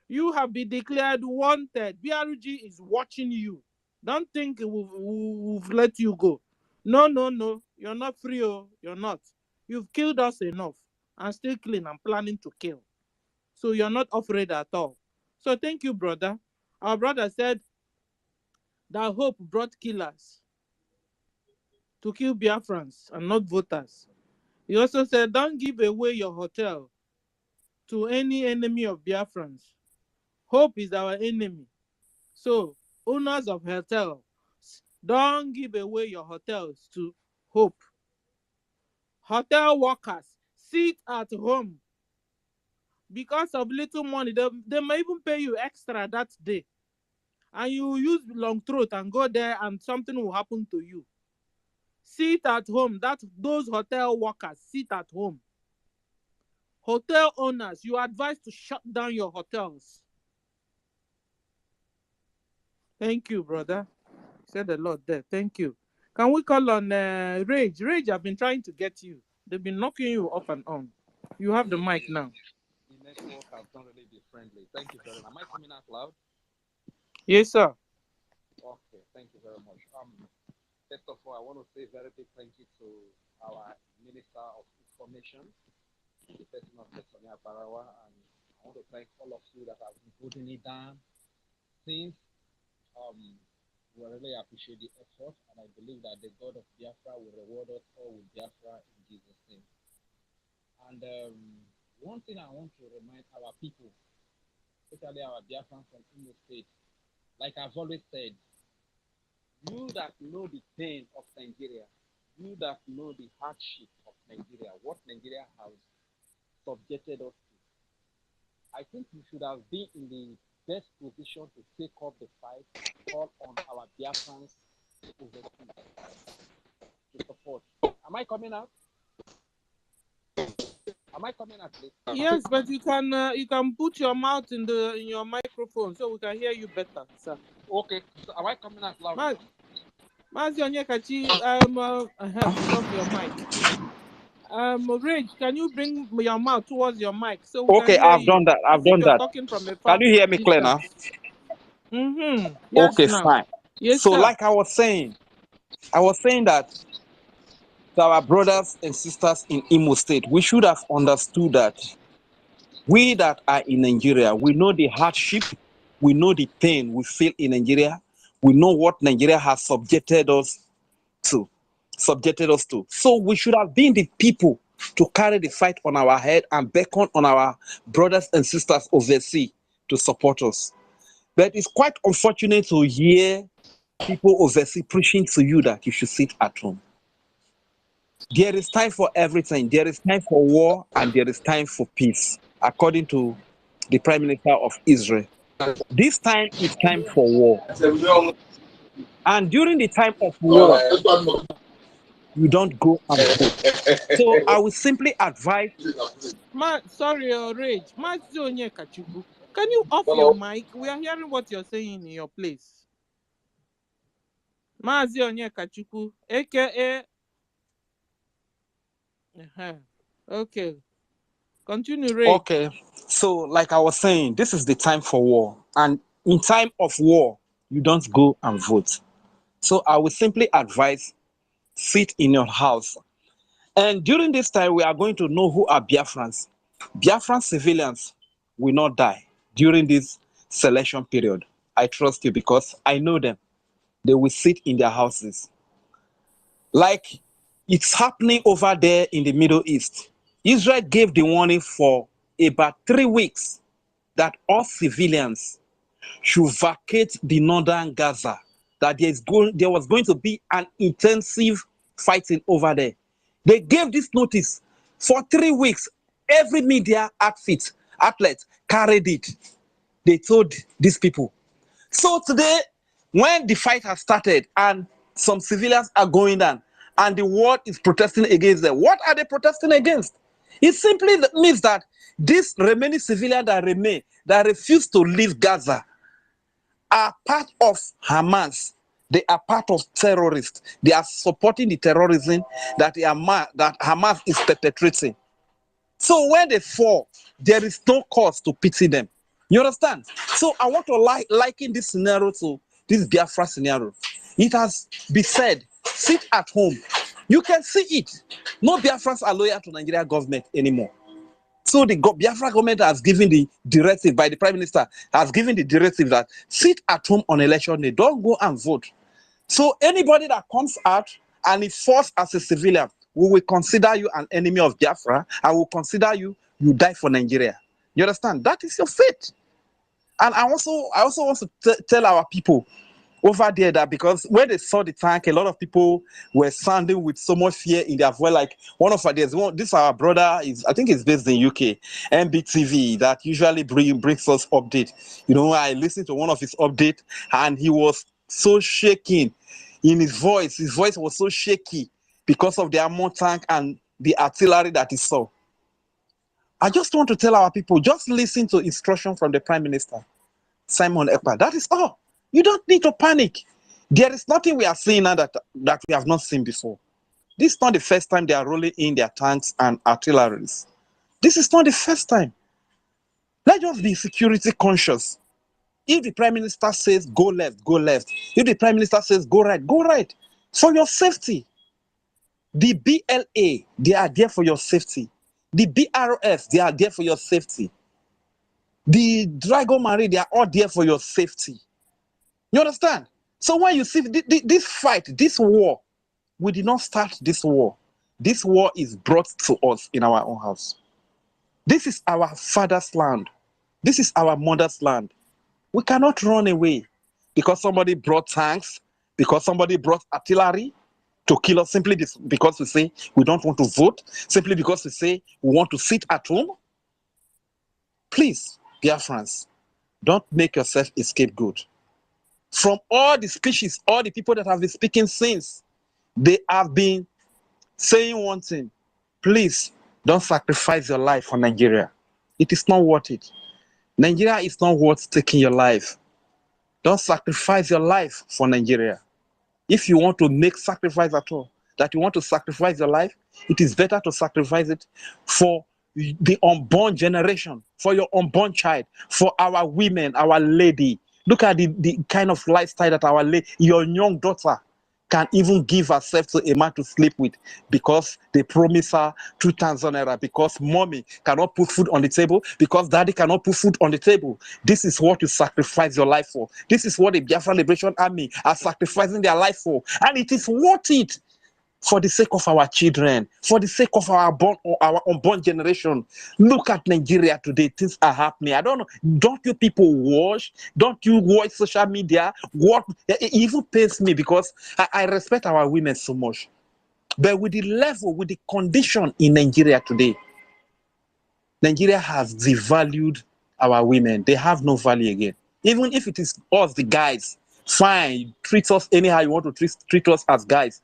You have been declared wanted. BRG is watching you. Don't think we've let you go. No, no, no. You're not free. Oh. You're not. You've killed us enough and still killing and planning to kill. So you're not off radar at all. So thank you, brother. Our brother said that Hope brought killers to kill Biafrans and not voters. He also said, don't give away your hotel to any enemy of Biafrans. Hope is our enemy. So, owners of hotels, don't give away your hotels to Hope. Hotel workers, sit at home. Because of little money, they may even pay you extra that day. And you use long throat and go there and something will happen to you. Sit at home. Those hotel workers, sit at home. Hotel owners, you are advised to shut down your hotels. Thank you, brother. Said a lot there. Thank you. Can we call on Rage? Rage, I've been trying to get you. They've been knocking you off and on. You have the mic now. The network has not really been friendly. Thank you very much. Am I coming out loud? Yes, sir. Okay, thank you very much. First of all, I want to say a very big thank you to our Minister of Information, the person of Sonia Barawa, and I want to thank all of you that have been putting it down since. We really appreciate the effort, and I believe that the God of Biafra will reward us all with Biafra in Jesus' name. And one thing I want to remind our people, especially our Biafrans from Imo State, like I've always said, you that know the pain of Nigeria, you that know the hardship of Nigeria, what Nigeria has subjected us to, I think we should have been in the best position to take up the fight, call on our Biafrans overseas to support. Am I coming out? Am I coming out, please? Yes, but you can put your mouth in your microphone so we can hear you better, sir. Okay, so am I coming out loud? Mazi Onyekachi, switch off your mic. Rage, can you bring your mouth towards your mic so we can Okay, hear I've you? done that. As I've if done you're that. talking from a far Can you hear me clear now? distance. Yes, Okay, now. fine. Yes, So, sir. like I was saying that to our brothers and sisters in Imo State, we should have understood that we that are in Nigeria, we know the hardship, we know the pain we feel in Nigeria, we know what Nigeria has subjected us to. So we should have been the people to carry the fight on our head and beckon on our brothers and sisters overseas to support us. But it's quite unfortunate to hear people overseas preaching to you that you should sit at home. There is time for everything. There is time for war and there is time for peace, according to the Prime Minister of Israel. This time is time for war. And during the time of war, you don't go and vote. So I will simply advise. Sorry, Rage. Mazi Onyekachi, can you off your mic? We are hearing what you're saying in your place. Mazi Onyekachi, aka. Okay. Continue, Rage. Okay. So, like I was saying, this is the time for war. And in time of war, you don't go and vote. So I will simply advise, sit in your house. And during this time, we are going to know who are Biafrans. Biafran civilians will not die during this selection period. I trust you because I know them. They will sit in their houses. Like it's happening over there in the Middle East. Israel gave the warning for about 3 weeks that all civilians should vacate the northern Gaza, that there was going to be an intensive fighting over there. They gave this notice for 3 weeks. Every media outlet carried it. They told these people. So today, when the fight has started and some civilians are going down and the world is protesting against them, what are they protesting against? It simply means that these remaining civilians that refuse to leave Gaza are part of Hamas. They are part of terrorists. They are supporting the terrorism that Hamas is perpetrating. So when they fall, there is no cause to pity them. You understand? So I want to liken this scenario to this Biafra scenario. It has been said, sit at home. You can see it. No Biafrans are loyal to Nigeria government anymore. So the Biafra government has given the directive by the Prime Minister, has given the directive that sit at home on election day. Don't go and vote. So anybody that comes out and is forced as a civilian, we will consider you an enemy of Biafra. I will consider you die for Nigeria. You understand? That is your fate. And I also want to tell our people over there that because when they saw the tank, a lot of people were sounding with so much fear in their voice. Like this our brother I think he's based in UK, MBTV, that usually brings us update. You know, I listened to one of his updates and he was so shaking in his voice. His voice was so shaky because of the armor tank and the artillery that he saw. I just want to tell our people, just listen to instruction from the Prime Minister, Simon Ekpa. That is all. You don't need to panic. There is nothing we are seeing now that we have not seen before. This is not the first time they are rolling in their tanks and artilleries. This is not the first time. Let's just be security conscious. If the Prime Minister says go left, go left. If the Prime Minister says go right, go right. For your safety. The BLA, they are there for your safety. The BRF, they are there for your safety. The Dragon Marine, they are all there for your safety. You understand? So when you see this fight, this war, we did not start this war. This war is brought to us in our own house. This is our father's land. This is our mother's land. We cannot run away because somebody brought tanks, because somebody brought artillery to kill us simply because we say we don't want to vote, simply because we say we want to sit at home. Please, dear friends, don't make yourself a scapegoat. From all the species, all the people that have been speaking since, they have been saying one thing. Please, don't sacrifice your life for Nigeria. It is not worth it. Nigeria is not worth taking your life. Don't sacrifice your life for Nigeria. If you want to make sacrifice at all, that you want to sacrifice your life, it is better to sacrifice it for the unborn generation, for your unborn child, for our women, our lady. Look at the kind of lifestyle that our lady, your young daughter can even give herself to a man to sleep with because they promise her 2,000 naira, because mommy cannot put food on the table, because daddy cannot put food on the table. This is what you sacrifice your life for. This is what the Biafra Liberation Army are sacrificing their life for. And it is worth it for the sake of our children, for the sake of our unborn generation. Look at Nigeria today. Things are happening. I don't know. Don't you people watch? Don't you watch social media? What? It even pains me because I respect our women so much. But with the level, with the condition in Nigeria today, Nigeria has devalued our women. They have no value again. Even if it is us, the guys, fine, treat us anyhow you want to treat us as guys.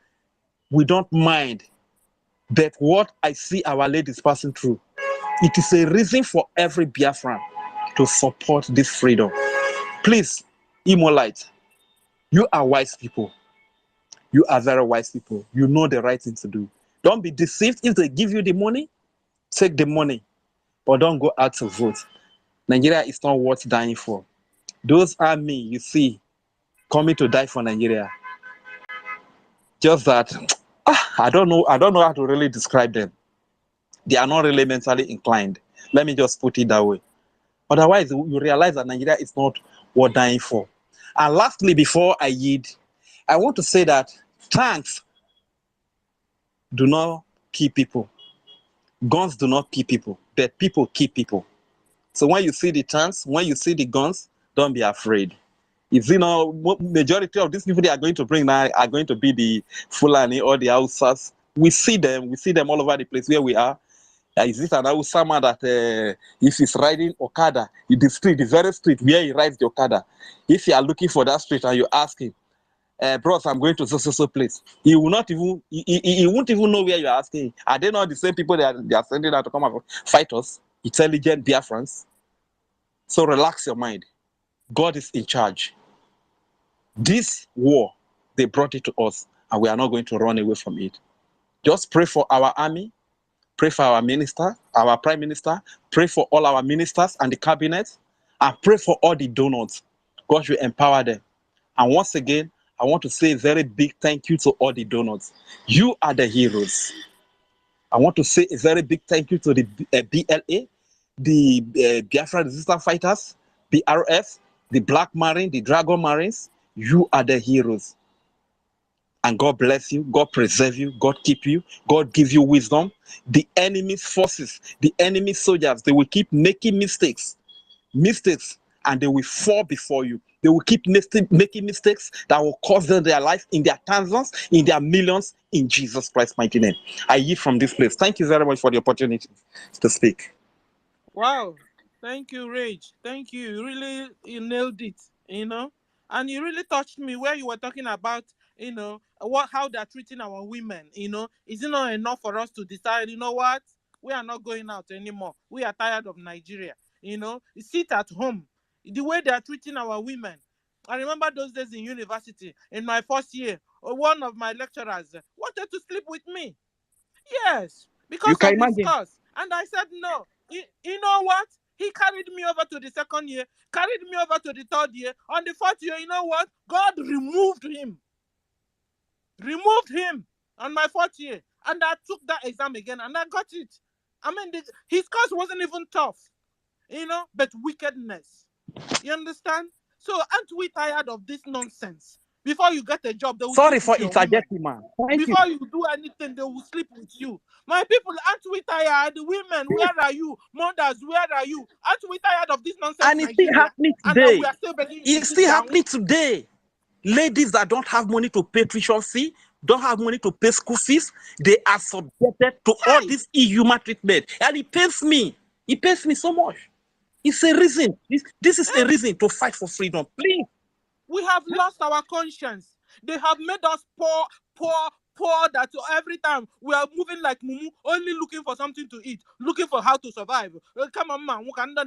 We don't mind. But what I see our ladies passing through, it is a reason for every Biafran to support this freedom. Please, Imolite, you are wise people. You are very wise people. You know the right thing to do. Don't be deceived. If they give you the money, take the money. But don't go out to vote. Nigeria is not worth dying for. Those are me, you see, coming to die for Nigeria. Just that, I don't know how to really describe them. They are not really mentally inclined. Let me just put it that way. Otherwise, you realize that Nigeria is not worth dying for. And lastly, before I yield, I want to say that tanks do not kill people. Guns do not kill people, but people kill people. So when you see the tanks, when you see the guns, don't be afraid. If you know, majority of these people they are going to bring now are going to be the Fulani or the Hausas. We see them all over the place where we are. Is it an Hausa man that if he's riding Okada in the street, the very street where he rides the Okada, if you are looking for that street and you ask him, bros, I'm going to so place, he will not even he won't even know where you're asking. Are they not the same people that they are sending out to come and fight us? Intelligent Biafrans. So relax your mind. God is in charge. This war, they brought it to us, and we are not going to run away from it. Just pray for our army, pray for our minister, our prime minister, pray for all our ministers and the cabinet, and pray for all the donors. God will empower them. And once again, I want to say a very big thank you to all the donors. You are the heroes. I want to say a very big thank you to the BLA, the Biafra Resistance Fighters, BRF, the Black Marine, the Dragon Marines. You are the heroes. And God bless you, God preserve you, God keep you, God give you wisdom. The enemy's forces, the enemy soldiers, they will keep making mistakes, and they will fall before you. They will keep making mistakes that will cost them their life in their thousands, in their millions, in Jesus Christ's mighty name. I yield from this place. Thank you very much for the opportunity to speak. Wow. Thank you, Rage. Thank you. You nailed it, And you really touched me where you were talking about how they're treating our women. Is it not enough for us to decide, you know what? We are not going out anymore. We are tired of Nigeria. Sit at home. The way they are treating our women. I remember those days in university, in my first year, one of my lecturers wanted to sleep with me. Yes, You because can of his imagine. course. And I said, no. You know what? He carried me over to the second year, carried me over to the third year. On the fourth year, you know what? God removed him. Removed him on my fourth year. And I took that exam again and I got it. I mean, his course wasn't even tough, but wickedness. You understand? So aren't we tired of this nonsense? Before you get a job, they will Sorry sleep for with your woman. interjecting, man. Thank you. Before you do anything, they will sleep with you. My people, aren't we tired? Women, where are you? Mothers, where are you? Aren't we tired of this nonsense, And it's still Nigeria? happening And now we today. are still begging you to It's sit still down. happening today. Ladies that don't have money to pay tuition fee, don't have money to pay school fees, they are subjected to all this inhuman treatment. And it pains me. It pains me so much. It's a reason. This is a reason to fight for freedom. Please. We have lost our conscience. They have made us poor, that every time we are moving like mumu, only looking for something to eat, looking for how to survive. Come on, man. That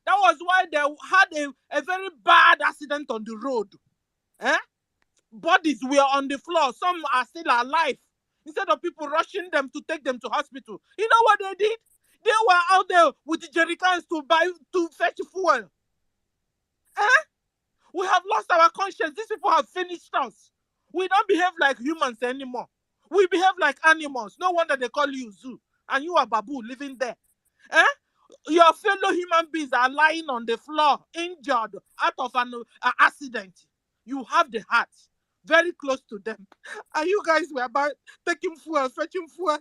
was why they had a very bad accident on the road. Bodies were on the floor. Some are still alive. Instead of people rushing them to take them to hospital. You know what they did? They were out there with the jerry cans to fetch fuel. We have lost our conscience. These people have finished us. We don't behave like humans anymore. We behave like animals. No wonder they call you zoo. And you are babu living there. Your fellow human beings are lying on the floor, injured out of an accident. You have the heart very close to them. And you guys were about taking fuel, fetching fuel.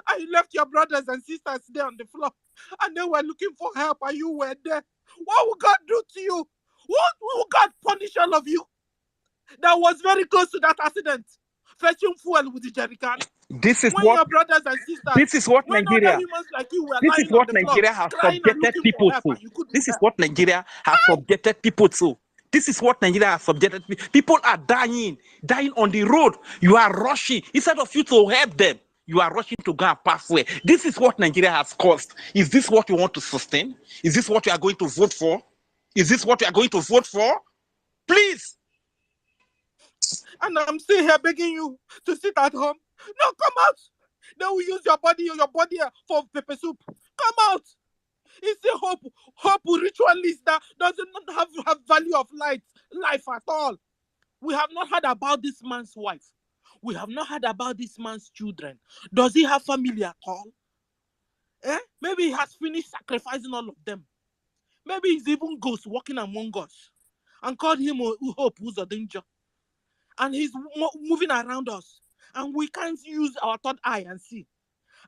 And you left your brothers and sisters there on the floor. And they were looking for help and you were there. What will God do to you? What will God punish all of you that was very close to that accident? Fetching fuel with the jerry can. This is When what your brothers and sisters, when other Nigeria. humans like you were This is lying on what the floor, Nigeria has crying and subjected looking for people help, to. and you couldn't This is help. what Nigeria has subjected people to. This is what Nigeria has subjected. People are dying on the road. You are rushing. Instead of you to help them, you are rushing to go and pass away. This is what Nigeria has caused. Is this what you want to sustain? Is this what you are going to vote for? Is this what you are going to vote for? Please. And I'm still here begging you to sit at home. No, come out. They will use your body for pepper soup. Come out. It's a hope ritualist that does not have value of life at all. We have not heard about this man's wife. We have not heard about this man's children. Does he have family at all? Maybe he has finished sacrificing all of them. Maybe he's even ghost walking among us and called him Hope who's a danger. And he's moving around us. And we can't use our third eye and see.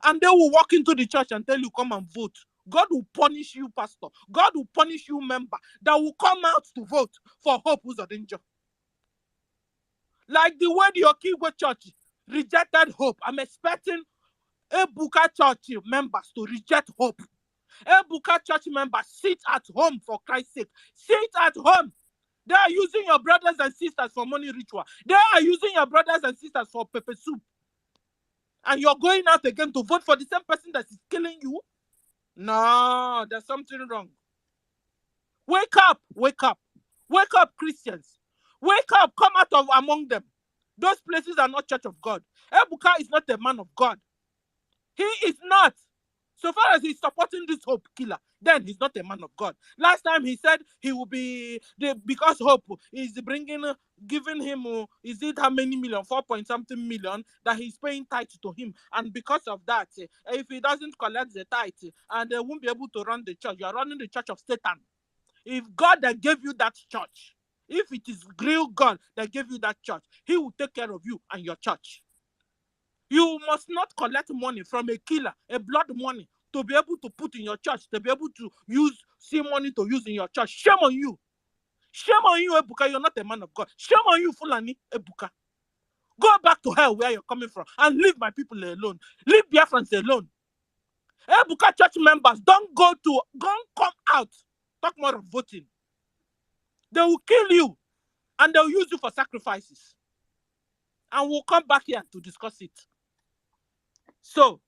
And they will walk into the church and tell you, come and vote. God will punish you, pastor. God will punish you, member, that will come out to vote for Hope who's a danger. Like the way the Okigwe church rejected Hope, I'm expecting Ebuka church members to reject Hope. Ebuka church members, sit at home for Christ's sake. Sit at home. They are using your brothers and sisters for money ritual. They are using your brothers and sisters for pepper soup. And you're going out again to vote for the same person that is killing you? No, there's something wrong. Wake up, wake up. Wake up, Christians. Wake up, come out of among them. Those places are not church of God. Ebuka is not a man of God. He is not. So far as he's supporting this Hope killer, then he's not a man of God. Last time he said he will be, because Hope is giving him, is it how many million, 4-point-something million, that he's paying tithe to him. And because of that, if he doesn't collect the tithe, and they won't be able to run the church, you are running the church of Satan. If God that gave you that church, if it is real God that gave you that church, he will take care of you and your church. You must not collect money from a killer, a blood money, to be able to put in your church, to be able to see money to use in your church. Shame on you. Shame on you, Ebuka. You're not a man of God. Shame on you, Fulani, Ebuka. Go back to hell where you're coming from and leave my people alone. Leave Biafrans alone. Ebuka church members, don't come out. Talk more of voting. They will kill you. and they'll use you for sacrifices. And we'll come back here to discuss it. So,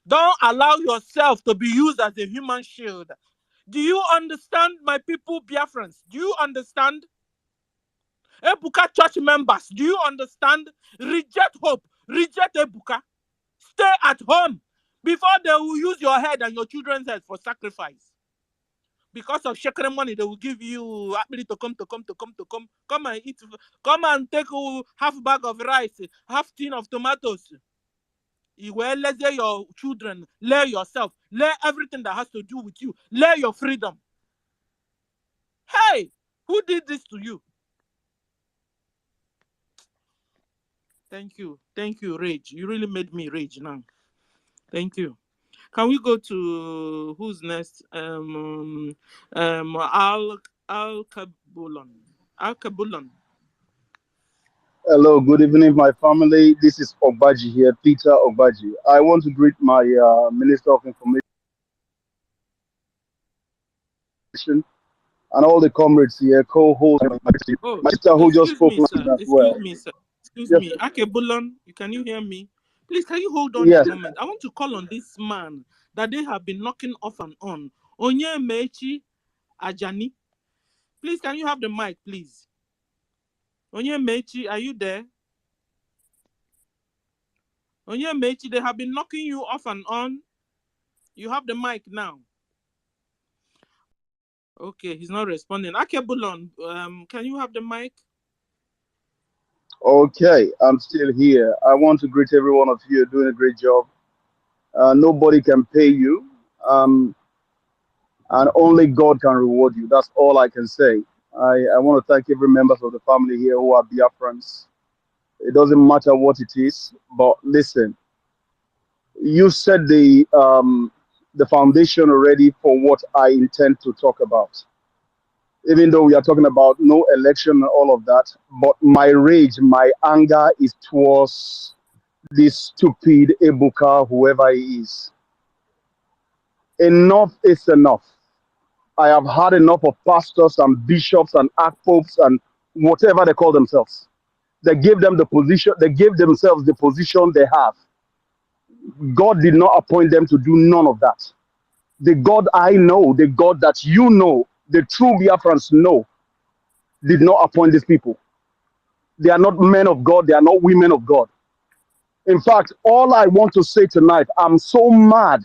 don't allow yourself to be used as a human shield. Do you understand, my people, Biafrans? Do you understand? Ebuka church members, do you understand? Reject hope, reject Ebuka. Stay at home before they will use your head and your children's head for sacrifice. Because of shekere money, they will give you ability to come and eat, come and take half bag of rice, half tin of tomatoes. You will let your children, lay yourself, lay everything that has to do with you, lay your freedom. Hey, who did this to you? Thank you, Rage. You really made me rage now. Thank you. Can we go to who's next? Al Kabulon. Al Kabulon. Hello, good evening, my family. This is Ogbaji here, Peter Ogbaji. I want to greet my Minister of Information and all the comrades here, co-host, Oh, my sister who just excuse spoke me, last sir. as well. Excuse Yes, me. Akebulon, can you hear me? Please, can you hold on a yes. moment? I want to call on this man that they have been knocking off and on. Onyemechi Ajani. Please, can you have the mic, please? Onyemechi, are you there? Onyemechi, they have been knocking you off and on. You have the mic now. Okay, he's not responding. Akebulon, can you have the mic? Okay, I'm still here. I want to greet every one of you. You're doing a great job. Nobody can pay you, and only God can reward you. That's all I can say. I want to thank every member of the family here who are Biafrans. It doesn't matter what it is, but listen, you set the foundation already for what I intend to talk about. Even though we are talking about no election and all of that, but my rage, my anger is towards this stupid Ebuka, whoever he is. Enough is enough. I have had enough of pastors and bishops and archpopes and whatever they call themselves. They gave them the position, they gave themselves the position they have. God did not appoint them to do none of that. The God I know, the God that you know, the true Biafrans know, did not appoint these people. They are not men of God, they are not women of God. In fact, all I want to say tonight, I'm so mad,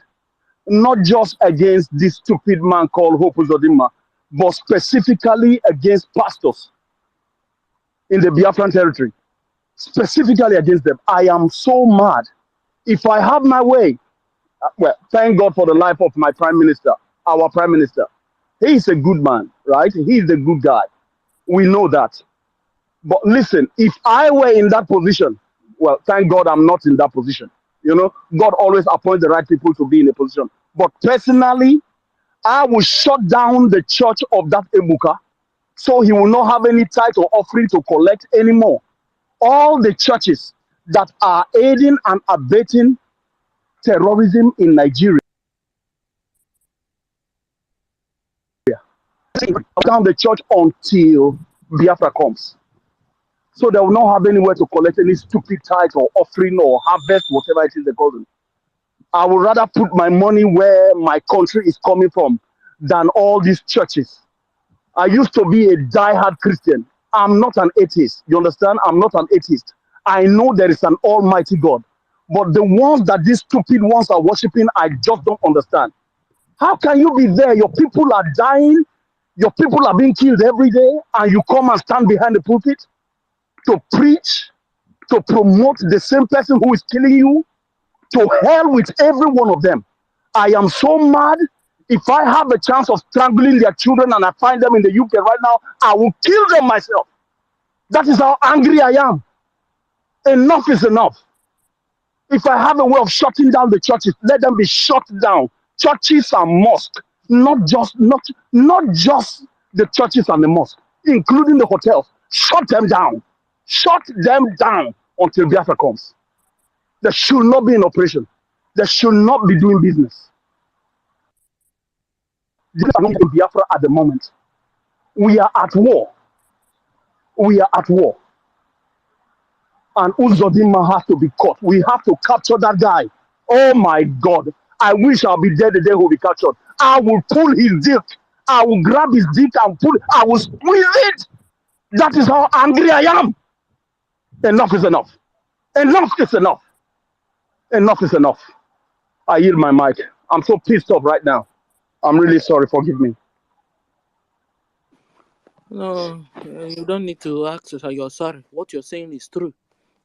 not just against this stupid man called Hope Uzodinma, but specifically against pastors in the Biafran territory. Specifically against them. I am so mad. If I have my way, well, thank God for the life of my prime minister, our prime minister. He is a good man, right? He is a good guy. We know that. But listen, if I were in that position, well, thank God I'm not in that position. You know, God always appoints the right people to be in a position. But personally, I will shut down the church of that Ebuka, so he will not have any tithe or offering to collect anymore. All the churches that are aiding and abetting terrorism in Nigeria, down the church until Biafra comes. So they will not have anywhere to collect any stupid tithe or offering or harvest, whatever it is they call them. I would rather put my money where my country is coming from than all these churches. I used to be a die-hard Christian. I'm not an atheist. You understand? I'm not an atheist. I know there is an almighty God. But the ones that these stupid ones are worshiping, I just don't understand. How can you be there? Your people are dying. Your people are being killed every day. And you come and stand behind the pulpit to preach, to promote the same person who is killing you. To hell with every one of them. I am so mad. If I have a chance of strangling their children and I find them in the UK right now, I will kill them myself. That is how angry I am. Enough is enough. If I have a way of shutting down the churches, let them be shut down. Churches and mosques, not just the churches and the mosques, including the hotels. Shut them down. Shut them down until Biafra comes. They should not be in operation. They should not be doing business. This is not in Biafra at the moment. We are at war. We are at war. And Uzodinma has to be caught. We have to capture that guy. Oh my God. I wish I'll be there the day he'll be captured. I will pull his dick. I will grab his dick and I will squeeze it. That is how angry I am. Enough is enough. Enough is enough. Enough is enough. I yield my mic. I'm so pissed off right now. I'm really sorry. Forgive me. No, you don't need to ask us. You're sorry. What you're saying is true.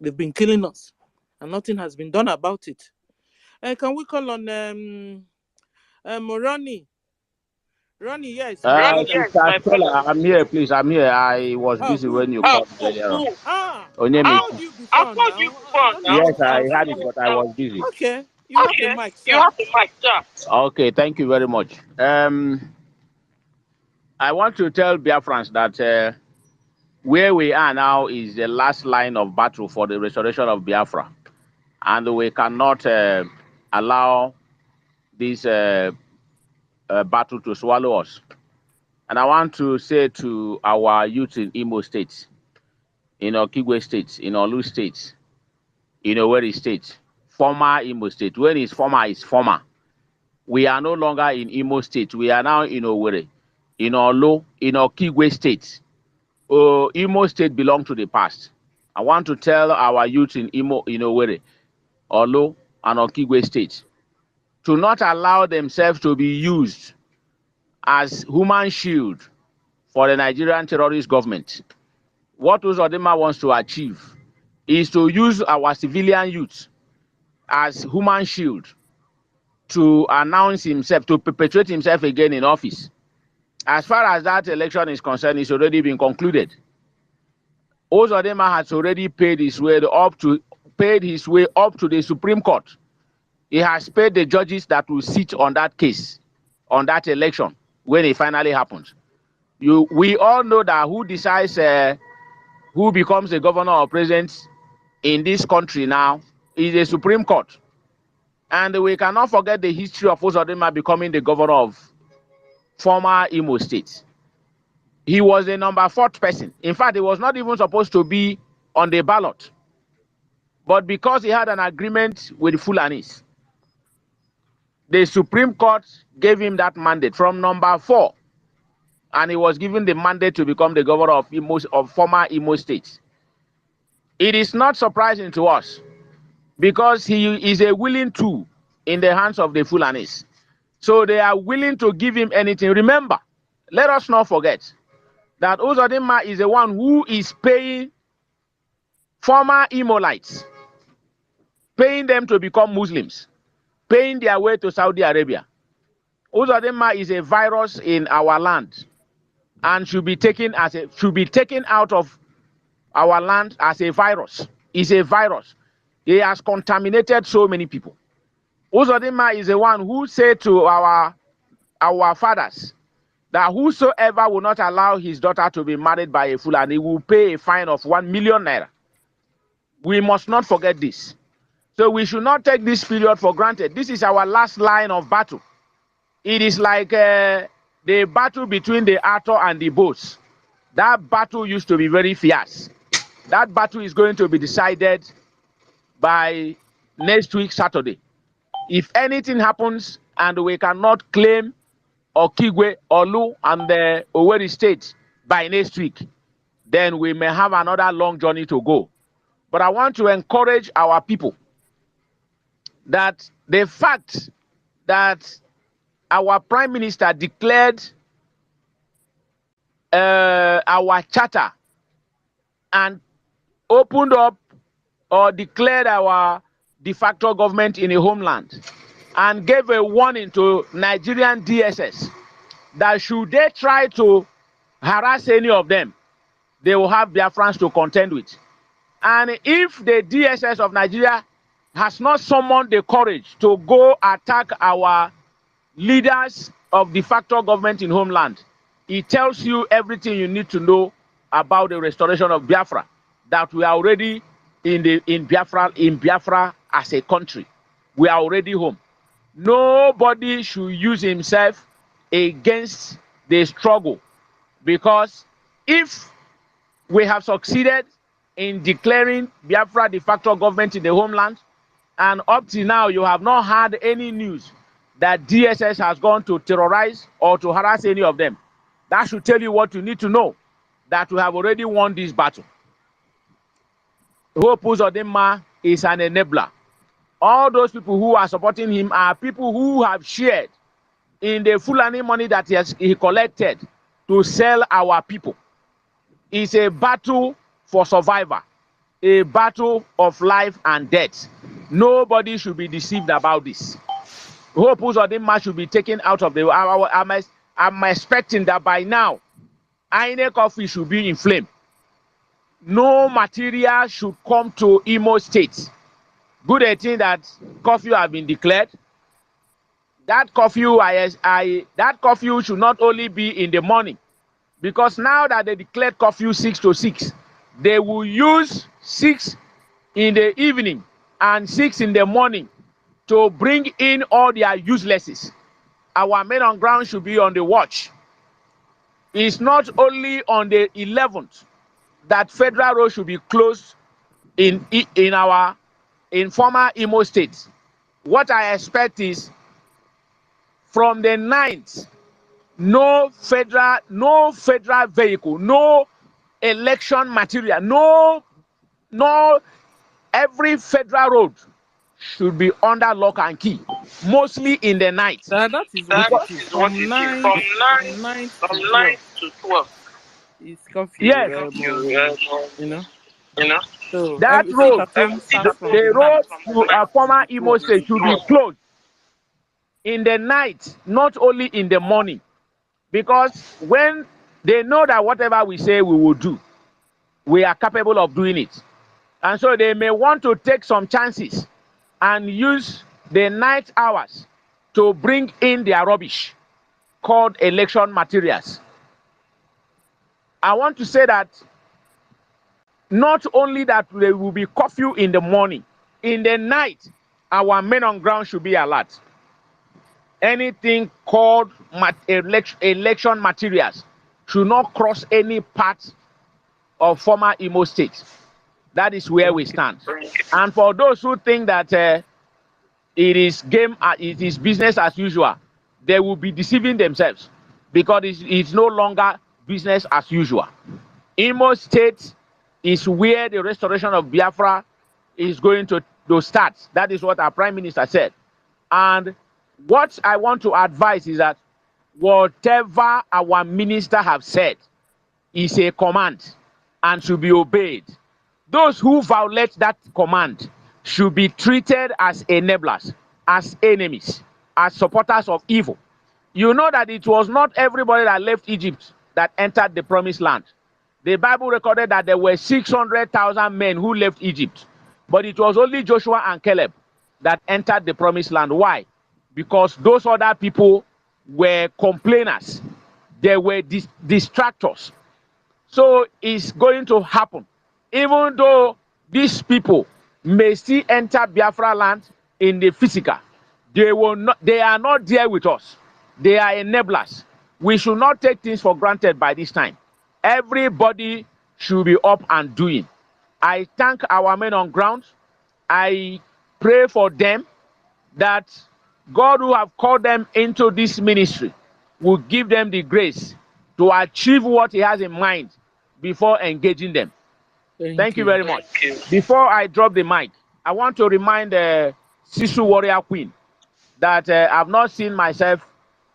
They've been killing us, and nothing has been done about it. Can we call on Ronnie? Ronnie, yes, my brother. Sister Stella, I'm here, please. I'm here. I was Oh, busy good. when you called earlier on. I Onyemi. called you before now. I don't Yes, know. I had it, but I was busy. Okay, you have the mic, sir. Okay, thank you very much. I want to tell Biafrans that where we are now is the last line of battle for the restoration of Biafra, and we cannot allow this battle to swallow us. And I want to say to our youth in Imo State, in Okigwe State, in Olu State, in Owerri State, former Imo State. When it's former, it's former. We are no longer in Imo State. We are now in Owerri, in Olu, in Okigwe State. Imo State belongs to the past. I want to tell our youth in Owerri, Olu, and Okigwe State to not allow themselves to be used as human shield for the Nigerian terrorist government. What Uzodinma wants to achieve is to use our civilian youth as human shield to announce himself, to perpetuate himself again in office. As far as that election is concerned, it's already been concluded. Uzodinma has already paid his way up to the Supreme Court. He has paid the judges that will sit on that case, on that election, when it finally happens. We all know that who decides who becomes the governor or president in this country now is the Supreme Court. And we cannot forget the history of Uzodinma becoming the governor of former Imo State. He was the number 4th person. In fact, he was not even supposed to be on the ballot. But because he had an agreement with Fulanis, the Supreme Court gave him that mandate from number 4. And he was given the mandate to become the governor of former Imo State. It is not surprising to us because he is a willing tool in the hands of the Fulanis. So they are willing to give him anything. Remember, let us not forget that Uzodinma is the one who is paying former Imolites, paying them to become Muslims, paying their way to Saudi Arabia. Uzodinma is a virus in our land and should be taken out of our land as a virus. It's a virus. He has contaminated so many people. Uzodinma is the one who said to our fathers that whosoever will not allow his daughter to be married by a Fulani will pay a fine of 1 million naira. We must not forget this. So we should not take this period for granted. This is our last line of battle. It is like the battle between the Arthur and the boats. That battle used to be very fierce. That battle is going to be decided by next week, Saturday. If anything happens and we cannot claim Okigwe, Olu, and the Owerri State by next week, then we may have another long journey to go. But I want to encourage our people that the fact that our Prime Minister declared our charter and opened up or declared our de facto government in a homeland and gave a warning to Nigerian DSS that should they try to harass any of them, they will have Biafrans to contend with. And if the DSS of Nigeria has not summoned the courage to go attack our leaders of de facto government in homeland, it tells you everything you need to know about the restoration of Biafra, that we are already in Biafra as a country. We are already home. Nobody should use himself against the struggle, because if We have succeeded in declaring Biafra de facto government in the homeland, and up to now, you have not had any news that DSS has gone to terrorize or to harass any of them. That should tell you what you need to know, that we have already won this battle. Hope Uzodinma is an enabler. All those people who are supporting him are people who have shared in the Fulani money that he collected to sell our people. It's a battle for survival, a battle of life and death. Nobody should be deceived about this. Hope Uzodinma should be taken out of the. I'm expecting that by now, INEC office should be in flame. No material should come to Imo State. Good thing that curfew has been declared. That curfew, that curfew should not only be in the morning, because now that they declared curfew 6 to 6, they will use 6 in the evening and 6 in the morning to bring in all their uselesses. Our men on ground should be on the watch. It's not only on the 11th that Federal Road should be closed in former Imo State. What I expect is from the 9th, no federal vehicle, no election material, no every federal road should be under lock and key, mostly in the night. That is what it Because, is. From 9 from to 9 12. to 12. It's curfew. Yes. You know. You know. So That everything road, starting starts from the the night. road to former Be Imo closed. State should be closed in the night, not only in the morning. Because when they know that whatever we say we will do, we are capable of doing it. And so they may want to take some chances and use the night hours to bring in their rubbish called election materials. I want to say that not only that there will be curfew in the morning, in the night, our men on ground should be alert. Anything called election materials should not cross any part of former Imo State. That is where we stand. And for those who think that it is business as usual, they will be deceiving themselves, because it's no longer business as usual. Imo State is where the restoration of Biafra is going to start. That is what our Prime Minister said. And what I want to advise is that whatever our minister have said is a command and should be obeyed. Those who violate that command should be treated as enablers, as enemies, as supporters of evil. You know that it was not everybody that left Egypt that entered the promised land. The Bible recorded that there were 600,000 men who left Egypt, but it was only Joshua and Caleb that entered the promised land. Why? Because those other people were complainers. They were distractors. So it's going to happen. Even though these people may still enter Biafra land in the physical, they are not there with us. They are enablers. We should not take things for granted by this time. Everybody should be up and doing. I thank our men on ground. I pray for them that God, who have called them into this ministry, will give them the grace to achieve what He has in mind before engaging them. Thank Thank you you. very much. Before I drop the mic, I want to remind Sisu Warrior Queen that I've not seen myself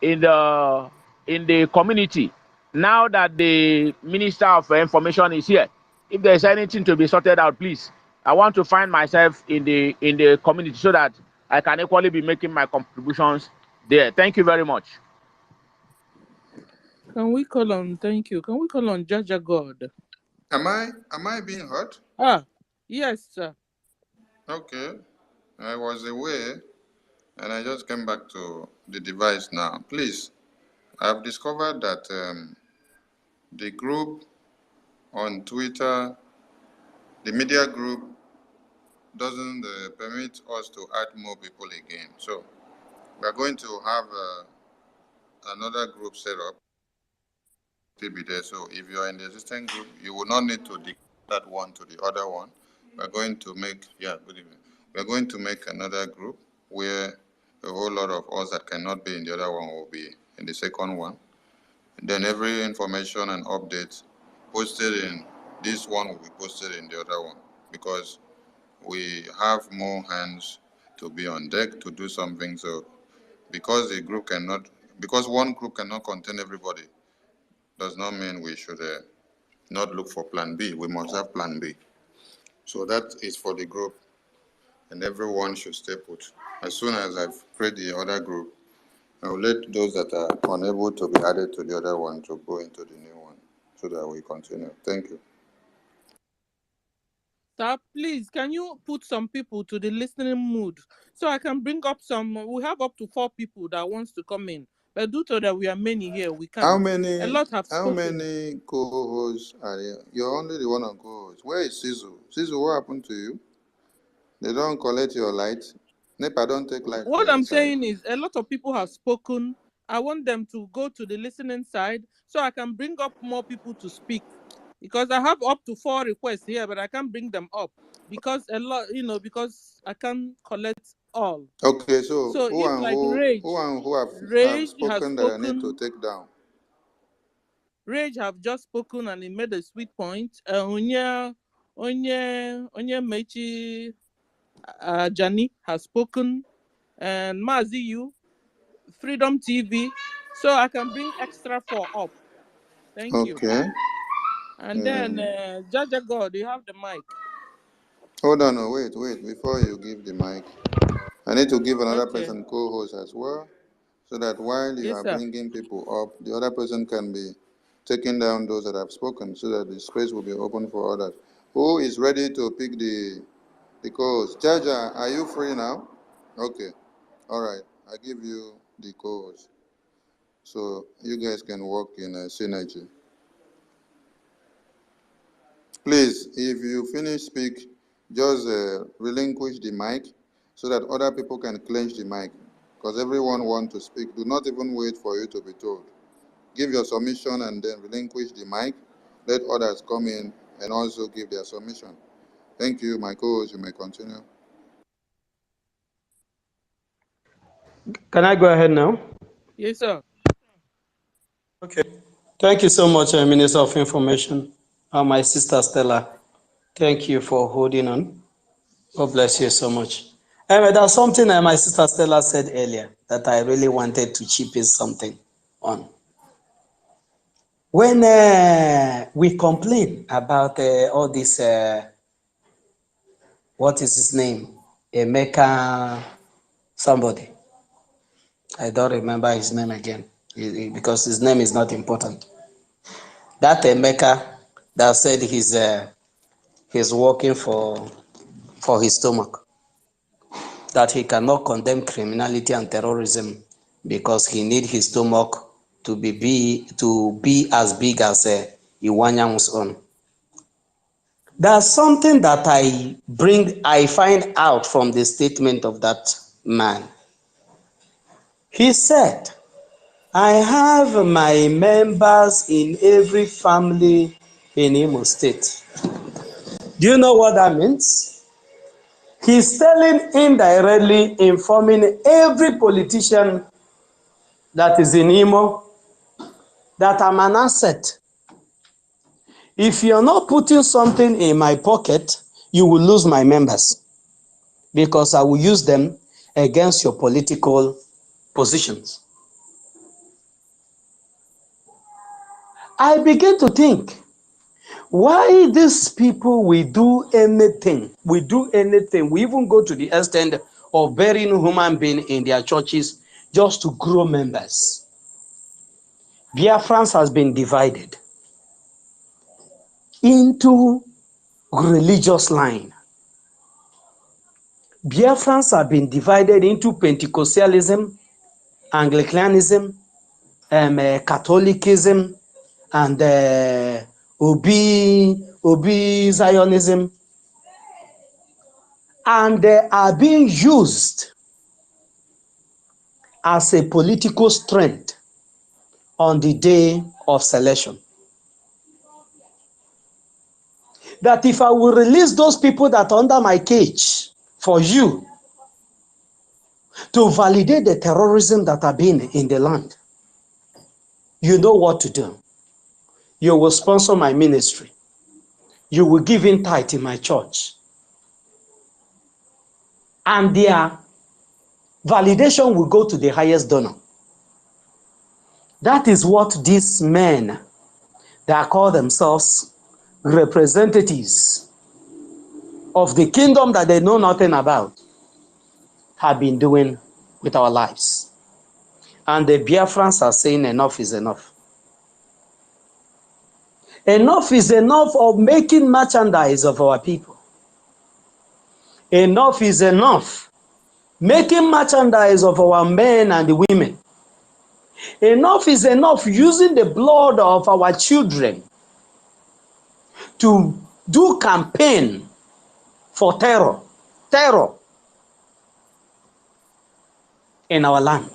in the community. Now that the Minister of Information is here, if there's anything to be sorted out, please, I want to find myself in the community so that I can equally be making my contributions there. Thank you very much. Can we call on? Thank you. Can we call on Jaja God? Am I being heard? Ah, yes, sir. Okay. I was away and I just came back to the device now. Please, I've discovered that the group on Twitter, the media group, doesn't permit us to add more people again. So we're going to have another group set up. still be there. So if you are in the existing group, you will not need to declare that one to the other one. We're going to make, yeah, good evening. We're going to make another group where a whole lot of us that cannot be in the other one will be in the second one. And then every information and updates posted in this one will be posted in the other one, because we have more hands to be on deck to do something. So because the group cannot, because one group cannot contain everybody, does not mean we should not look for plan B. We must have plan B. So that is for the group, and everyone should stay put. As soon as I've created the other group, I will let those that are unable to be added to the other one to go into the new one so that we continue. Thank you. Sir, please, can you put some people to the listening mood so I can bring up some? We have up to 4 people that wants to come in, but due to that we are many here, we How can't. A many lot have how spoken. many co-hosts are there? You're only the one on co-host. Where is Sisu? Sisu, what happened to you? They don't collect your light. NEPA don't take light for What your I'm side. saying is a lot of people have spoken. I want them to go to the listening side so I can bring up more people to speak. Because I have up to 4 requests here, but I can't bring them up because a lot, because I can't collect all. Okay, so So who if and like who have Rage has spoken that I need to spoken, take down? Rage have just spoken and he made a sweet point. Onye Mechi Jani has spoken, and Mazi you, Freedom TV. So I can bring extra 4 up. Thank you. Okay. And then Jaja God, you have the mic. Hold on, wait. Before you give the mic, I need to give another Okay. person co-host as well, so that while you Yes, are sir. bringing people up, the other person can be taking down those that have spoken, so that the space will be open for others. Who is ready to pick the co-host? Jaja, are you free now? Okay. All right. I give you the co-host, so you guys can work in a synergy. Please, if you finish speak, just relinquish the mic so that other people can clench the mic, because everyone wants to speak. Do not even wait for you to be told. Give your submission and then relinquish the mic. Let others come in and also give their submission. Thank you, my co-host. You may continue. Can I go ahead now? Yes, sir. Okay. Thank you so much, Minister of Information. My sister Stella, thank you for holding on. God bless you so much. There's something that my sister Stella said earlier that I really wanted to chip in something on. When we complain about all this, what is his name? Emeka somebody. I don't remember his name again because his name is not important. That Emeka that said he's working for his stomach, that he cannot condemn criminality and terrorism because he need his stomach to be as big as Iwanyan's own. There's something that I find out from the statement of that man. He said, I have my members in every family in Imo State. Do you know what that means? He's telling, indirectly informing every politician that is in Imo that I'm an asset. If you're not putting something in my pocket, you will lose my members because I will use them against your political positions. I begin to think, why these people we do anything, we even go to the extent of burying human being in their churches just to grow members. Biafrans has been divided into religious line. Biafrans have been divided into Pentecostalism, Anglicanism, Catholicism, and Obi Zionism, and they are being used as a political strength on the day of selection. that if I will release those people that are under my cage for you to validate the terrorism that have been in the land, you know what to do. You will sponsor my ministry. You will give in tithe in my church. And their validation will go to the highest donor. That is what these men that call themselves representatives of the kingdom that they know nothing about have been doing with our lives. And the Biafrans are saying enough is enough. Enough is enough of making merchandise of our people. Enough is enough making merchandise of our men and the women. Enough is enough using the blood of our children to do campaign for terror in our land.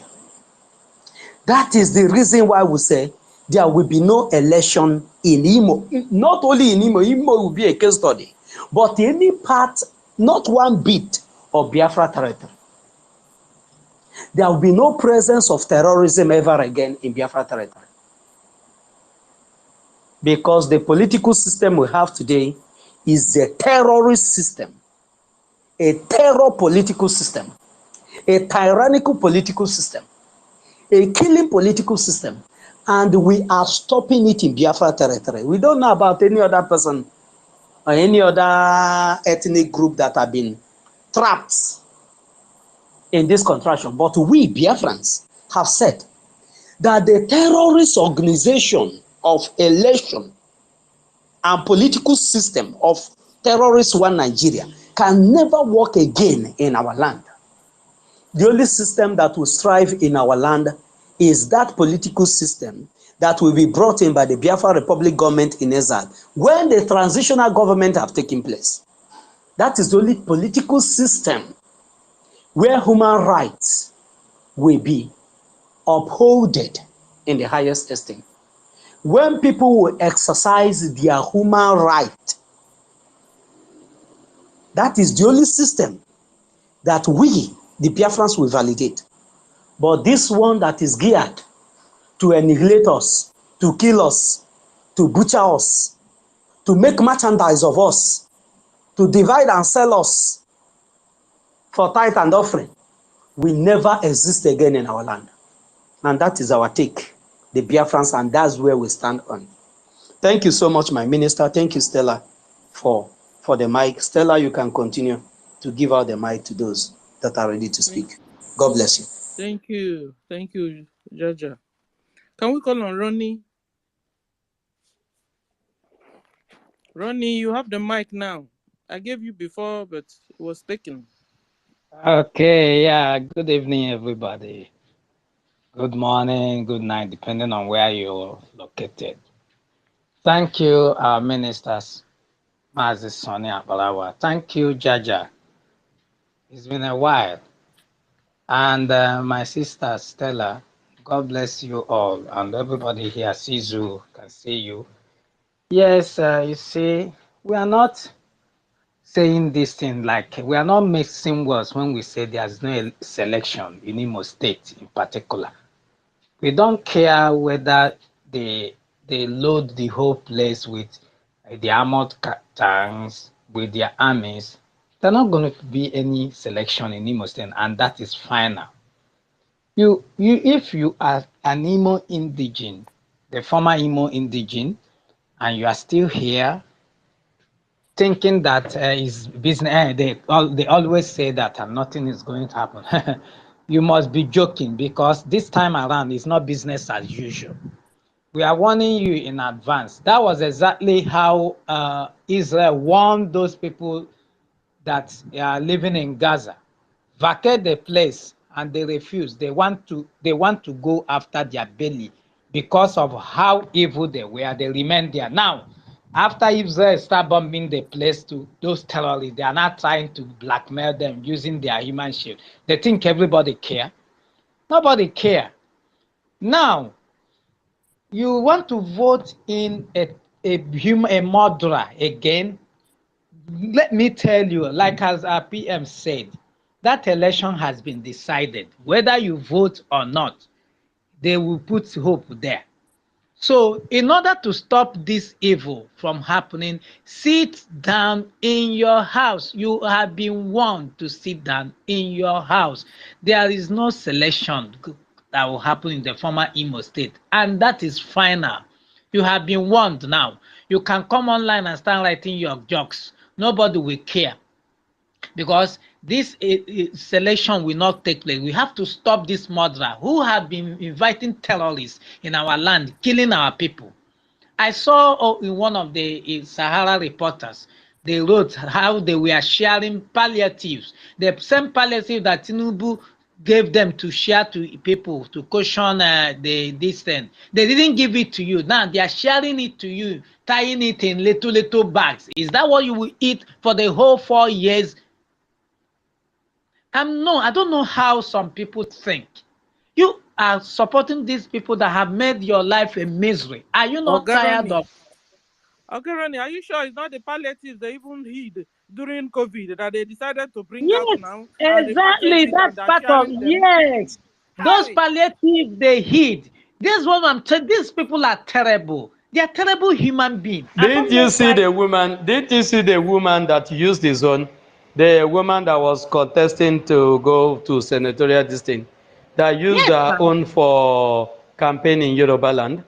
That is the reason why we say there will be no election in Imo. Not only in Imo, Imo will be a case study, but any part, not one bit of Biafra territory. There will be no presence of terrorism ever again in Biafra territory. Because the political system we have today is a terrorist system, a terror political system, a tyrannical political system, a killing political system, and we are stopping it in Biafra territory. We don't know about any other person or any other ethnic group that have been trapped in this contraction, but we Biafrans have said that the terrorist organization of election and political system of terrorist one Nigeria can never work again in our land. The only system that will strive in our land is that political system that will be brought in by the Biafra Republic government in exile when the transitional government have taken place. That is the only political system where human rights will be upholded in the highest esteem. When people will exercise their human right, that is the only system that we, the Biafrans, will validate. But this one that is geared to annihilate us, to kill us, to butcher us, to make merchandise of us, to divide and sell us for tithe and offering, will never exist again in our land. And that is our take, the Biafrans, and that's where we stand on. Thank you so much, my minister. Thank you, Stella, for the mic. Stella, you can continue to give out the mic to those that are ready to speak. God bless you. Thank you. Thank you, Jaja. Can we call on Ronnie? Ronnie, you have the mic now. I gave you before, but it was taken. Okay, yeah, good evening, everybody. Good morning, good night, depending on where you're located. Thank you, our ministers, Mazi Sonny Abalawa. Thank you, Jaja. It's been a while. And my sister, Stella, God bless you all. And everybody here sees you, can see you. Yes, you see, we are not saying this thing like, we are not mixing words when we say there's no selection in Imo State in particular. We don't care whether they load the whole place with the armored tanks, with their armies. There's not going to be any selection in Imo State, and that is final. If you are an Imo indigene, the former Imo indigene, and you are still here, thinking that is business, they always say that nothing is going to happen. You must be joking, because this time around it's not business as usual. We are warning you in advance. That was exactly how Israel warned those people that are living in Gaza. Vacate the place, and they refuse. They want to go after their belly because of how evil they were. They remain there. Now, after Israel start bombing the place, to those terrorists, they are not trying to blackmail them using their human shield. They think everybody care. Nobody care. Now, you want to vote in a murderer again, let me tell you, like as our PM said, that election has been decided. Whether you vote or not, they will put hope there. So, in order to stop this evil from happening, sit down in your house. You have been warned to sit down in your house. There is no selection that will happen in the former Imo State, and that is final. You have been warned now. You can come online and start writing your jokes. Nobody will care because this selection will not take place. We have to stop this murderer who have been inviting terrorists in our land, killing our people. I saw in one of the Sahara reporters, they wrote how they were sharing palliatives, the same palliative that Tinubu gave them to share to people to caution this thing. They didn't give it to you. Now they are sharing it to you, tying it in little bags. Is that what you will eat for the whole 4 years? No, I don't know how some people think. You are supporting these people that have made your life a misery. Are you not tired Ogaroni. of? Ogaroni, are you sure it's not the palliatives they even hid during COVID that they decided to bring out Yes, now and repackage exactly. it and That's they're part of, sharing them? yes. Those Hey! palliative they hid. This is what I'm telling. These people are terrible. They are terrible human beings. I Didn't don't you know see why. the woman? Didn't you see the woman that used his own? The woman that was contesting to go to senatorial district that used Yes, her now. own for campaign in Yoruba land.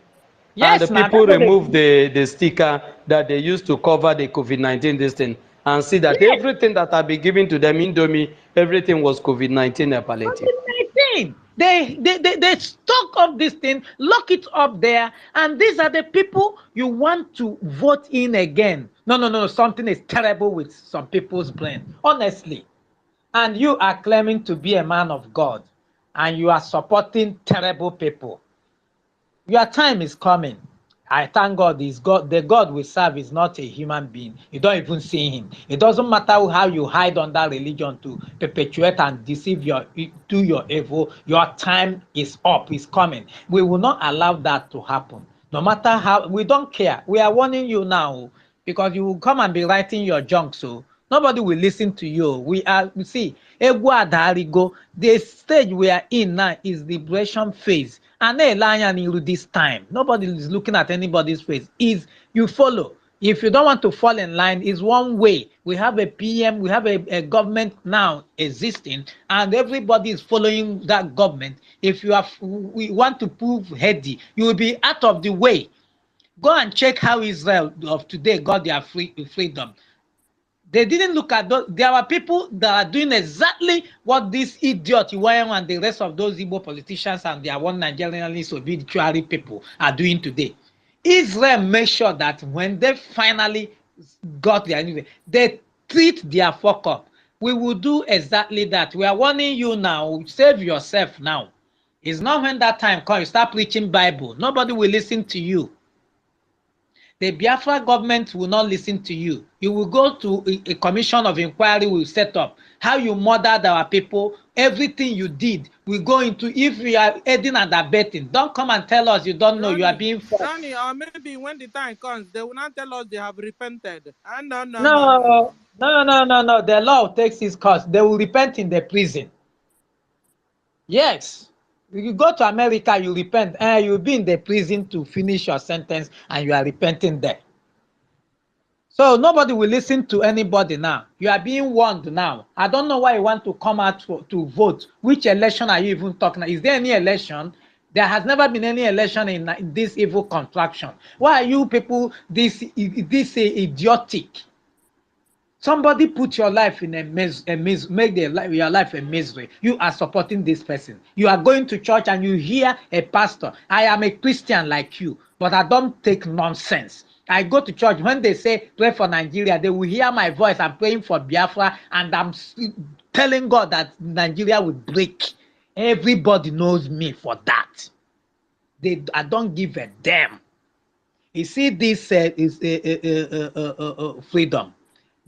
And the Yes, now. people That's what they removed do. the sticker that they used to cover the COVID-19 this thing and see that Yes. everything that had been given to them, Indomie, everything was COVID-19 palliative. COVID-19. They stock up this thing, lock it up there, and these are the people you want to vote in again. No, no, no. Something is terrible with some people's brain, honestly. And you are claiming to be a man of God, and you are supporting terrible people. Your time is coming. I thank God is God. The God we serve is not a human being. You don't even see him. It doesn't matter how you hide under religion to perpetuate and deceive do your evil. Your time is up, is coming. We will not allow that to happen. No matter how, we don't care. We are warning you now because you will come and be writing your junk. So nobody will listen to you. You see, Egwu Adarigo, the stage we are in now is liberation phase. And this time, nobody is looking at anybody's face. Is you follow. If you don't want to fall in line, is one way. We have a PM, we have a government now existing, and everybody is following that government. If we want to prove heady, you will be out of the way. Go and check how Israel of today got their freedom. They didn't look at those. There are people that are doing exactly what this idiot Iwayan and the rest of those Igbo politicians and their one Nigerianist obituary people are doing today. Israel made sure that when they finally got their news, they treat their fuck up. We will do exactly that. We are warning you now. Save yourself now. It's not when that time comes, you start preaching Bible. Nobody will listen to you. The Biafra government will not listen to you. You will go to a commission of inquiry will set up. How you murdered our people, everything you did will go into, if you are aiding and abetting. Don't come and tell us you don't know, you are being forced. Ronnie, or maybe when the time comes, they will not tell us they have repented. Ah, no, no, no, no, No, no. no, no, no, no. The law takes its course. They will repent in the prison. Yes. You go to America, you repent, and you'll be in the prison to finish your sentence, and you are repenting there. So nobody will listen to anybody now. You are being warned now. I don't know why you want to come out to vote. Which election are you even talking about? Is there any election? There has never been any election in this evil contraction. Why are you people this idiotic? Somebody put your life in make your life a misery. You are supporting this person. You are going to church and you hear a pastor. I am a Christian like you, but I don't take nonsense. I go to church when they say pray for Nigeria, they will hear my voice. I'm praying for Biafra, and I'm telling God that Nigeria will break. Everybody knows me for that. I don't give a damn. You see, this is freedom.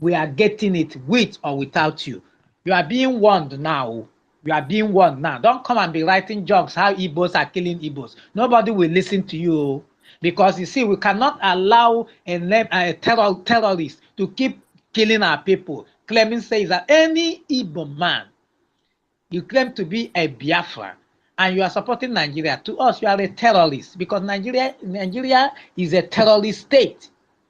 We are getting it with or without you. You are being warned now. You are being warned now. Don't come and be writing jokes how Igbos are killing Igbos. Nobody will listen to you because you see, we cannot allow a terrorist to keep killing our people, claiming says that any Igbo man, you claim to be a Biafra, and you are supporting Nigeria. To us, you are a terrorist because Nigeria is a terrorist state.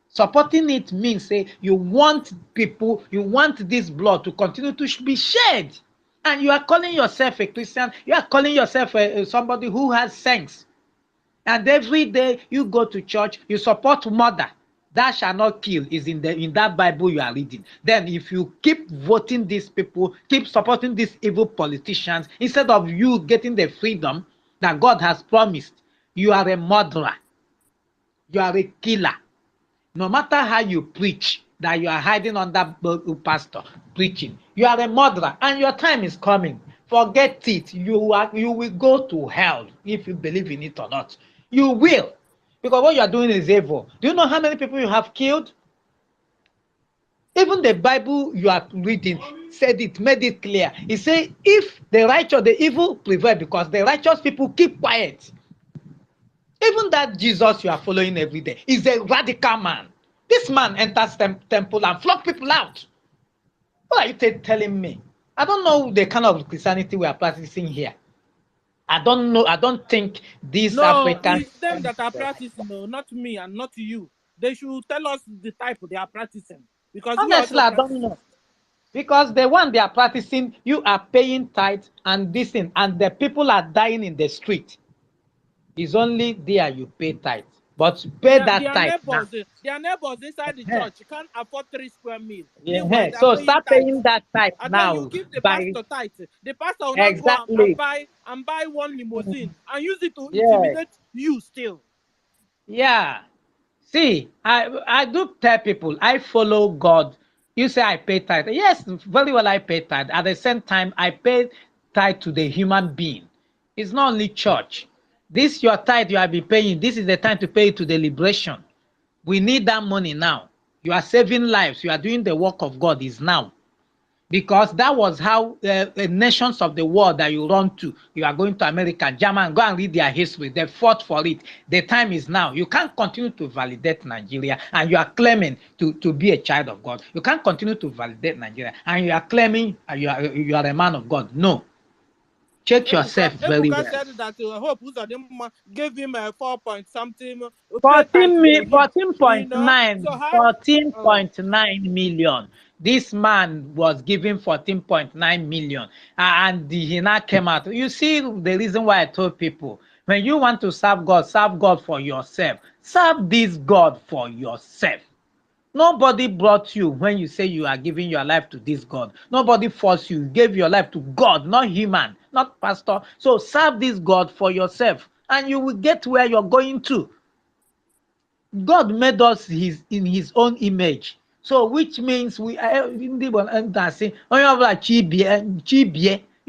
Supporting it means say you want people, you want this blood to continue to be shed, and you are calling yourself a Christian. You are calling yourself somebody who has sense. And every day you go to church, you support murder. Thou shalt not kill is in that Bible you are reading. Then if you keep voting these people, keep supporting these evil politicians, instead of you getting the freedom that God has promised, you are a murderer. You are a killer. No matter how you preach that you are hiding under pastor preaching, you are a murderer and your time is coming. Forget it. You will go to hell if you believe in it or not. You will. Because what you are doing is evil. Do you know how many people you have killed? Even the Bible you are reading said it, made it clear. It said, if the righteous, the evil prevail because the righteous people keep quiet. Even that Jesus you are following every day is a radical man. This man enters temple and flog people out. What are you telling me? I don't know the kind of Christianity we are practicing here. I don't know. I don't think these No, Africans. it's them that are practicing, no, not me and not you. They should tell us the type they are practicing because we Honestly, also I don't practice. know. Because the one they are practicing, you are paying tithe and this thing, and the people are dying in the street. It's only there you pay tithe. But pay that tithe now. Their neighbors inside the Uh-huh. church can't afford 3 square meals. Meanwhile, Yeah. they are So paying start tithe. paying that tithe And then you now give the by pastor tithe. The pastor will not go exactly. and buy one limousine and use it to Yeah. intimidate you still. Yeah. See, I do tell people I follow God. You say I pay tithe. Yes, very well I pay tithe. At the same time, I pay tithe to the human being. It's not only church. This your tithe you have been paying. This is the time to pay it to the liberation. We need that money now. You are saving lives. You are doing the work of God is now. Because that was how nations of the world that you run to, you are going to America, German, go and read their history. They fought for it. The time is now. You can't continue to validate Nigeria and you are claiming to be a child of God. You can't continue to validate Nigeria and you are claiming you are a man of God. No. Check yourself very Ebuka well. said that Hope Uzodinma gave him a 4 point something, pay tithe 14 to him, you know. 14.9 So how? Oh, 14.9 million. This man was given 14.9 million and he now came out. You see the reason why I told people, when you want to serve God for yourself. Serve this God for yourself. Nobody brought you when you say you are giving your life to this God. Nobody forced you. You gave your life to God, not human, not pastor. So serve this God for yourself and you will get where you're going to. God made us in his own image. So which means we are saying, you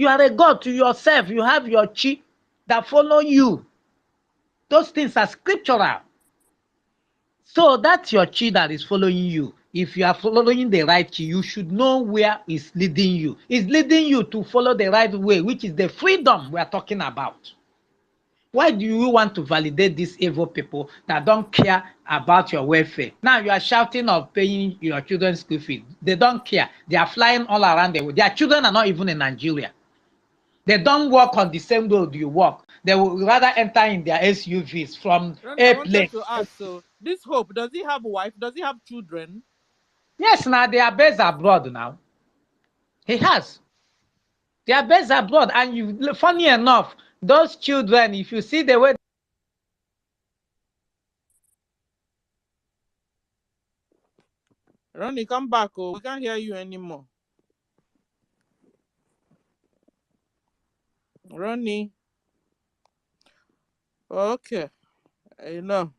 are a God to yourself. You have your chi that follow you. Those things are scriptural. So that's your chi that is following you. If you are following the right chi, you should know where it's leading you. It's leading you to follow the right way, which is the freedom we are talking about. Why do you want to validate these evil people that don't care about your welfare? Now you are shouting of paying your children's school fees. They don't care. They are flying all around the world. Their children are not even in Nigeria. They don't walk on the same road you walk. They will rather enter in their SUVs from Ronnie, I wanted airplanes. to ask, so this Hope, does he have a wife? Does he have children? Yes, now they are based abroad now. He has. They are based abroad. And you, funny enough, those children, if you see the way Ronnie, come back. Oh, we can't hear you anymore. Ronnie. Okay. You know,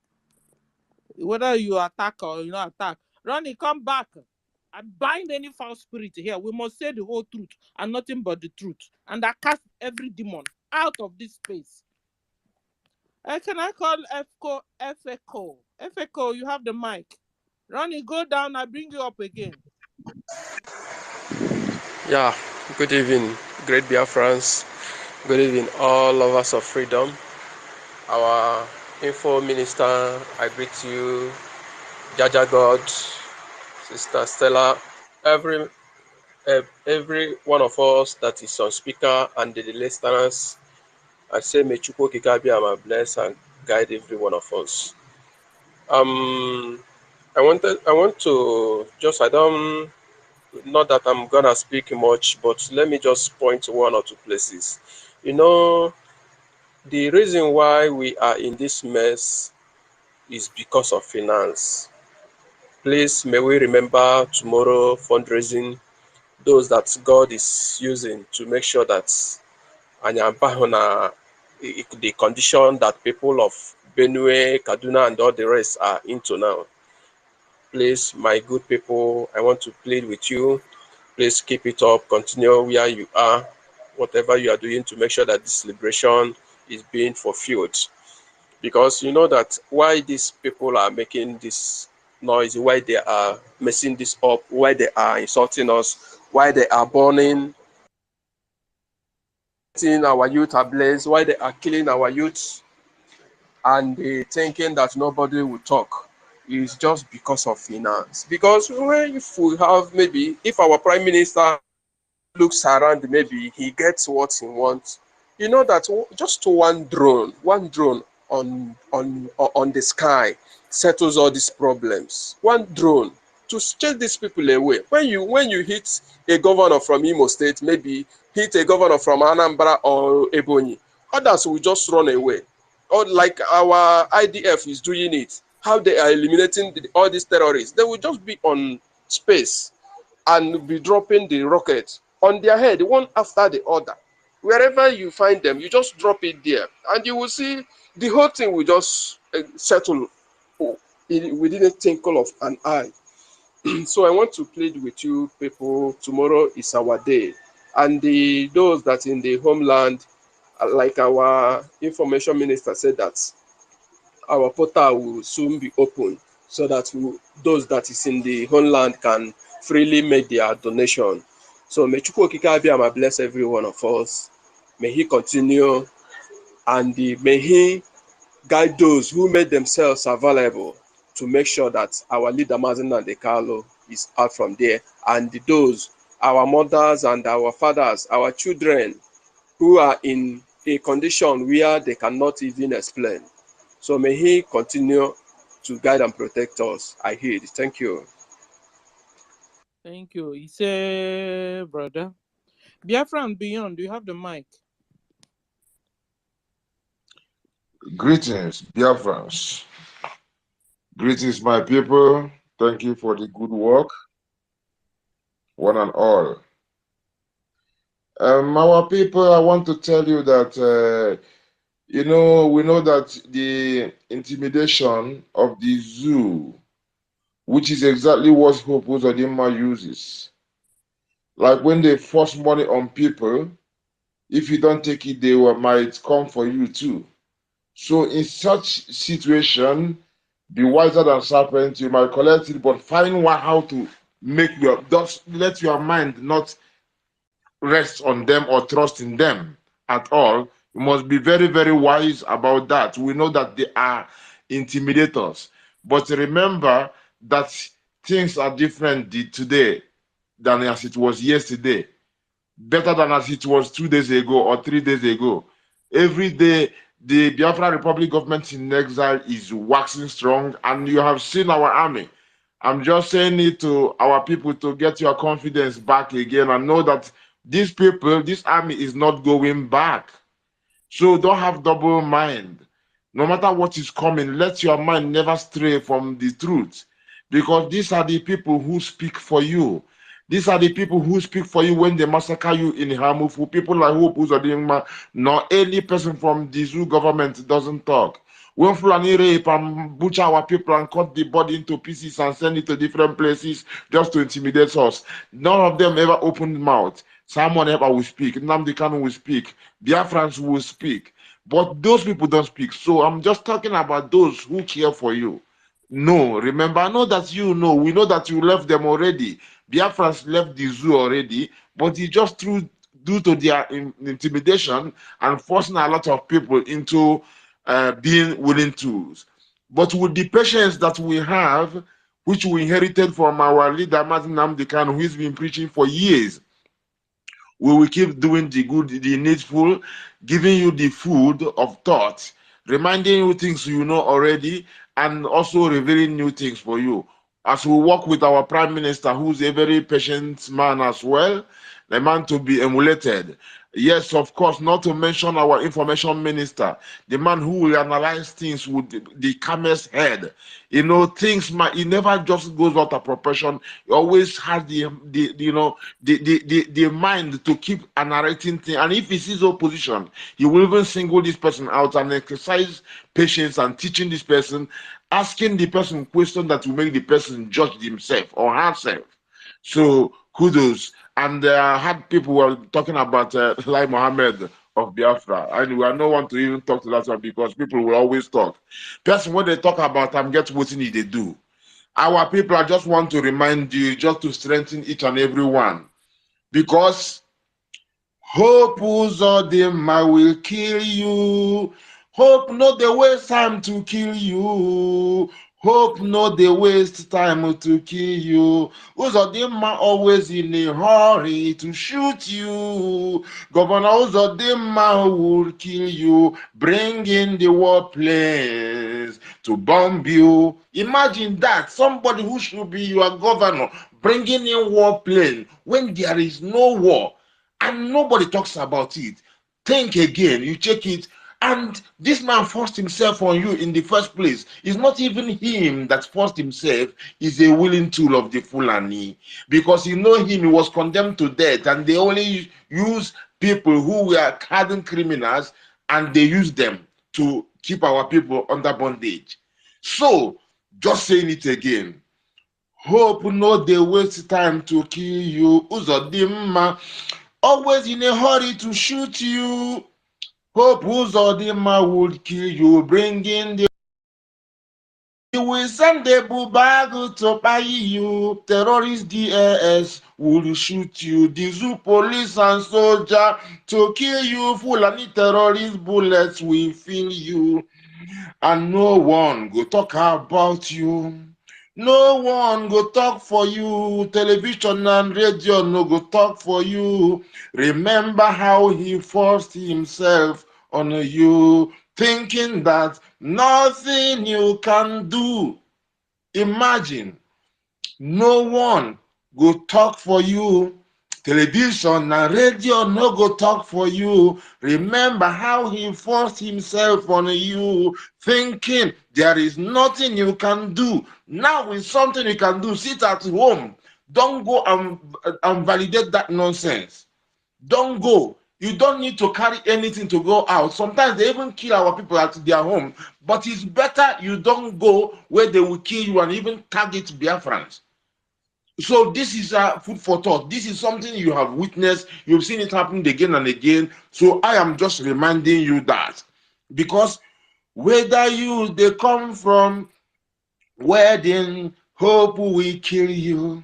whether you attack or you not attack. Ronnie, come back. I bind any foul spirit here. We must say the whole truth and nothing but the truth. And I cast every demon out of this space. Can I call FECO? FECO, you have the mic. Ronnie, go down. I bring you up again. Yeah, good evening, great Biafrans. Good evening, all lovers of freedom. Our info minister, I greet you, Jaja God, Sister Stella, every every one of us that is on speaker and the listeners, I say may Chukwu Kikabiyama bless and guide every one of us. I want to just I don't not that I'm gonna speak much, but let me just point to one or two places. You know, the reason why we are in this mess is because of finance. Please, may we remember tomorrow fundraising, those that God is using to make sure that Anyambahona, the condition that people of Benue, Kaduna, and all the rest are into now. Please, my good people, I want to plead with you. Please keep it up, continue where you are, whatever you are doing to make sure that this liberation is being fulfilled. Because you know that why these people are making this noise, why they are messing this up, why they are insulting us, why they are burning our youth ablaze, why they are killing our youth, and they thinking that nobody will talk is just because of finance. Because if we have maybe if our prime minister looks around, maybe he gets what he wants. You know that just one drone on the sky settles all these problems. One drone to chase these people away. When you hit a governor from Imo State, maybe hit a governor from Anambra or Ebonyi, others will just run away. Or like our IDF is doing it, how they are eliminating all these terrorists. They will just be on space and be dropping the rockets on their head one after the other. Wherever you find them, you just drop it there, and you will see the whole thing will just settle within a twinkle of an eye. So I want to plead with you people, tomorrow is our day. And those that in the homeland, like our information minister said, that our portal will soon be open so that those that is in the homeland can freely make their donation. So may Chukwu Okike Abiyama bless every one of us. May he continue and may he guide those who made themselves available to make sure that our leader Mazen Nandekalo is out from there, and those, our mothers and our fathers, our children who are in a condition where they cannot even explain. So may he continue to guide and protect us. I hear it. Thank you. Thank you. He said, brother. Biafra and beyond, do you have the mic? Greetings, Biafrans. Greetings, my people. Thank you for the good work, one and all. Our people, I want to tell you that, we know that the intimidation of the zoo, which is exactly what Hope Uzodinma uses. Like when they force money on people, if you don't take it, they might come for you too. So in such situation, be wiser than serpent. You might collect it, but find how to make just let your mind not rest on them or trust in them at all. You must be very, very wise about that. We know that they are intimidators, but remember that things are different today than as it was yesterday. Better than as it was 2 days ago or 3 days ago. Every day, the Biafra Republic government in exile is waxing strong, and you have seen our army. I'm just saying it to our people to get your confidence back again and know that these people, this army is not going back. So don't have double mind. No matter what is coming, let your mind never stray from the truth, because these are the people who speak for you. These are the people who speak for you when they massacre you in Hamufu. People like Hope Uzodinma, not any person from the zoo government doesn't talk. When Fulani rape and butcher our people and cut the body into pieces and send it to different places just to intimidate us, none of them ever opened mouth. Someone ever will speak. Nnamdi Kanu will speak. Biafrans will speak. But those people don't speak. So I'm just talking about those who care for you. No, remember, I know that you know. We know that you left them already. Biafrans left the zoo already, but it just due to their intimidation and forcing a lot of people into being willing tools. But with the patience that we have, which we inherited from our leader, Martin Nnamdi Kanu, who's been preaching for years. We will keep doing the good, the needful, giving you the food of thought, reminding you things you know already, and also revealing new things for you. As we work with our Prime Minister, who's a very patient man as well, a man to be emulated. Yes, of course, not to mention our Information Minister, the man who will analyze things with the calmest head. You know, things might, it never just goes out of proportion. He always has the mind to keep narrating things. And if he sees opposition, he will even single this person out and exercise patience and teaching this person, asking the person question that will make the person judge himself or herself. So kudos. And I had people were talking about Lai Mohammed of Biafra. And we are no one to even talk to that one because people will always talk. Person when they talk about them, get what they do. Our people, I just want to remind you, just to strengthen each and every one. Because hope Uzodinma will kill you. Hope not the waste time to kill you. Hope not the waste time to kill you. Uzodinma always in a hurry to shoot you. Governor Uzodinma will kill you. Bring in the warplanes to bomb you. Imagine that. Somebody who should be your governor bringing in warplane when there is no war. And nobody talks about it. Think again, you check it, and this man forced himself on you in the first place. It's not even him that forced himself, is a willing tool of the Fulani. Because you know him, he was condemned to death, and they only use people who were hardened criminals, and they use them to keep our people under bondage. So, just saying it again, hope no they waste time to kill you. Uzodinma always in a hurry to shoot you. Hope Uzodinma would kill you, bring in the will send the bubag to buy you. Terrorist DAS will shoot you. The zoo police and soldier to kill you. Fulani terrorist bullets will fill you. And no one go talk about you. No one go talk for you. Television and radio no go talk for you. Remember how he forced himself on you, thinking that nothing you can do. Imagine, no one go talk for you. Television and radio no go talk for you. Remember how he forced himself on you, thinking there is nothing you can do. Now is something you can do. Sit at home. Don't go and validate that nonsense. Don't go. You don't need to carry anything to go out. Sometimes they even kill our people at their home. But it's better you don't go where they will kill you and even target Biafrans. So this is food for thought. This is something you have witnessed. You've seen it happen again and again. So I am just reminding you that. Because whether they come from wedding, hope will kill you.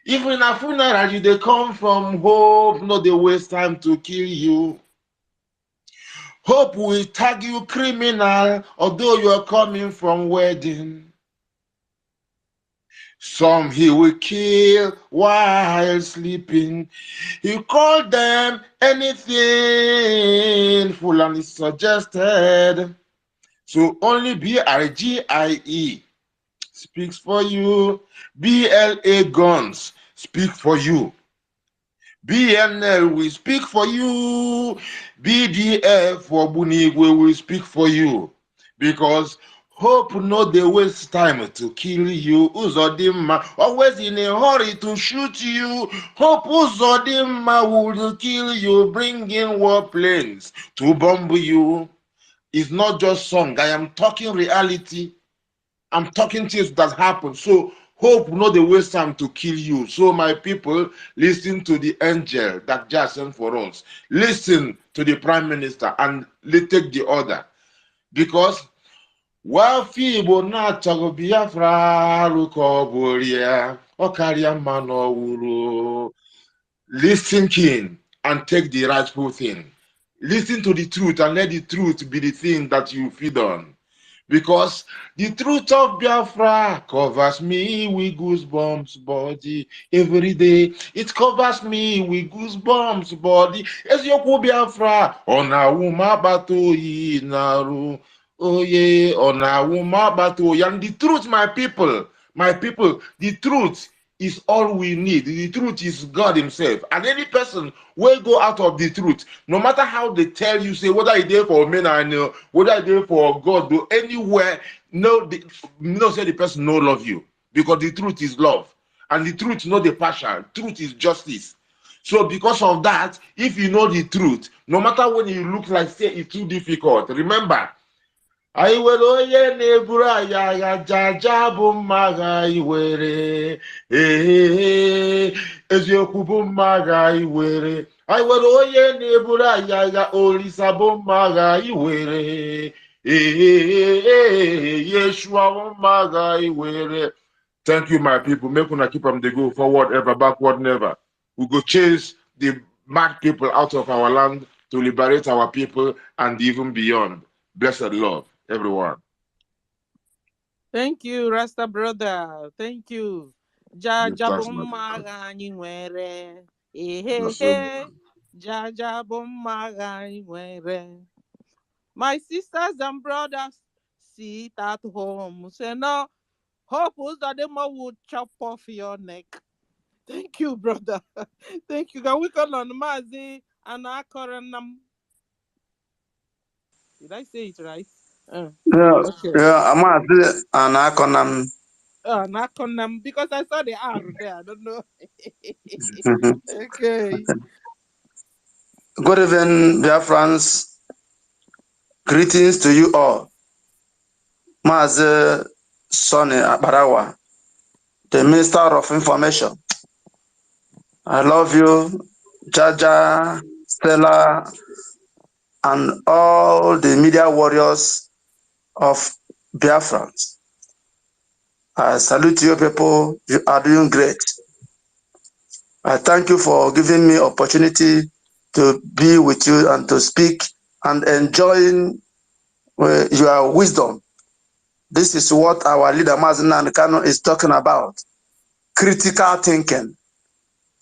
Even a funeral, they come from hope, not they waste time to kill you. Hope will tag you criminal, although you are coming from wedding. Some he will kill while sleeping. He called them anything Fulani suggested. So only BIGIE speaks for you. BLA guns speak for you. BNL will speak for you. BDF for Bunigwe will speak for you. Because hope not they waste time to kill you. Uzodinma always in a hurry to shoot you. Hope Uzodinma will kill you, bring in warplanes to bomb you. It's not just song. I am talking reality. I'm talking things that happen. So hope not the waste time to kill you. So my people, listen to the angel that just sent for us. Listen to the Prime Minister and take the order. Because while Fibo na-achọghị Biafra Rukoboria, Okaria Mano Wuru. Listen keen and take the rightful thing. Listen to the truth and let the truth be the thing that you feed on. Because the truth of Biafra covers me with goosebumps body every day. It covers me with goosebumps body. Eziokwu Biafra, ona wuma bato yi naru. Oh yeah, ona wuma bato yi. And the truth, my people, the truth is all we need. The truth is God Himself. And any person will go out of the truth, no matter how they tell you, say whether it's there for men and whether it's there for God, do anywhere, say the person no love you. Because the truth is love. And the truth, not the passion. Truth is justice. So because of that, if you know the truth, no matter when you look like say it's too difficult, remember, anyị nwere onye na-eburu anyị agha jaja bụ mma agha anyị were eziokwu bụ mma agha anyị were anyị nwere onye na-eburu anyị agha olisa bụ mma agha anyị were Yeshua bụ mma agha anyị were. Thank you, my people. Make una keep them, they go forward ever, backward never. We go chase the mad people out of our land to liberate our people and even beyond. Blessed Lord, everyone. Thank you, Rasta brother. Thank you. Give Jaja thanks, my people. bomma anyị nwere. Yes, sir. Jaja bomma anyị nwere. My sisters and brothers, sit at home. Say no. Hope Uzodinma will chop off your neck. Thank you, brother. Thank you. Can we call on Mazi and Akoranam? Did I say it right? Yeah, Okay. yeah, Amazi and Akonam. Nakonam, because I saw the R there. I don't know. Okay. Good evening, dear friends. Greetings to you all. Mazi Sonny Abarawa, the Minister of Information. I love you, Jaja, Stella, and all the media warriors of Biafra. I salute you people. You are doing great. I thank you for giving me opportunity to be with you and to speak and enjoying your wisdom. This is what our leader Mazen Kano is talking about. Critical thinking.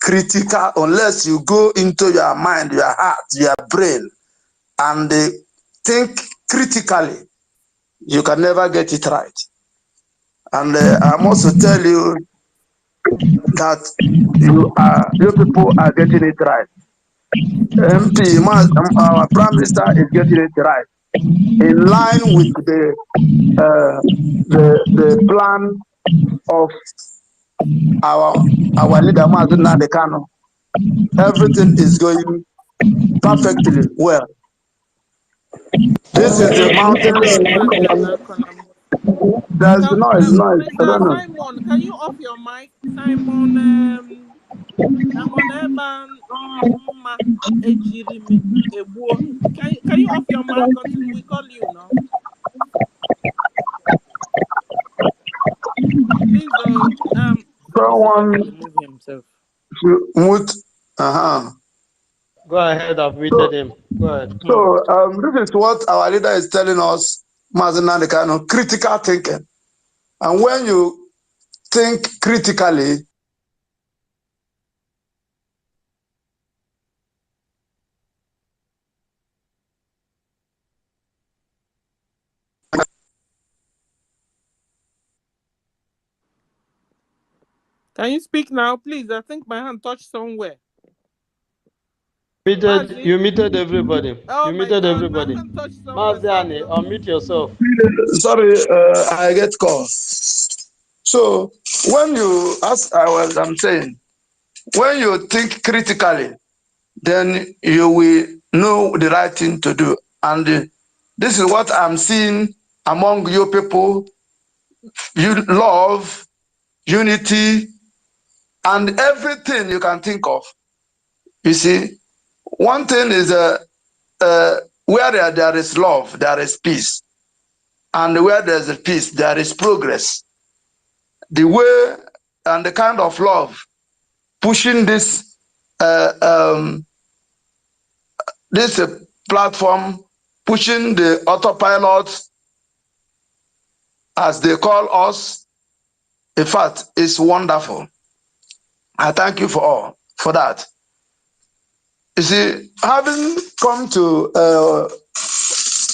Critical, unless you go into your mind, your heart, your brain, and think critically, you can never get it right. And I must also tell you that you people are getting it right. Our Prime Minister is getting it right, in line with the plan of our leader Mazen Kano. Everything is going perfectly well. This is the Okay. mountains. There's noise. I Mr. don't know. Simon, can you off your mic? Simon, Simon Eban, Ejirimi, Ebuo. Can you off your mic until we call you now? Please, let me see if I can Someone remove himself. should mute. Go ahead, I've muted him. Go ahead. So this is what our leader is telling us, Mazen Kano, critical thinking. And when you think critically, Can you speak now, please? I think my hand touched somewhere. You muted everybody. Oh You my muted God, my everybody. hand touched somewhere. Maziani, unmute yourself. sorry, I get calls. So when you ask, I'm saying, when you think critically, then you will know the right thing to do. And this is what I'm seeing among you people. You love, unity, and everything you can think of. You see, one thing is where there is love, there is peace. And where there's a peace, there is progress. The way and the kind of love pushing this this platform, pushing the autopilot as they call us, in fact, is wonderful. I thank you for that. You see, having come to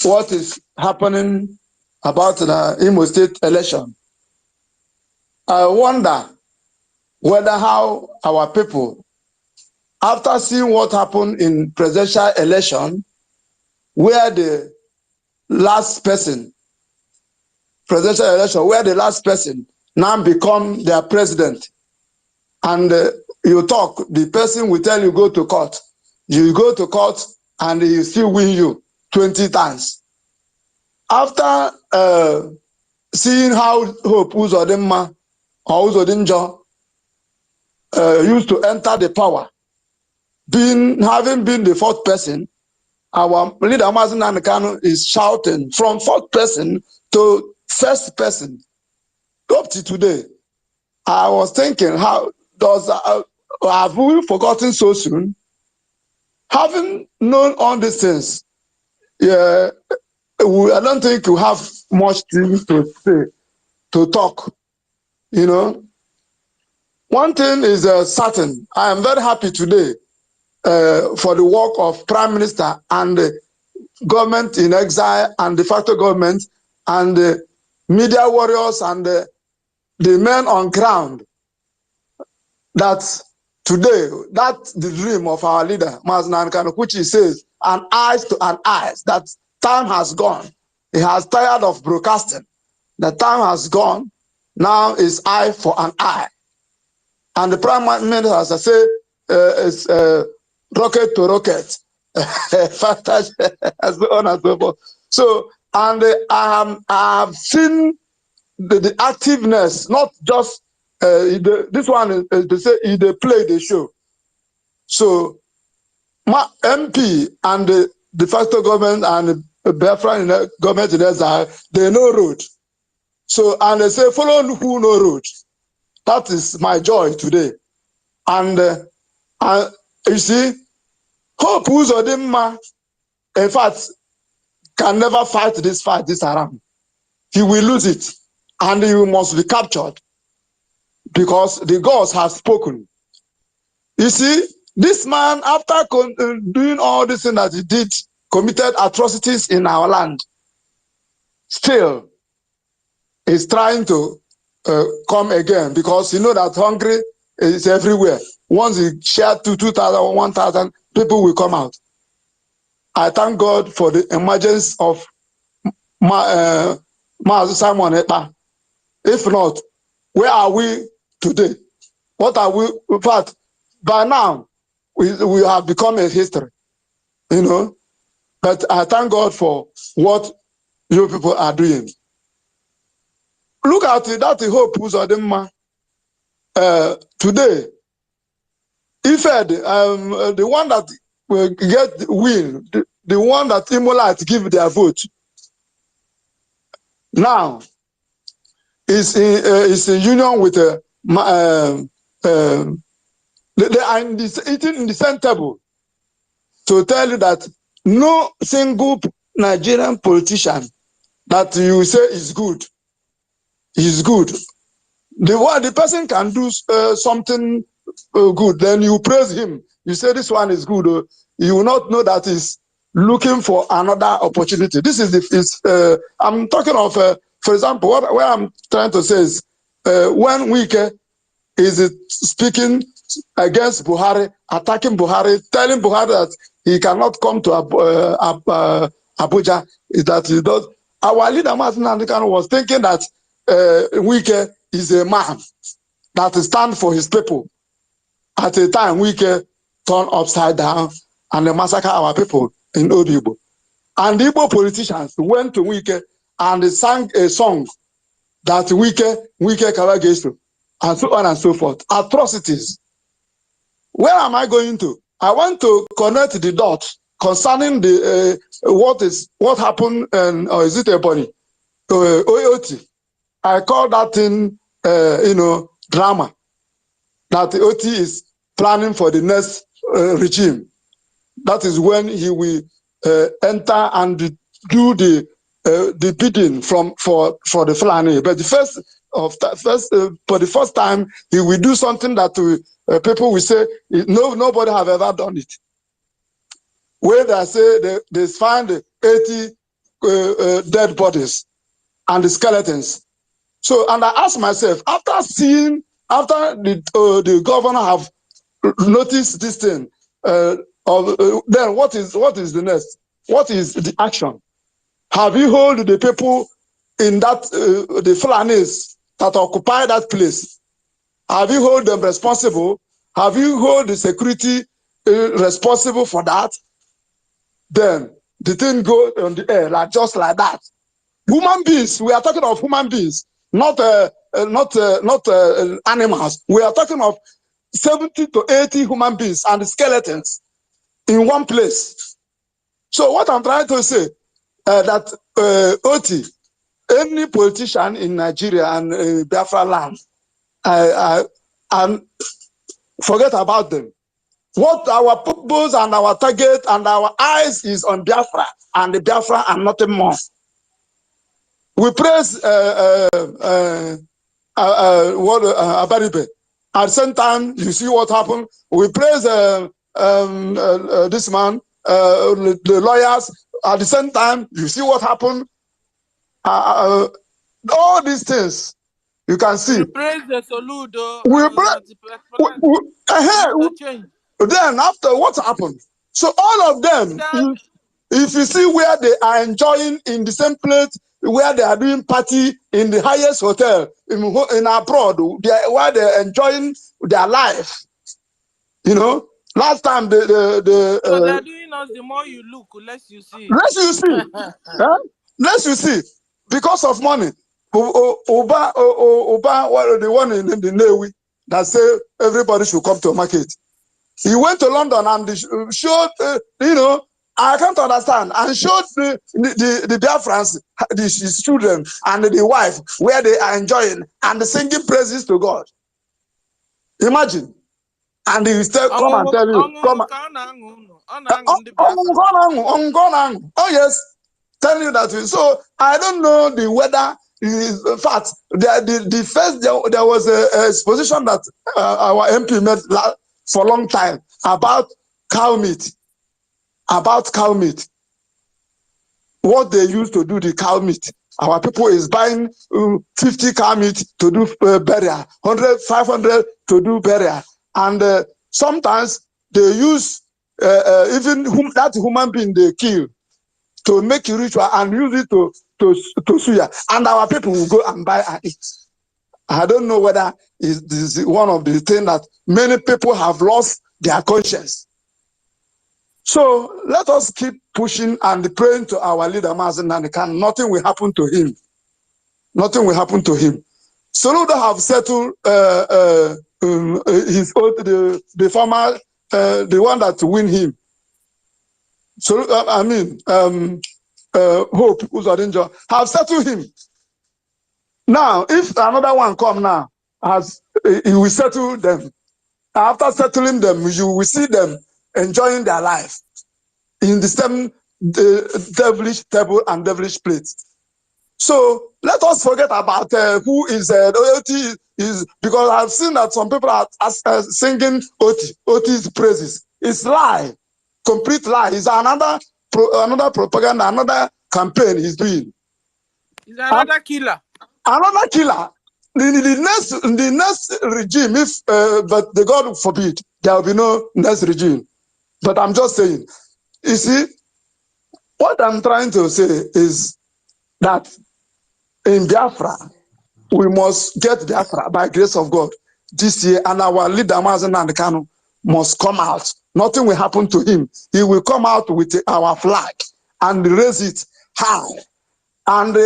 what is happening about the Imo State election, I wonder whether how our people, after seeing what happened in presidential election, where the last person, presidential election, where the last person now become their president, and you talk, the person will tell you go to court. You go to court and he still win you 20 times. After seeing how Hope Uzodinma or Uzodinjo used to enter the power, having been the fourth person, our leader Mazen Nankano is shouting from fourth person to first person up to today. I was thinking, how does have we forgotten so soon? Having known all these things, yeah, I don't think you have much things to say, to talk. You know, one thing is certain. I am very happy today for the work of Prime Minister and the government in exile and de facto government and the media warriors and the men on ground. That today, that's the dream of our leader, Maznan Kano, which he says, an eyes to an eyes, that time has gone. He has tired of broadcasting. The time has gone. Now is eye for an eye. And the Prime Minister, as I say, is rocket to rocket. And so on and so forth. So, and I have seen the activeness, not just this one is to say they play the show. So my MP and the de facto government and the BIAFRA government in exile, they know road. So and they say follow who know road. That is my joy today. And you see, Hope Uzodinma, in fact, can never fight this fight this around. He will lose it, and he must be captured because the gods have spoken. You see, this man, after doing all this thing that he did, committed atrocities in our land, still is trying to come again because you know that hungry is everywhere. Once he shared 2,000 or 1,000, people will come out. I thank God for the emergence of Mazi Simon Ekpa. If not, where are we today? What are we? In fact, by now, we have become a history, you know. But I thank God for what you people are doing. Look at it, that's the Hope Uzodinma. Today, if the one that will get win, the one that Imolite give their vote, now is in union with they are eating in the same table to tell you that no single Nigerian politician that you say is good. The person can do something good, then you praise him. You say this one is good. You will not know that he's looking for another opportunity. This is I'm talking of, for example, what I'm trying to say is when Wike is speaking against Buhari, attacking Buhari, telling Buhari that he cannot come to Abuja, that he does. Our leader, Martin Andekano, was thinking that Wike is a man that stands for his people. At a time, Wike turned upside down and they massacred our people in Odigbo. And the Igbo politicians went to Wike and they sang a song that Wike Kawagesu, and so on and so forth. Atrocities. Where am I going to? I want to connect the dots concerning the what happened or is it Ebony? OOT. I call that thing drama. That the OT is planning for the next regime. That is when he will enter and do the the bidding for the Fulani. But for the first time, he will do something that people will say nobody have ever done it. Where they say they find 80 dead bodies and the skeletons. So, and I ask myself, after the governor have noticed this thing, then what is the next? What is the action? Have you hold the people in that the Fulanis that occupy that place? Have you hold them responsible? Have you hold the security responsible for that? Then the thing go on the air just like that. Human beings. We are talking of human beings, not animals. We are talking of 70 to 80 human beings and skeletons in one place. So what I'm trying to say that Oti, any politician in Nigeria and Biafra land, and forget about them. What our purpose and our target and our eyes is on Biafra and the Biafra and nothing more. We praise Abaribe. At the same time, you see what happened. We praise this man, the lawyers. At the same time, you see what happened. All these things you can see. We praise the Soludo change. Then after what happened? So all of them, if you see where they are enjoying in the same place where they are doing party in the highest hotel in abroad, where they're enjoying their life. You know, last time so they're doing us. The more you look, less you see. Less you see. Less you see. Because of money. Oba, the one in the Navy that say everybody should come to a market. He went to London and showed, I can't understand, and showed the Biafrans, his children and the wife, where they are enjoying and singing praises to God. Imagine. And he will still come and tell you, oh yes, tell you that. So I don't know the weather. In fact, the first there was a exposition that our MP made for a long time about cow meat. About cow meat. What they used to do the cow meat. Our people is buying 50 cow meat to do burial, 100, 500 to do burial. And sometimes they use even that human being they kill to make a ritual and use it to suya. And our people will go and buy and eat. I don't know whether this is one of the things that many people have lost their conscience. So let us keep pushing and praying to our leader, Mazen Nanikan. Nothing will happen to him. Nothing will happen to him. Soludo have settled his oath, the former, the one that win him. So Hope, who's danger, have settled him. Now, if another one come now, he will settle them. After settling them, you will see them enjoying their life in the same devilish table and devilish plate. So let us forget about who is loyalty is, because I've seen that some people are singing Oti's praises. It's lie, complete lie. It's another propaganda, another campaign he's doing. It's another killer. Another killer. The next regime, if but the God forbid, there will be no next regime. But I'm just saying, you see, what I'm trying to say is that in Biafra, we must get Biafra by grace of God this year, and our leader Mazen Nandekano must come out. Nothing will happen to him. He will come out with our flag and raise it high. And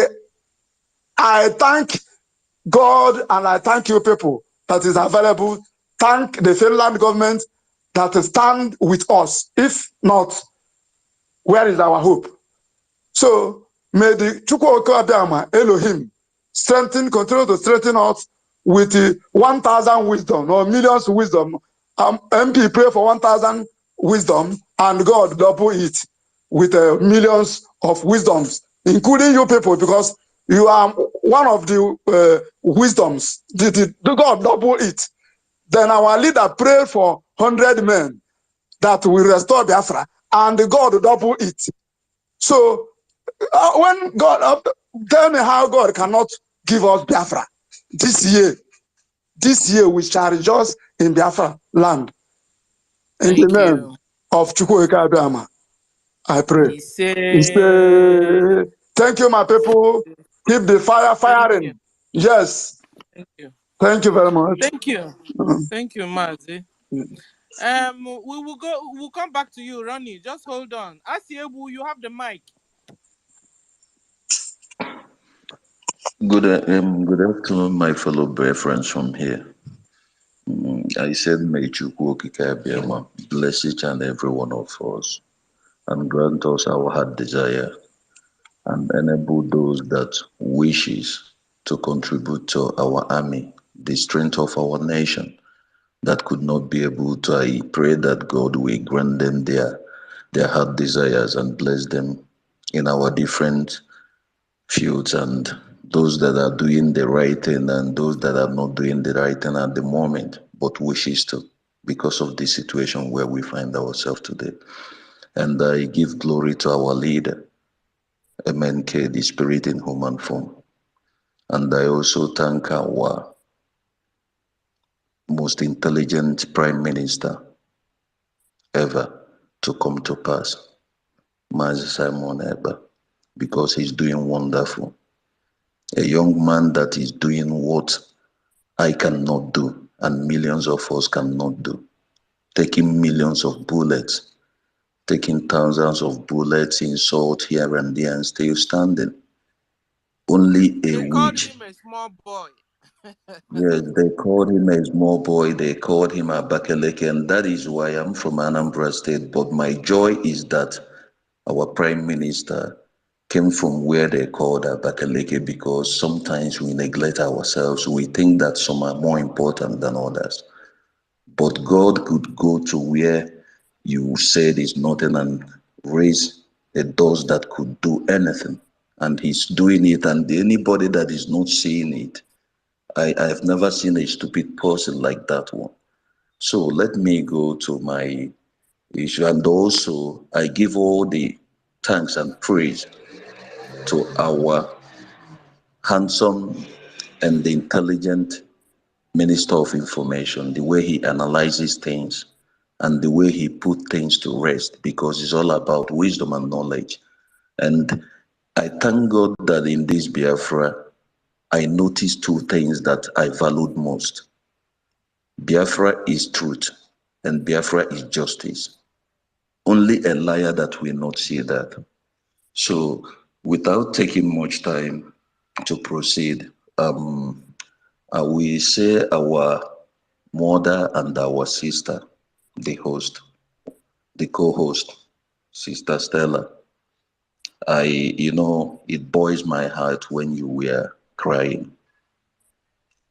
I thank God and I thank you people that is available. Thank the Finland government that stand with us. If not, where is our hope? So may the Chukwuoka Abiyama Elohim continue to strengthen us with 1,000 wisdom or millions of wisdom. MP pray for 1,000 wisdom and God double it with millions of wisdoms including you people, because you are one of the wisdoms. The God double it. Then our leader prayed for 100 men that will restore Biafra, and the God double it. So when God, tell me how God cannot give us Biafra this year. This year we shall rejoice in Biafra land. In the Thank name you. of Chukwuemeka Abiyama, I pray. He said, Thank you, my people. Keep the fire thank you. firing. Yes. Thank you. Thank you very much. Thank you. Thank you, Mazi. We'll come back to you, Ronnie. Just hold on. Asiebu, you have the mic. Good afternoon, my fellow brave friends from here. I said, may Chukwu Okike Abiyama bless each and every one of us and grant us our heart desire and enable those that wishes to contribute to our army, the strength of our nation, that could not be able to. I pray that God will grant them their heart desires and bless them in our different fields, and those that are doing the right thing and those that are not doing the right thing at the moment, but wishes to, because of the situation where we find ourselves today. And I give glory to our leader, MNK, the spirit in human form. And I also thank our most intelligent prime minister ever to come to pass, Mazi Simon Eber, because he's doing wonderful. A young man that is doing what I cannot do and millions of us cannot do. Taking millions of bullets, taking thousands of bullets, insult here and there and still standing. Only a They called witch. him a small boy. Yes, they called him a small boy, they called him a Bakeleke, and that is why I'm from Anambra State. But my joy is that our Prime Minister came from where they called Abakaleke, because sometimes we neglect ourselves. We think that some are more important than others. But God could go to where you said is nothing and raise a doors that could do anything. And He's doing it. And anybody that is not seeing it, I've never seen a stupid person like that one. So let me go to my issue. And also, I give all the thanks and praise to our handsome and intelligent Minister of Information, the way he analyzes things and the way he put things to rest, because it's all about wisdom and knowledge. And I thank God that in this Biafra, I noticed two things that I valued most. Biafra is truth and Biafra is justice. Only a liar that will not see that. So without taking much time to proceed, I will say our mother and our sister, the host, the co-host, Sister Stella. It boils my heart when you were crying.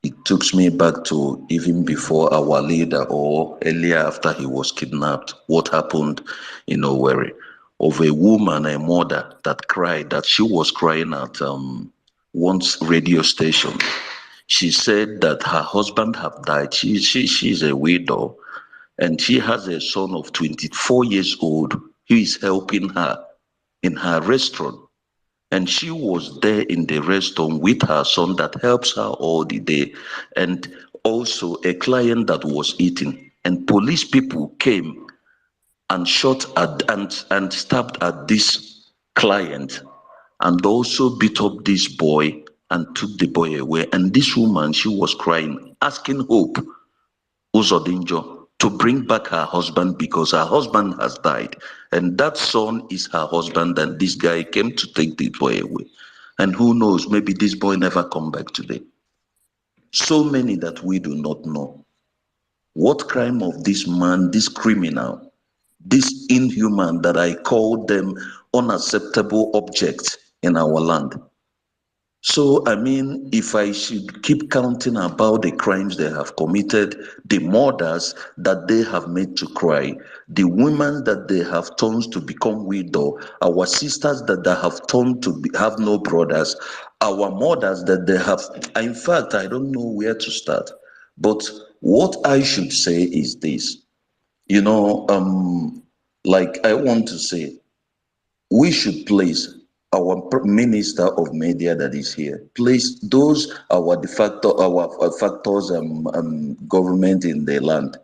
It takes me back to even before our leader or earlier after he was kidnapped, what happened in Owerri, of a woman, a mother that cried, that she was crying at one's radio station. She said that her husband have died. She's a widow, and she has a son of 24 years old who is helping her in her restaurant. And she was there in the restaurant with her son that helps her all the day, and also a client that was eating. And police people came and shot at and stabbed at this client, and also beat up this boy and took the boy away. And this woman, she was crying, asking Hope Uzodinjo to bring back her husband, because her husband has died. And that son is her husband, and this guy came to take the boy away. And who knows, maybe this boy never come back today. So many that we do not know. What crime of this man, this criminal, this inhuman that I call them unacceptable objects in our land? So, I mean, if I should keep counting about the crimes they have committed, the mothers that they have made to cry, the women that they have turned to become widow, our sisters that they have turned to have no brothers, our mothers that they have, in fact, I don't know where to start. But what I should say is this, you know, like I want to say, we should place our minister of media that is here, place those our de facto our factors government in the land.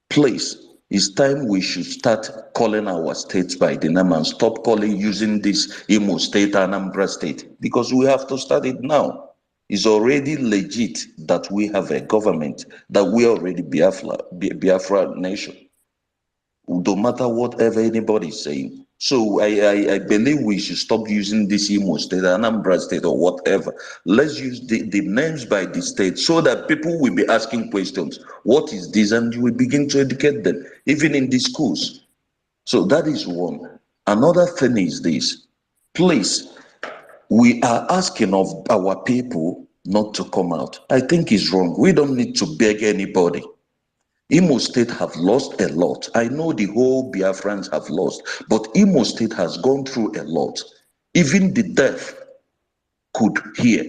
Place. It's time we should start calling our states by the name and stop calling using this Imo State and Anambra State, because we have to start it now. It's already legit that we have a government, that we are already Biafra nation, no matter whatever anybody is saying. So I believe we should stop using this Imo State, Anambra State, or whatever. Let's use the names by the state so that people will be asking questions. What is this? And you will begin to educate them, even in the schools. So that is one. Another thing is this. Please, we are asking of our people not to come out. I think it's wrong. We don't need to beg anybody. Imo State have lost a lot. I know the whole Biafrans have lost, but Imo State has gone through a lot. Even the deaf could hear.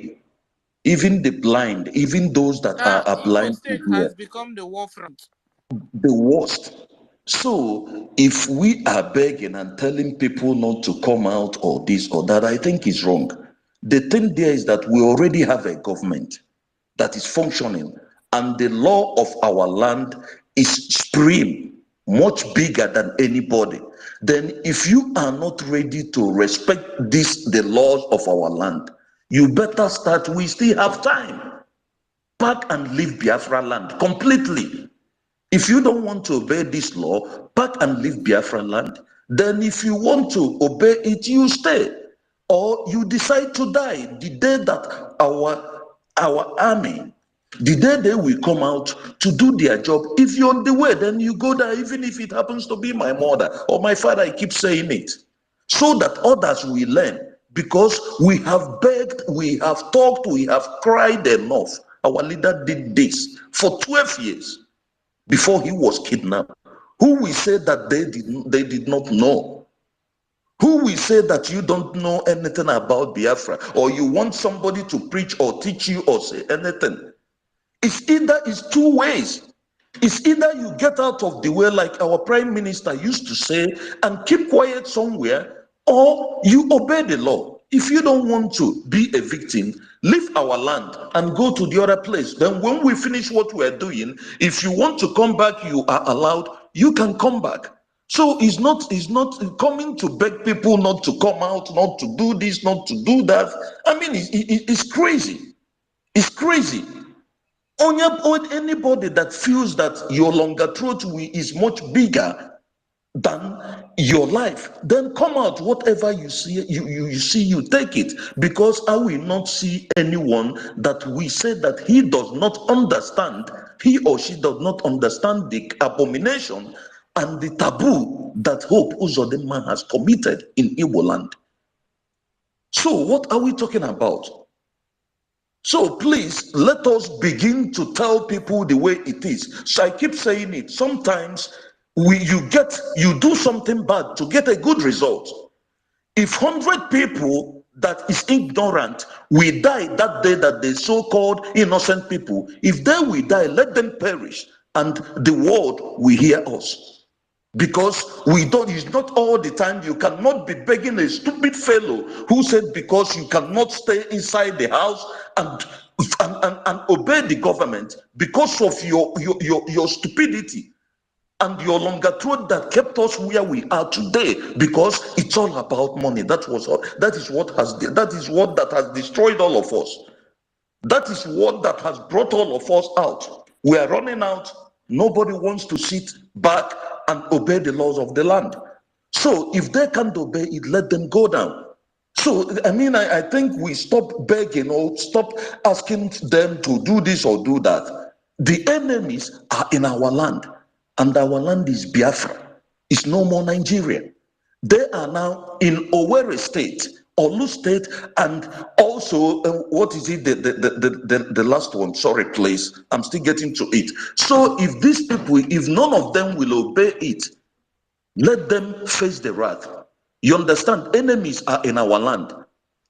Even the blind, even those that are Imo blind could State hear. has become the war front. The worst. So if we are begging and telling people not to come out or this or that, I think is wrong. The thing there is that we already have a government that is functioning, and the law of our land is supreme, much bigger than anybody. Then if you are not ready to respect the laws of our land, you better start. We still have time. Pack and leave Biafra land completely. If you don't want to obey this law, pack and leave Biafra land. Then if you want to obey it, you stay. Or you decide to die the day that our army, the day they will come out to do their job. If you're on the way, then you go there, even if it happens to be my mother or my father. I keep saying it so that others will learn, because we have begged, we have talked, we have cried enough. Our leader did this for 12 years before he was kidnapped. Who will say that they did not know? Who will say that you don't know anything about Biafra, or you want somebody to preach or teach you or say anything? It's two ways. It's either you get out of the way, like our prime minister used to say, and keep quiet somewhere, or you obey the law. If you don't want to be a victim, leave our land and go to the other place. Then when we finish what we are doing, if you want to come back, you are allowed, you can come back. So it's not coming to beg people not to come out, not to do this, not to do that. I mean, it's crazy. It's crazy. Anybody that feels that your longer throat is much bigger than your life, then come out. Whatever you see, you see, you take it. Because I will not see anyone that we say that he does not understand, he or she does not understand the abomination and the taboo that Hope Uzodinma has committed in Igbo land. So what are we talking about? So please let us begin to tell people the way it is. So I keep saying it. Sometimes you do something bad to get a good result. If 100 people that is ignorant will die that day, that the so-called innocent people, if they will die, let them perish, and the world will hear us. Because we don't, it's not all the time. You cannot be begging a stupid fellow who said because you cannot stay inside the house and obey the government because of your stupidity and your longer throat that kept us where we are today, because it's all about money. That is what that has destroyed all of us. That is what that has brought all of us out. We are running out. Nobody wants to sit back and obey the laws of the land. So if they can't obey it, let them go down. So, I mean, I think we stop begging or stop asking them to do this or do that. The enemies are in our land, and our land is Biafra. It's no more Nigeria. They are now in Owerri State, Olu State, and also what is it? The last one. Sorry, please. I'm still getting to it. So if these people, if none of them will obey it, let them face the wrath. You understand? Enemies are in our land,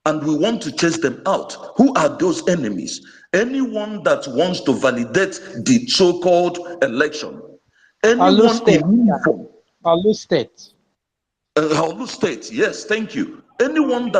and we want to chase them out. Who are those enemies? Anyone that wants to validate the so-called election, Olu anyone in State. uniform. Olu State. Olu State, yes, thank you. Anyone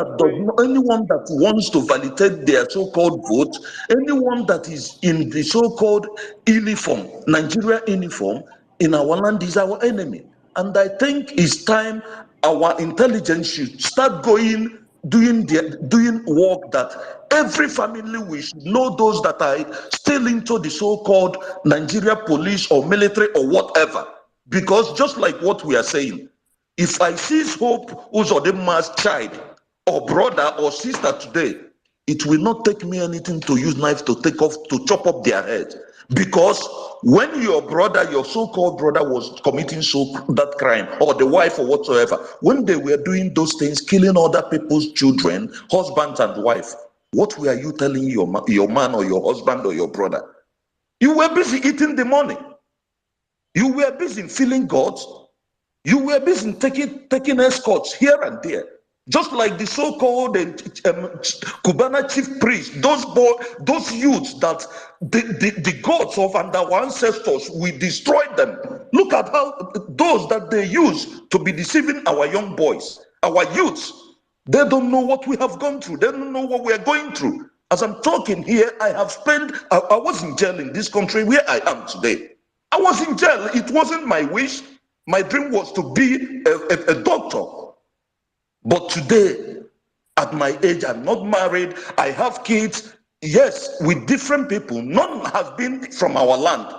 anyone that wants to validate their so-called vote, anyone that is in the so-called uniform, Nigeria uniform, in our land is our enemy. And I think it's time our intelligence should start doing work that every family, we should know those that are still into the so-called Nigeria police or military or whatever. Because just like what we are saying, if I seize Hope Uzodinma's child or brother or sister today, it will not take me anything to use knife to chop up their head. Because when your brother, your so-called brother, was committing that crime, or the wife or whatsoever, when they were doing those things, killing other people's children, husbands and wife, what were you telling your man or your husband or your brother? You were busy eating the money. You were busy feeling God. You were busy taking escorts here and there, just like the so-called Cubana chief priest, those youths that the gods of our ancestors, we destroyed them. Look at how those that they use to be deceiving our young boys, our youths, they don't know what we have gone through. They don't know what we are going through. As I'm talking here, I was in jail in this country where I am today. I was in jail. It wasn't my wish. My dream was to be a doctor. But today, at my age, I'm not married. I have kids. Yes, with different people. None has been from our land,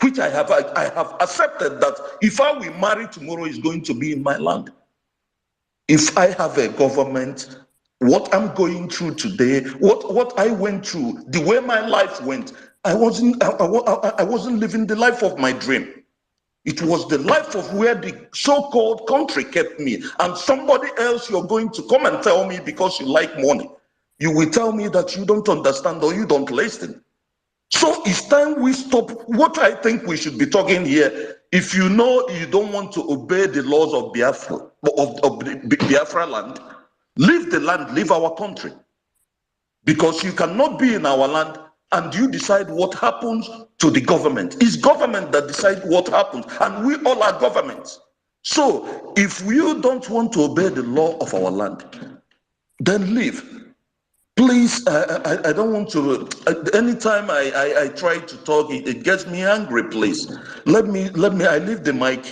which I have accepted that if I will marry tomorrow, is going to be in my land. If I have a government, what I'm going through today, what I went through, the way my life went, I wasn't living the life of my dream. It was the life of where the so-called country kept me. And somebody else, you're going to come and tell me because you like money. You will tell me that you don't understand or you don't listen. So it's time we stop. What I think we should be talking here, if you know you don't want to obey the laws of Biafra, of the Biafra land, leave the land, leave our country. Because you cannot be in our land and you decide what happens to the government. It's government that decides what happens, and we all are governments. So if you don't want to obey the law of our land, then leave. Please, I don't want to. Anytime I try to talk, it gets me angry. Please, let me. I leave the mic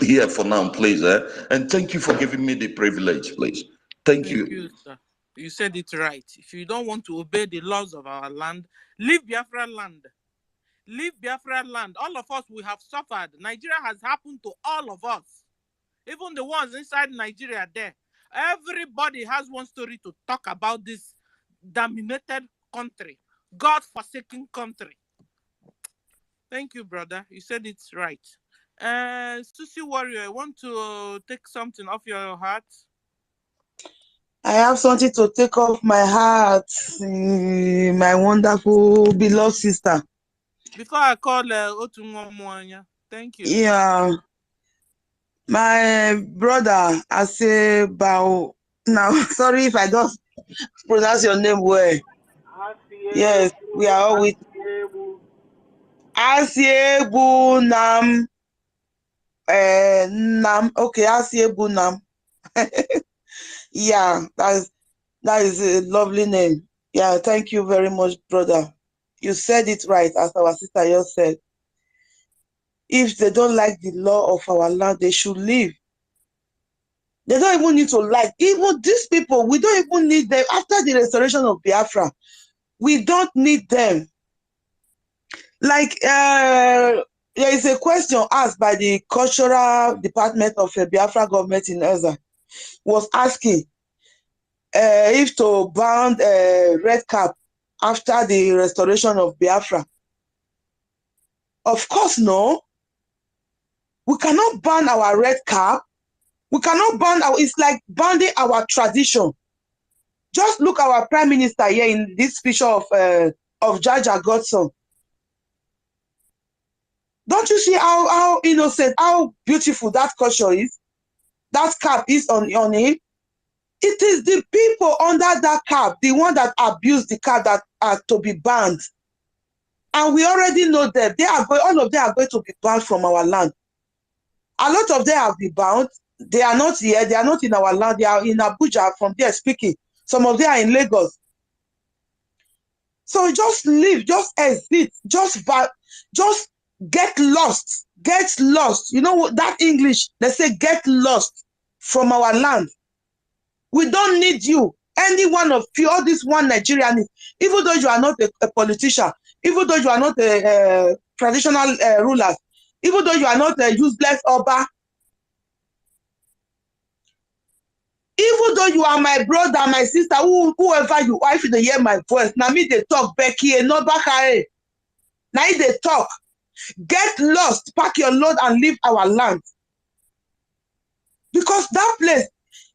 here for now, please. And thank you for giving me the privilege, please. Thank Thank you. you, sir. You said it right. If you don't want to obey the laws of our land, leave Biafra land. Leave Biafra land. All of us, we have suffered. Nigeria has happened to all of us. Even the ones inside Nigeria there. Everybody has one story to talk about this dominated country. God-forsaken country. Thank you, brother. You said it right. Susie Warrior, I want to take something off your heart. I have something to take off my heart, my wonderful beloved sister. Before I call Otunwamwanya, thank you. Yeah, my brother, I say bow. Now, sorry if I don't pronounce your name well. Yes, we are all with Asiebu Nam. Nam. Okay, Asiebu Nam. Yeah, that is a lovely name. Yeah, thank you very much, brother. You said it right, as our sister just said. If they don't like the law of our land, they should leave. They don't even need to like. Even these people, we don't even need them. After the restoration of Biafra, we don't need them. Like, there is a question asked by the cultural department of the Biafra government in Ezra, was asking if to ban red cap after the restoration of Biafra. Of course, no. We cannot ban our red cap. We cannot ban our, it's like banning our tradition. Just look our Prime Minister here in this picture of Jaja Godson. Don't you see how innocent, how beautiful that culture is? That cap is on him. It is the people under that cap, the one that abuse the cap, that are to be banned. And we already know them. All of them are going to be banned from our land. A lot of them have been bound. They are not here. They are not in our land. They are in Abuja from there speaking. Some of them are in Lagos. So just leave, just exit, just get lost. Get lost. You know that English, they say get lost from our land. We don't need you. Any one of you, all this one Nigerian, even though you are not a politician, even though you are not a traditional ruler, even though you are not a useless Oba, even though you are my brother, my sister, whoever you are, if you hear my voice, now me they talk, Becky, and not Bakare. Now they talk. Get lost, pack your load and leave our land. Because that place,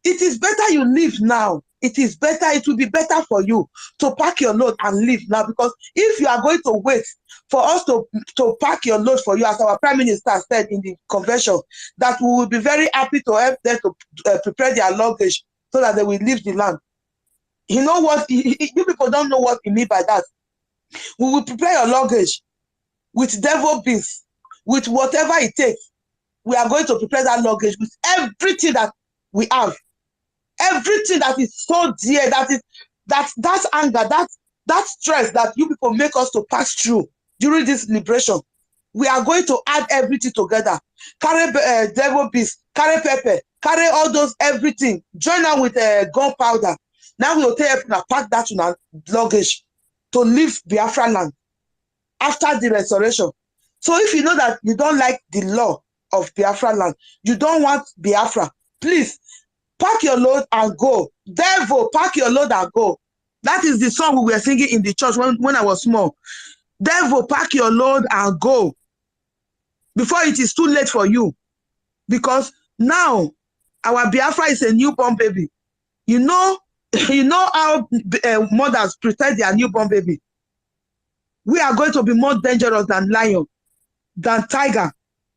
it is better you leave now. It is better, it will be better for you to pack your load and leave now. Because if you are going to wait for us to pack your load for you, as our Prime Minister said in the convention, that we will be very happy to help them to prepare their luggage so that they will leave the land. You know what? You people don't know what we mean by that. We will prepare your luggage with devil beans, with whatever it takes. We are going to prepare that luggage with everything that we have. Everything that is so dear, that anger, that stress that you people make us to pass through during this liberation. We are going to add everything together. Carry devil beans, carry pepper, carry all those everything. Join them with gunpowder. Now we will take pack that in our luggage to leave Biafra land after the restoration. So if you know that you don't like the law of Biafra land, you don't want Biafra, please pack your load and go. Devil, pack your load and go. That is the song we were singing in the church when I was small. Devil, pack your load and go before it is too late for you. Because now our Biafra is a newborn baby. You know how mothers protect their newborn baby. We are going to be more dangerous than lion, than tiger.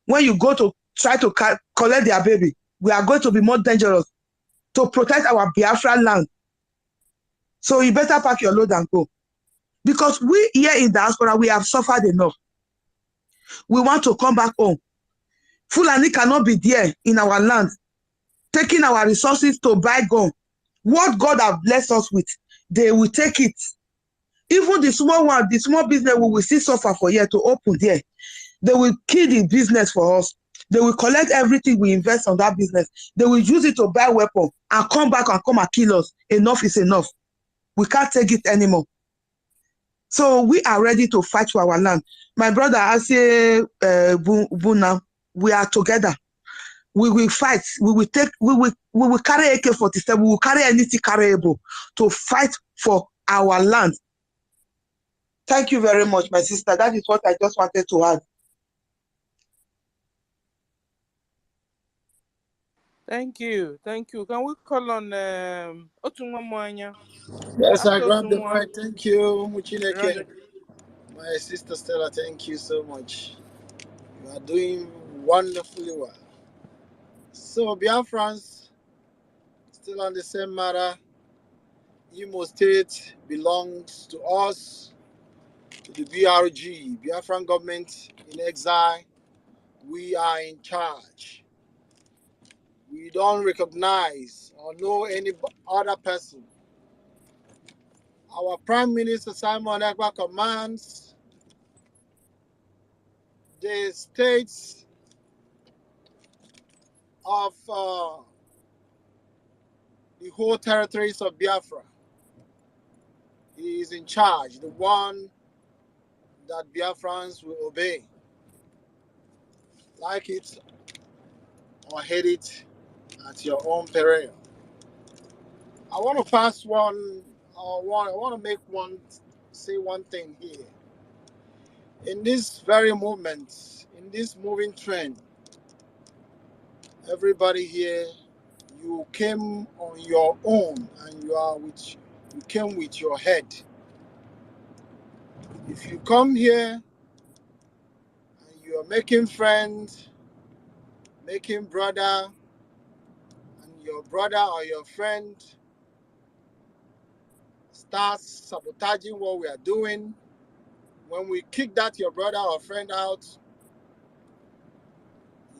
When you go to try to collect their baby, we are going to be more dangerous to protect our Biafra land. So you better pack your load and go. Because we here in diaspora, we have suffered enough. We want to come back home. Fulani cannot be there in our land, taking our resources to buy gun. What God has blessed us with, they will take it. Even the small one, the small business we will still suffer for here to open there. They will kill the business for us. They will collect everything we invest on that business. They will use it to buy weapons and come back and come and kill us. Enough is enough. We can't take it anymore. So we are ready to fight for our land. My brother, I say, Buna, we are together. We will fight. We will carry AK-47. We will carry anything carryable to fight for our land. Thank you very much, my sister. That is what I just wanted to add. Thank you. Thank you. Can we call on Otunwa Mwanya? Yes, I After grab the Otunwa, mic. Thank you, Muchineke. Random. My sister Stella, thank you so much. You are doing wonderfully well. So, Biafrans, still on the same matter. Imo State belongs to us, to the BRG, Biafran government in exile. We are in charge. We don't recognize or know any other person. Our Prime Minister Simon Ekpa commands the states of the whole territories of Biafra. He is in charge, the one that Biafrans will obey. Like it or hate it at your own peril. I want to pass one, I want to say one thing here. In this very movement, in this moving trend, everybody here, you came on your own and you are with You came with your head. If you come here and you are making friends, making brother, and your brother or your friend starts sabotaging what we are doing, when we kick that your brother or friend out,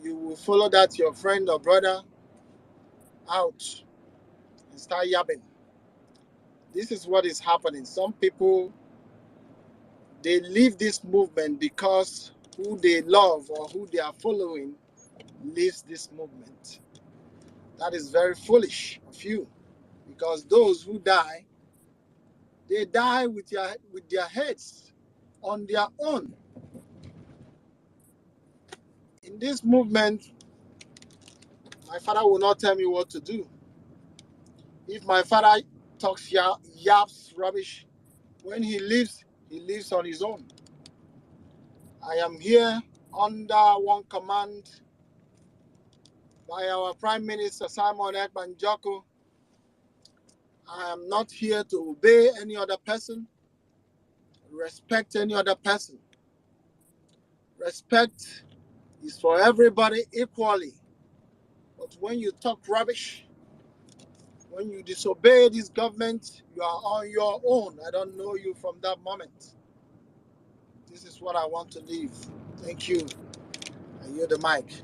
you will follow that your friend or brother out and start yapping. This is what is happening. Some people, they leave this movement because who they love or who they are following leaves this movement. That is very foolish of you, because those who die, they die with their heads on their own. In this movement, my father will not tell me what to do. If my father talks yaps rubbish, when he lives on his own. I am here under one command by our Prime Minister Simon Ekman Joko. I am not here to obey any other person, respect any other person. Respect is for everybody equally. But when you talk rubbish, when you disobey this government, you are on your own. I don't know you from that moment. This is what I want to leave. Thank you. I yield the mic.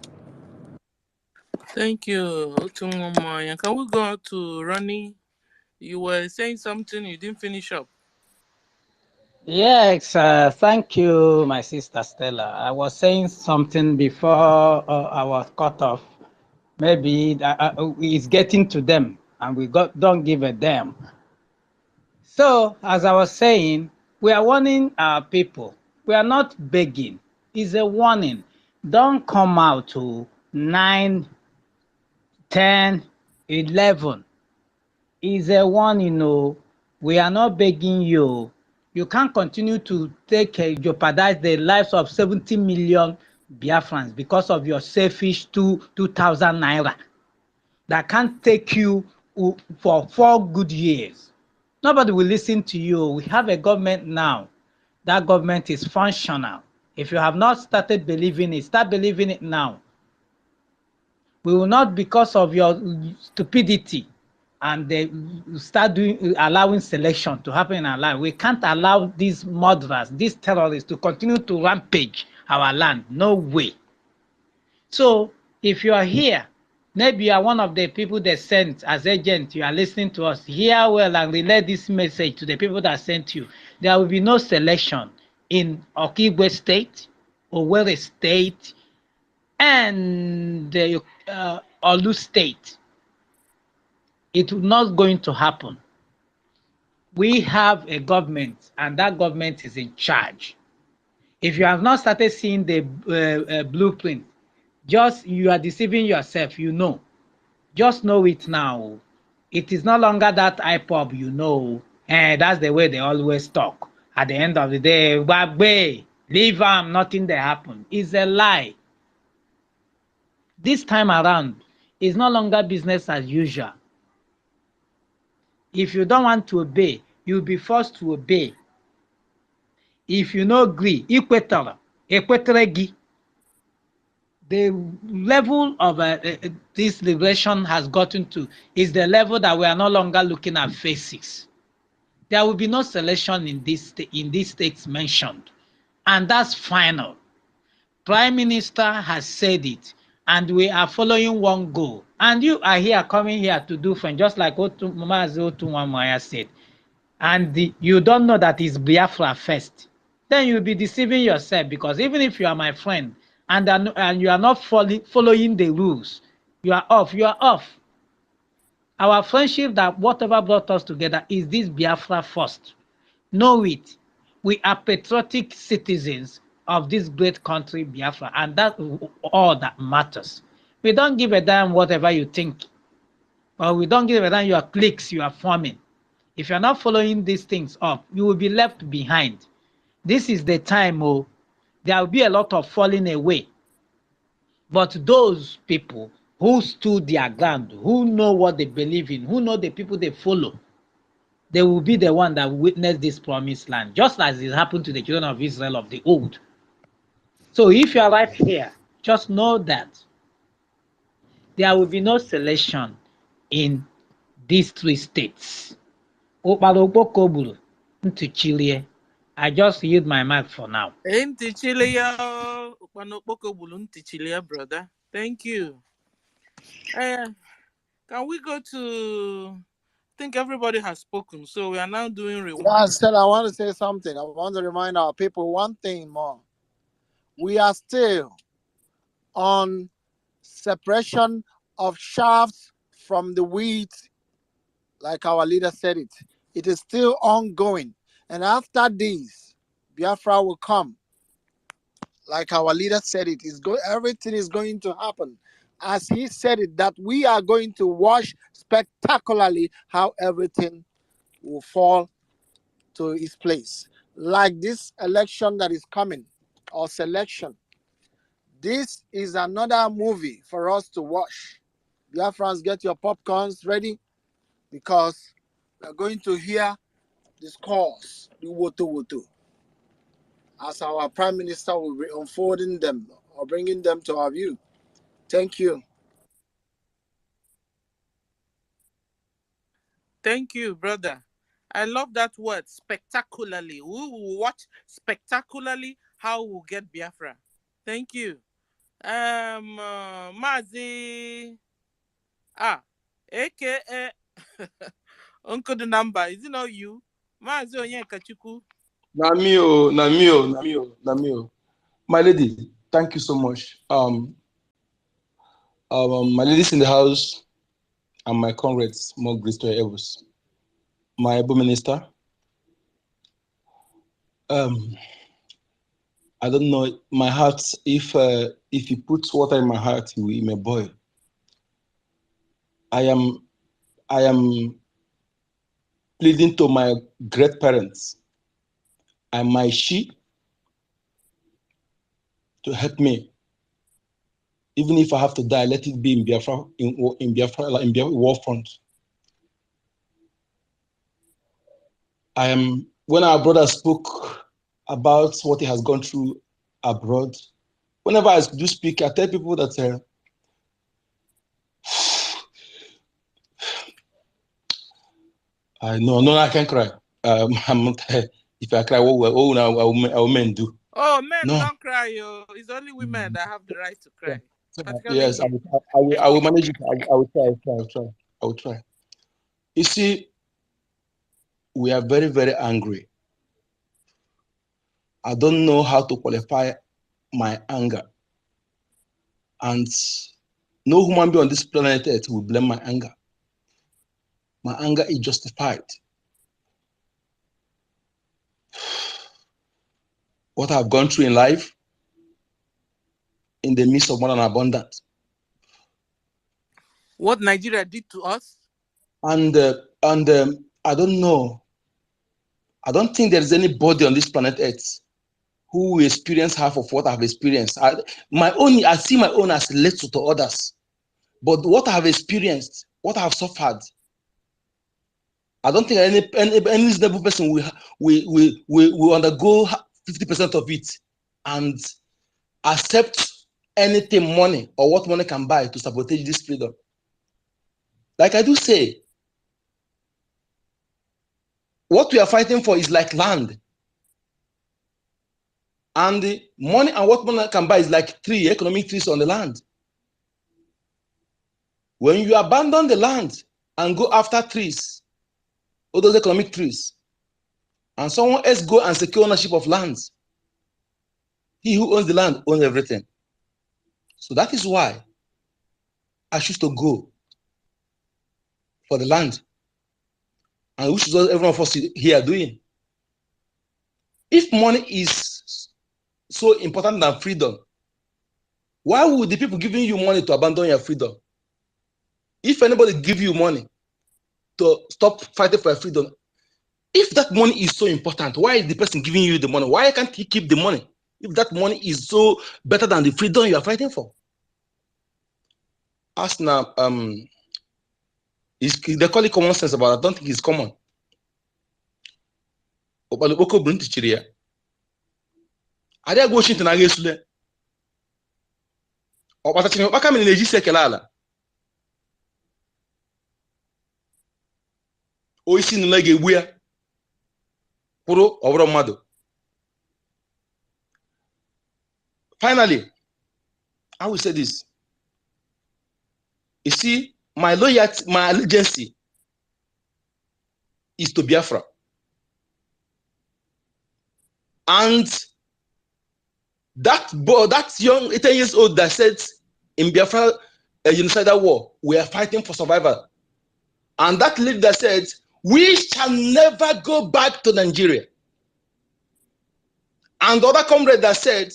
Thank you, Otunwumaya. Can we go to Ronnie? You were saying something, you didn't finish up. Yes, thank you, my sister Stella. I was saying something before I was cut off. Maybe it's getting to them, and we don't give a damn. So, as I was saying, we are warning our people. We are not begging. It's a warning. Don't come out to 9, 10, 11. It's a warning. No, we are not begging you. You can't continue to jeopardize the lives of 70 million Biafrans because of your selfish 2,000 naira that can't take you for 4 good years. Nobody will listen to you. We have a government now. That government is functional. If you have not started believing it, start believing it now. We will not, because of your stupidity, and they start allowing selection to happen in our land. We can't allow these murderers, these terrorists to continue to rampage our land. No way. So if you are here, maybe you are one of the people they sent as agent, you are listening to us, hear well and relay this message to the people that sent you. There will be no selection in Okigwe State, Owerri State, and Olu State. It will not going to happen. We have a government, and that government is in charge. If you have not started seeing the blueprint, just you are deceiving yourself, you know. Just know it now. It is no longer that IPOB, you know. And that's the way they always talk. At the end of the day, Bagbe, leave them, nothing there happen. It's a lie. This time around, it's no longer business as usual. If you don't want to obey, you'll be forced to obey. If you no agree, ekweteregi. The level of this liberation has gotten to is the level that we are no longer looking at faces. There will be no selection in these states mentioned, and that's final. Prime Minister has said it, and we are following one goal. And you are here coming here to do friend, just like Mazi Otunwamaya said. And you don't know that it's Biafra first. Then you'll be deceiving yourself, because even if you are my friend and you are not following the rules, you are off. You are off. Our friendship, that whatever brought us together, is this Biafra first. Know it. We are patriotic citizens of this great country, Biafra, and that's all that matters. We don't give a damn whatever you think, or we don't give a damn your cliques you are forming. If you're not following these things up, you will be left behind. This is the time, there will be a lot of falling away. But those people who stood their ground, who know what they believe in, who know the people they follow, they will be the one that will witness this promised land, just as it happened to the children of Israel of the old. So if you are right here, just know that there will be no selection in these three states. I just yield my mic for now. Brother. Thank you. Can we go to? I think everybody has spoken, so we are now doing rewind. Yeah, instead, I want to say something. I want to remind our people one thing more. We are still on separation of shafts from the wheat, like our leader said it. It is still ongoing. And after this, Biafra will come. Like our leader said it, everything is going to happen. As he said it, that we are going to watch spectacularly how everything will fall to its place. Like this election that is coming, or selection. This is another movie for us to watch. Biafrans, get your popcorns ready, because we're going to hear the scores, the woto woto, as our Prime Minister will be unfolding them or bringing them to our view. Thank you. Thank you, brother. I love that word, spectacularly. We will watch spectacularly how we'll get Biafra. Thank you. Mazi, aka Uncle the number. Is it not you? Mazi Onyeka Chukwu. Namio, Namio, Namio, Namio. My lady, thank you so much. My ladies in the house and my comrades, more grace to your elbows. My able minister. I don't know my heart. If you put water in my heart, it may boil. I am pleading to my great parents and my she to help me. Even if I have to die, let it be in Biafra, in Biafra war front. When our brother spoke about what he has gone through abroad, whenever I do speak, I tell people that I can't cry. If I cry, what will men do? Oh, men No. don't cry, yo. It's only women that have the right to cry. Yes, I will manage it. I will try. You see, we are very, very angry. I don't know how to qualify my anger. And no human being on this planet Earth will blame my anger. My anger is justified. What I've gone through in life, in the midst of more than abundance. What Nigeria did to us? And I don't know. I don't think there is anybody on this planet Earth who will experience half of what I've experienced. I see my own as little to others. But what I have experienced, what I have suffered, I don't think any reasonable person will undergo 50% of it and accept anything money or what money can buy to sabotage this freedom. Like I do say, what we are fighting for is like land. And the money and what money can buy is like economic trees on the land. When you abandon the land and go after trees, all those economic trees, and someone else go and secure ownership of lands, he who owns the land owns everything. So that is why I choose to go for the land, and which is what every one of us here are doing. If money is so important than freedom, why would the people giving you money to abandon your freedom? If anybody give you money to stop fighting for your freedom, if that money is so important, why is the person giving you the money? Why can't he keep the money? If that money is so better than the freedom you are fighting for. As now, they call it common sense, but I don't think it's common. Okpalokpoko bụ ntị chiri ya. Adị agwa Washington agha esule. Ọkpatachiri ọkpaka mere na-eji isi ekele ala. Oisi nụla ga-egbu ya. Kwụrụ ọbụrụ mmadụ. Finally, I will say this. You see, my loyalty, my allegiance is to Biafra. And that boy, that young 18 years old that said in Biafra a genocidal war, we are fighting for survival. And that lady that said, we shall never go back to Nigeria. And the other comrade that said,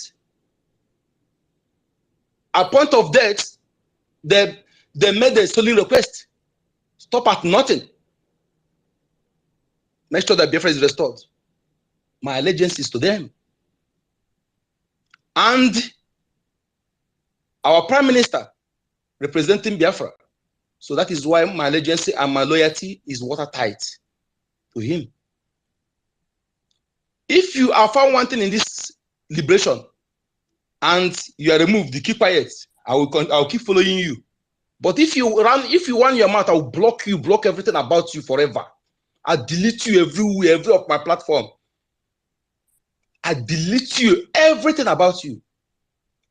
at point of death, they made a solemn request. Stop at nothing. Make sure that Biafra is restored. My allegiance is to them. And our Prime Minister representing Biafra. So that is why my allegiance and my loyalty is watertight to him. If you are found wanting in this liberation and you are removed, you keep quiet, I will keep following you. But if you run your mouth, I will block you, block everything about you forever. I delete you everywhere, every of my platform. I delete you, everything about you.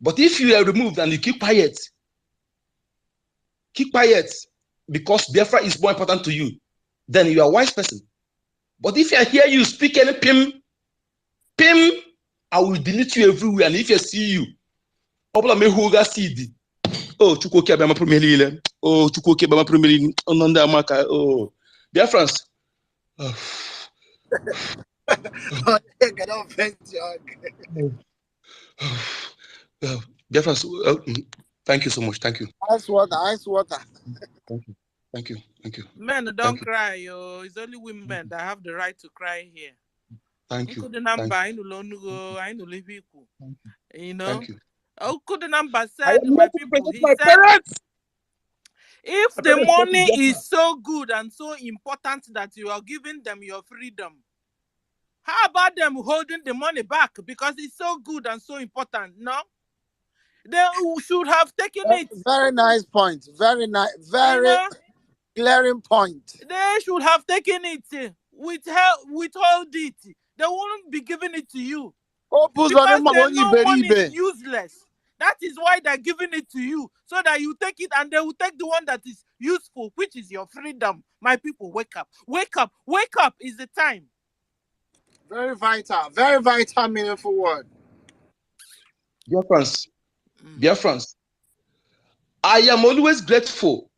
But if you are removed and you keep quiet because Biafra is more important to you, then you are a wise person. But if I hear you speak any pim, I will delete you everywhere. And if I see you, oh, Chukoki Abama Premier, oh, Chukoki Abama Premier, Onanda Maka, oh, Biafrans. Biafrans, thank you so much. Thank you. Ice water, ice water. Thank you. Thank you. Thank you. Men don't cry, yo. It's only women that have the right to cry here. Thank you. The number, I know live you know. Thank you. Oh, could the number said my people? He said, if the money is so good and so important that you are giving them your freedom, how about them holding the money back because it's so good and so important? No, they should have taken it. Very nice point. Very nice. Very glaring point. They should have taken it. Withhold it. They won't be giving it to you because they know money is useless. That is why they're giving it to you, so that you take it and they will take the one that is useful, which is your freedom. My people, wake up. Wake up. Wake up is the time. Very vital, meaningful word. Biafrans, I am always grateful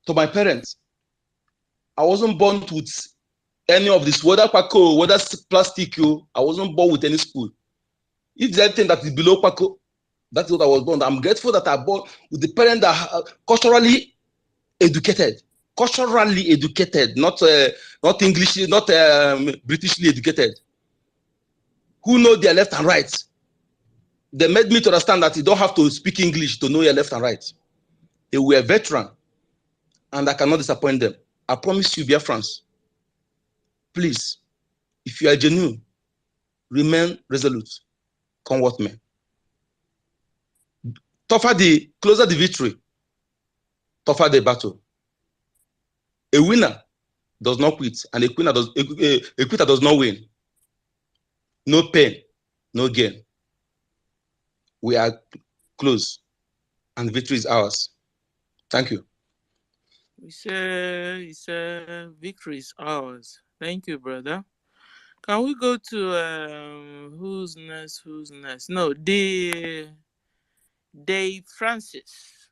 to my parents. I wasn't born with any of this, whether Paco, whether plastic, I wasn't born with any school. If there's anything that is below Paco, that's what I was born. I'm grateful that I was born with the parents that are culturally educated. Culturally educated, not English, not Britishly educated. Who know their left and right. They made me to understand that you don't have to speak English to know your left and right. They were a veteran, and I cannot disappoint them. I promise you, Biafrans, please, if you are genuine, remain resolute. Come what may. Tougher the closer the victory, tougher the battle. A winner does not quit, and a quitter does not win. No pain, no gain. We are close, and victory is ours. Thank you. We say victory is ours. Thank you, brother. Can we go to who's next? No, Dave Francis.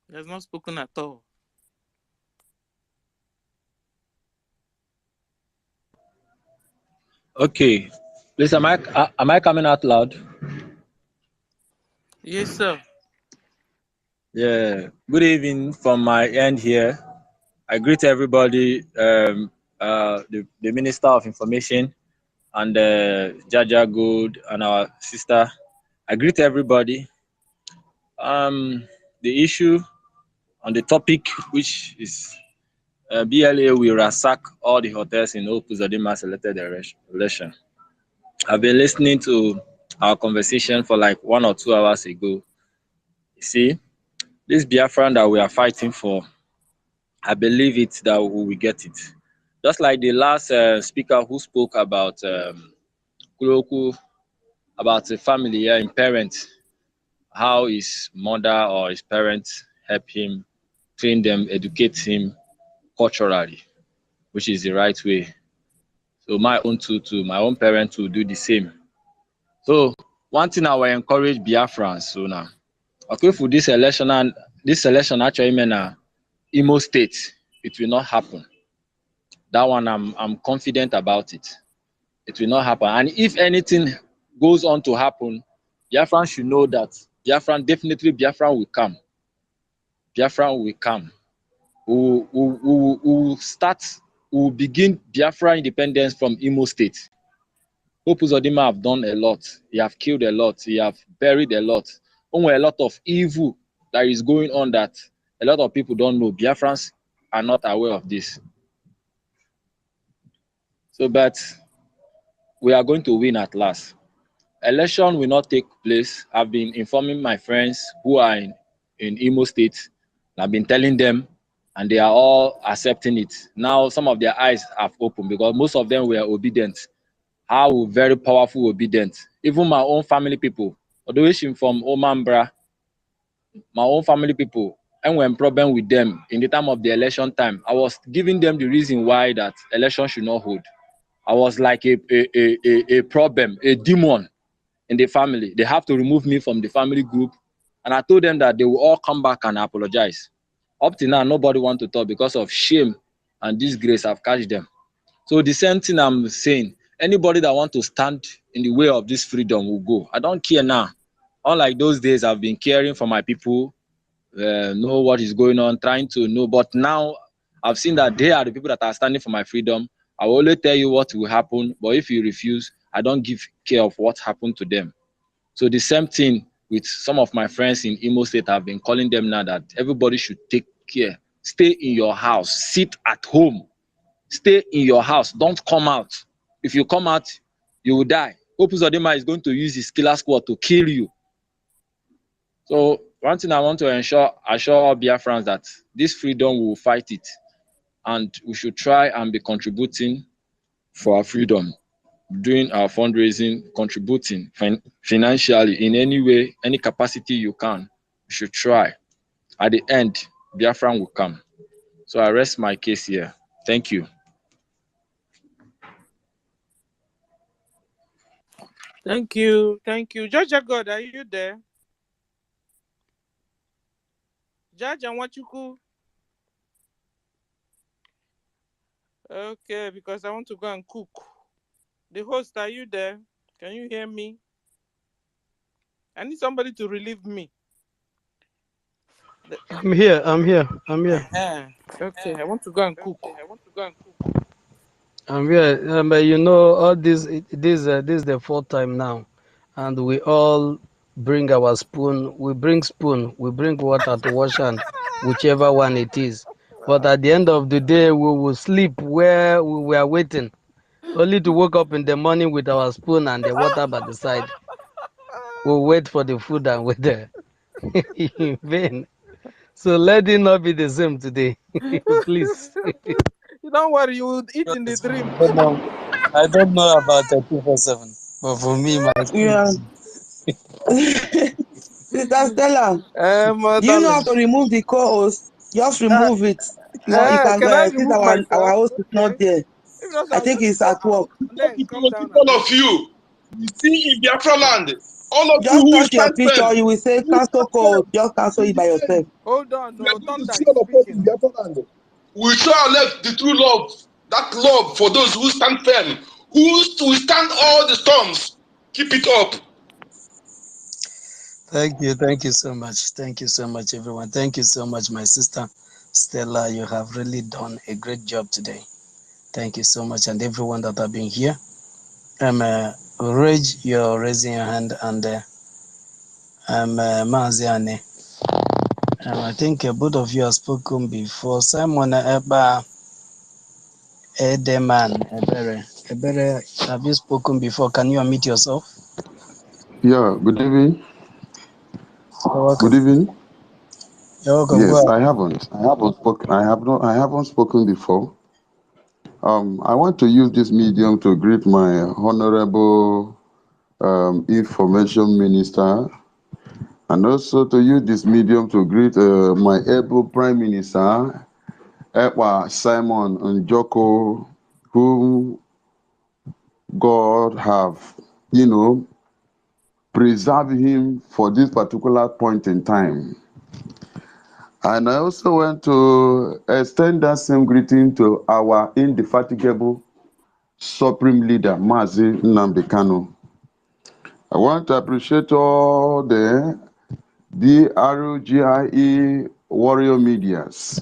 He has not spoken at all. Okay, please, am I coming out loud? Yes, sir. Yeah. Good evening from my end here. I greet everybody, the Minister of Information and Jaja Good and our sister. I greet everybody. The issue on the topic, which is BLA will ransack all the hotels in Hope Uzodinma selected election. I've been listening to our conversation for like 1 or 2 hours ago. You see, this Biafran that we are fighting for, I believe it that we will get it. Just like the last speaker who spoke about Kuroku, about a family, yeah, in parents, how his mother or his parents help him, train them, educate him culturally, which is the right way. So my own too, my own parents will do the same. So one thing I will encourage Biafrans so now, okay, for this election actually mean Imo State, it will not happen. That one I'm confident about it. It will not happen. And if anything goes on to happen, Biafran should know that Biafran will come. Biafran will come. We will begin Biafra independence from Imo State. Hope Uzodinma have done a lot. He have killed a lot. He have buried a lot. Only a lot of evil that is going on that a lot of people don't know. Biafrans are not aware of this. So, but we are going to win at last. Election will not take place. I've been informing my friends who are in Imo State. I've been telling them, and they are all accepting it. Now, some of their eyes have opened because most of them were obedient. How very powerful obedient. Even my own family people, although I'm from Omambra, my own family people, and when problem with them in the time of the election time, I was giving them the reason why that election should not hold. I was like a problem, a demon in the family. They have to remove me from the family group. And I told them that they will all come back and apologize. Up to now, nobody wants to talk because of shame and disgrace have catched them. So the same thing I'm saying, anybody that want to stand in the way of this freedom will go. I don't care now. Unlike those days, I've been caring for my people, know what is going on, trying to know. But now I've seen that they are the people that are standing for my freedom. I will only tell you what will happen, but if you refuse, I don't give care of what happened to them. So the same thing with some of my friends in Imo State, I've been calling them now that everybody should take care. Stay in your house, sit at home, stay in your house, don't come out. If you come out, you will die. Hope Uzodinma is going to use his killer squad to kill you. So one thing I want to assure all Biafrans that this freedom, we will fight it. And we should try and be contributing for our freedom, doing our fundraising, contributing financially in any way, any capacity you can. You should try. At the end, Biafran will come. So I rest my case here. Thank you. Thank you. Thank you. Jaja God, are you there? Jaja Wachuku. Okay, because I want to go and cook. The host, are you there? Can you hear me? I need somebody to relieve me. I'm here. Okay, I want to go and cook. I'm here. But you know, all this is the fourth time now, and we all bring our spoon. We bring spoon. We bring water to wash hand, whichever one it is. But at the end of the day, we will sleep where we were waiting, only to wake up in the morning with our spoon and the water by the side. We'll wait for the food and wait there in vain. So let it not be the same today, please. Don't worry, you will eat in the dream. I don't know about 24/7, but for me, my Yeah. Sister Stella, do you know how darling. to remove the co-host? Just remove it. No, it has Can I since remove our myself? host is not Okay. there. If not, I I'll think just he's at work. then come down and All just. of you, you see in Biafra land, all of you Just who touch your stand picture. firm, You will say who cancel stand firm code. Just cancel in it the by end, yourself. Hold on, we are no, going to Thunder see is all of us in speaking. Biafra land. We show our left the true love, that love for those who stand firm, who stand all the storms. Keep it up. Thank you so much. Thank you so much, everyone. Thank you so much, my sister Stella. You have really done a great job today. Thank you so much, and everyone that have been here. Rage, you're raising your hand, and Maziane. I think both of you have spoken before. Simon Eba, Edeman, Ebere. Ebere, have you spoken before? Can you unmute yourself? Yeah, good evening. You're welcome. Good evening. You're welcome. Go Yes, ahead. I haven't. I haven't spoken. I haven't spoken before. I want to use this medium to greet my honorable information minister, and also to use this medium to greet my able prime minister, Ekwa Simon Njoko, whom God have, preserved him for this particular point in time. And I also want to extend that same greeting to our indefatigable Supreme Leader, Mazi Nnamdi Kanu. I want to appreciate all the BRGIE warrior medias.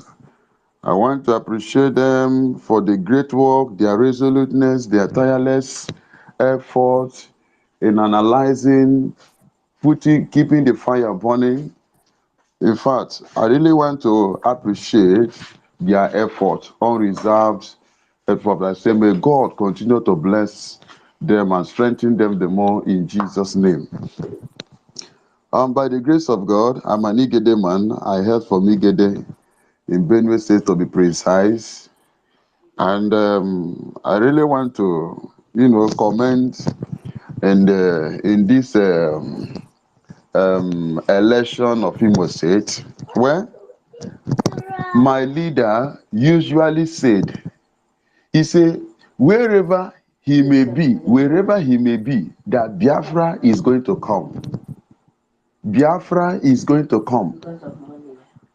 I want to appreciate them for the great work, their resoluteness, their tireless effort in analyzing, keeping the fire burning. In fact, I really want to appreciate their effort, unreserved effort. I say, may God continue to bless them and strengthen them the more in Jesus' name. By the grace of God, I'm an Igede man. I hail from Igede in Benue State to be precise. And I really want to, comment in this election of Imo State, where my leader usually said, he said, wherever he may be, that Biafra is going to come. Biafra is going to come.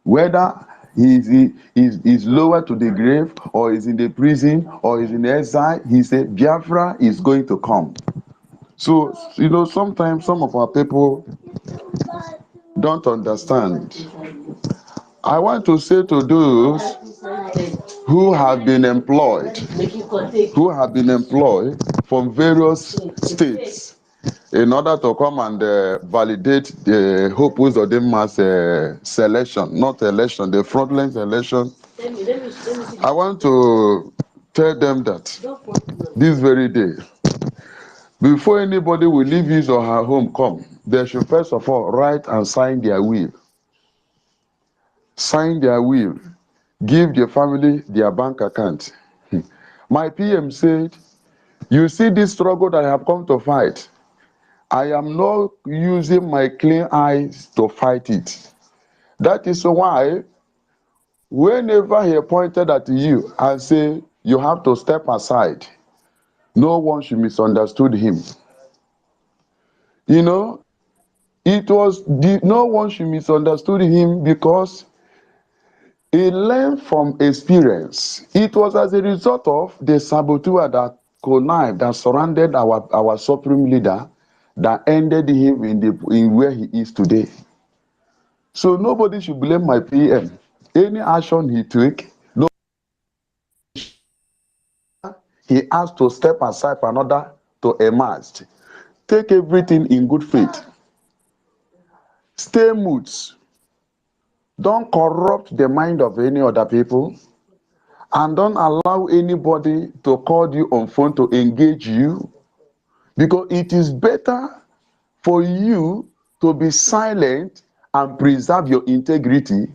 Whether he is lower to the grave, or is in the prison, or is in exile, he said, Biafra is going to come. So, sometimes some of our people don't understand. I want to say to those who have been employed from various states in order to come and validate the Hope Uzodinma's selection, not election, the frontline selection. I want to tell them that this very day, before anybody will leave his or her home come, they should first of all write and sign their will. Sign their will. Give the family their bank account. My PM said, you see this struggle that I have come to fight. I am not using my clean eyes to fight it. That is why, whenever he pointed at you and said, you have to step aside, no one should misunderstood him. No one should misunderstood him because he learned from experience. It was as a result of the saboteur that connived, that surrounded our supreme leader, that ended him in where he is today. So nobody should blame my PM. Any action he took, no, he has to step aside for another to emerge. Take everything in good faith. Stay mute. Don't corrupt the mind of any other people. And don't allow anybody to call you on phone to engage you. Because it is better for you to be silent and preserve your integrity.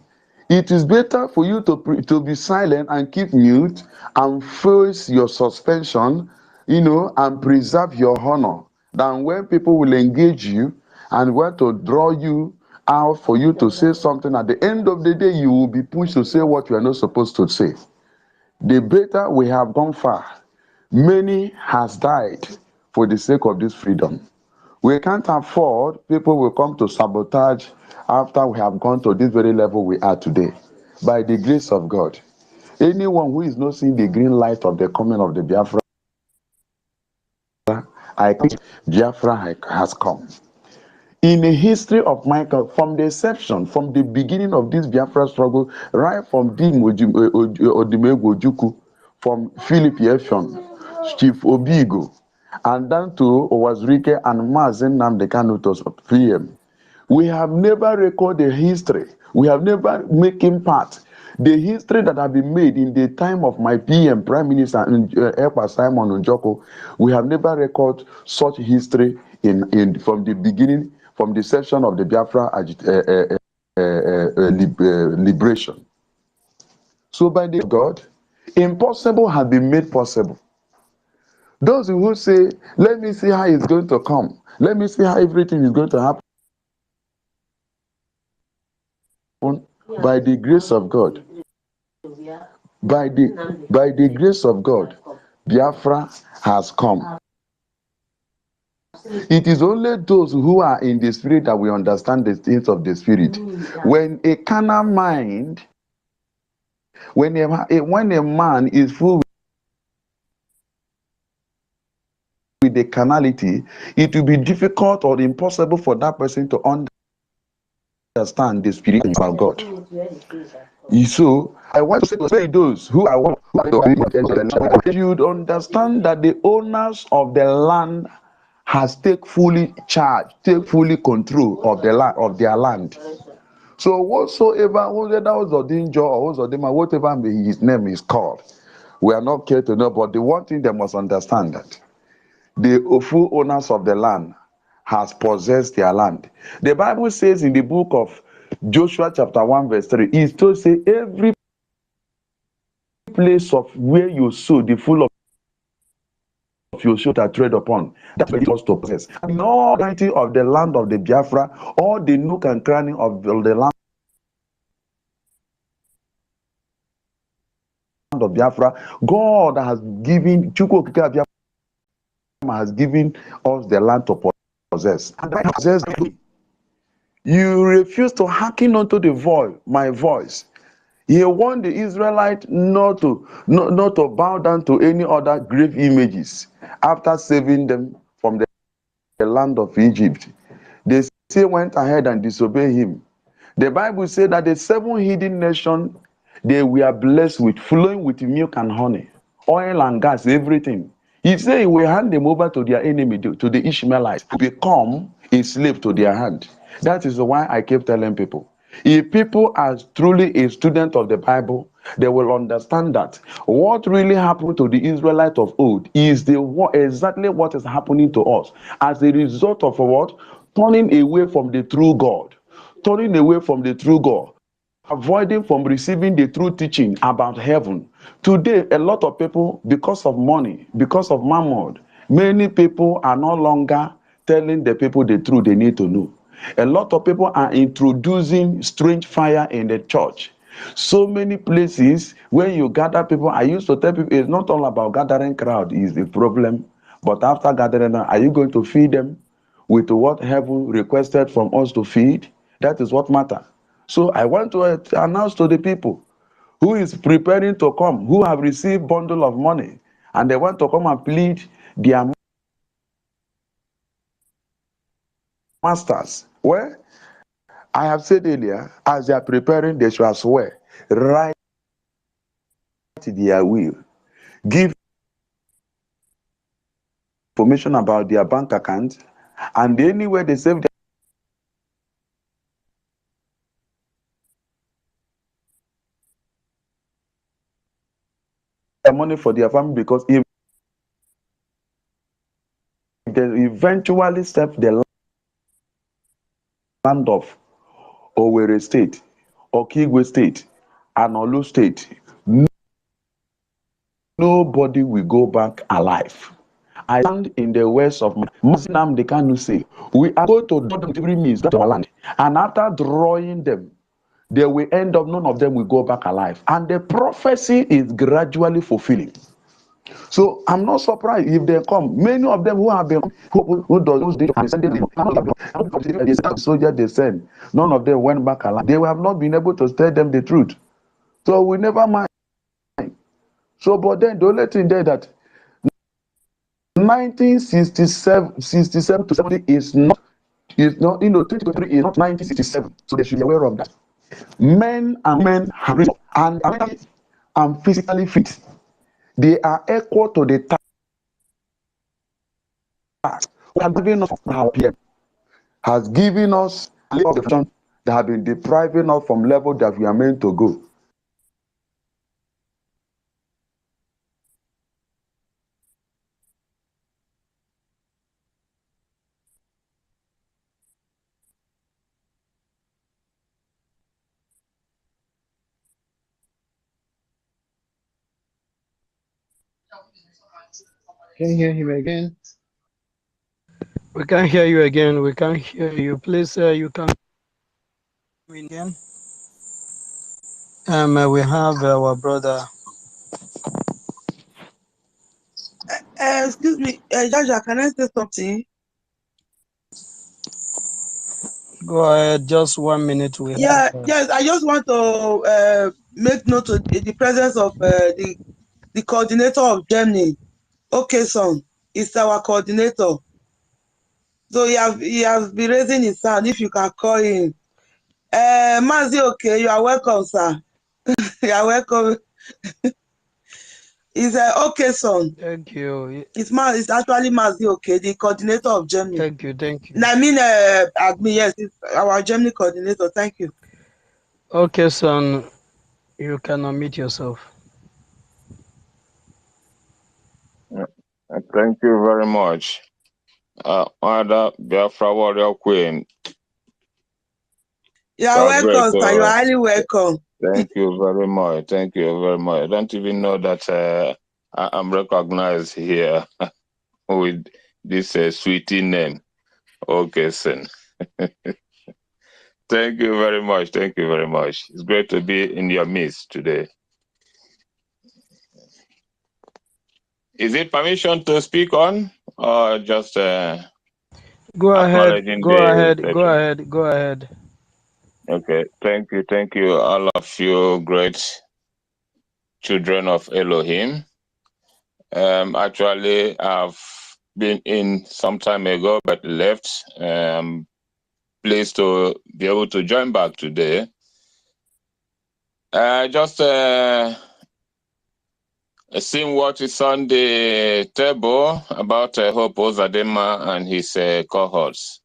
It is better for you to be silent and keep mute and face your suspension, and preserve your honor, than when people will engage you and want to draw you out for you to say something. At the end of the day, you will be pushed to say what you are not supposed to say. The better we have gone far. Many has died for the sake of this freedom. We can't afford people will come to sabotage after we have gone to this very level we are today. By the grace of God, anyone who is not seeing the green light of the coming of the Biafra, I think Biafra has come. In the history of Michael, from the inception, from the beginning of this Biafra struggle, right from Odimegwu Ojukwu, from Philip Effiong, Chief Obigo, and down to Owazurike and Mazi Nnamdi Kanu to PM. We have never recorded history. We have never making part. The history that have been made in the time of my PM, Prime Minister Ekpa Simon Njoko, we have never recorded such history in from the beginning, from the session of the Biafra liberation. So by the God, impossible has been made possible. Those who say, let me see how it's going to come, let me see how everything is going to happen, by the grace of God, by the grace of God, Biafra has come. It is only those who are in the spirit that will understand the things of the spirit. When a carnal mind, when a man is full with the carnality, it will be difficult or impossible for that person to understand the spirit of God. So I want to say those who are you'd understand that the owners of the land has take fully charge, take fully control of the land of their land. So whatsoever, whether that was Odinjo or whatever his name is called, we are not care to know. But the one thing they must understand that the full owners of the land has possessed their land. The Bible says in the book of Joshua chapter 1 verse 3, is to say every place of where you sow the full of your should are tread upon, that's where it was to possess. And all the of the land of the Biafra, all the nook and cranny of the land of Biafra, God has given, Biafra has given us the land to possess. And that possess, you refuse to hearken unto the voice, my voice. He warned the Israelites not to bow down to any other grave images after saving them from the land of Egypt. They still went ahead and disobeyed him. The Bible said that the 7 hidden nations, they were blessed with flowing with milk and honey, oil and gas, everything. He said he will hand them over to their enemy, to the Ishmaelites, to become a slave to their hand. That is why I keep telling people, if people are truly a student of the Bible, they will understand that what really happened to the Israelites of old is exactly what is happening to us as a result of what? Turning away from the true God. Turning away from the true God, avoiding from receiving the true teaching about heaven. Today, a lot of people, because of money, because of mammon, many people are no longer telling the people the truth they need to know. A lot of people are introducing strange fire in the church. So many places when you gather people, I used to tell people it's not all about gathering crowd is the problem, but after gathering, are you going to feed them with what heaven requested from us to feed? That is what matters. So I want to announce to the people who is preparing to come, who have received bundle of money, and they want to come and plead their masters. Well, I have said earlier, as they are preparing, they shall swear, write their will, give information about their bank account, and anywhere they save their money for their family, because if they eventually save the land of Owerri State, Okigwe State, and Olu State, nobody will go back alive. I stand in the words of Muslim they can say, we are going to draw them to every means to our land. And after drawing them, they will end up, none of them will go back alive. And the prophecy is gradually fulfilling. So I'm not surprised if they come. Many of them who have been who those soldiers they send, none of them went back alive. They have not been able to tell them the truth. So we never mind. So but then the only thing there that 1967 to 70 is not 2023 is not 1967. So they should be aware of that. Men and women have risen and mentally and physically fit. They are equal to the task. We have given us our PM has given us a that have been depriving us from level that we are meant to go. Can you hear him again? We can't hear you again. We can't hear you. Please, you can come in again. We have our brother. Excuse me, Jaja, can I say something? Go ahead. Just 1 minute. We have. Yes, I just want to make note of the presence of the coordinator of Germany. Okay, son, is our coordinator. So he has been raising his hand. If you can call him, Mazi, okay, you are welcome, sir. You are welcome. He's okay, son. Thank you. It's actually Mazi, okay, the coordinator of Germany. Thank you. Thank you. I mean, admin, yes, it's our Germany coordinator. Thank you. Okay, son, you can unmute yourself. Thank you very much. Mother Biafra Warrior Queen. You are welcome, sir. You are highly welcome. Thank you very much. Thank you very much. I don't even know that I'm recognized here with this sweetie name. Okay, son. Thank you very much. Thank you very much. It's great to be in your midst today. Is it permission to speak on or just Go ahead. acknowledging Go the ahead. Go session? ahead. Go ahead. Okay. Thank you. Thank you, all of you great children of Elohim. Actually, I've been in some time ago, but left. Pleased to be able to join back today. Just seeing what is on the table about Hope Ozadema and his cohorts.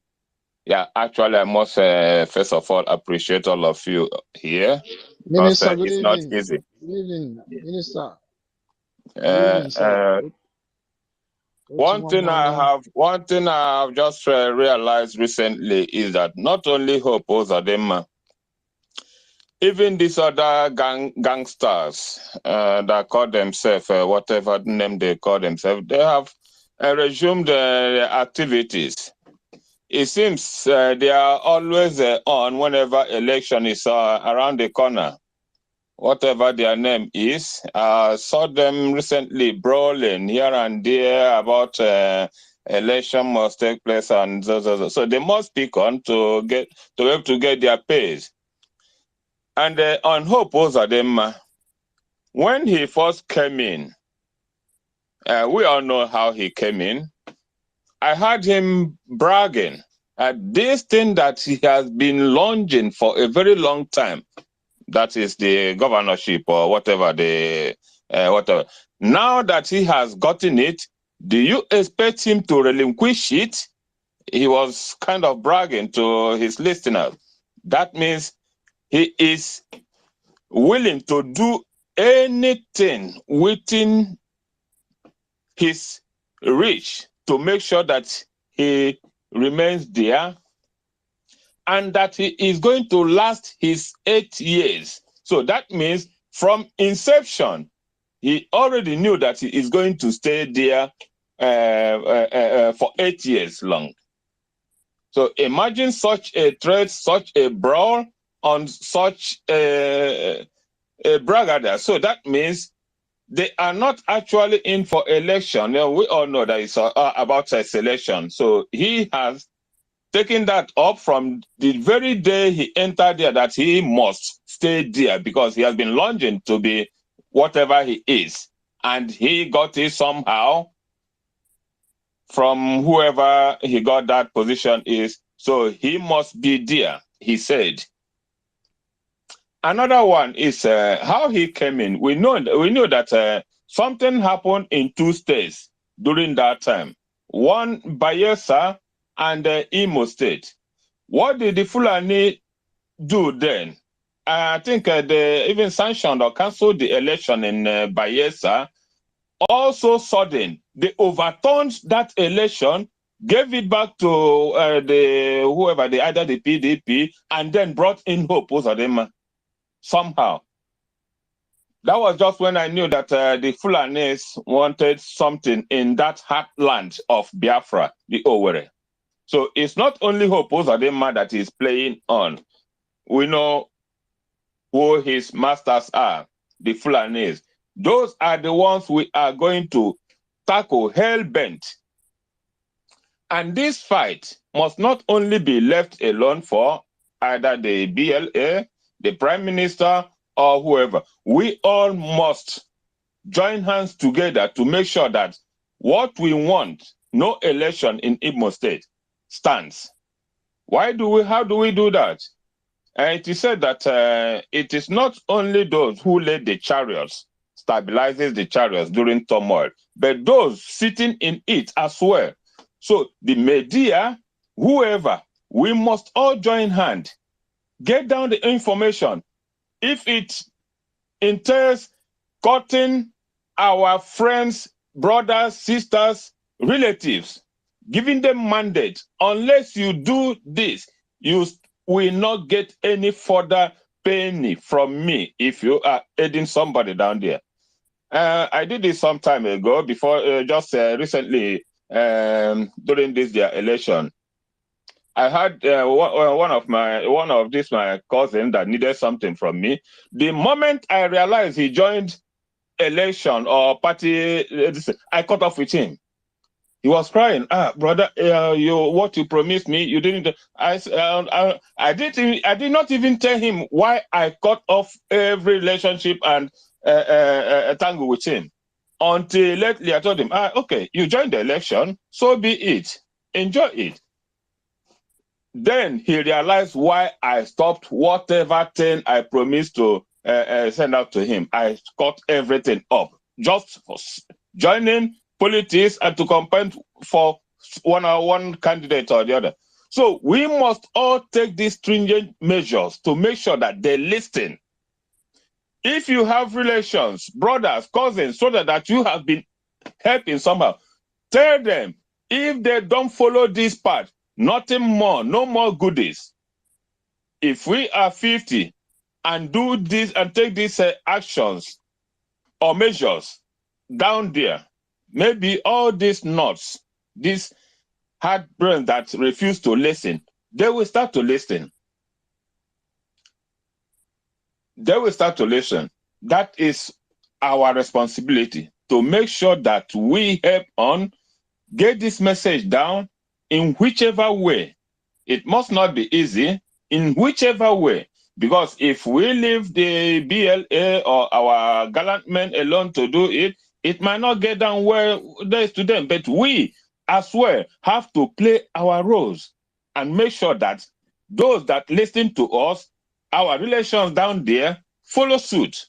Yeah, actually, I must first of all appreciate all of you here because Minister, good it's not evening. easy. Good evening, Minister. Good evening, sir. One thing I have just realized recently is that not only Hope Ozadema, even these other gangsters that call themselves whatever name they call themselves, they have resumed their activities. It seems they are always on whenever election is around the corner. Whatever their name is, I saw them recently brawling here and there about election must take place and so they must speak on to be able to get their pays. And on Hope Ozadema, when he first came in, we all know how he came in. I heard him bragging at this thing that he has been longing for a very long time. That is the governorship or whatever whatever. Now that he has gotten it, do you expect him to relinquish it? He was kind of bragging to his listeners. That means he is willing to do anything within his reach to make sure that he remains there and that he is going to last his 8 years. So that means from inception, he already knew that he is going to stay there for 8 years long. So imagine such a threat, such a brawl on such a braggader. So that means they are not actually in for election. We all know that it's about a selection. So he has taken that up from the very day he entered there, that he must stay there because he has been longing to be whatever he is. And he got it somehow from whoever he got that position is. So he must be there, he said. Another one is how he came in. We know that something happened in 2 states during that time. One, Bayelsa and Imo State. What did the Fulani do then? I think they even sanctioned or cancelled the election in Bayelsa. Also sudden, they overturned that election, gave it back to either the PDP, and then brought in Hope Ozadema somehow. That was just when I knew that the Fulanis wanted something in that heartland of Biafra, the Owerri. So it's not only Hope Uzodinma that is playing on. We know who his masters are, the Fulanis. Those are the ones we are going to tackle hell-bent. And this fight must not only be left alone for either the BLA, the Prime Minister, or whoever. We all must join hands together to make sure that what we want, no election in Imo State, stands. How do we do that? It is said that it is not only those who led the chariots, stabilizes the chariots during turmoil, but those sitting in it as well. So the media, whoever, we must all join hand, get down the information. If it entails cutting our friends, brothers, sisters, relatives, giving them mandate, unless you do this, you will not get any further penny from me if you are aiding somebody down there. I did this some time ago, before just recently during this their election. I had one of my cousin that needed something from me. The moment I realized he joined election or party, I cut off with him. He was crying, brother, what you promised me, you didn't. I did not even tell him why I cut off every relationship and tangle with him. Until lately, I told him, okay, you joined the election, so be it, enjoy it. Then he realized why I stopped whatever thing I promised to send out to him. I cut everything up just for joining politics and to campaign for one candidate or the other. So we must all take these stringent measures to make sure that they listen. If you have relations, brothers, cousins, so that you have been helping somehow, tell them if they don't follow this path, nothing more, no more goodies. If we are 50 and do this and take these actions or measures down there, maybe all these nuts, these hard brains that refuse to listen, they will start to listen. They will start to listen. That is our responsibility, to make sure that we help on get this message down in whichever way. It must not be easy, in whichever way. Because if we leave the BLA or our gallant men alone to do it, it might not get down where there is to them. But we as well have to play our roles and make sure that those that listen to us, our relations down there, follow suit.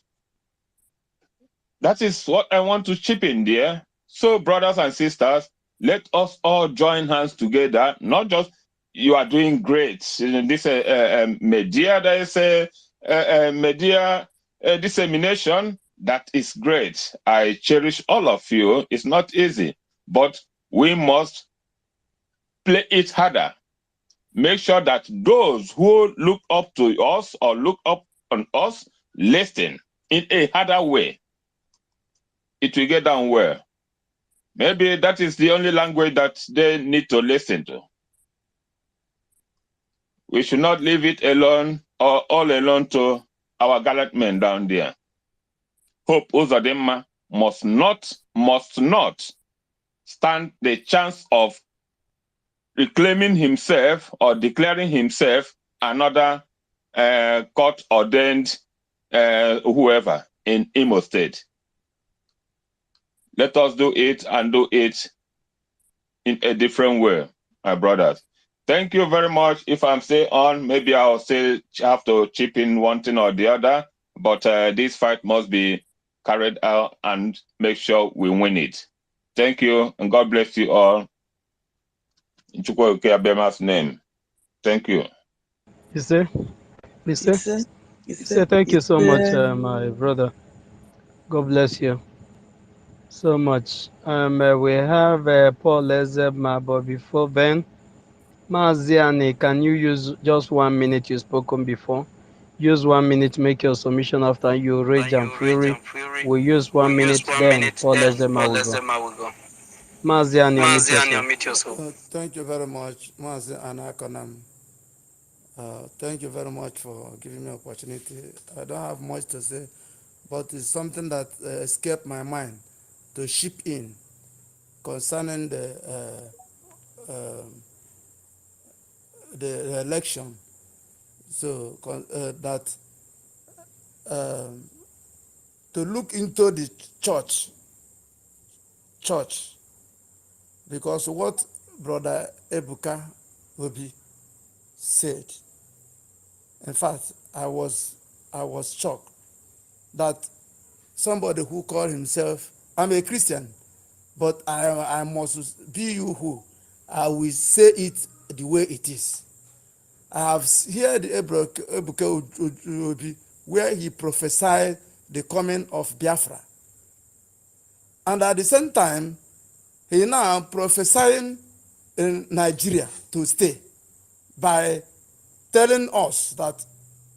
That is what I want to chip in there. So, brothers and sisters, let us all join hands together. Not just you are doing great in this media. There is a media dissemination that is great. I cherish all of you. It's not easy, but we must play it harder. Make sure that those who look up to us or look up on us listen in a harder way. It will get down well. Maybe that is the only language that they need to listen to. We should not leave it alone or all alone to our gallant men down there. Hope Uzodinma must not stand the chance of reclaiming himself or declaring himself another court-ordained whoever in Imo State. Let us do it and do it in a different way, my brothers. Thank you very much. If I'm still on, maybe I'll still have to chip in one thing or the other, but this fight must be carried out and make sure we win it. Thank you, and God bless you all. In Chukwuebuka Abema's name. Thank you. You say? Thank you so much, my brother. God bless you so much. We have Paul Ezebma, but before then, Maziani, can you use just 1 minute you spoken before? Use 1 minute, make your submission after you rage and fury. We use 1 minute, then Paul Ezema will go. Mazian, you mute yourself. Thank you very much, Mazi Anakonam. Thank you very much for giving me opportunity. I don't have much to say, but it's something that escaped my mind to chip in concerning the election. So that um, to look into the church, because what Brother Ebuka Obi said, in fact, I was shocked that somebody who called himself, I'm a Christian, but I must be you who I will say it the way it is. I have heard Ebuka Obi where he prophesied the coming of Biafra, and at the same time he now prophesying in Nigeria to stay by telling us that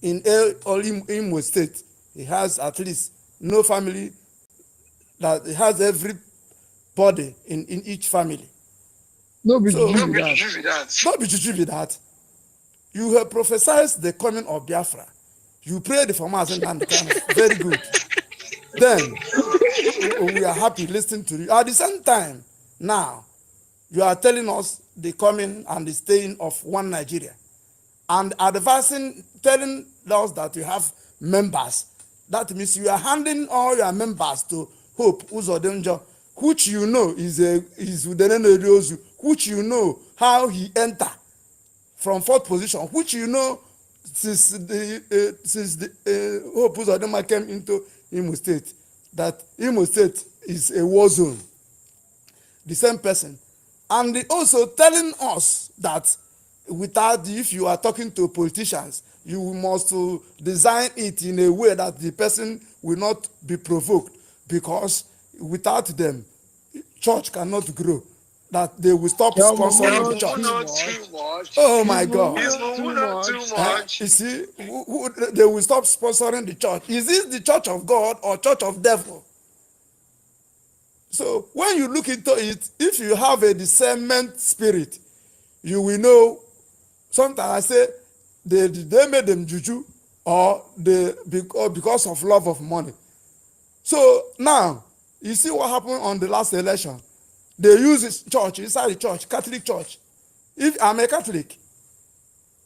in Imo State he has at least no family, that he has everybody in each family. No be So juju be that. not be juju be that. You have prophesied the coming of Biafra. You prayed for Mazen and kind of very good. Then we are happy listening to you. At the same time, now you are telling us the coming and the staying of one Nigeria, and advising, telling us that you have members. That means you are handing all your members to Hope Uzodinjo, which you know is Udenene Riozu, which you know how he enter from fourth position, which you know since the Hope Uzodinma came into Imo State, that Imo State is a war zone. The same person, and also telling us that without, if you are talking to politicians, you must design it in a way that the person will not be provoked, because without them church cannot grow, that they will stop You're sponsoring the moving church. too much. Oh He's my God. moving too much. You see, they will stop sponsoring the church. Is this the church of God or church of devil? So when you look into it, if you have a discernment spirit, you will know. Sometimes I say they made them juju, or because of love of money. So now you see what happened on the last election. They use this church, inside the church, Catholic church. If I'm a Catholic,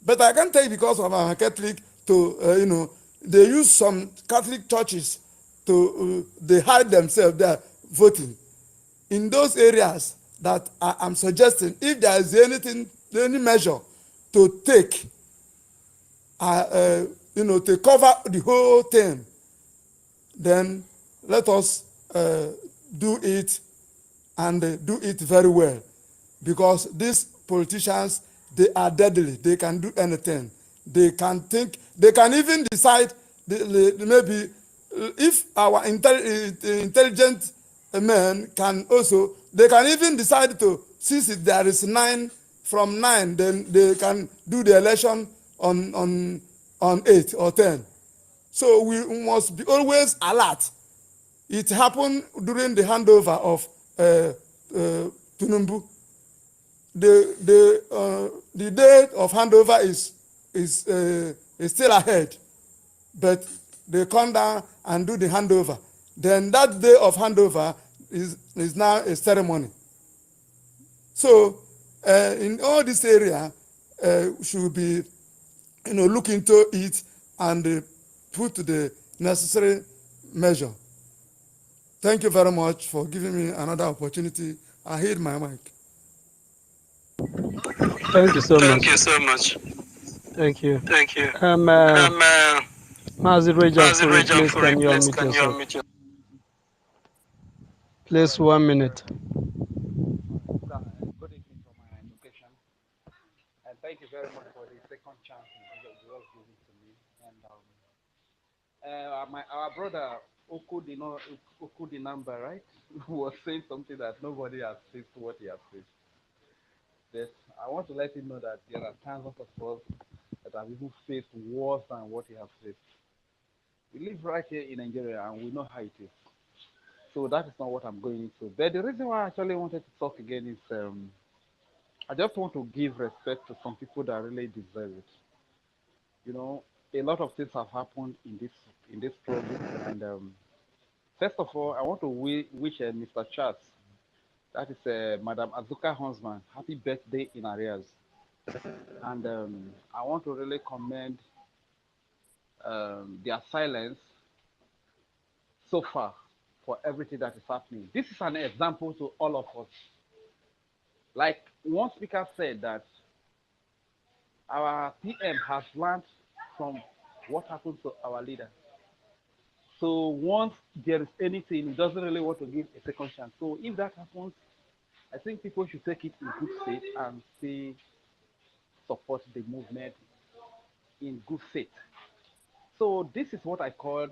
but I can't tell you because of I'm a Catholic to they use some Catholic churches to they hide themselves there voting in those areas that I'm suggesting. If there is any measure to take, to cover the whole thing, then let us do it, and do it very well, because these politicians, they are deadly. They can do anything. They can think. They can even decide. Maybe if our intelligent men can also, they can even decide to, since there is 9 from 9, then they can do the election on 8 or 10. So we must be always alert. It happened during the handover of Tunumbu. The day of handover is still ahead, but they come down and do the handover. Then that day of handover is now a ceremony. So in all this area, should be look into it and put the necessary measure. Thank you very much for giving me another opportunity. I hit my mic. Thank you so Thank much. you so much. Thank you. Thank you. Mazi Rage and Mazi Fury, Rajan please Furi, can you please unmute can you yourself? unmute your... Please 1 minute. Good evening from my location, and thank you very much for the second chance you was given to me. And our brother Oku the number, right, was saying something that nobody has said to what he has said. But I want to let him know that there are thousands of us that have even faced worse than what he has faced. We live right here in Nigeria and we know how it is. So that is not what I'm going into. But the reason why I actually wanted to talk again is I just want to give respect to some people that really deserve it. You know, a lot of things have happened in this struggle, and first of all, I want to wish Mr. Charles, that is Madam Azuka Huntsman, happy birthday in arrears. And I want to really commend their silence so far for everything that is happening. This is an example to all of us. Like one speaker said that our PM has learned from what happened to our leader. So once there is anything, he doesn't really want to give a second chance. So if that happens, I think people should take it in good faith and say support the movement in good faith. So this is what I call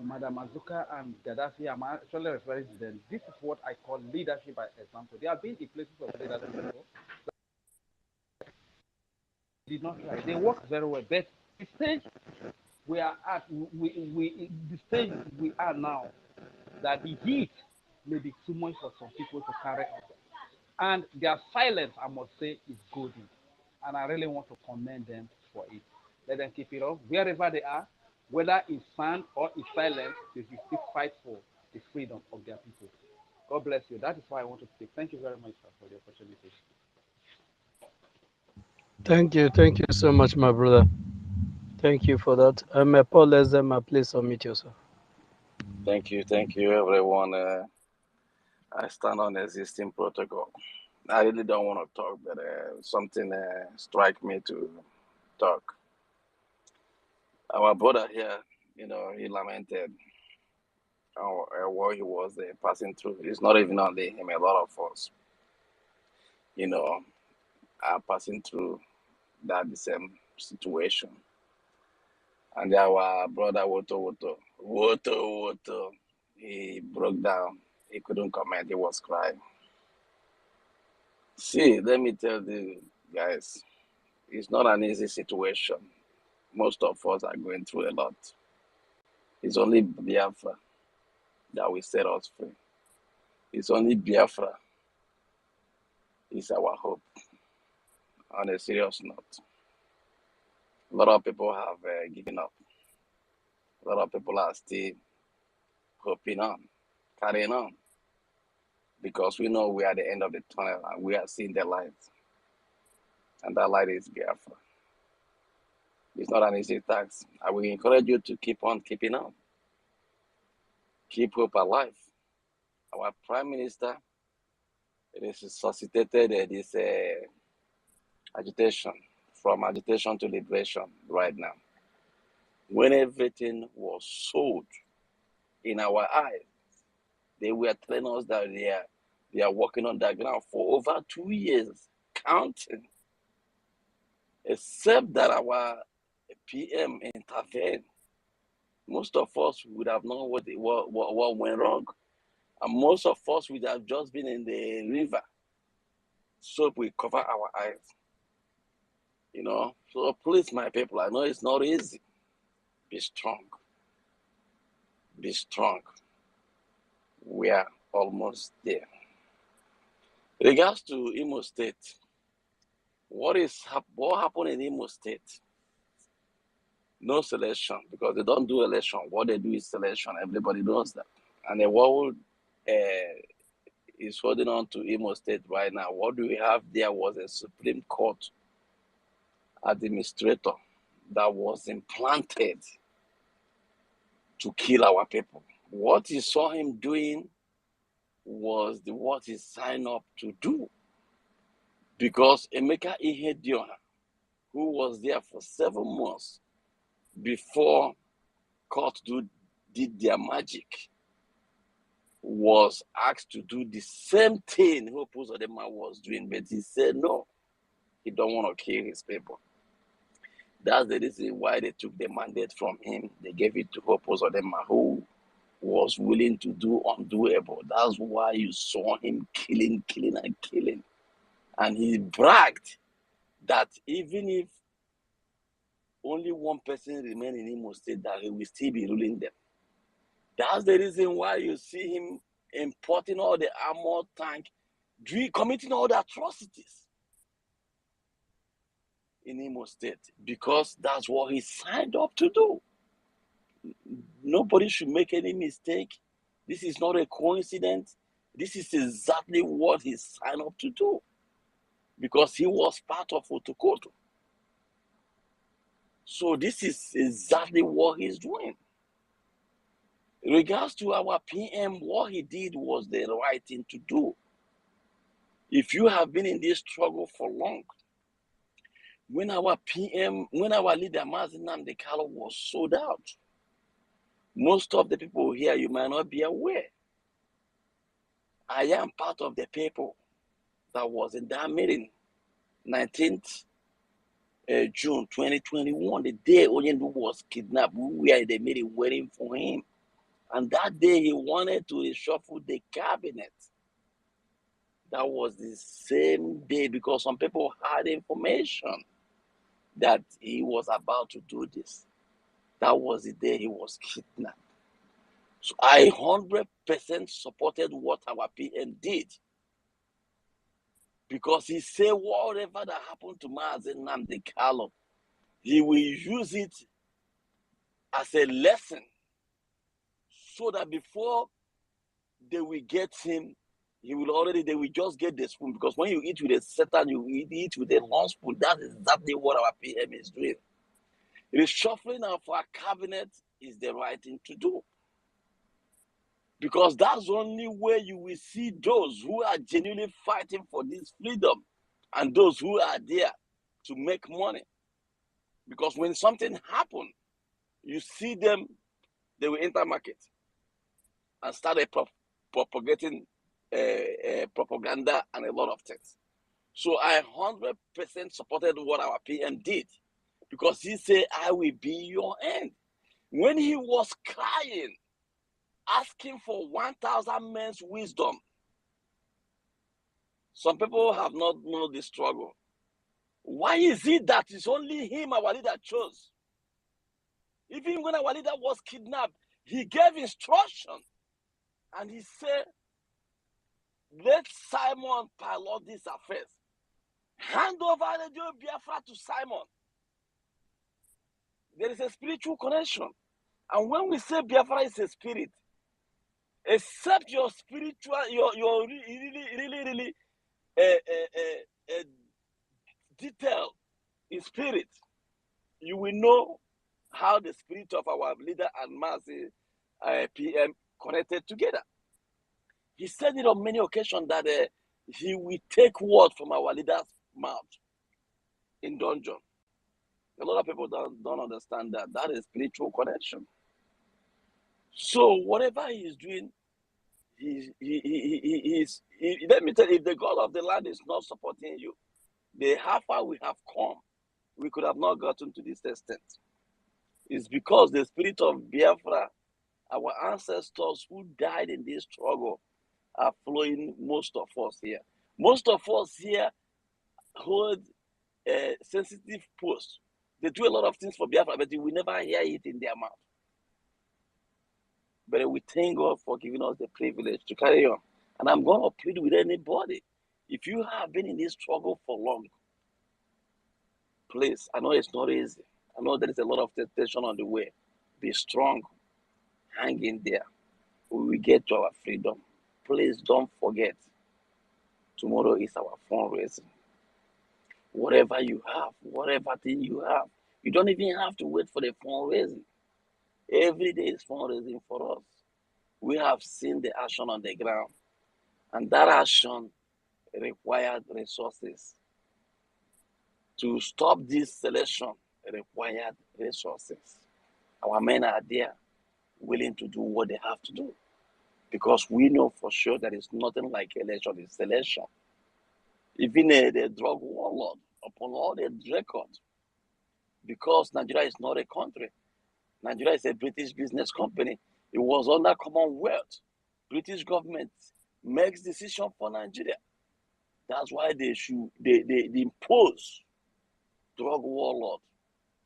Madam Azuka and Gaddafi. I'm actually referring to them. This is what I call leadership by example. They have been in places of leadership before. They did not try. They worked very well. But the stage we are at, the stage we are now, that the heat may be too much for some people to carry on. And their silence, I must say, is golden. And I really want to commend them for it. Let them keep it up. Wherever they are, whether in sound or in silence, they will still fight for the freedom of their people. God bless you. That is why I want to speak. Thank you very much, sir, for the opportunity. Thank you so much, my brother. Thank you for that. Paul, let's please submit yourself. Thank you, everyone. I stand on existing protocol. I really don't want to talk, but something strike me to talk. Our brother here, you know, he lamented what he was passing through. It's not even only him; a lot of us, you know, are passing through the same situation. And our brother Woto, he broke down. He couldn't comment. He was crying. See, let me tell you guys, it's not an easy situation. Most of us are going through a lot. It's only Biafra that will set us free. It's only Biafra is our hope. On a serious note, a lot of people have given up. A lot of people are still hoping on, carrying on, because we know we are at the end of the tunnel and we are seeing the light. And that light is Biafra. It's not an easy task. I will encourage you to keep on keeping on. Keep hope alive. Our Prime Minister, it is suscitated this agitation, from agitation to liberation right now. When everything was sold in our eyes, they were telling us that they are working on the ground for over 2 years, counting. Except that our PM intervened, most of us would have known what went wrong. And most of us would have just been in the river. So we cover our eyes. You know, so please, my people, I know it's not easy. Be strong. Be strong. We are almost there. In regards to Imo State, what happened in Imo State? No selection, because they don't do election. What they do is selection. Everybody knows that. And the world is holding on to Imo State right now. What do we have there was a Supreme Court administrator that was implanted to kill our people. What he saw him doing was what he signed up to do. Because Emeka Ihedioha, who was there for 7 months before court did their magic, was asked to do the same thing Hope Uzodinma was doing, but he said no, he don't want to kill his people. That's the reason why they took the mandate from him. They gave it to Hope Uzodinma, who was willing to do undoable. That's why you saw him killing. And he bragged that even if only one person remain in Imo State that he will still be ruling them. That's the reason why you see him importing all the armored tank, committing all the atrocities in Imo State, because that's what he signed up to do. Nobody should make any mistake. This is not a coincidence. This is exactly what he signed up to do, because he was part of Otokoto. So this is exactly what he's doing. In regards to our PM, what he did was the right thing to do. If you have been in this struggle for long, when our leader Mazi Nnamdi Kanu was sold out, most of the people here, you might not be aware. I am part of the people that was in that meeting, 19th June 2021, the day Onyendu was kidnapped. We were in the meeting waiting for him. And that day he wanted to reshuffle the cabinet. That was the same day, because some people had information that he was about to do this. That was the day he was kidnapped. So I 100% supported what our PM did, because he said whatever that happened to Mazi Nnamdi Kanu, he will use it as a lesson, so that before they will get him, they will just get the spoon. Because when you eat with a Satan, you eat with a long spoon. That's exactly what our PM is doing. Reshuffling of our cabinet is the right thing to do, because that's the only way you will see those who are genuinely fighting for this freedom and those who are there to make money. Because when something happens, you see them, they will enter market and start propagating propaganda and a lot of things. So I 100% supported what our PM did, because he said, I will be your end. When he was crying, asking for 1,000 men's wisdom, some people have not known the struggle. Why is it that it's only him our leader chose? Even when our leader was kidnapped, he gave instruction and he said, let Simon pilot these affairs. Hand over the Biafra to Simon. There is a spiritual connection. And when we say Biafra is a spirit, except your spiritual, your really detail in spirit, you will know how the spirit of our leader and Mazi PM connected together. He said it on many occasions that he will take word from our leader's mouth in dungeon. A lot of people don't understand that. That is spiritual connection. So whatever he is doing, let me tell you, if the God of the land is not supporting you, how far we have come, we could have not gotten to this extent. It's because the spirit of Biafra, our ancestors who died in this struggle, are flowing most of us here. Most of us here hold a sensitive post. They do a lot of things for Biafra, but you will never hear it in their mouth. But we thank God for giving us the privilege to carry on. And I'm going to plead with anybody. If you have been in this struggle for long, please, I know it's not easy. I know there is a lot of temptation on the way. Be strong. Hang in there. We will get to our freedom. Please don't forget, tomorrow is our fundraising. Whatever you have, whatever thing you have, you don't even have to wait for the fundraising. Every day is fundraising for us. We have seen the action on the ground, and that action required resources. To stop this selection required resources. Our men are there, willing to do what they have to do, because we know for sure that it's nothing like election, it's selection. Even the drug warlord, upon all the records, because Nigeria is not a country. Nigeria is a British business company. It was under Commonwealth. British government makes decision for Nigeria. That's why they impose drug warlord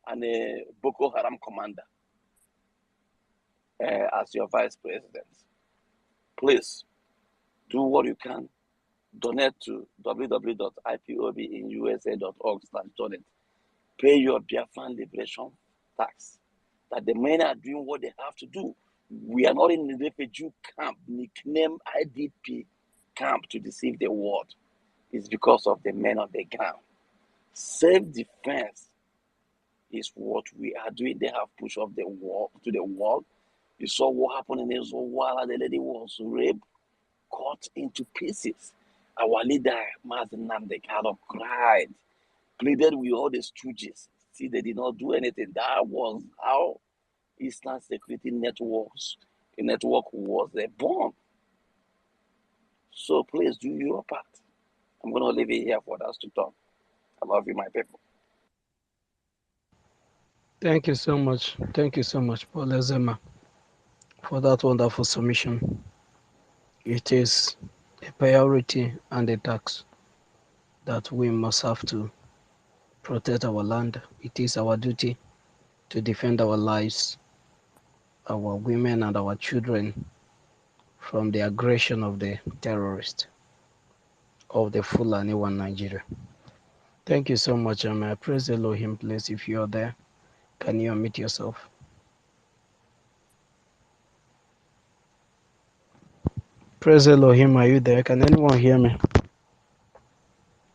and a Boko Haram commander as your vice president. Please do what you can. Donate to www.ipobinusa.org/donate. Pay your Biafran liberation tax. That the men are doing what they have to do. We are not in the refugee camp, nicknamed IDP camp to deceive the world. It's because of the men on the ground. Self-defense is what we are doing. They have pushed off the wall to the wall. You saw what happened in Israel while the lady was raped, cut into pieces. Our leader, Mazen Namdekano, cried, pleaded with all the stooges. See, they did not do anything. That was how Eastern Security network was born. So please do your part. I'm going to leave it here for us to talk. I love you, my people. Thank you so much. Thank you so much, Paul Ezema, for that wonderful submission. It is a priority and a tax that we must have to protect our land. It is our duty to defend our lives, our women and our children from the aggression of the terrorists of the Fulani One Nigeria. Thank you so much, I praise Elohim, please, if you're there. Can you unmute yourself? Praise Elohim, are you there? Can anyone hear me?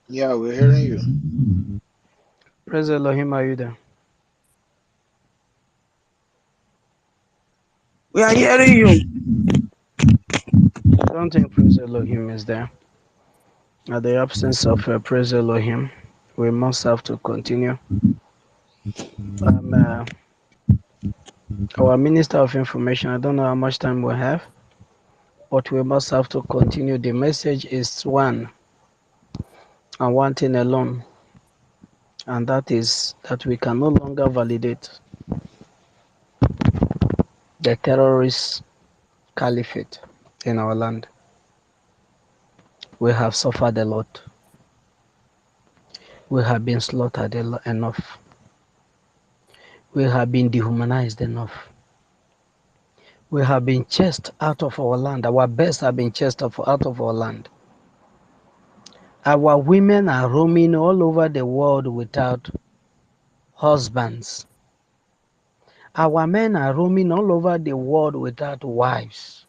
Yeah, we're hearing you. Praise Elohim, are you there? We are hearing you. I don't think Praise Elohim is there. At the absence of Praise Elohim, we must have to continue. Our Minister of Information, I don't know how much time we have, but we must have to continue. The message is one, and one thing alone, and that is that we can no longer validate the terrorist caliphate in our land. We have suffered a lot. We have been slaughtered enough. We have been dehumanized enough. We have been chased out of our land. Our best have been chased out of our land. Our women are roaming all over the world without husbands. Our men are roaming all over the world without wives.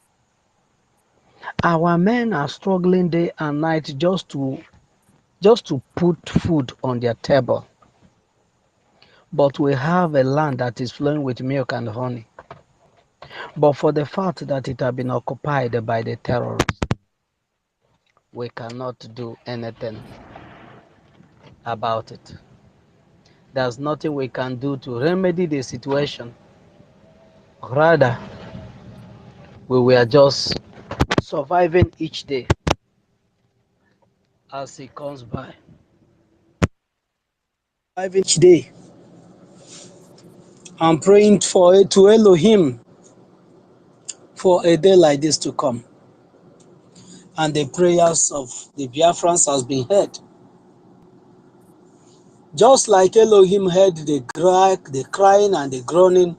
Our men are struggling day and night just to put food on their table. But we have a land that is flowing with milk and honey. But for the fact that it has been occupied by the terrorists, we cannot do anything about it. There's nothing we can do to remedy the situation. Rather, we were just surviving each day as it comes by. Surviving each day. I'm praying to Elohim for a day like this to come. And the prayers of the Biafrans has been heard. Just like Elohim heard the crying and the groaning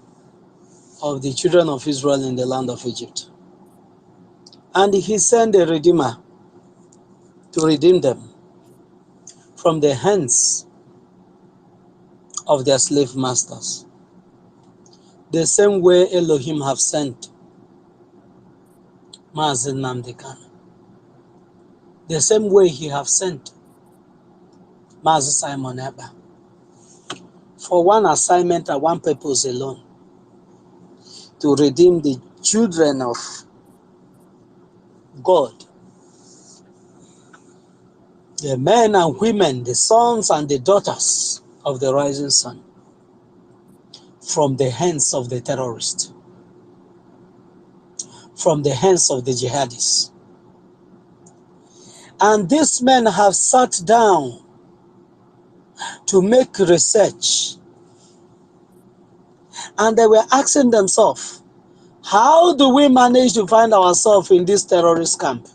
of the children of Israel in the land of Egypt. And he sent a Redeemer to redeem them from the hands of their slave masters. The same way Elohim have sent Mazen Namdekan. The same way he have sent Mazen Simon Abba. For one assignment and one purpose alone. To redeem the children of God. The men and women, the sons and the daughters of the rising sun. From the hands of the terrorists. From the hands of the jihadists. And these men have sat down to make research. And they were asking themselves, how do we manage to find ourselves in this terrorist camp?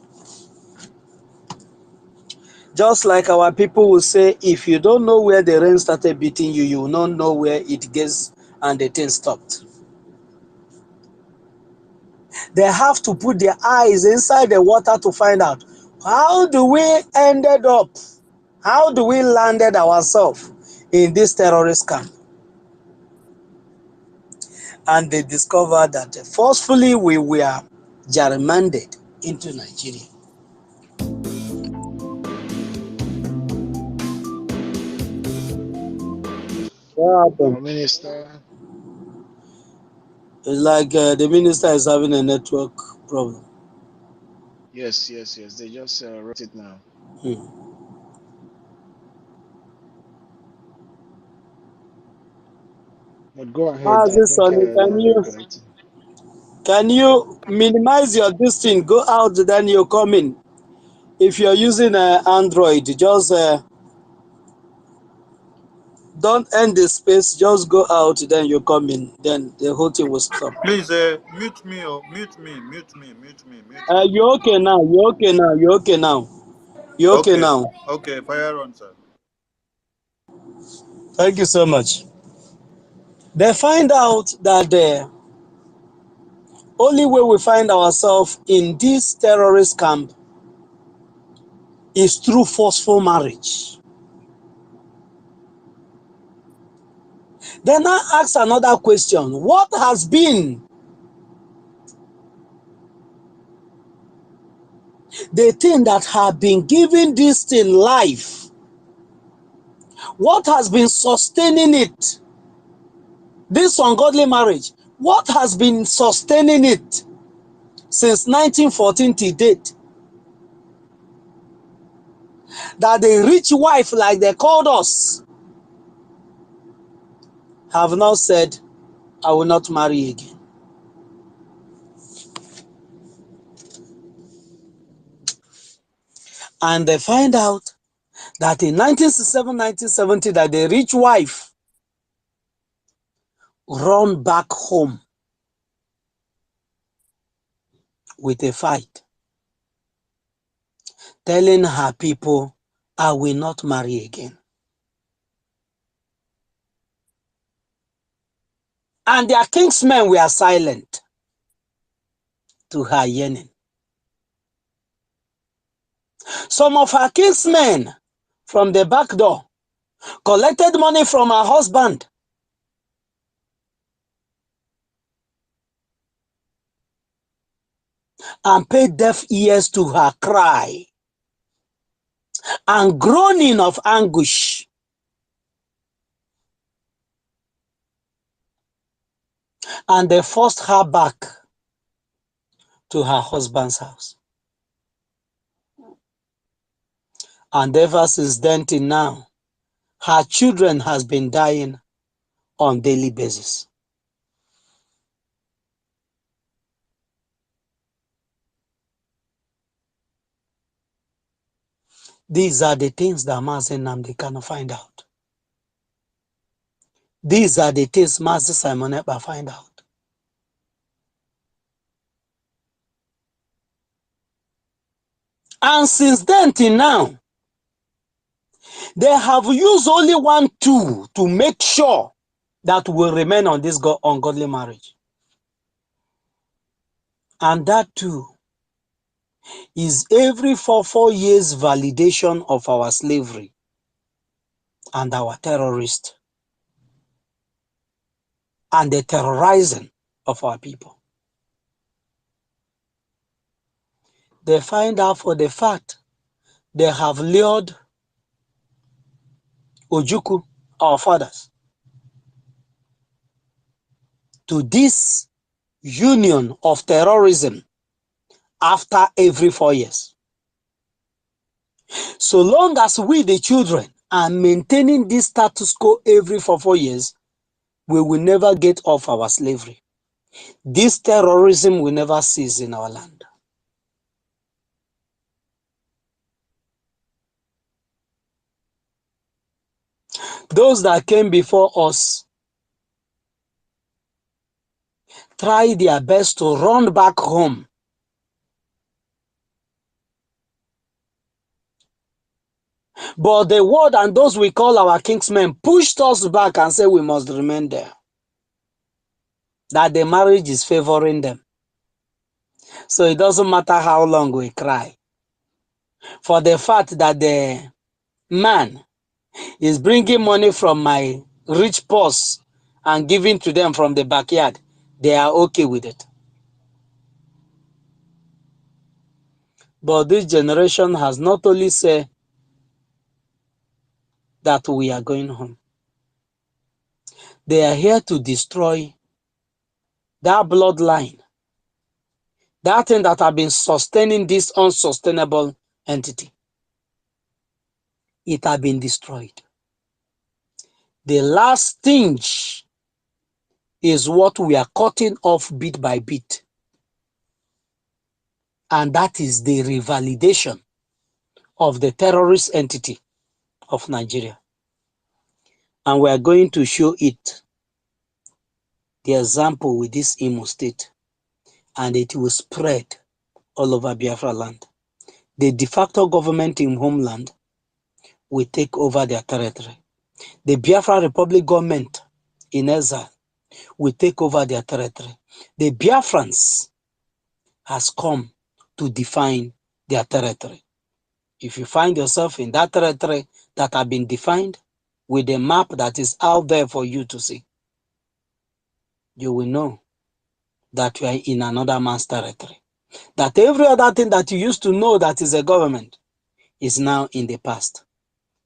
Just like our people will say, if you don't know where the rain started beating you, you will not know where it gets and the thing stopped. They have to put their eyes inside the water to find out, how do we ended up, how do we landed ourselves in this terrorist camp? And they discovered that forcefully we were gerrymandered into Nigeria. What happened? Our minister. It's like the minister is having a network problem. Yes, yes, yes. They just wrote it now. Hmm. But go ahead. I Mazi think Sonny, they are correcting. can you minimize your distance? Go out, then you come in. If you're using Android, just don't end the space. Just go out, then you come in. Then the whole thing will stop. Please, mute me, oh, mute me, mute me, mute me, mute me. You're okay now. You're okay now. You're okay now. You're okay Okay, now. okay, fire on, sir. Thank you so much. They find out that the only way we find ourselves in this terrorist camp is through forceful marriage. Then I ask another question. What has been the thing that have been giving this thing life? What has been sustaining it? This ungodly marriage, what has been sustaining it since 1914 to date? That the rich wife, like they called us, have now said, I will not marry again. And they find out that in 1967, 1970, that the rich wife run back home with a fight, telling her people, I will not marry again. And their kingsmen were silent to her yearning. Some of her kinsmen from the back door collected money from her husband and paid deaf ears to her cry and groaning of anguish. And they forced her back to her husband's house. And ever since then till now, her children has been dying on daily basis. These are the things that Mazi Nnamdi cannot find out. These are the things Mazi Simon Ekpa find out. And since then till now, they have used only one tool to make sure that we remain on this ungodly marriage. And that tool is every 4 years validation of our slavery and our terrorists and the terrorizing of our people. They find out for the fact they have lured Ojukwu, our fathers, to this union of terrorism after every 4 years. So long as we, the children, are maintaining this status quo every 4 years, we will never get off our slavery. This terrorism will never cease in our land. Those that came before us try their best to run back home But the world and those we call our kingsmen pushed us back and said we must remain there. That the marriage is favoring them. So it doesn't matter how long we cry. For the fact that the man is bringing money from my rich purse and giving to them from the backyard, they are okay with it. But this generation has not only said that we are going home. They are here to destroy that bloodline, that thing that have been sustaining this unsustainable entity. It has been destroyed. The last stinge is what we are cutting off bit by bit. And that is the revalidation of the terrorist entity of Nigeria. And we are going to show it, the example with this Imo state, and it will spread all over Biafra land. The de facto government in homeland will take over their territory. The Biafra Republic government in exile will take over their territory. The Biafrans has come to define their territory. If you find yourself in that territory that have been defined with a map that is out there for you to see, you will know that you are in another man's territory. That every other thing that you used to know that is a government is now in the past.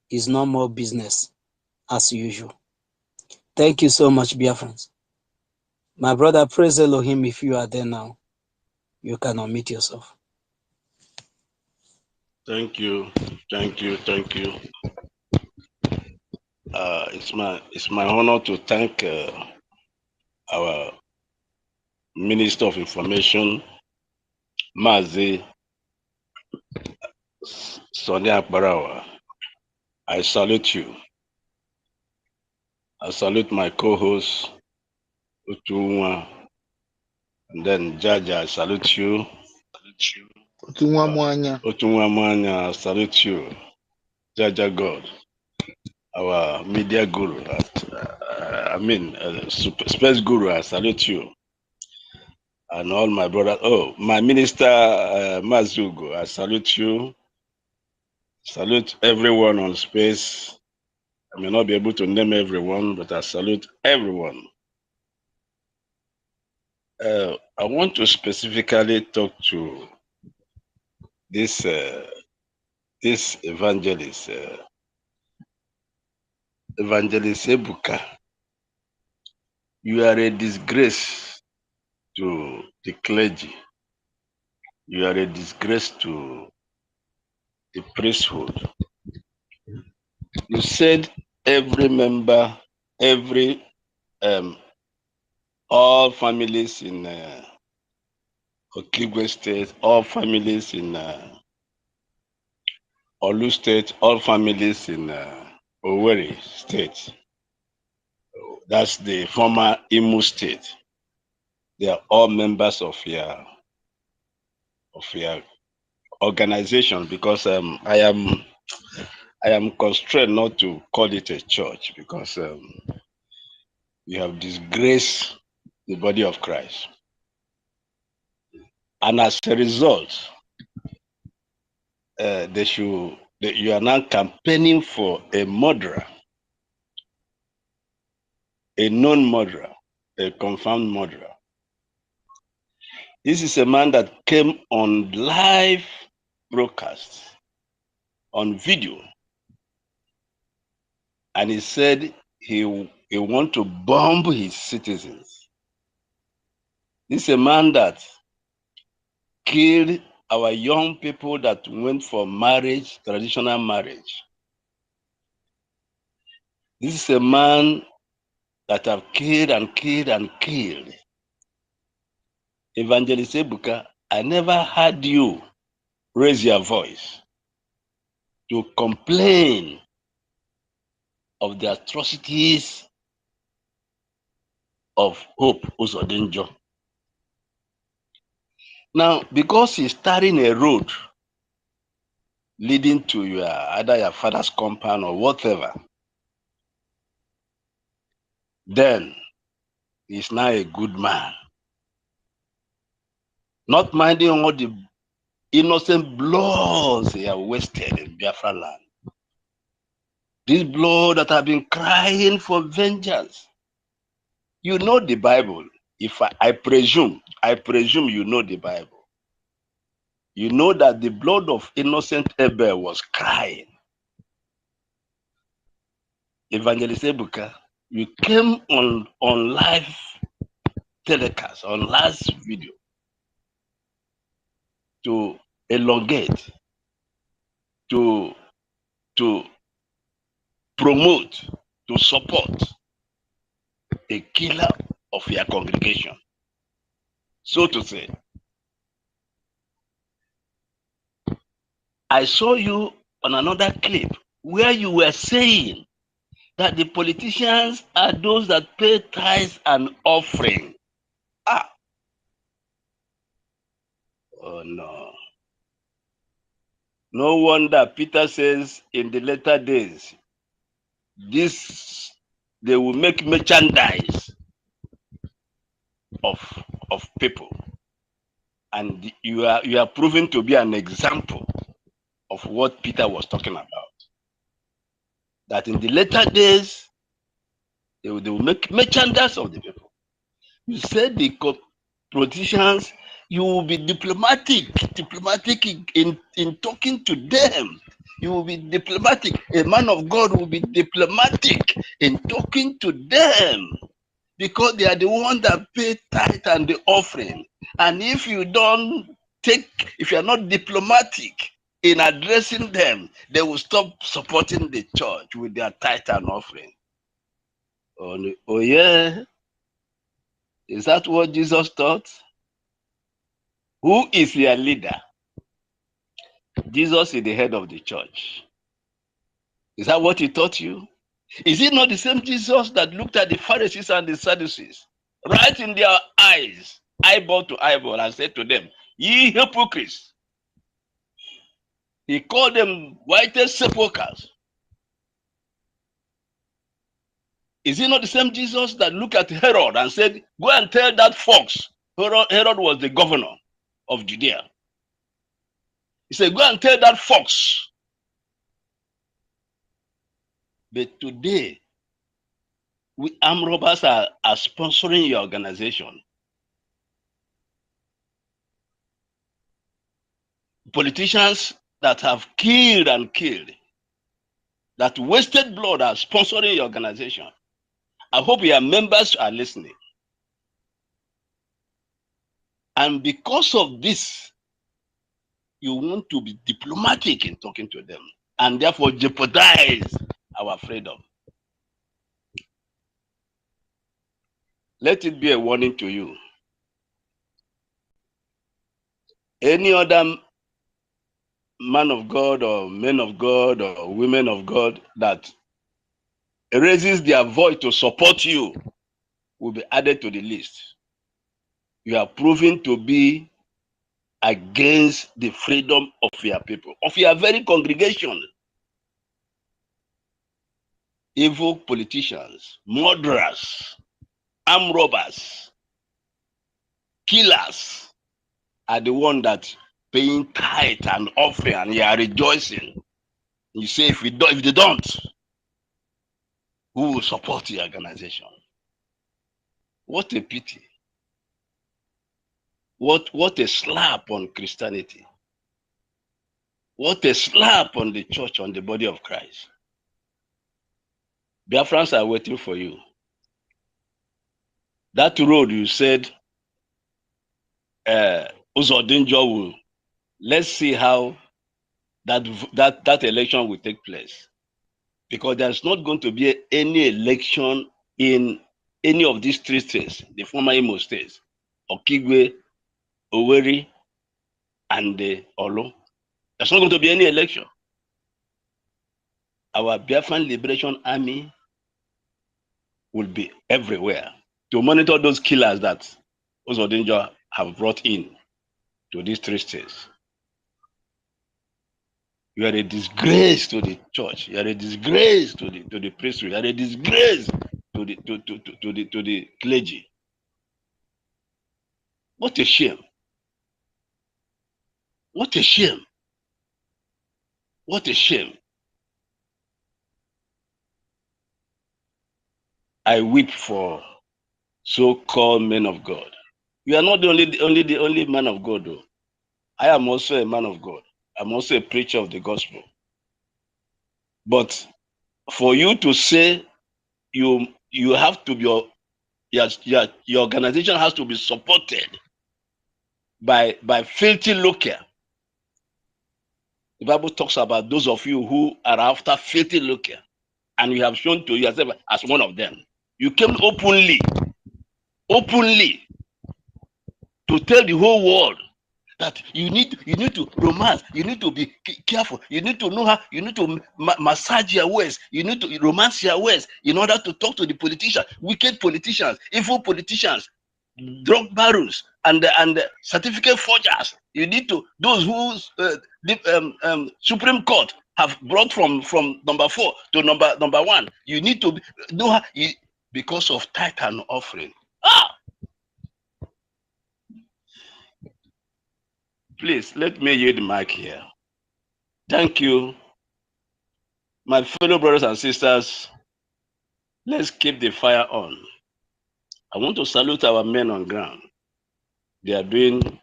Is no more business as usual. Thank you so much, Biafrans. My brother, praise Elohim if you are there now. You can unmute yourself. Thank you. It's my honor to thank our Minister of Information, Mazi Sonia Barawa. I salute you. I salute my co-host, Utunwa, and then Jaja, I salute you. Otunwa Mwanya. Utunwa Mwanya, I salute you. Jaja God, our media guru, space guru, I salute you. And all my brothers. Oh, my minister, Mazugo, I salute you. Salute everyone on space. I may not be able to name everyone, but I salute everyone. I want to specifically talk to this evangelist, Evangelist Ebuka. You are a disgrace to the clergy. You are a disgrace to the priesthood. You said every member, all families in Okigwe State, all families in Olu State, all families in Owerri State. That's the former Imo State. They are all members of your organization, because I am constrained not to call it a church, because you have disgraced the body of Christ. And as a result, you are now campaigning for a murderer, a known murderer, a confirmed murderer. This is a man that came on live broadcast, on video, and he said he want to bomb his citizens. This is a man that killed our young people that went for marriage, traditional marriage. This is a man that have killed and killed and killed. Evangelist Ebuka, I never heard you raise your voice to complain of the atrocities of Hope Uzodinjo. Now, because he's starting a road leading to your either your father's compound or whatever, then he's now a good man. Not minding all the innocent bloods they have wasted in Biafra land. This blood that have been crying for vengeance. You know the Bible. If I presume you know the Bible. You know that the blood of innocent Abel was crying. Evangelist Ebuka, you came on live telecast, on last video, to elongate, to promote, to support a killer of your congregation. So to say, I saw you on another clip where you were saying that the politicians are those that pay tithes and offering. Oh no. No wonder Peter says in the later days, they will make merchandise of people. And you are proven to be an example of what Peter was talking about. That in the later days, they will make merchandise of the people. You said the politicians, you will be diplomatic in talking to them. You will be diplomatic. A man of God will be diplomatic in talking to them because they are the ones that pay tithe and the offering. And if you are not diplomatic in addressing them, they will stop supporting the church with their tithe and offering. Oh yeah. Is that what Jesus taught? Who is your leader? Jesus is the head of the church. Is that what he taught you? Is it not the same Jesus that looked at the Pharisees and the Sadducees right in their eyes, eyeball to eyeball, and said to them, "Ye hypocrites"? He called them whitest sepulchres. Is it not the same Jesus that looked at Herod and said, "Go and tell that fox"? Herod was the governor of Judea. He said, "Go and tell that fox." But today, we armed robbers are sponsoring your organization. Politicians that have killed and killed, that wasted blood are sponsoring your organization. I hope your members are listening. And because of this, you want to be diplomatic in talking to them and therefore jeopardize our freedom. Let it be a warning to you. Any other man of God or men of God or women of God that raises their voice to support you will be added to the list. You are proven to be against the freedom of your people, of your very congregation. Evil politicians, murderers, armed robbers, killers are the one that paying tithe and offering, and you are rejoicing. You say, if they don't, who will support the organization? What a pity. What a slap on Christianity. What a slap on the church, on the body of Christ. Biafrans are waiting for you. That road you said, Uzodinjo will, let's see how that election will take place. Because there's not going to be any election in any of these three states, the former Imo states, Okigwe, Owerri, and Olo. There's not going to be any election. Our Biafran Liberation Army will be everywhere to monitor those killers that Uzodinjo have brought in to these three states. You are a disgrace to the church. You are a disgrace to the priesthood. You are a disgrace to the clergy. What a shame. What a shame. What a shame. I weep for so-called men of God. You are not the only man of God, though. I am also a man of God. I'm also a preacher of the gospel. But for you to say you have to be your organization has to be supported by filthy lucre. The Bible talks about those of you who are after filthy lucre, and you have shown to yourself as one of them. You came openly to tell the whole world that you need to romance, you need to be careful, you need to know how, you need to massage your words, you need to romance your words in order to talk to the politicians, wicked politicians, evil politicians, drug barons, and certificate forgers. You need to, those who the Supreme Court have brought from number 4 to number 1. You need to know how, because of tithe and offering. Please let me yield the mic here. Thank you, my fellow brothers and sisters. Let's keep the fire on. I want to salute our men on ground. They are doing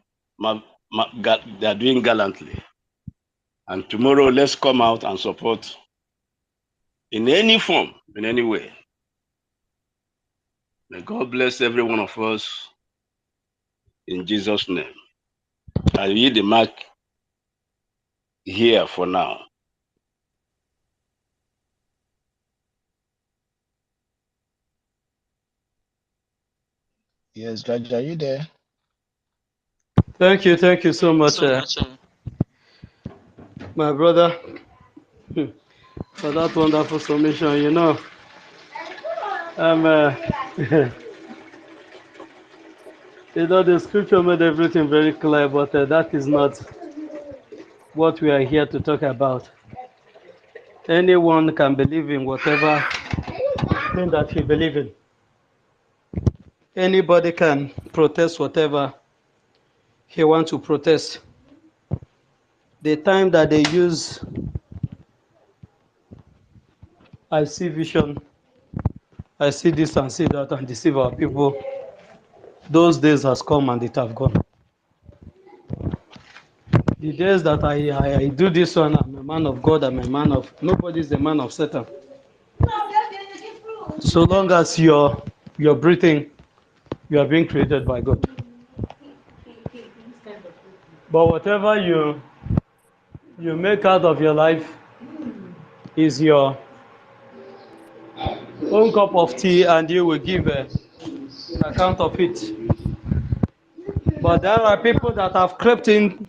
gallantly. And tomorrow, let's come out and support in any form, in any way. May God bless every one of us in Jesus' name. I yield the mic here for now. Yes, Judge, are you there? Thank you so much, my brother, for that wonderful submission. You know, you know, the scripture made everything very clear, but that is not what we are here to talk about. Anyone can believe in whatever thing that he believes in. Anybody can protest whatever he wants to protest. The time that they use, I see vision, I see this and see that, and deceive our people, those days has come and it have gone. The days that I do this one, I'm a man of God, I'm a man of, nobody is a man of Satan. So long as you're breathing, you are being created by God. But whatever you make out of your life is your own cup of tea, and you will give an account of it. But there are people that have crept in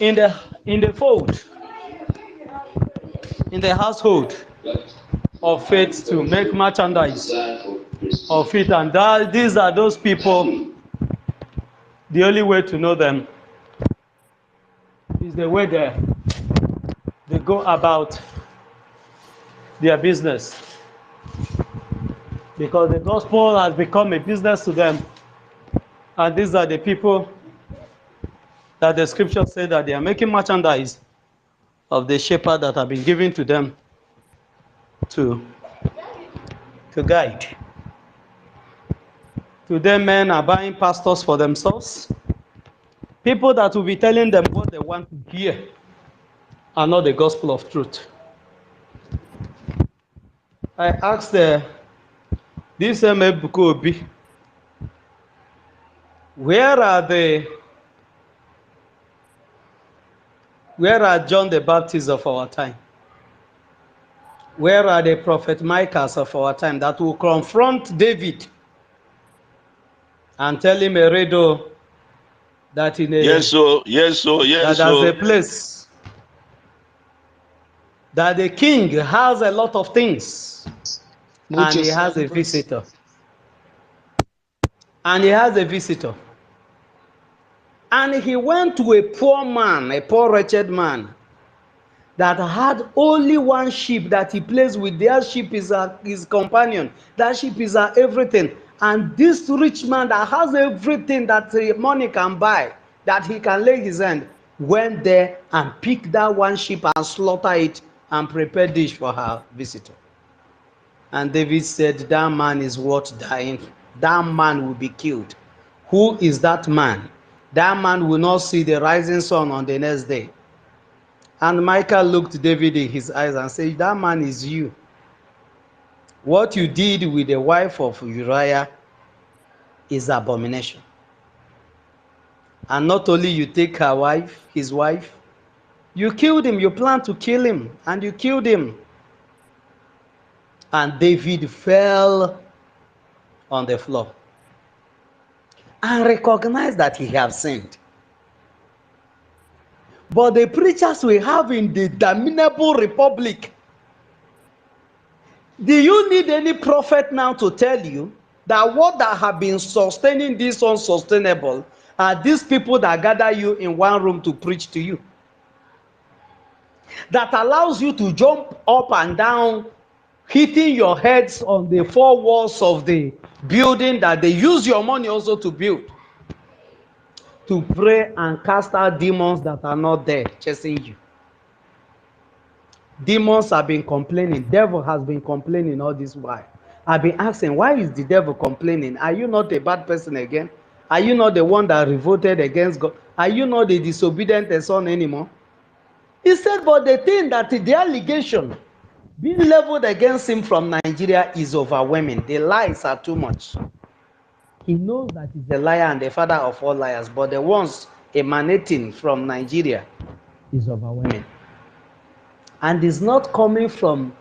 the fold, in the household of faith, to make merchandise of it, and these are those people. The only way to know them is the way they go about their business, because the gospel has become a business to them. And these are the people that the scripture says that they are making merchandise of the shepherd that have been given to them to guide. Today, men are buying pastors for themselves, people that will be telling them what they want to hear and not the gospel of truth. I asked this Ebuka Obi, where are John the Baptist of our time? Where are the prophet Micahs of our time that will confront David and tell him a riddle that Yes, there's a place that the king has a lot of things, and he has a visitor. And he has a visitor. And he went to a poor man, a poor wretched man, that had only one sheep that he plays with. Their sheep is his companion. That sheep is everything. And this rich man that has everything that money can buy, that he can lay his hand, went there and picked that one sheep and slaughter it and prepare dish for her visitor. And David said, that man is worth dying. That man will be killed. Who is that man? That man will not see the rising sun on the next day. And Michael looked David in his eyes and said, that man is you. What you did with the wife of Uriah is abomination. And not only you take her wife, his wife, you killed him, you planned to kill him, and you killed him. And David fell on the floor and recognized that he had sinned. But the preachers we have in the damnable republic, do you need any prophet now to tell you that what that have been sustaining this unsustainable are these people that gather you in one room to preach to you? That allows you to jump up and down, hitting your heads on the four walls of the building that they use your money also to build, to pray and cast out demons that are not there chasing you. Demons have been complaining. Devil has been complaining all this while. I've been asking, why is the devil complaining? Are you not a bad person again? Are you not the one that revolted against God? Are you not the disobedient son anymore? He said, but the thing that the allegation being leveled against him from Nigeria is overwhelming. The lies are too much. He knows that he's a liar and the father of all liars, but the ones emanating from Nigeria is overwhelming. And it's not coming from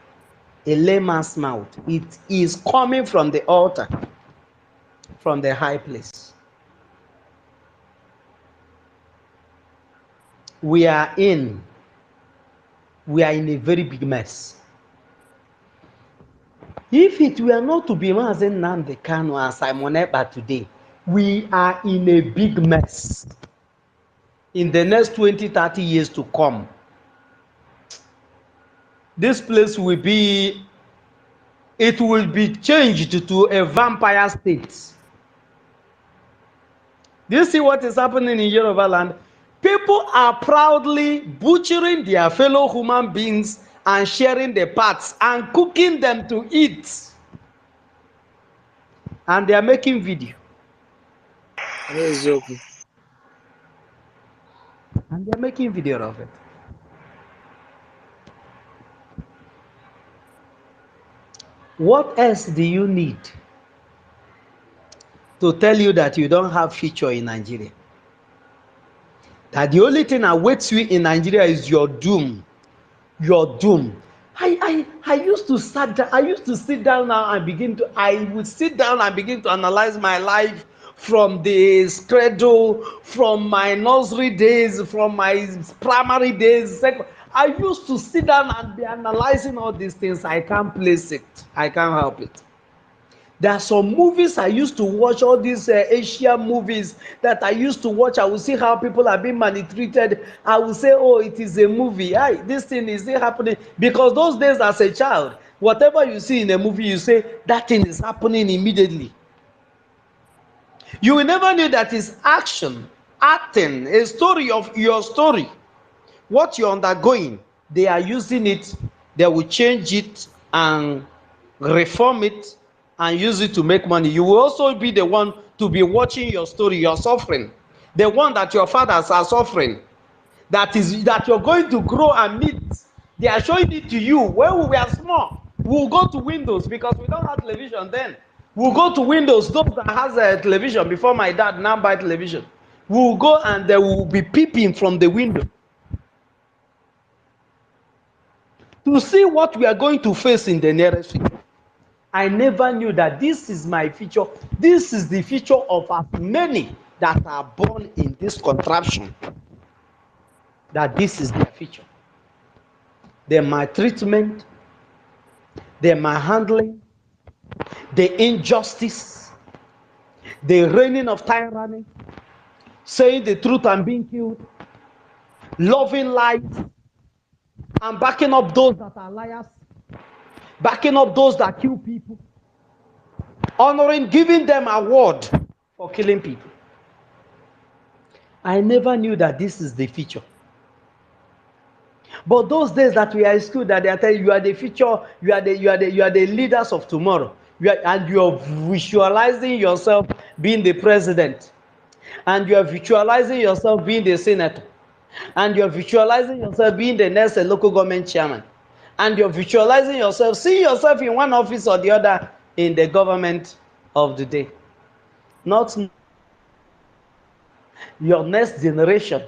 a layman's mouth. It is coming from the altar, from the high place. We are in a very big mess. If it were not to be Mazen Nnamdi Kanu and Simon Ekpa today, we are in a big mess. In the next 20, 30 years to come, this place will be changed to a vampire state. Do you see what is happening in Yoruba land? People are proudly butchering their fellow human beings and sharing the parts and cooking them to eat. And they are making video. And they are making video of it. What else do you need to tell you that you don't have future in Nigeria? That the only thing that awaits you in Nigeria is your doom. Your doom. I used to sit down now and I would sit down and begin to analyze my life from the cradle, from my nursery days, from my primary days. I used to sit down and be analyzing all these things. I can't place it. I can't help it. There are some movies I used to watch, all these Asian movies that I used to watch. I will see how people are being maltreated. I will say, oh, it is a movie. This thing is still happening. Because those days as a child, whatever you see in a movie, you say, that thing is happening immediately. You will never know that is action, acting, a story of your story. What you're undergoing, they are using it, they will change it and reform it and use it to make money. You will also be the one to be watching your story, your suffering, the one that your fathers are suffering, that you're going to grow and meet. They are showing it to you. When we were small, we'll go to Windows because we don't have television then. We'll go to Windows, those that has a television before my dad now buy television. We'll go and they will be peeping from the window to see what we are going to face in the nearest future. I never knew that this is my future. This is the future of as many that are born in this contraption. That this is their future. The maltreatment, the manhandling, the injustice, the reigning of tyranny, saying the truth and being killed, loving light, and backing up those that are liars, backing up those that kill people, honoring, giving them award for killing people. I never knew that this is the future. But those days that we are in school, that they are telling you, you are the future, you are the leaders of tomorrow. And you are visualizing yourself being the president, and you are visualizing yourself being the senator, and you are visualizing yourself being the next local government chairman, and you are visualizing yourself, seeing yourself in one office or the other in the government of the day. Not your next generation,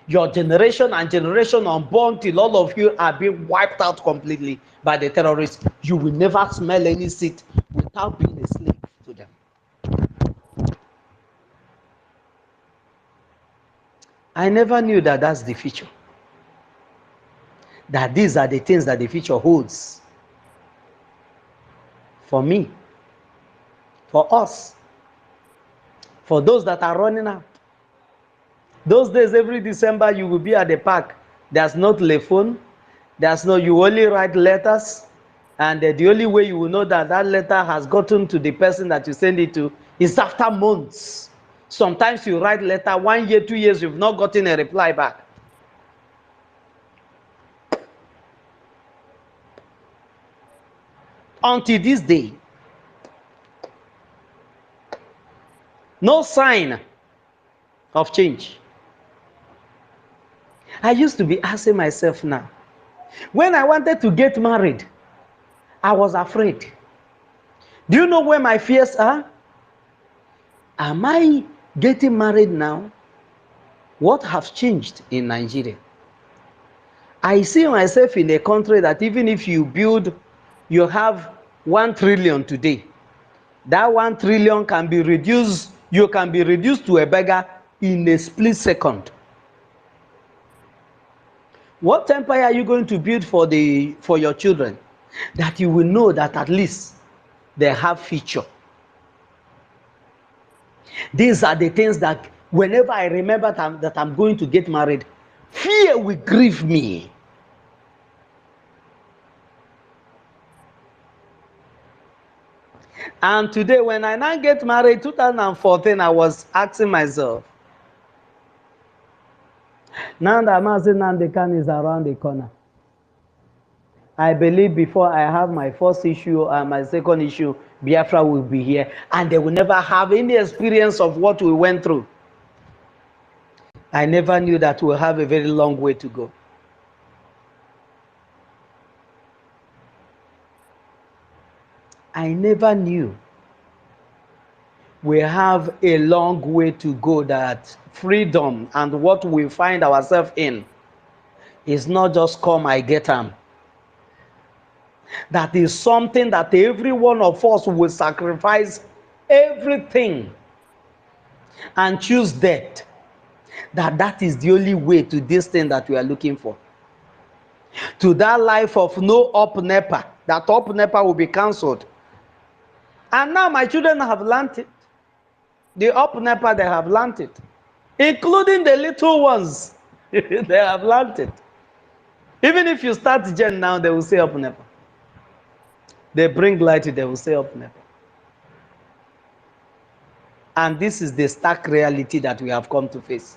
your generation and generation unborn till all of you are being wiped out completely by the terrorists. You will never smell any seed without being a slave to them. I never knew that that's the future. That these are the things that the future holds. For me, for us, for those that are running out. Those days, every December, you will be at the park. There's no telephone. There's no, you only write letters. And the only way you will know that that letter has gotten to the person that you send it to is after months. Sometimes you write letter 1 year, 2 years, you've not gotten a reply back. Until this day, no sign of change. I used to be asking myself now, when I wanted to get married, I was afraid. Do you know where my fears are? Am I getting married now? What has changed in Nigeria? I see myself in a country that even if you build, you have 1 trillion today. That 1 trillion can be reduced, you can be reduced to a beggar in a split second. What empire are you going to build for your children that you will know that at least they have future? These are the things that whenever I remember that I'm going to get married, fear will grieve me. And today, when I now get married, 2014, I was asking myself, now that Mazi Nandekan is around the corner, I believe before I have my first issue and my second issue, Biafra will be here, and they will never have any experience of what we went through. I never knew that we'll have a very long way to go. I never knew we have a long way to go, that freedom and what we find ourselves in is not just come I get them. That is something that every one of us will sacrifice everything and choose death. That is the only way to this thing that we are looking for. To that life of no up NEPA, that up NEPA will be cancelled. And now my children have learned it. The up NEPA, they have learned it. Including the little ones. They have learned it. Even if you start Gen now, they will say up NEPA. They bring light, they will say up NEPA. And this is the stark reality that we have come to face.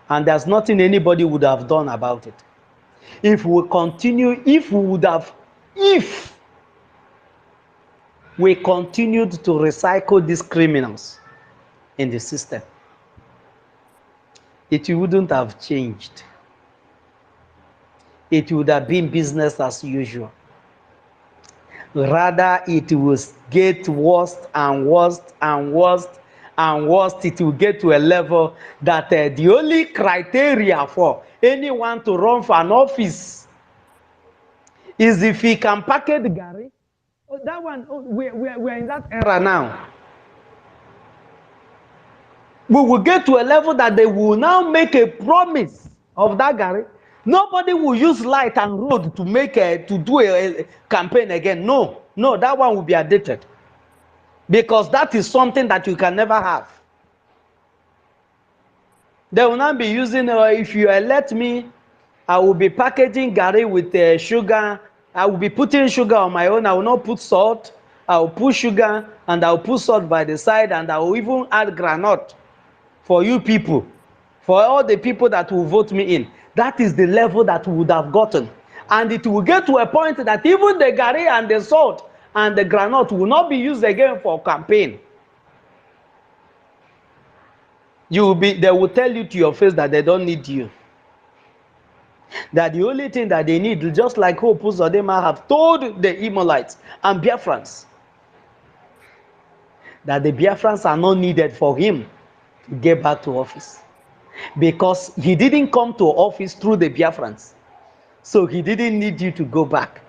And there's nothing anybody would have done about it. If we continued to recycle these criminals in the system, it wouldn't have changed. It would have been business as usual. Rather, it will get worse and worse and worse and worse. It will get to a level that the only criteria for anyone to run for an office is if he can package the Gary. Oh, that one, we're in that era now. We will get to a level that they will now make a promise of that Gary. Nobody will use light and road to do a campaign again. No, that one will be outdated. because that is something that you can never have. They will not be using, if you elect me, I will be packaging gari with sugar. I will be putting sugar on my own. I will not put salt. I will put sugar and I will put salt by the side, and I will even add granite for you people, for all the people that will vote me in. That is the level that we would have gotten. And it will get to a point that even the gari and the salt and the granite will not be used again for campaign. They will tell you to your face that they don't need you. That the only thing that they need, just like Hope Uzodinma have told the Imolites and Biafrans, that the Biafrans are not needed for him to get back to office. Because he didn't come to office through the Biafrans. So he didn't need you to go back.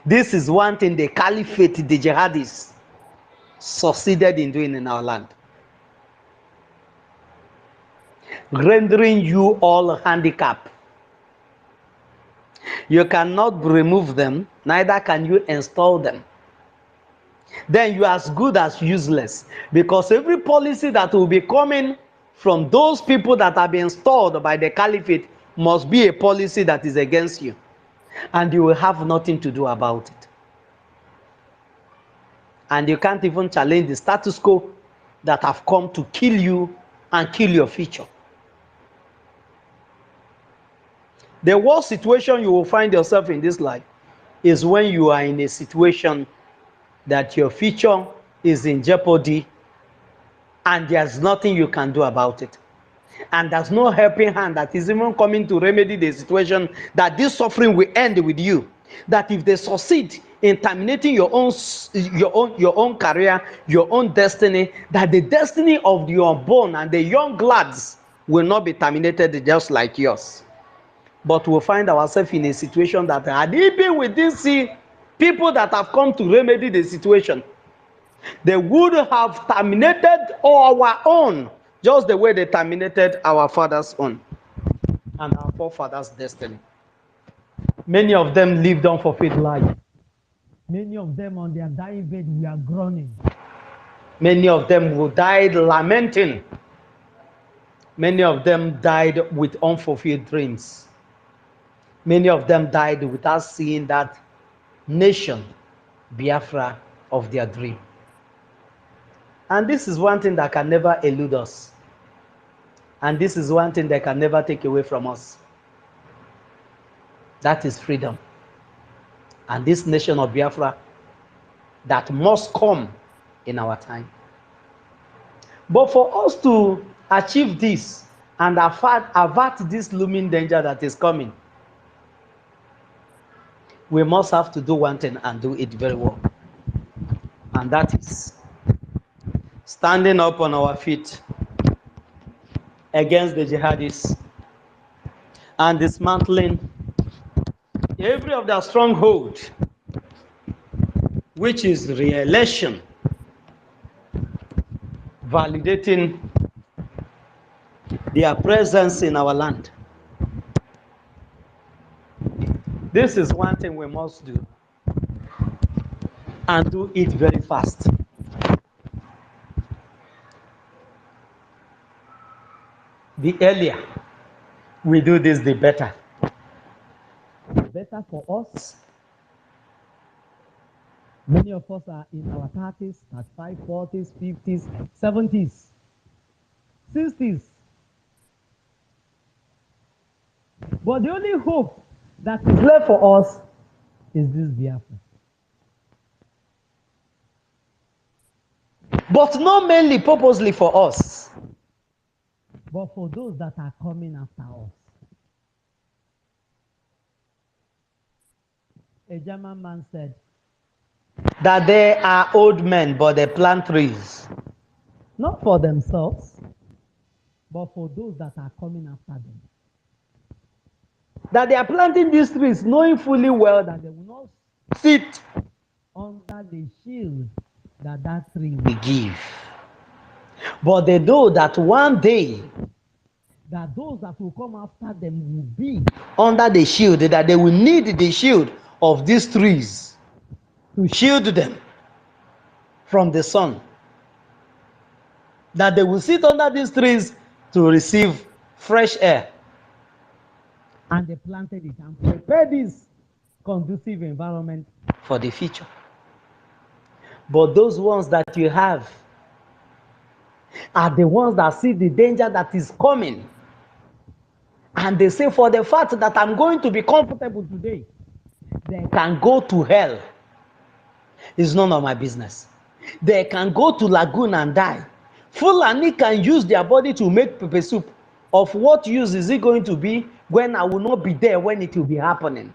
This is one thing the caliphate, the jihadists, succeeded in doing in our land. Rendering you all handicapped. You cannot remove them, neither can you install them. Then you are as good as useless, because every policy that will be coming from those people that have been installed by the caliphate must be a policy that is against you, and you will have nothing to do about it. And you can't even challenge the status quo that have come to kill you and kill your future. The worst situation you will find yourself in this life is when you are in a situation that your future is in jeopardy and there's nothing you can do about it. And there's no helping hand that is even coming to remedy the situation, that this suffering will end with you. That if they succeed in terminating your own career, your own destiny, that the destiny of the unborn and the young lads will not be terminated just like yours. But we'll find ourselves in a situation that had it been with these people that have come to remedy the situation, they would have terminated our own, just the way they terminated our father's own and our forefathers' destiny. Many of them lived unfulfilled life. Many of them on their dying bed were groaning. Many of them who died lamenting. Many of them died with unfulfilled dreams. Many of them died without seeing that nation, Biafra, of their dream. And this is one thing that can never elude us. And this is one thing they can never take away from us. That is freedom. And this nation of Biafra that must come in our time. But for us to achieve this and avert this looming danger that is coming, we must have to do one thing and do it very well. And that is standing up on our feet against the jihadists and dismantling every of their stronghold, which is re-election, validating their presence in our land. This is one thing we must do, and do it very fast. The earlier we do this, the better. The better for us. Many of us are in our 30s, 35, 40s, 50s, 70s, 60s. But the only hope that is left for us is this Biafra. But not mainly purposely for us, but for those that are coming after us. A German man said that they are old men, but they plant trees, not for themselves, but for those that are coming after them. That they are planting these trees knowing fully well that they will not sit under the shield that that tree will give. But they know that one day, that those that will come after them will be under the shield, that they will need the shield of these trees to shield them from the sun, that they will sit under these trees to receive fresh air. And they planted it and prepared this conducive environment for the future. But those ones that you have are the ones that see the danger that is coming. And they say, for the fact that I'm going to be comfortable today, they can go to hell. It's none of my business. They can go to lagoon and die. Fulani can use their body to make pepper soup. Of what use is it going to be when I will not be there when it will be happening?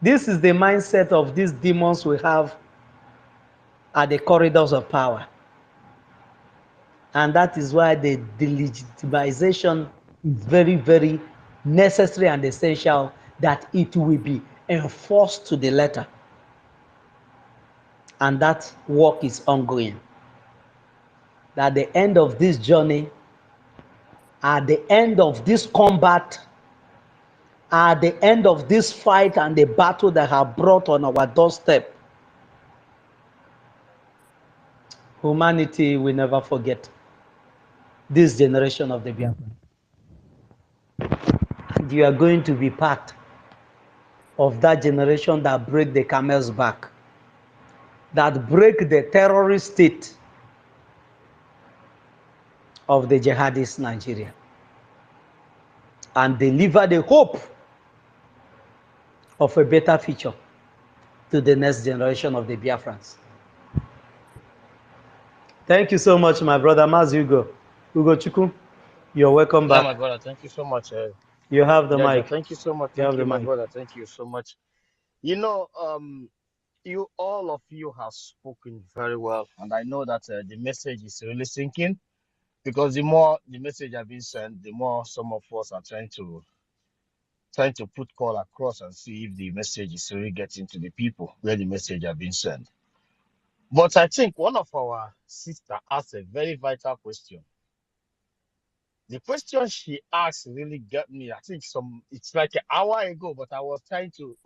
This is the mindset of these demons we have at the corridors of power. And that is why the delegitimization is very, very necessary and essential, that it will be enforced to the letter. And that work is ongoing. At the end of this journey, at the end of this combat, at the end of this fight and the battle that have brought on our doorstep, humanity will never forget this generation of the Biafra. And you are going to be part of that generation that break the camel's back, that break the terrorist state of the jihadist Nigeria, and deliver the hope of a better future to the next generation of the Biafrans. Thank you so much, my brother Maz Hugo. Hugo Chukwu, you're welcome Yeah, back. my brother, thank you so much. You have the Jaja, mic. thank you so much. You Thank have you, the my mic. brother. Thank you so much. You know, you all of you have spoken very well, and I know that the message is really sinking, because the more the message have been sent, the more some of us are trying to put call across and see if the message is really getting to the people where the message have been sent. But I think one of our sister asked a very vital question. The question she asked really got me. I think it's like an hour ago, but I was trying to,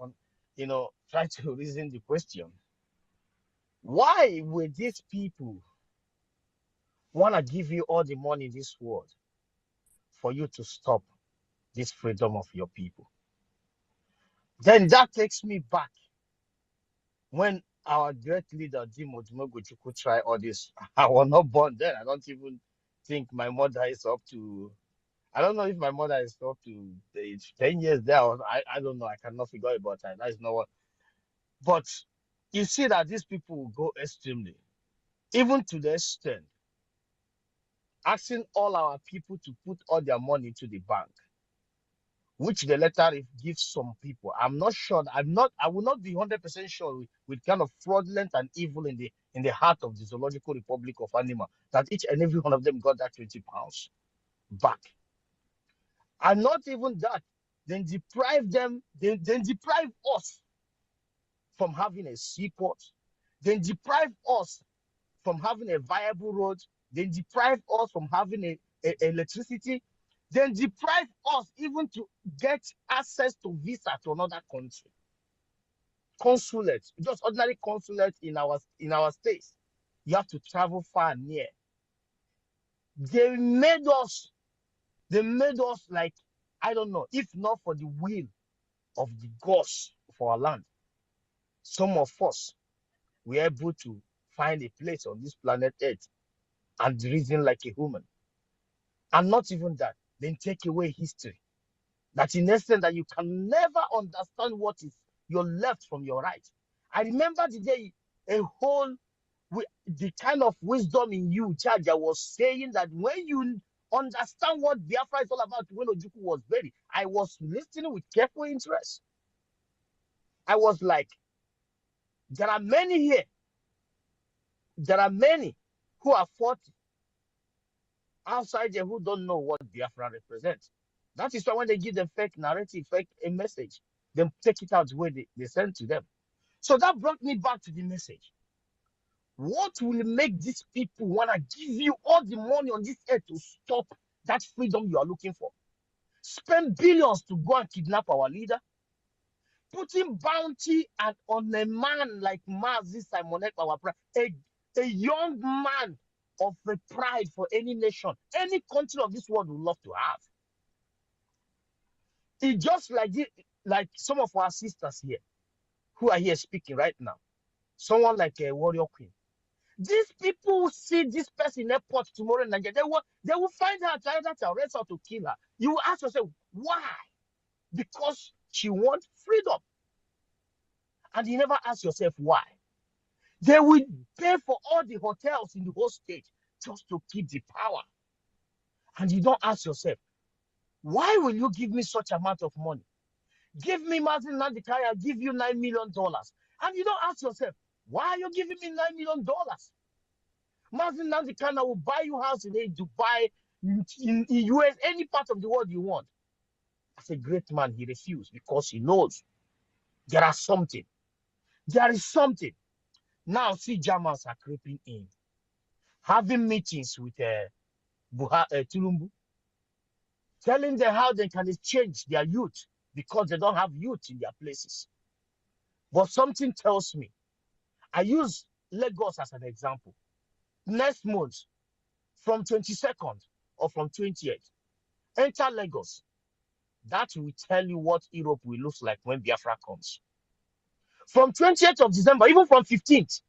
try to reason the question. Why would these people want to give you all the money in this world for you to stop this freedom of your people? Then that takes me back when our great leader, Dimo Dumogochukwu, tried all this. I was not born then. I don't even think my mother is up to, I don't know if my mother is up to the age 10 years there. I don't know. I cannot figure it out. That is not what. But you see that these people will go extremely, even to the extent, asking all our people to put all their money into the bank, which the letter gives some people. I'm not sure. I will not be 100% sure with kind of fraudulent and evil in the heart of the Zoological Republic of Animal, that each and every one of them got that 20 pounds back. And not even that, then deprive them, then deprive us from having a seaport, then deprive us from having a viable road, then deprive us from having a electricity, then deprive us even to get access to visa to another country. Consulate, just ordinary consulate in our states. You have to travel far and near. They made us like, I don't know, if not for the will of the gods for our land, some of us were able to find a place on this planet Earth and reason like a human. And not even that, then take away history. That in essence, that you can never understand what is your left from your right. I remember the day the kind of wisdom in you, Jaja, was saying that when you understand what Biafra is all about, when Ojukwu was buried, I was listening with careful interest. I was like, there are many here. There are many who are 40 outside there who don't know what Biafra represents. That is why when they give them fake narrative, fake a message, they take it out the way they send to them. So that brought me back to the message. What will make these people want to give you all the money on this earth to stop that freedom you are looking for? Spend billions to go and kidnap our leader? putting bounty and on a man like Mazi Simonet Bawapra, a young man of a pride for any nation, any country of this world would love to have. It's just like some of our sisters here who are here speaking right now. Someone like a warrior queen. These people will see this person in airport tomorrow in Nigeria. They will find her, try to arrest her, to kill her. You will ask yourself, why? Because she wants freedom. And you never ask yourself why. They will pay for all the hotels in the whole state just to keep the power. And you don't ask yourself, why will you give me such amount of money? Give me Martin Nandikaya, I'll give you $9 million. And you don't ask yourself, why are you giving me $9 million? Martin Nandikaya will buy you house in Dubai, in US, any part of the world you want. As a great man, he refused because he knows there is something. There is something. Now, see, Germans are creeping in, having meetings with Tulumbu, telling them how they can exchange their youth because they don't have youth in their places. But something tells me, I use Lagos as an example. Next month, from 22nd or from 20th, enter Lagos. That will tell you what Europe will look like when Biafra comes. From 20th of December, even from 15th,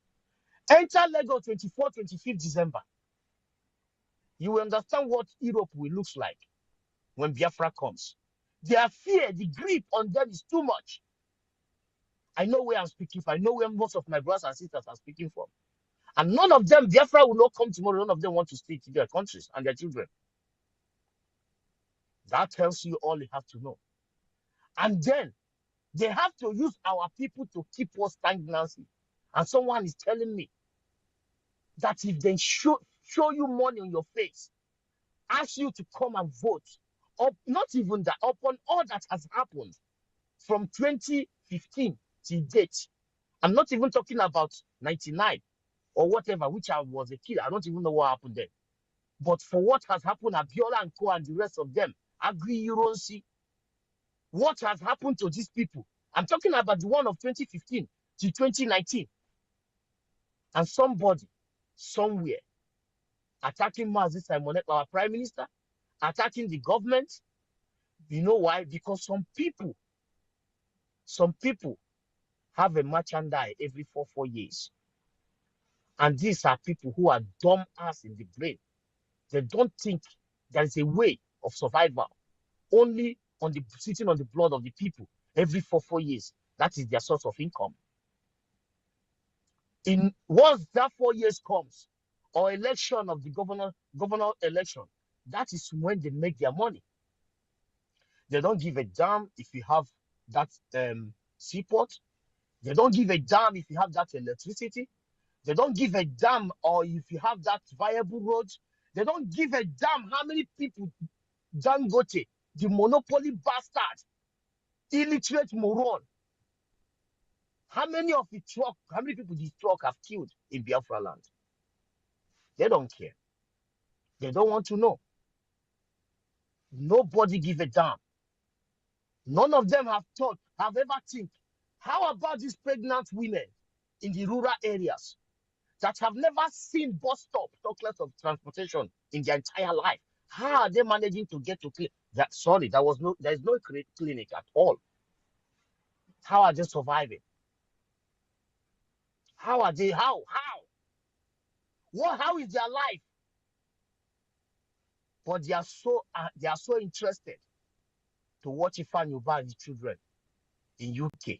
enter Lagos 24th, 25th December. You will understand what Europe will look like when Biafra comes. Their fear, the grip on them is too much. I know where I'm speaking from. I know where most of my brothers and sisters are speaking from. And none of them, Biafra will not come tomorrow. None of them want to stay in their countries and their children. That tells you all you have to know. And then they have to use our people to keep us stagnancy. And someone is telling me that if they show you money on your face, ask you to come and vote, or not even that, upon all that has happened from 2015 till date. I'm not even talking about 99 or whatever, which I was a kid. I don't even know what happened then. But for what has happened, Abiola and Co and the rest of them, Agri Euronsi, what has happened to these people? I'm talking about the one of 2015 to 2019. And somebody, somewhere, attacking Mazi Simonet, our prime minister, attacking the government. You know why? Because some people have a merchandise every 4 years. And these are people who are dumb ass in the brain. They don't think there is a way of survival. Only sitting on the blood of the people every 4 years. That is their source of income. Once that 4 years comes, or election of the governor election, that is when they make their money. They don't give a damn if you have that seaport. They don't give a damn if you have that electricity. They don't give a damn or if you have that viable road. They don't give a damn how many people Dangote, the monopoly bastard, illiterate moron, how many people the truck have killed in Biafra land? They don't care. They don't want to know. Nobody give a damn. None of them have ever think. How about these pregnant women in the rural areas that have never seen bus stop, talk less of transportation in their entire life? How are they managing to get to clinic? There is no clinic at all. How are they surviving? How are they? How is their life? But they are so interested to watch Ifan Yuba and the children in UK.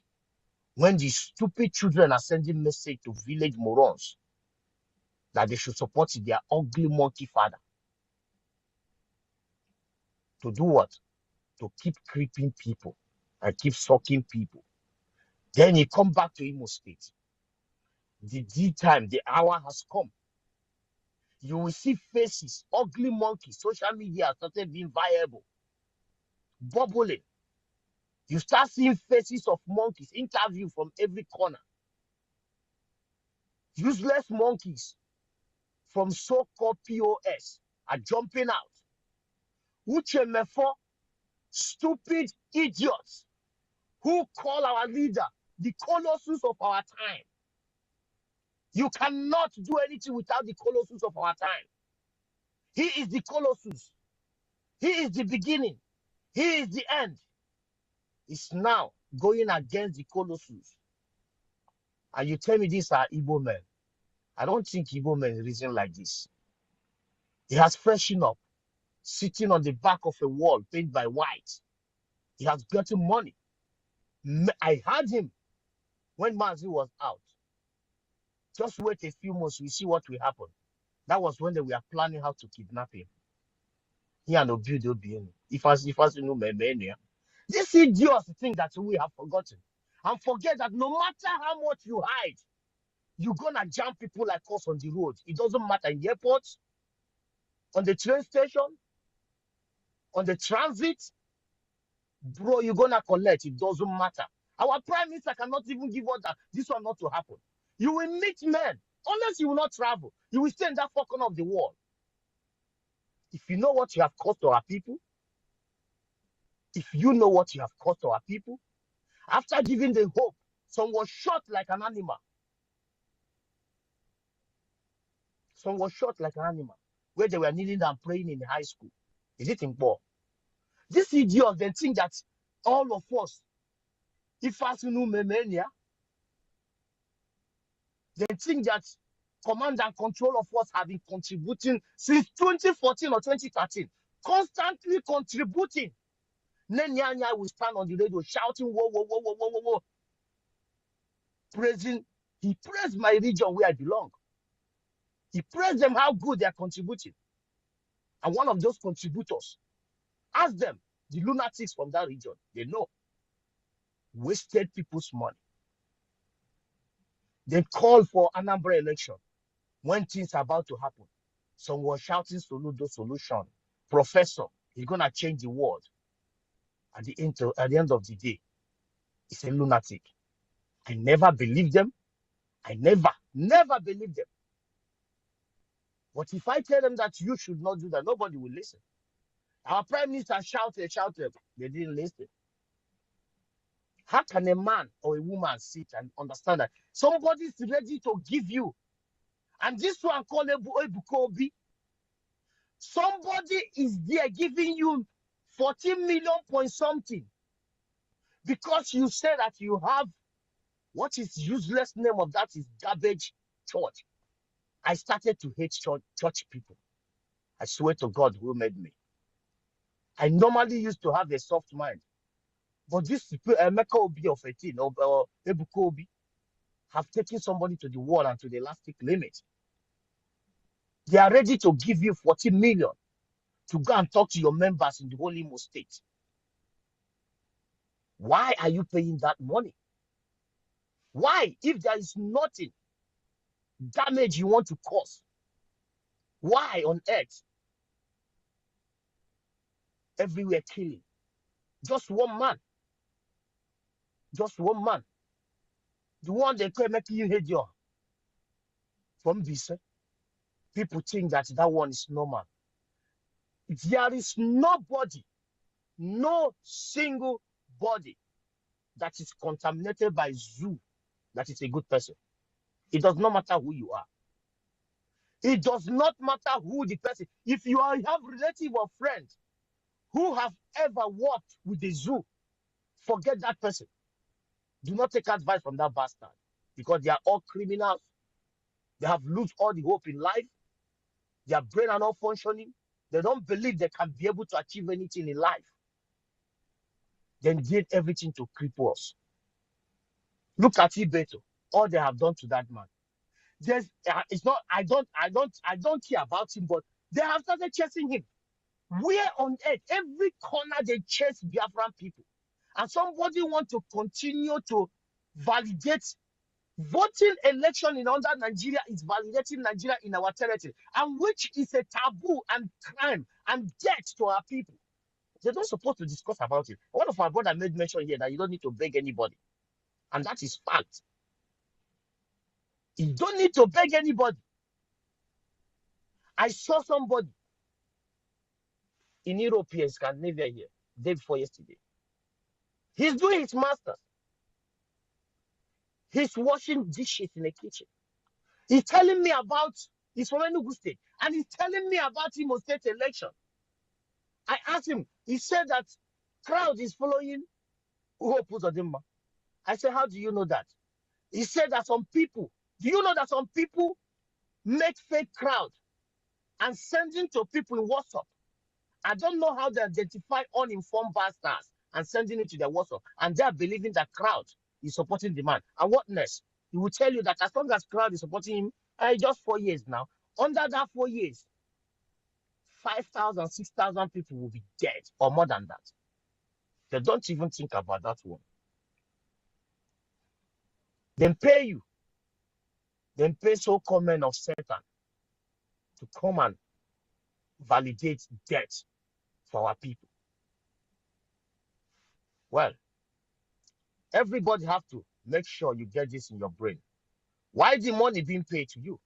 When the stupid children are sending message to village morons that they should support their ugly monkey father. To do what? To keep creeping people and keep sucking people. Then he come back to Imo State. The hour has come. You will see faces, ugly monkeys. Social media started being viable, bubbling. You start seeing faces of monkeys, interview from every corner. Useless monkeys from so-called POS are jumping out. Uchemefo, stupid idiots who call our leader the colossus of our time. You cannot do anything without the colossus of our time. He is the colossus. He is the beginning. He is the end. He's now going against the colossus. And you tell me these are Igbo men. I don't think Igbo men reason like this. He has freshened up, sitting on the back of a wall painted by white. He has gotten money. I heard him when Mazi was out. Just wait a few months, we see what will happen. That was when they were planning how to kidnap him. He and Obiudi. If I know Memenia. This idiots think that we have forgotten. And forget that no matter how much you hide, you're gonna jam people like us on the road. It doesn't matter in the airport, on the train station, on the transit, bro, you're gonna collect. It doesn't matter. Our prime minister cannot even give order this one not to happen. You will meet men, unless you will not travel. You will stay in that far corner of the world. If you know what you have caused to our people, after giving them hope, some was shot like an animal. Where they were kneeling and praying in the high school. Is it in Paul? This idiot, they think that all of us, if as mania, they think that command and control of us have been contributing since 2014 or 2013, constantly contributing. Nenyanya will stand on the radio shouting, whoa, whoa, whoa, whoa, whoa, whoa, whoa. He praised my region where I belong. He praised them how good they are contributing. And one of those contributors, ask them, the lunatics from that region, they know, wasted people's money. They called for Anambra election when things are about to happen. Some were shouting solution. Professor, he's going to change the world. At the end of the day, he's a lunatic. I never believed them. I never believed them. But if I tell them that you should not do that, nobody will listen. Our prime minister shouted. They didn't listen. How can a man or a woman sit and understand that somebody is ready to give you? And this one called Ebukobi, somebody is there giving you 14 million point something because you say that you have what is useless name of that is garbage church. I started to hate church people. I swear to God who made me. I normally used to have a soft mind. But this Emeka Obi of 18 or Ebuka Obi have taken somebody to the wall and to the elastic limit. They are ready to give you 40 million to go and talk to your members in the whole Imo state. Why are you paying that money? Why? If there is nothing damage you want to cause, why on earth? Everywhere killing. Just one man. The one they call making you hate your from this. People think that one is normal. There is nobody, no single body that is contaminated by zoo that is a good person. It does not matter who you are. It does not matter who the person. If you have relative or friend who have ever worked with the zoo, forget that person. Do not take advice from that bastard because they are all criminals. They have lost all the hope in life. Their brain are not functioning. They don't believe they can be able to achieve anything in life. Then did everything to cripple us. Look at Ibeto. All they have done to that man. It's not. I don't care about him, but they have started chasing him. Where on earth, every corner they chase Biafran people, and somebody want to continue to validate voting election in under Nigeria is validating Nigeria in our territory, and which is a taboo and crime and death to our people. They're not supposed to discuss about it. One of our brother made mention here that you don't need to beg anybody, and that is fact. You don't need to beg anybody. I saw somebody in Europe here, Scandinavia here, day before yesterday. He's doing his masters. He's washing dishes in the kitchen. He's telling me about, he's from Enugu State, and he's telling me about Imo State election. I asked him, he said that crowd is following Hope Uzodinma. I said, how do you know that? He said that some people, do you know that some people make fake crowd and sending to people in WhatsApp? I don't know how they identify uninformed bastards and sending it to their WhatsApp. And they are believing that crowd is supporting the man. And what next? He will tell you that as long as crowd is supporting him, just 4 years now, under that 4 years, 5,000, 6,000 people will be dead or more than that. They don't even think about that one. Then pay you. Then pay so-called men of Satan to come and validate death for our people. Well, everybody have to make sure you get this in your brain. Why the money being paid to you?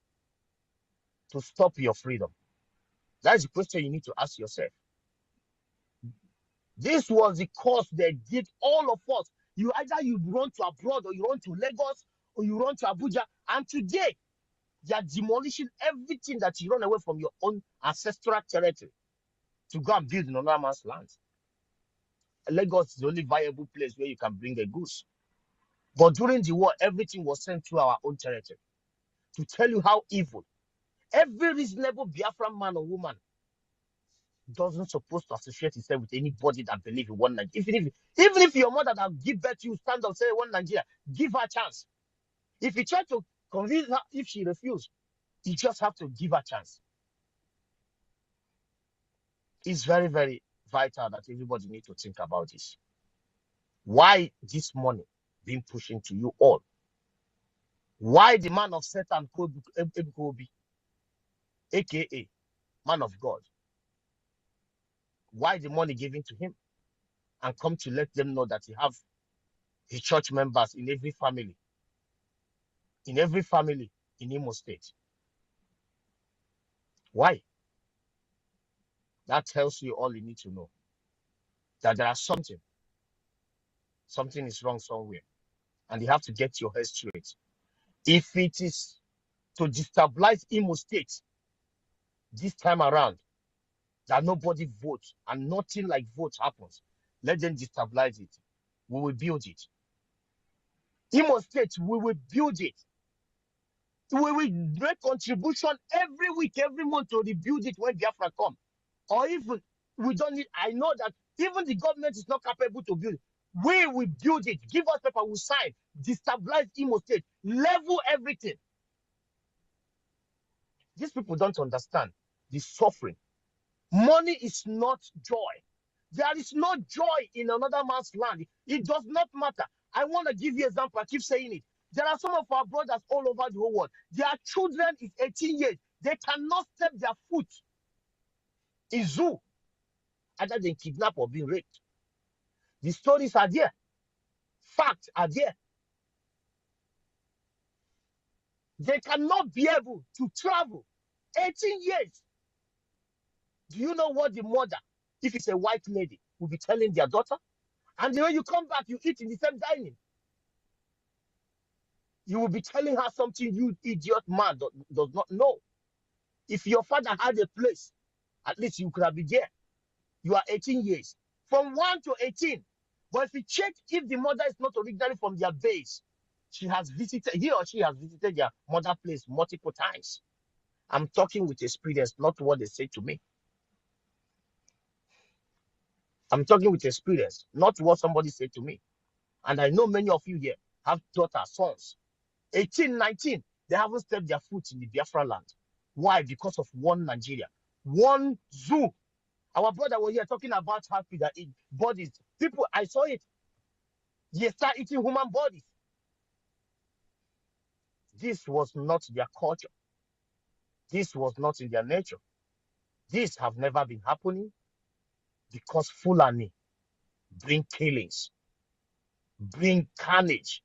To stop your freedom. That's the question you need to ask yourself. This was the cost they did all of us. You run to abroad, or you run to Lagos, or you run to Abuja, and today they are demolishing everything that you run away from your own ancestral territory to go and build in another man's land. Lagos is the only viable place where you can bring a goose. But during the war, everything was sent through our own territory. To tell you how evil. Every reasonable Biafran man or woman doesn't supposed to associate himself with anybody that believes in one Nigeria. Even if your mother that give birth to you stand up say one Nigeria, give her a chance. If you try to convince her, if she refuses, you just have to give her a chance. It's very, very vital that everybody needs to think about this. Why this money being pushed into you all? Why the man of Satan, Kobe, aka man of God? Why the money given to him? And come to let them know that he have his church members in every family. In every family in Imo State. Why? That tells you all you need to know. That there are something is wrong somewhere. And you have to get your head straight. If it is to destabilize Imo State this time around, that nobody votes and nothing like vote happens, let them destabilize it. We will build it. Imo State, we will build it. We will make contribution every week, every month to rebuild it when Biafra come. Or even we don't need, I know that even the government is not capable to build it. We will build it. Give us paper, we'll sign, destabilize Imo State, level everything. These people don't understand the suffering. Money is not joy. There is no joy in another man's land. It does not matter. I want to give you an example. I keep saying it. There are some of our brothers all over the whole world. Their children is 18 years. They cannot step their foot in zoo other than kidnapped or being raped. The stories are there. Facts are there. They cannot be able to travel. 18 years. Do you know what the mother, if it's a white lady, will be telling their daughter? And when you come back, you eat in the same dining. You will be telling her something you idiot man does not know. If your father had a place, at least you could have been there. You are 18 years. From 1 to 18. But if you check if the mother is not originally from their base, he or she has visited their mother place multiple times. I'm talking with experience, not what they say to me. I'm talking with experience, not what somebody said to me. And I know many of you here have daughters, sons. 18, 19, they haven't stepped their foot in the Biafra land. Why? Because of one Nigeria, one zoo. Our brother was here talking about how people eat bodies. People, I saw it. They start eating human bodies. This was not their culture. This was not in their nature. This have never been happening because Fulani bring killings, bring carnage.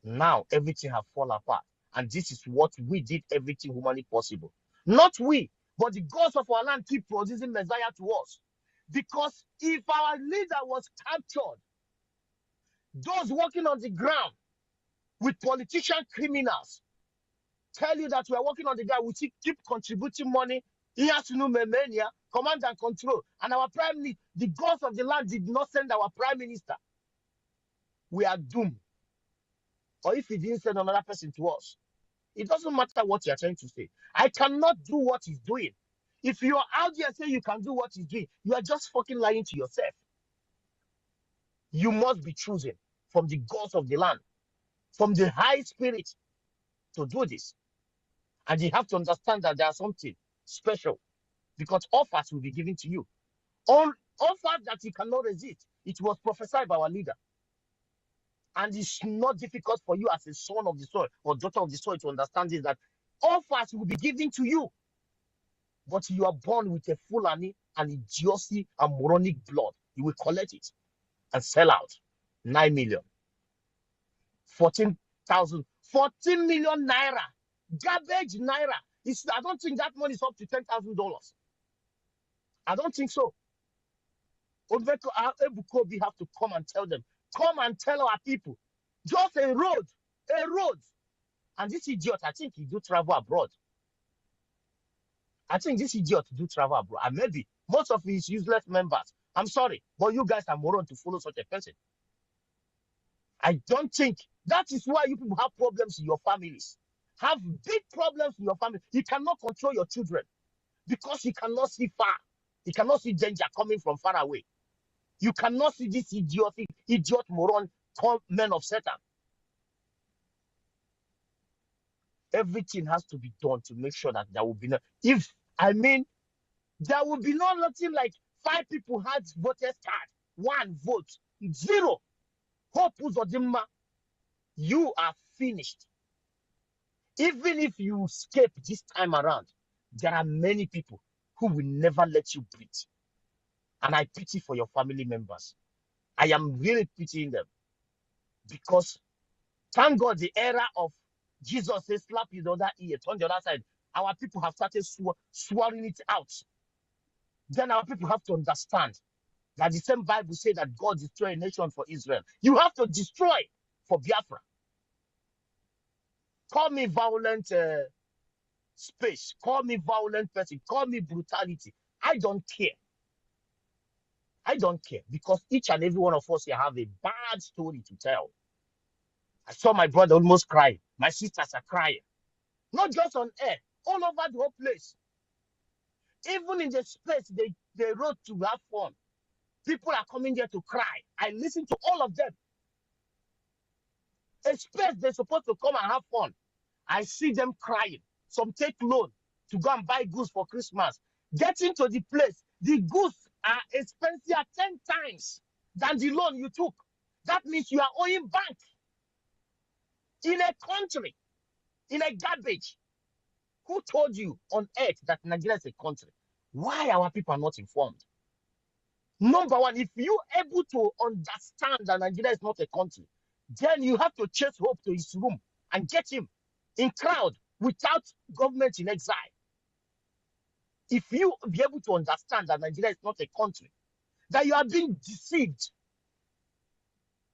Now everything have fallen apart. And this is what we did everything humanly possible. Not we, but the gods of our land keep producing Messiah to us. Because if our leader was captured, Those working on the ground with politician criminals tell you that we are working on the ground. We keep contributing money. He has to know mania, command and control. And our prime minister, the gods of the land did not send our prime minister. We are doomed. Or if he didn't send another person to us, it doesn't matter what you are trying to say. I cannot do what he's doing. If you are out there saying you can do what he's doing, you are just fucking lying to yourself. You must be chosen from the gods of the land, from the high spirit to do this. And you have to understand that there's something special because offers will be given to you. Offers that you cannot resist. It was prophesied by our leader. And it's not difficult for you as a son of the soil or daughter of the soil to understand this, that offers will be given to you. But you are born with a Fulani and idiocy and moronic blood. You will collect it and sell out 9 million, 14,000, 14 million naira, garbage naira. I don't think that money is up to $10,000. I don't think so. Obeto Ebukobi have to come and tell them, come and tell our people, just a road. And this idiot, I think he do travel abroad. I think this idiot do travel abroad. And maybe most of his useless members. I'm sorry, but you guys are moron to follow such a person. I don't think that is why you people have problems in your families. Have big problems in your family. You cannot control your children because you cannot see far. You cannot see danger coming from far away. You cannot see this idiot moron called men of Satan. Everything has to be done to make sure that there will be no. There will be nothing like 5 people had voters card, 1 vote, 0. Hope Uzodinma, you are finished. Even if you escape this time around, there are many people who will never let you breathe. And I pity for your family members. I am really pitying them. Because thank God the era of Jesus says slap you the other ear, turn the other side. Our people have started swearing it out. Then our people have to understand that the same Bible says that God destroyed a nation for Israel. You have to destroy for Biafra. Call me violent space. Call me violent person. Call me brutality. I don't care. I don't care because each and every one of us here have a bad story to tell. I saw my brother almost crying. My sisters are crying. Not just on air, all over the whole place. Even in the space they wrote to have fun. People are coming there to cry. I listen to all of them. A space they're supposed to come and have fun. I see them crying. Some take loan to go and buy goods for Christmas. Getting to the place, the goods are expensive 10 times than the loan you took. That means you are owing bank in a country, in a garbage. Who told you on earth that Nigeria is a country? Why our people are not informed? Number one, if you are able to understand that Nigeria is not a country, then you have to chase Hope to his room and get him in crowd without government in exile. If you be able to understand that Nigeria is not a country, that you are being deceived,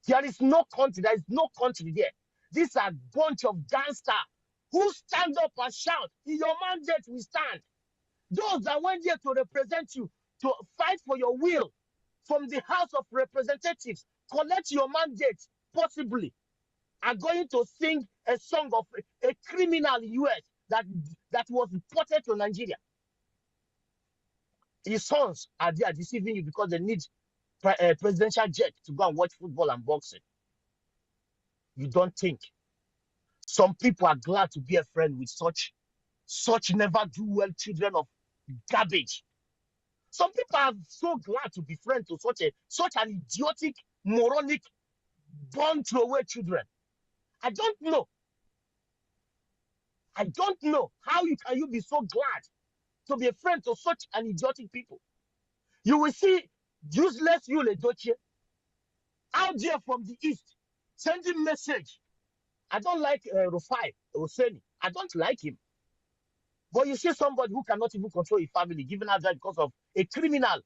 there is no country, there is no country there. These are a bunch of gangsters who stand up and shout, in your mandate we stand. Those that went there to represent you, to fight for your will from the House of Representatives, collect your mandate, possibly, are going to sing a song of a criminal in US that was deported to Nigeria. His sons are there deceiving you because they need presidential jet to go and watch football and boxing. You don't think. Some people are glad to be a friend with such never do well children of garbage. Some people are so glad to be friends to such an idiotic, moronic, born throwaway children. I don't know. I don't know how can you be so glad to be a friend to such an idiotic people. You will see useless Yule Doche out there from the east sending message. I don't like Rufai Oseni. I don't like him. But you see somebody who cannot even control his family, given out that because of a criminal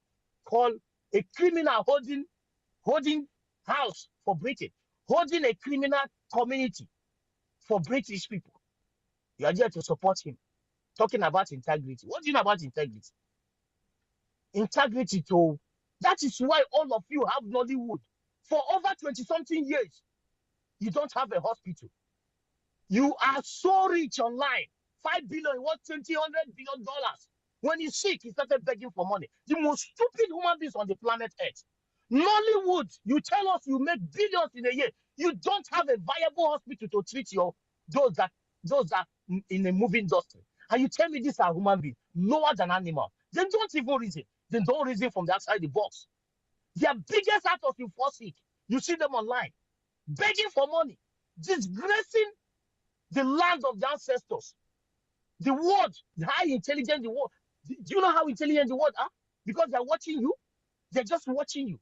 holding house for Britain. holding a criminal community for British people. You are there to support him. Talking about integrity. What do you know about integrity? Integrity to that is why all of you have Nollywood. For over 20-something years, you don't have a hospital. You are so rich online. 5 billion, what $20 billion. When he's sick, he started begging for money. The most stupid human beings on the planet Earth. Nollywood, you tell us you make billions in a year. You don't have a viable hospital to treat those that in the movie industry. And you tell me these are human beings, lower than animals. They don't even reason. They don't reason from the outside the box. Their biggest actors you forsake. You see them online, begging for money, disgracing the land of the ancestors. The world, how intelligent the world. Do you know how intelligent the world are? Because they're watching you. They're just watching you.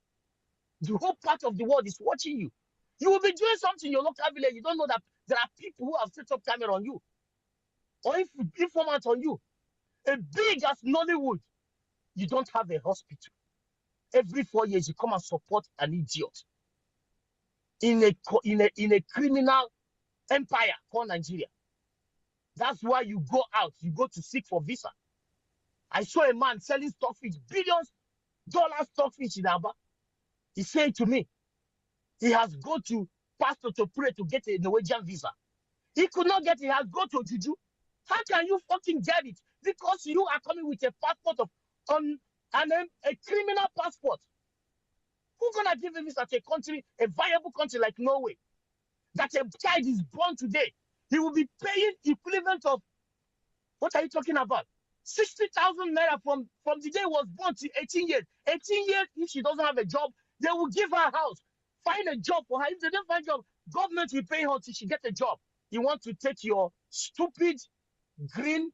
The whole part of the world is watching you. You will be doing something in your local village. You don't know that there are people who have set up camera on you or informants on you. A big as Nollywood, you don't have a hospital. Every 4 years, you come and support an idiot in a criminal empire called Nigeria. That's why you go out. You go to seek for visa. I saw a man selling stockfish, billions dollar stockfish in Aba. He said to me, he has go to pastor to pray to get a Norwegian visa. He could not get it. He has go to Juju. How can you fucking get it? Because you are coming with a passport of a criminal passport. Who's gonna give him this at a country, a viable country like Norway? That a child is born today, he will be paying equivalent of, what are you talking about? 60,000 naira from the day he was born to 18 years. 18 years, if she doesn't have a job, they will give her a house. Find a job for her. If they don't find a job, government will pay her till she gets a job. You want to take your stupid, green,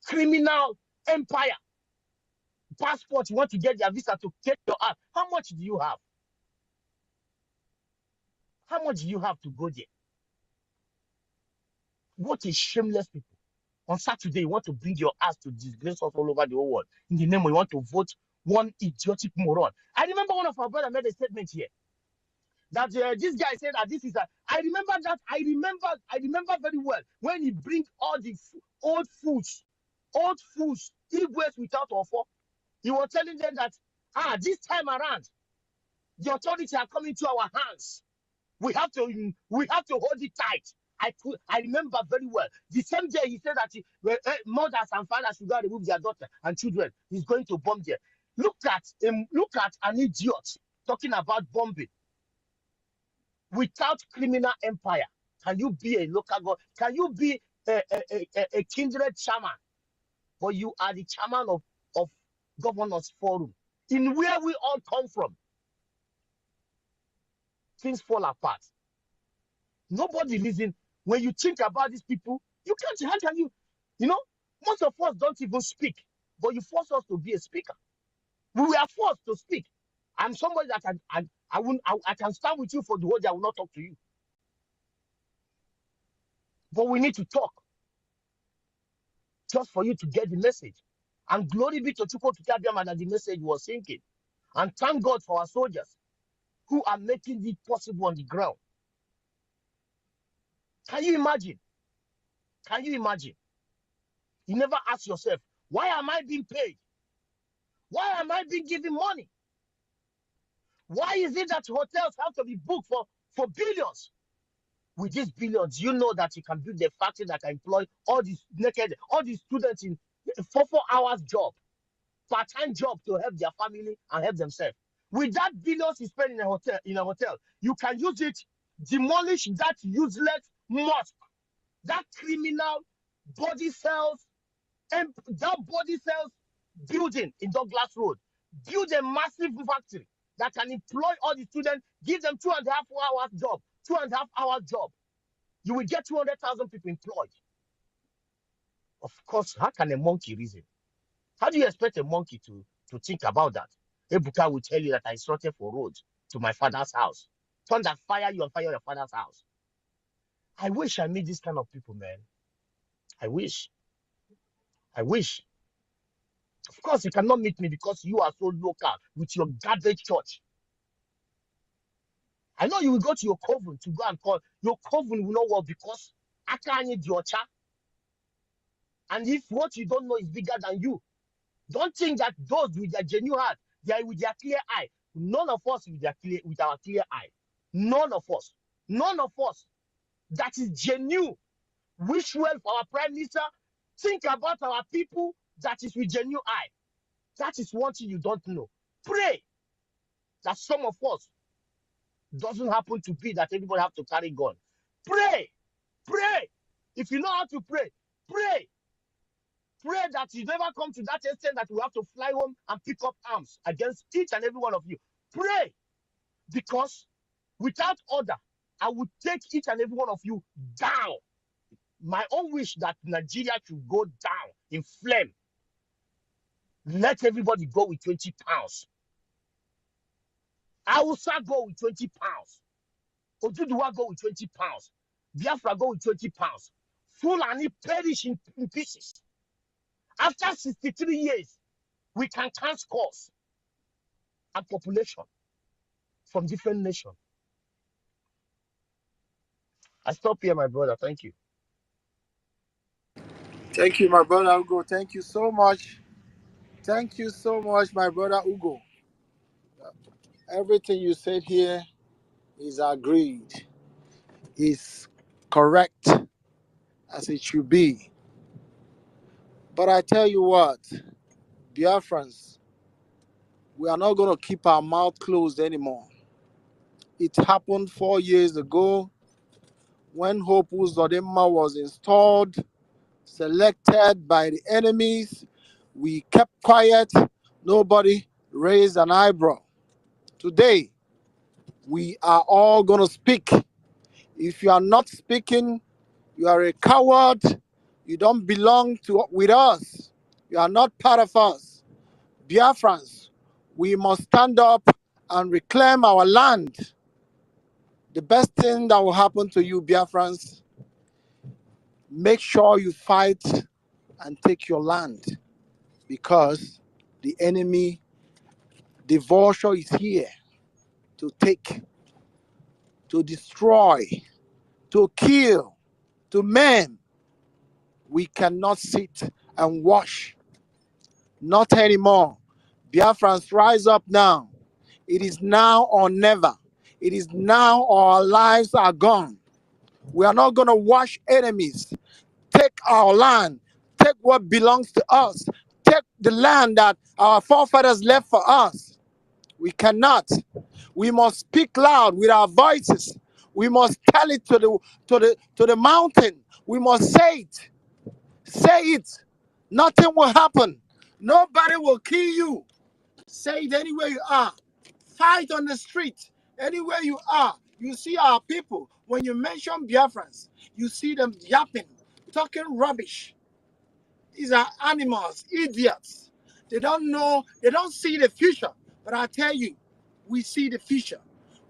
criminal empire passport, you want to get their visa to take your ass. How much do you have? How much do you have to go there? What a shameless people. On Saturday, you want to bring your ass to disgrace us all over the whole world. In the name, we want to vote one idiotic moron. I remember one of our brothers made a statement here that this guy said that this is a. I remember that. I remember very well when he bring all the old foods, Igwes without offer. He was telling them that this time around, the authorities are coming to our hands. We have to hold it tight. I remember very well. The same day he said that mothers and fathers should go and remove their daughter and children. He's going to bomb there. Look at an idiot talking about bombing. Without criminal empire, can you be a local god? Can you be a kindred chairman? But you are the chairman of governors forum. In where we all come from, things fall apart. Nobody listen. When you think about these people, you can't. How can you? Most of us don't even speak, but you force us to be a speaker. We were forced to speak. I'm somebody that I can stand with you for the whole day. I will not talk to you. But we need to talk just for you to get the message. And glory be to Chukwu Kitabiama that the message was sinking. And thank God for our soldiers who are making it possible on the ground. Can you imagine? Can you imagine? You never ask yourself, why am I being paid? Why am I being given money? Why is it that hotels have to be booked for billions? With these billions, you know that you can build a factory that can employ all these students in 4 hours job, part-time job to help their family and help themselves. With that billions you spend in a hotel, you can use it, demolish that useless mosque, that criminal body cells, and that body cells building in Douglas Road. Build a massive factory that can employ all the students, give them 2.5 hours job, 2.5 hours job. You will get 200,000 people employed. Of course, how can a monkey reason? How do you expect a monkey to think about that? Ebuka will tell you that I instructed for roads to my father's house. Thunder, fire you and fire your father's house. I wish I meet this kind of people, man. I wish. Of course, you cannot meet me because you are so local with your garbage church. I know you will go to your coven to go and call. Your coven will not work because I can't need your child. And if what you don't know is bigger than you, don't think that those with their genuine heart, they are with their clear eye. None of us with our clear eye. None of us. None of us. That is genuine. Wish well for our prime minister. Think about our people. That is with genuine eye. That is one thing you don't know. Pray that some of us doesn't happen to be that everybody have to carry gun. Pray. Pray. If you know how to pray, pray. Pray that you never come to that extent that we have to fly home and pick up arms against each and every one of you. Pray. Because without order, I would take each and every one of you down. My own wish that Nigeria should go down in flame. Let everybody go with 20 pounds. I will start go with 20 pounds. Oduduwa go with 20 pounds. Biafra go with 20 pounds. Fulani perish in pieces. After 63 years, we can count scores and population from different nations. I stop here, my brother. Thank you. Thank you, my brother Ugo. Thank you so much. Thank you so much, my brother Ugo. Everything you said here is agreed, is correct as it should be. But I tell you what, Biafrans, we are not going to keep our mouth closed anymore. It happened 4 years ago when Hope Uzodinma was installed, selected by the enemies. We kept quiet. Nobody raised an eyebrow. Today, we are all going to speak. If you are not speaking, you are a coward. You don't belong with us. You are not part of us. Biafrans, we must stand up and reclaim our land. The best thing that will happen to you, Biafrans, make sure you fight and take your land, because the enemy, the vulture, is here to take, to destroy, to kill, to maim. We cannot sit and watch. Not anymore. Biafrans, rise up now. It is now or never. It is now or our lives are gone. We are not going to watch enemies take our land, take what belongs to us, take the land that our forefathers left for us. We cannot. We must speak loud with our voices. We must tell it to the mountain. We must say it. Say it. Nothing will happen. Nobody will kill you. Say it anywhere you are. Fight on the street. Anywhere you are. You see our people. When you mention Biafrans, you see them yapping, talking rubbish. These are animals, idiots. They don't know, they don't see the future. But I tell you, we see the future.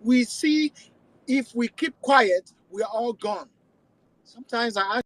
We see if we keep quiet, we are all gone. Sometimes I ask